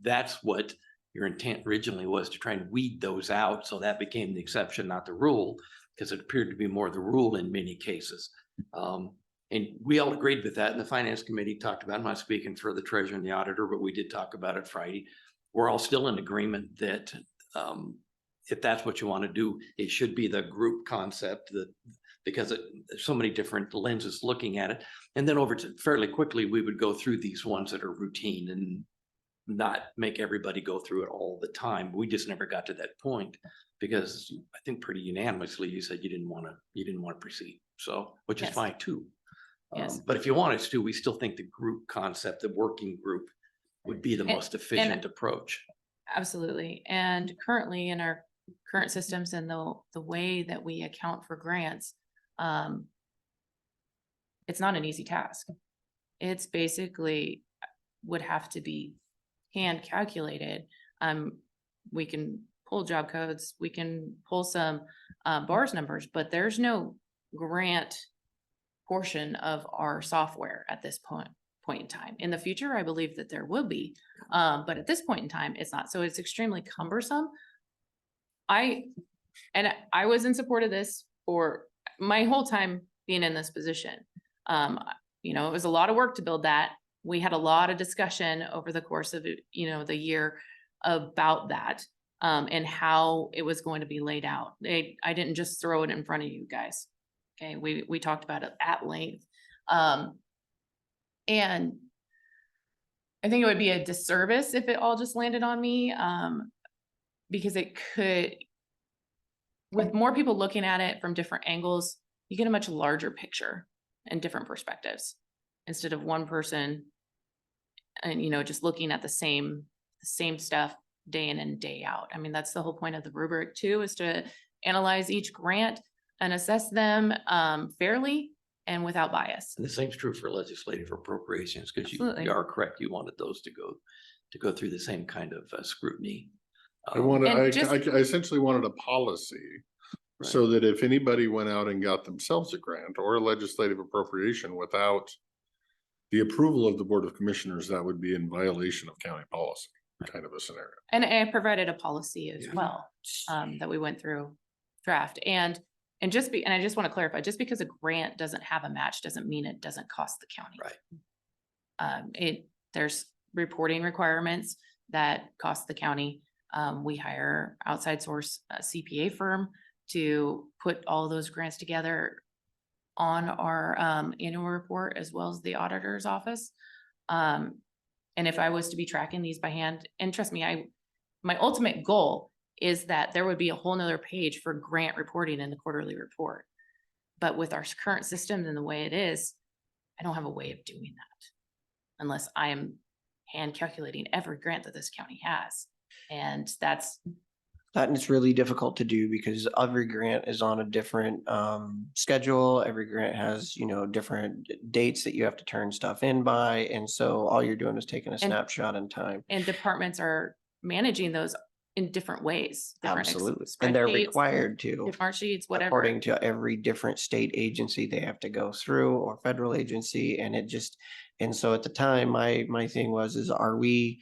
That's what your intent originally was, to try and weed those out. So that became the exception, not the rule, because it appeared to be more the rule in many cases. And we all agreed with that. And the Finance Committee talked about it. I'm not speaking for the treasurer and the auditor, but we did talk about it Friday. We're all still in agreement that if that's what you want to do, it should be the group concept, because there's so many different lenses looking at it. And then fairly quickly, we would go through these ones that are routine and not make everybody go through it all the time. We just never got to that point, because I think pretty unanimously you said you didn't want to proceed. So, which is Yes. fine too. Yes. But if you want us to, we still think the group concept, the working group, would be the most efficient approach. Absolutely. And currently in our current systems and the way that we account for grants, it's not an easy task. It's basically would have to be hand calculated. We can pull job codes, we can pull some bars numbers, but there's no grant portion of our software at this point in time. In the future, I believe that there will be, but at this point in time, it's not. So it's extremely cumbersome. I was in support of this for my whole time being in this position. It was a lot of work to build that. We had a lot of discussion over the course of, the year about that, and how it was going to be laid out. I didn't just throw it in front of you guys. Okay, we talked about it at length. And I think it would be a disservice if it all just landed on me, because it could, with more people looking at it from different angles, you get a much larger picture and different perspectives instead of one person and, just looking at the same stuff day in and day out. I mean, that's the whole point of the rubric too, is to analyze each grant and assess them fairly and without bias. And the same's true for legislative appropriations, because you Absolutely. are correct. You wanted those to go through the same kind of scrutiny. I And essentially wanted a policy so that if anybody went out and got themselves a grant or a legislative appropriation without the approval of the Board of Commissioners, that would be in violation of county policy, kind of a scenario. And I provided a policy as well, that we went through draft. And I just want to clarify, just because a grant doesn't have a match doesn't mean it doesn't cost the county. Right. There's reporting requirements that cost the county. We hire outside source CPA firm to put all those grants together on our annual report, as well as the auditor's office. And if I was to be tracking these by hand, and trust me, my ultimate goal is that there would be a whole nother page for grant reporting in the quarterly report. But with our current system and the way it is, I don't have a way of doing that unless I am hand calculating every grant that this county has. And that is really difficult to do because every grant is on a different schedule. Every grant has, different dates that you have to turn stuff in by. And so all you're doing is taking a snapshot in time. And departments are managing those in different ways. different ex- Absolutely. And they're spreadsheets, required to. Smart sheets, whatever. According to every different state agency they have to go through, or federal agency, and it just, and so at the time, my thing was, is are we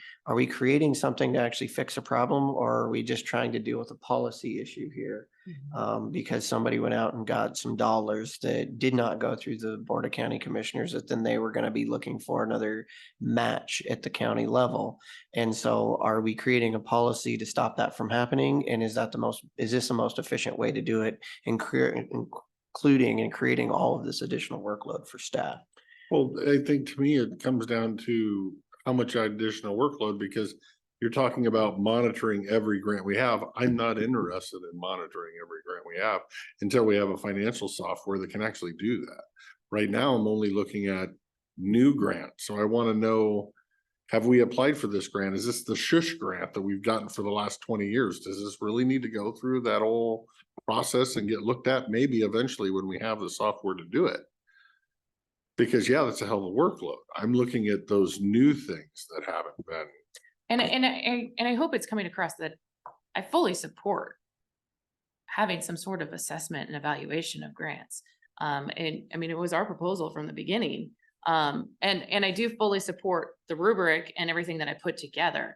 creating something to actually fix a problem, or are we just trying to deal with a policy issue here? Because somebody went out and got some dollars that did not go through the Board of County Commissioners, that then they were gonna be looking for another match at the county level. And so are we creating a policy to stop that from happening? And is this the most efficient way to do it, including and creating all of this additional workload for staff? Well, I think to me, it comes down to how much additional workload, because you're talking about monitoring every grant we have. I'm not interested in monitoring every grant we have until we have a financial software that can actually do that. Right now, I'm only looking at new grants. So I want to know, have we applied for this grant? Is this the shush grant that we've gotten for the last 20 years? Does this really need to go through that whole process and get looked at? Maybe eventually when we have the software to do it. Because yeah, that's a hell of a workload. I'm looking at those new things that haven't been. And I hope it's coming across that I fully support having some sort of assessment and evaluation of grants. And I mean, it was our proposal from the beginning. And I do fully support the rubric and everything that I put together.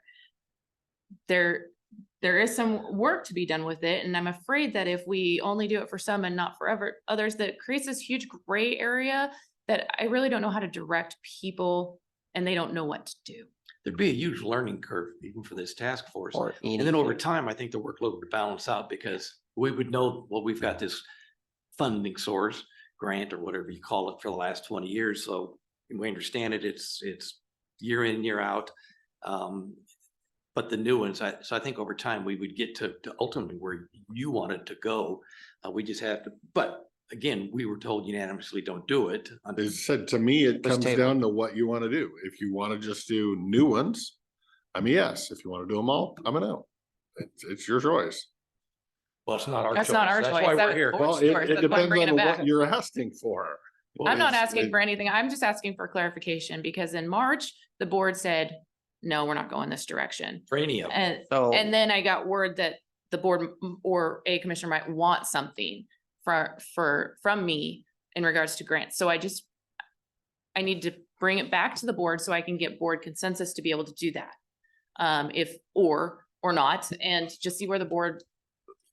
There is some work to be done with it. And I'm afraid that if we only do it for some and not for others, that creates this huge gray area that I really don't know how to direct people, and they don't know what to do. There'd be a huge learning curve even for this task force. Or And then over time, I think the workload would balance out, because we would know, well, we've got this funding source, grant, or whatever you call it, for the last 20 years. So we understand it, it's year in, year out. But the new ones, so I think over time we would get to ultimately where you wanted to go. We just have to, but again, we were told unanimously, don't do it. It said to me, it Let's comes table down to what you want to do. If you want to just do new ones, I'm a yes. If you want to do them all, I'm a no. It's your choice. Well, it's not our choice. That's not our That's choice. why That we're here. was Well, the board's choice. it That's why I'm depends bringing on it what back. you're asking for. I'm not asking for anything. I'm just asking for clarification, because in March, the board said, no, we're not going this direction. For any of them. And then I got word that the board or a commissioner might want something from me in regards to grants. So I need to bring it back to the board so I can get board consensus to be able to do that. If, or not, and just see where the board.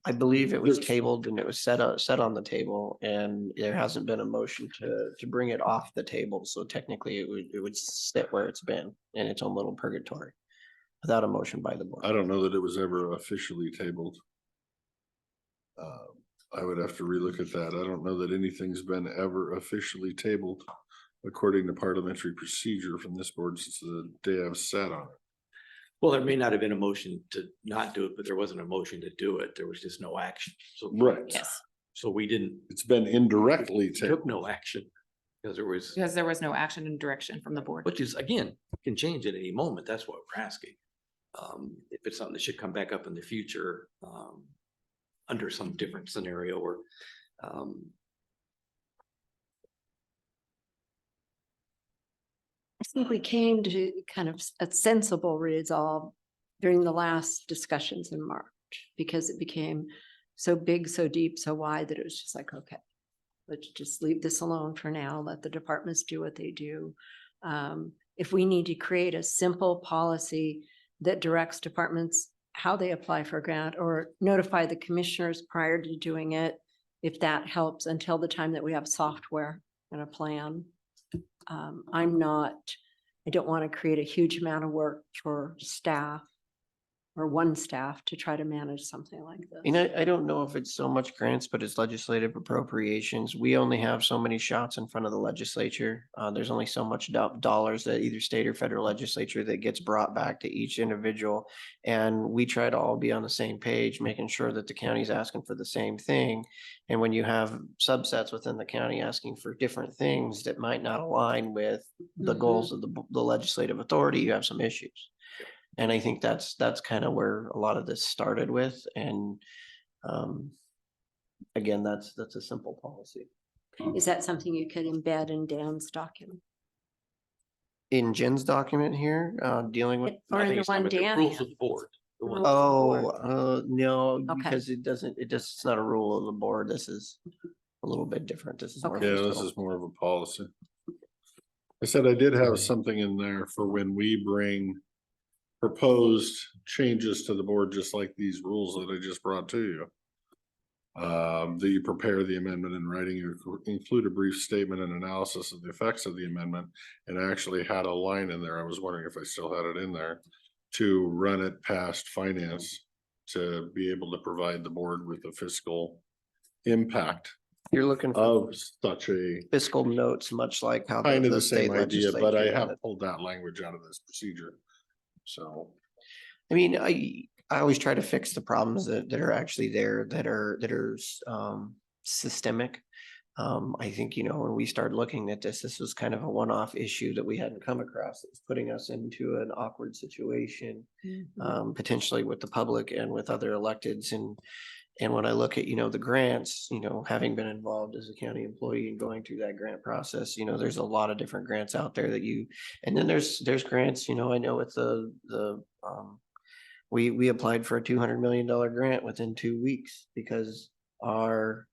I believe it was tabled and it was set on the table, and there hasn't been a motion to bring it off the table. So technically it would sit where it's been in its own little purgatory without a motion by the board. I don't know that it was ever officially tabled. I would have to relook at that. I don't know that anything's been ever officially tabled according to parliamentary procedure from this board since the day I've sat on it. Well, there may not have been a motion to not do it, but there wasn't a motion to do it. There was just no action. So Right. Yes. So we didn't. It's been indirectly tabled. Took no action because There was no action and direction from the board. which is, again, can change at any moment. That's what we're asking. If it's something that should come back up in the future, under some different scenario, or I think we came to kind of a sensible resolve during the last discussions in March, because it became so big, so deep, so wide that it was just like, okay, let's just leave this alone for now. Let the departments do what they do. If we need to create a simple policy that directs departments how they apply for a grant, or notify the commissioners prior to doing it, if that helps, until the time that we have software and a plan. I don't want to create a huge amount of work for staff or one staff to try to manage something like this. You know, I don't know if it's so much grants, but it's legislative appropriations. We only have so many shots in front of the legislature. There's only so much dollars that either state or federal legislature that gets brought back to each individual. And we try to all be on the same page, making sure that the county's asking for the same thing. And when you have subsets within the county asking for different things that might not align with the goals of the legislative authority, you have some issues. And I think that's kind of where a lot of this started with. And again, that's a simple policy. Is that something you could embed in Dan's document? In Jen's document here, dealing with. Or in the one Dan rules had? of the board. The one- No, Okay. because it's not a rule of the board. This is a little bit different. This is more Yeah, this fiscal. is more of a policy. I said I did have something in there for when we bring proposed changes to the board, just like these rules that I just brought to you. That you prepare the amendment in writing, you include a brief statement and analysis of the effects of the amendment. And I actually had a line in there. I was wondering if I still had it in there to run it past finance to be able to provide the board with a fiscal impact You're looking for of such a fiscal notes, much like how kind of the the same state idea, but I legislature have did it. pulled that language out of this procedure. So, I mean, I always try to fix the problems that are actually there that are systemic. I think, when we started looking at this was kind of a one-off issue that we hadn't come across. It's putting us into an awkward situation, potentially with the public and with other electeds. And when I look at, the grants, having been involved as a county employee and going through that grant process, there's a lot of different grants out there and then there's grants, I know it's we applied for a $200 million grant within 2 weeks because our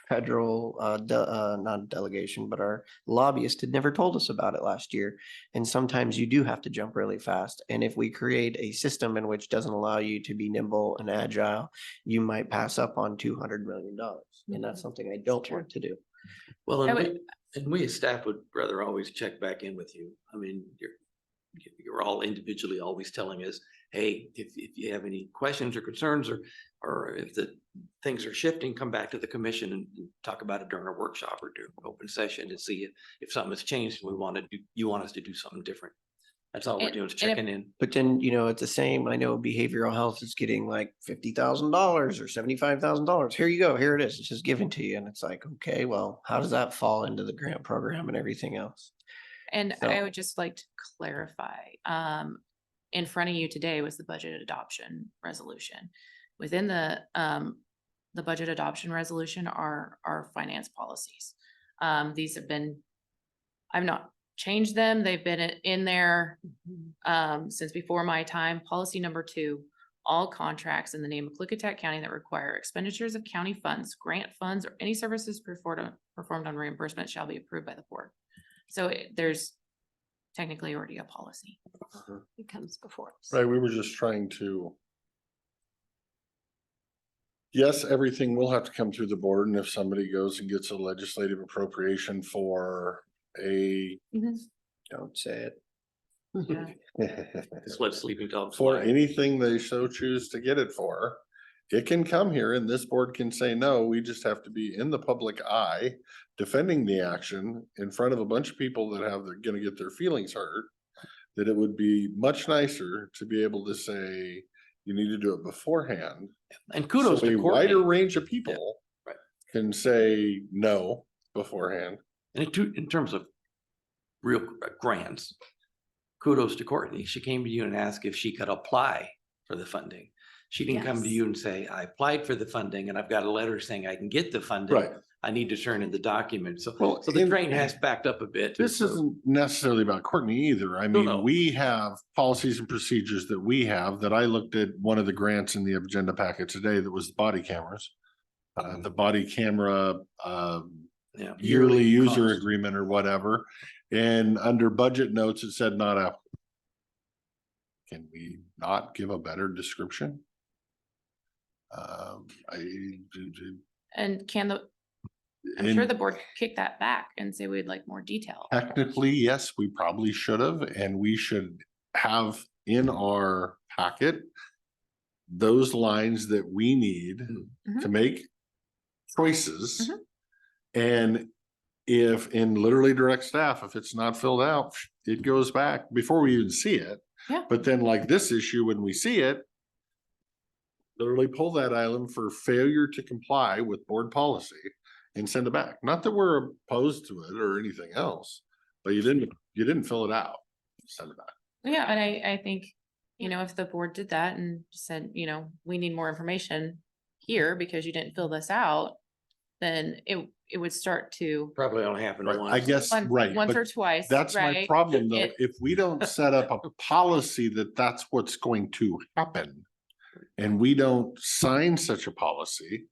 federal not delegation, but our lobbyist had never told us about it last year. And sometimes you do have to jump really fast. And if we create a system in which doesn't allow you to be nimble and agile, you might pass up on $200 million. And that's something I don't want to do. Well, and we as staff would rather always check back in with you. I mean, you're all individually always telling us, hey, if you have any questions or concerns or if the things are shifting, come back to the commission and talk about it during a workshop or during an open session to see if something has changed. You want us to do something different. That's all we're doing is checking in. But then, it's the same. I know behavioral health is getting like $50,000 or $75,000. Here you go. Here it is. It's just given to you. And it's like, okay, well, how does that fall into the grant program and everything else? And So- I would just like to clarify, in front of you today was the budget adoption resolution. Within the budget adoption resolution are our finance policies. These have been, I've not changed them. They've been in there since before my time. Policy number 2, all contracts in the name of Klickitat County that require expenditures of county funds, grant funds, or any services performed on reimbursement shall be approved by the board. So there's technically already a policy. It comes before us. right, we were just trying to. Yes, everything will have to come through the board, and if somebody goes and gets a legislative appropriation for a. Don't say Just let sleeping dogs For fly. anything they so choose to get it for, it can come here and this board can say, no, we just have to be in the public eye, defending the action in front of a bunch of people that they're gonna get their feelings hurt. That it would be much nicer to be able to say, you need to do it beforehand. And kudos So to a Courtney. wider range of people Right. can say no beforehand. And in terms of real grants, kudos to Courtney. She came to you and asked if she could apply for the funding. She didn't come to Yes. you and say, I applied for the funding and I've got a letter saying I can get the funding. Right. I need to turn in the document. So, Well, so the and- train has backed up a bit. This so- isn't necessarily about Courtney either. I No, mean, no. we have policies and procedures that we have that I looked at one of the grants in the agenda packet today that was body cameras. The body camera, Yeah. yearly user cost. agreement or whatever. And under budget notes, it said not applicable. Can we not give a better description? And I'm sure the board kick that back and say we'd like more detail. Technically, yes, we probably should have, and we should have in our packet those lines that we need to make choices. And if in literally direct staff, if it's not filled out, it goes back before we even see it. Yeah. But then like this issue, when we see it, literally pull that item for failure to comply with board policy and send it back. Not that we're opposed to it or anything else, but you didn't fill it out. Send it back. Yeah, and I think, if the board did that and said, we need more information here because you didn't fill this out, then it would start to. Probably only happen Right, once. I guess, right. Once but or twice, That's my right? problem though. It- If we don't set up a policy that that's what's going to happen, and we don't sign such a policy,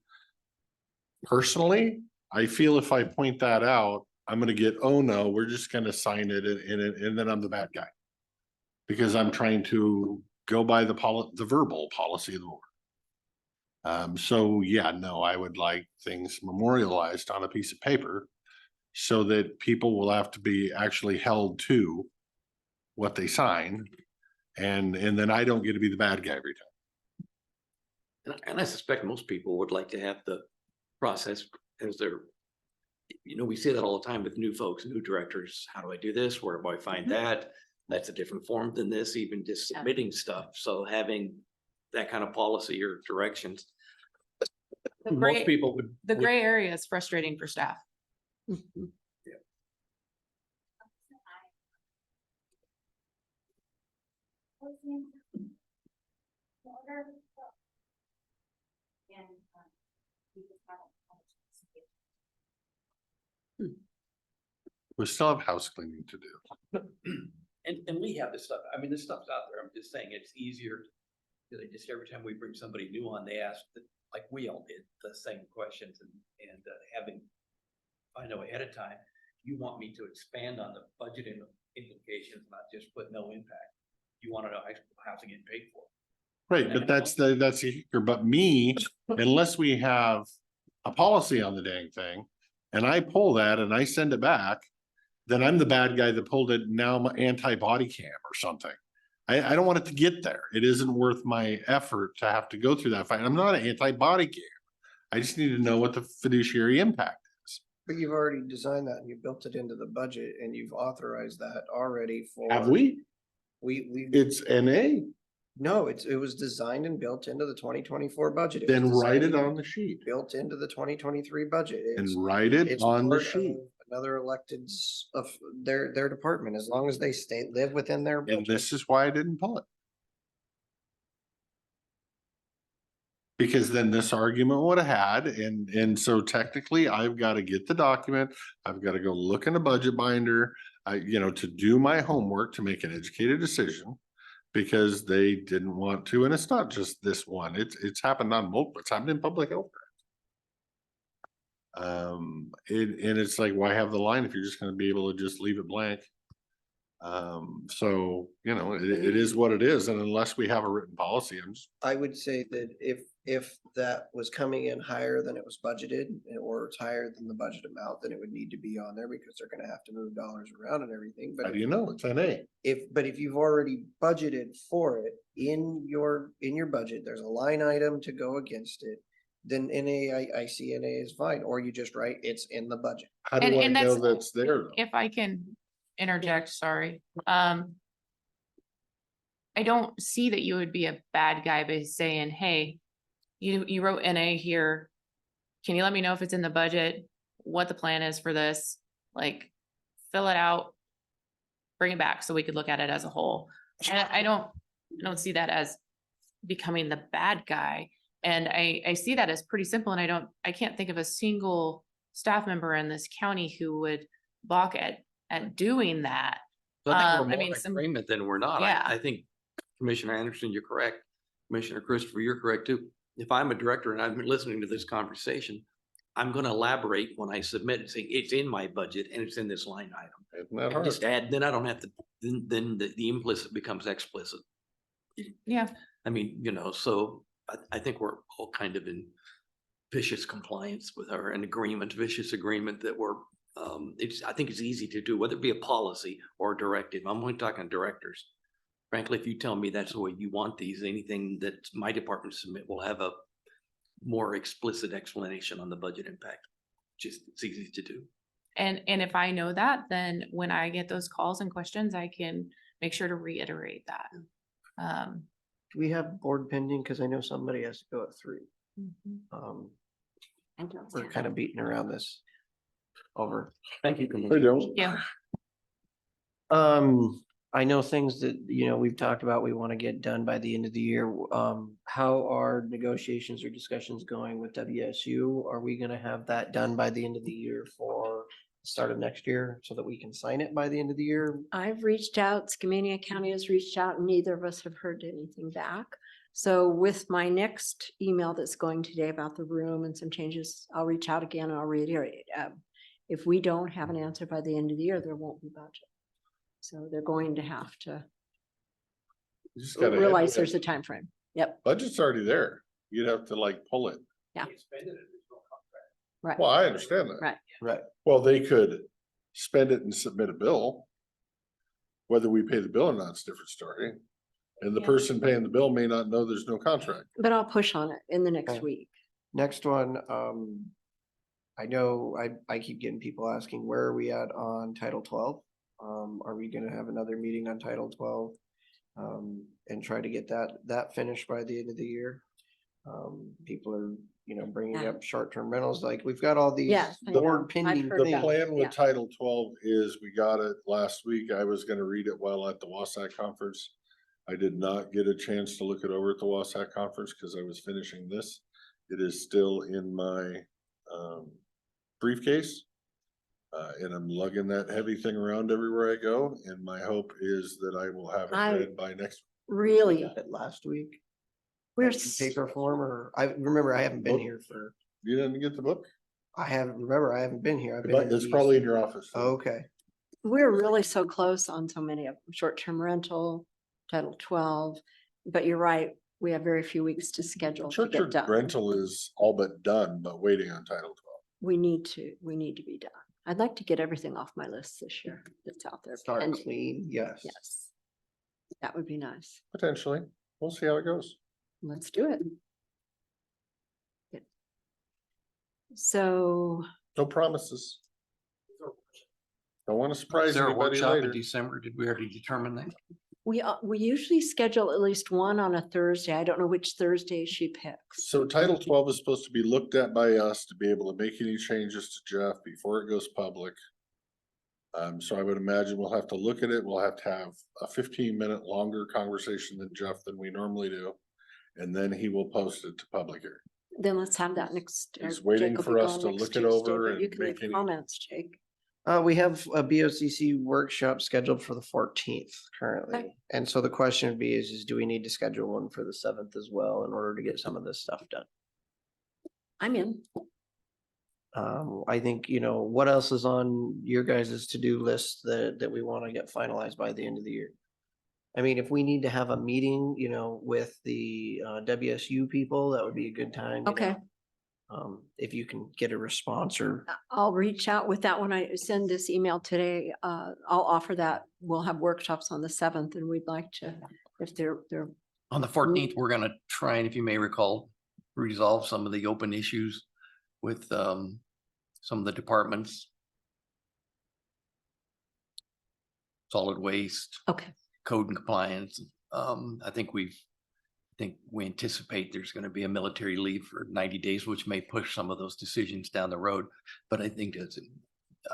personally, I feel if I point that out, I'm gonna get, oh no, we're just gonna sign it and then I'm the bad guy. Because I'm trying to go by the verbal policy of the board. So yeah, no, I would like things memorialized on a piece of paper so that people will have to be actually held to what they sign. And then I don't get to be the bad guy every time. And I suspect most people would like to have the process as their, we say that all the time with new folks, new directors. How do I do this? Where do I find that? That's a different form than this, even just submitting stuff. So having that kind of policy or directions. The Most gray- people would. The gray area is frustrating for staff. We still have house cleaning to do. And we have this stuff. I mean, this stuff's out there. I'm just saying it's easier. Because just every time we bring somebody new on, they ask, like we all did, the same questions and having, I know ahead of time, you want me to expand on the budget implications, not just put no impact. You want to know how's it getting paid for. Right, but that's the kicker. But me, unless we have a policy on the dang thing, and I pull that and I send it back, then I'm the bad guy that pulled it. Now I'm anti-body cam or something. I don't want it to get there. It isn't worth my effort to have to go through that fight. I'm not an anti-body cam. I just need to know what the fiduciary impact is. But you've already designed that and you built it into the budget and you've authorized that already for. Have we? We. It's NA. No, it was designed and built into the 2024 budget. It was Then write it designed on the sheet Built into the 2023 budget. and It's- write it it's on the part sheet. of Another electeds of their department, as long as they live within their. And budget. this is why I didn't pull it. Because then this argument would have had, and so technically I've got to get the document. I've got to go look in a budget binder, to do my homework to make an educated decision. Because they didn't want to, and it's not just this one, it's happened on multiple, it's happened in public health. And it's like, why have the line if you're just gonna be able to just leave it blank? So, it is what it is, and unless we have a written policy, I would say that if that was coming in higher than it was budgeted, or it's higher than the budget amount, then it would need to be on there because they're gonna have to move dollars around and everything, but. how do you know? It's NA. But if you've already budgeted for it in your budget, there's a line item to go against it. Then I see NA is fine, or you just write, it's in the budget. How do I know that's there though? If I can interject, sorry. I don't see that you would be a bad guy by saying, hey, you wrote NA here. Can you let me know if it's in the budget, what the plan is for this? Like, fill it out, bring it back so we could look at it as a whole. And I don't see that as becoming the bad guy. And I see that as pretty simple, and I can't think of a single staff member in this county who would balk at doing that. I think I we're mean, more in some- agreement than we're not. Yeah. I think Commissioner Anderson, you're correct. Commissioner Christopher, you're correct too. If I'm a director and I've been listening to this conversation, I'm gonna elaborate when I submit and say, it's in my budget and it's in this line item. Isn't that I hard? just add, then I don't have to, then the implicit becomes explicit. Yeah. I mean, so I think we're all kind of in vicious compliance with vicious agreement that I think it's easy to do, whether it be a policy or a directive. I'm only talking directors. Frankly, if you tell me that's the way you want these, anything that my department submit will have a more explicit explanation on the budget impact. It's easy to do. And if I know that, then when I get those calls and questions, I can make sure to reiterate that. Do we have board pending? Cause I know somebody has to go at 3. We're kind of beating around this. Over. Thank you. I don't. Yeah. I know things that, you know, we've talked about, we want to get done by the end of the year. How are negotiations or discussions going with WSU? Are we gonna have that done by the end of the year for the start of next year so that we can sign it by the end of the year? I've reached out, Skamania County has reached out, and neither of us have heard anything back. So with my next email that's going today about the room and some changes, I'll reach out again and I'll reiterate. If we don't have an answer by the end of the year, there won't be budget. So they're going to have to You just gotta realize have- there's a time frame. Yep, Budget's already there. You'd have to like pull it. yeah. Right. Well, I understand that. Right. Right. Well, they could spend it and submit a bill. Whether we pay the bill or not, it's a different story. And the Yeah. person paying the bill may not know there's no contract. But I'll push on it in the next Okay. week. Next one, I know I keep getting people asking, where are we at on Title 12? Are we gonna have another meeting on Title 12? And try to get that finished by the end of the year? People are, you know, bringing Yeah. up short-term rentals, like we've got all these Yes, I know. board I've pending heard The that. things. plan Yeah. with Title 12 is we got it last week. I was gonna read it while at the Wasatch Conference. I did not get a chance to look it over at the Wasatch Conference because I was finishing this. It is still in my briefcase. And I'm lugging that heavy thing around everywhere I go, and my hope is that I will have it I read by next. Really, Got it last week. we're, in paper form, or I remember I haven't been Nope. here for, You didn't get the book? I haven't been here. I've been in It's the probably in east. your office. Okay. we're really so close on so many of them, short-term rental, Title 12. But you're right, we have very few weeks to schedule to Short-term get done. rental is all but done, but waiting on Title 12. We need to be done. I'd like to get everything off my list this year that's out there. Start pending. clean, yes. Yes. That would be nice. Potentially. We'll see how it goes. Let's do it. Good. So, No promises. Don't want to Is surprise there a anybody workshop in later. December? Did we already determine that? we usually schedule at least one on a Thursday. I don't know which Thursday she picks. So Title 12 is supposed to be looked at by us to be able to make any changes to Jeff before it goes public. So I would imagine we'll have to look at it. We'll have to have a 15-minute longer conversation than Jeff than we normally do. And then he will post it to public hearing. Then let's have that next. He's Jake waiting will for be us gone to next look it Tuesday, over but you and can leave make any- comments, Jake. We have a BOCC workshop scheduled for the 14th currently. Okay. And so the question would be is do we need to schedule one for the 7th as well in order to get some of this stuff done? I'm in. I think, you know, what else is on your guys' to-do list that we want to get finalized by the end of the year? I mean, if we need to have a meeting, you know, with the WSU people, that would be a good time. you Okay. know. If you can get a response or, I'll reach out with that when I send this email today. I'll offer that. We'll have workshops on the 7th and we'd like to, if they're On the 14th, we're gonna try and, if you may recall, resolve some of the open issues with some of the departments. Solid waste, okay. code and compliance. I think we anticipate there's gonna be a military leave for 90 days, which may push some of those decisions down the road. But I think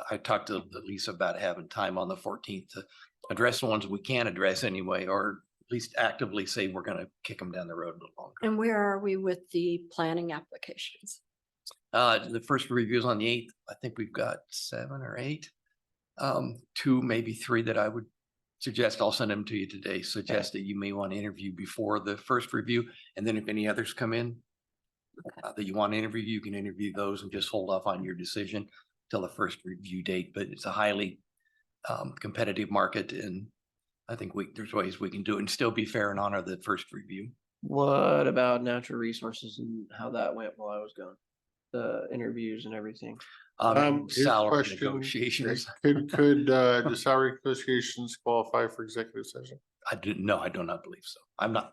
I talked to Lisa about having time on the 14th to address the ones we can address anyway, or at least actively say we're gonna kick them down the road a little longer. And where are we with the planning applications? The first review is on the 8th. I think we've got 7 or 8. 2, maybe 3 that I would suggest. I'll send them to you today. Suggest that you may want to interview before the first review. And then if any others come in that you want to interview, you can interview those and just hold off on your decision till the first review date. But it's a highly competitive market. And I think there's ways we can do it and still be fair and honor the first review. what about natural resources and how that went while I was gone? The interviews and everything. His Salary question, negotiations. Could the salary negotiations qualify for executive session? I do not believe so. I'm not.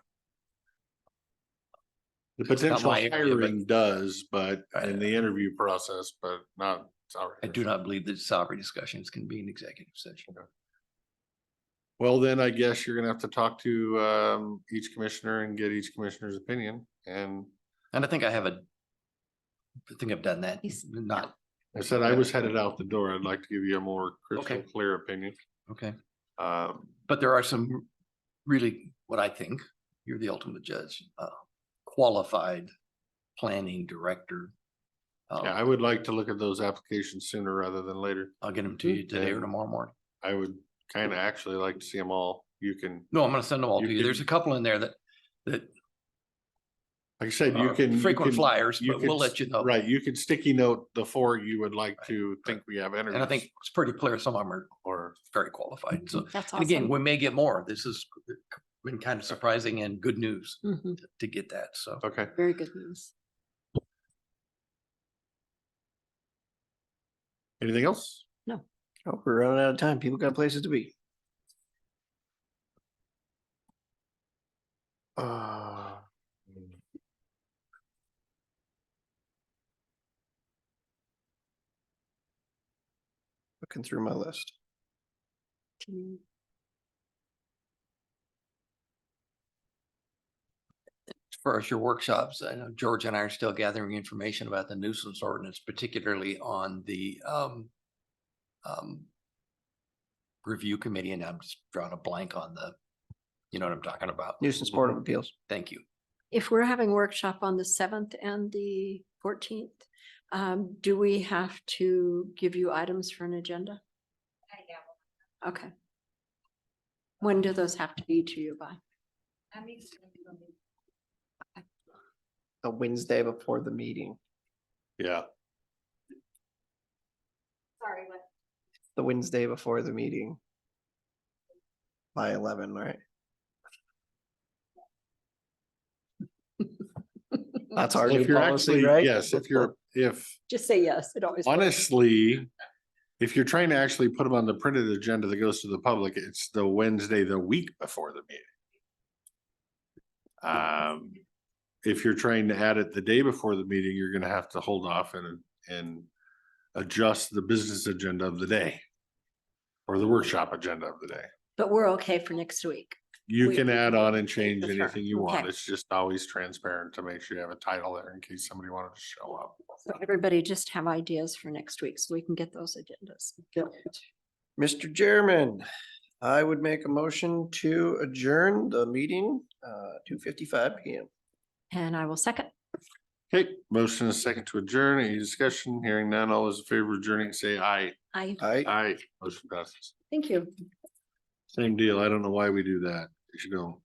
The It's not potential my area, but- hiring does, but in the interview process, but not salary. I do not believe that salary discussions can be an executive session. Well, then I guess you're gonna have to talk to each commissioner and get each commissioner's opinion and. And I think I've done that. Not, I said I was headed out the door. I'd like to give you a more crystal Okay. clear opinion. okay. But there are some really, what I think, you're the ultimate judge, qualified planning director. Yeah, I would like to look at those applications sooner rather than later. I'll get them to you today or And tomorrow morning. I would kind of actually like to see them all. You can, No, I'm gonna send them all to you. can- There's a couple in there that like I said, you are can. you frequent can- flyers, you but can we'll s- let you know. Right, you can sticky note the 4 you would like to think we have interviews. And I think it's pretty clear some of them are Or very qualified. So, That's and again, awesome. we may get more. This has been kind of surprising and good news Mhm. to get that. So. okay. Very good news. Anything else? Oh, we're running out of time. People got places to be. Looking through my list. As far as your workshops, I know George and I are still gathering information about the nuisance ordinance, particularly on the review committee, and I'm just drawing a blank on the, you know what I'm talking about? Nuisance Board of Appeals. Thank you. If we're having workshop on the 7th and the 14th, do we have to give you items for an agenda? Okay. When do those have to be to you by? A Wednesday before the meeting. Yeah. Sorry, what? The Wednesday before the meeting. By 11, right? That's our new If you're policy, actually, right? yes, if Just say yes. It always. works. honestly, if you're trying to actually put them on the printed agenda that goes to the public, it's the Wednesday, the week before the meeting. If you're trying to add it the day before the meeting, you're gonna have to hold off and adjust the business agenda of the day. Or the workshop agenda of the day. But we're okay for next week. You We- can add on and change That's right. anything you want. Okay. It's just always transparent to make sure you have a title there in case somebody wanted to show up. So everybody just have ideas for next week so we can get those agendas. Mr. Chairman, I would make a motion to adjourn the meeting, 2:55 PM. And I will second. Okay, motion is second to adjourn. Any discussion? Hearing none, all those in favor of adjourning, say aye. Aye. Aye, motion passes. Thank you. Same deal. I don't know why we do that. You should go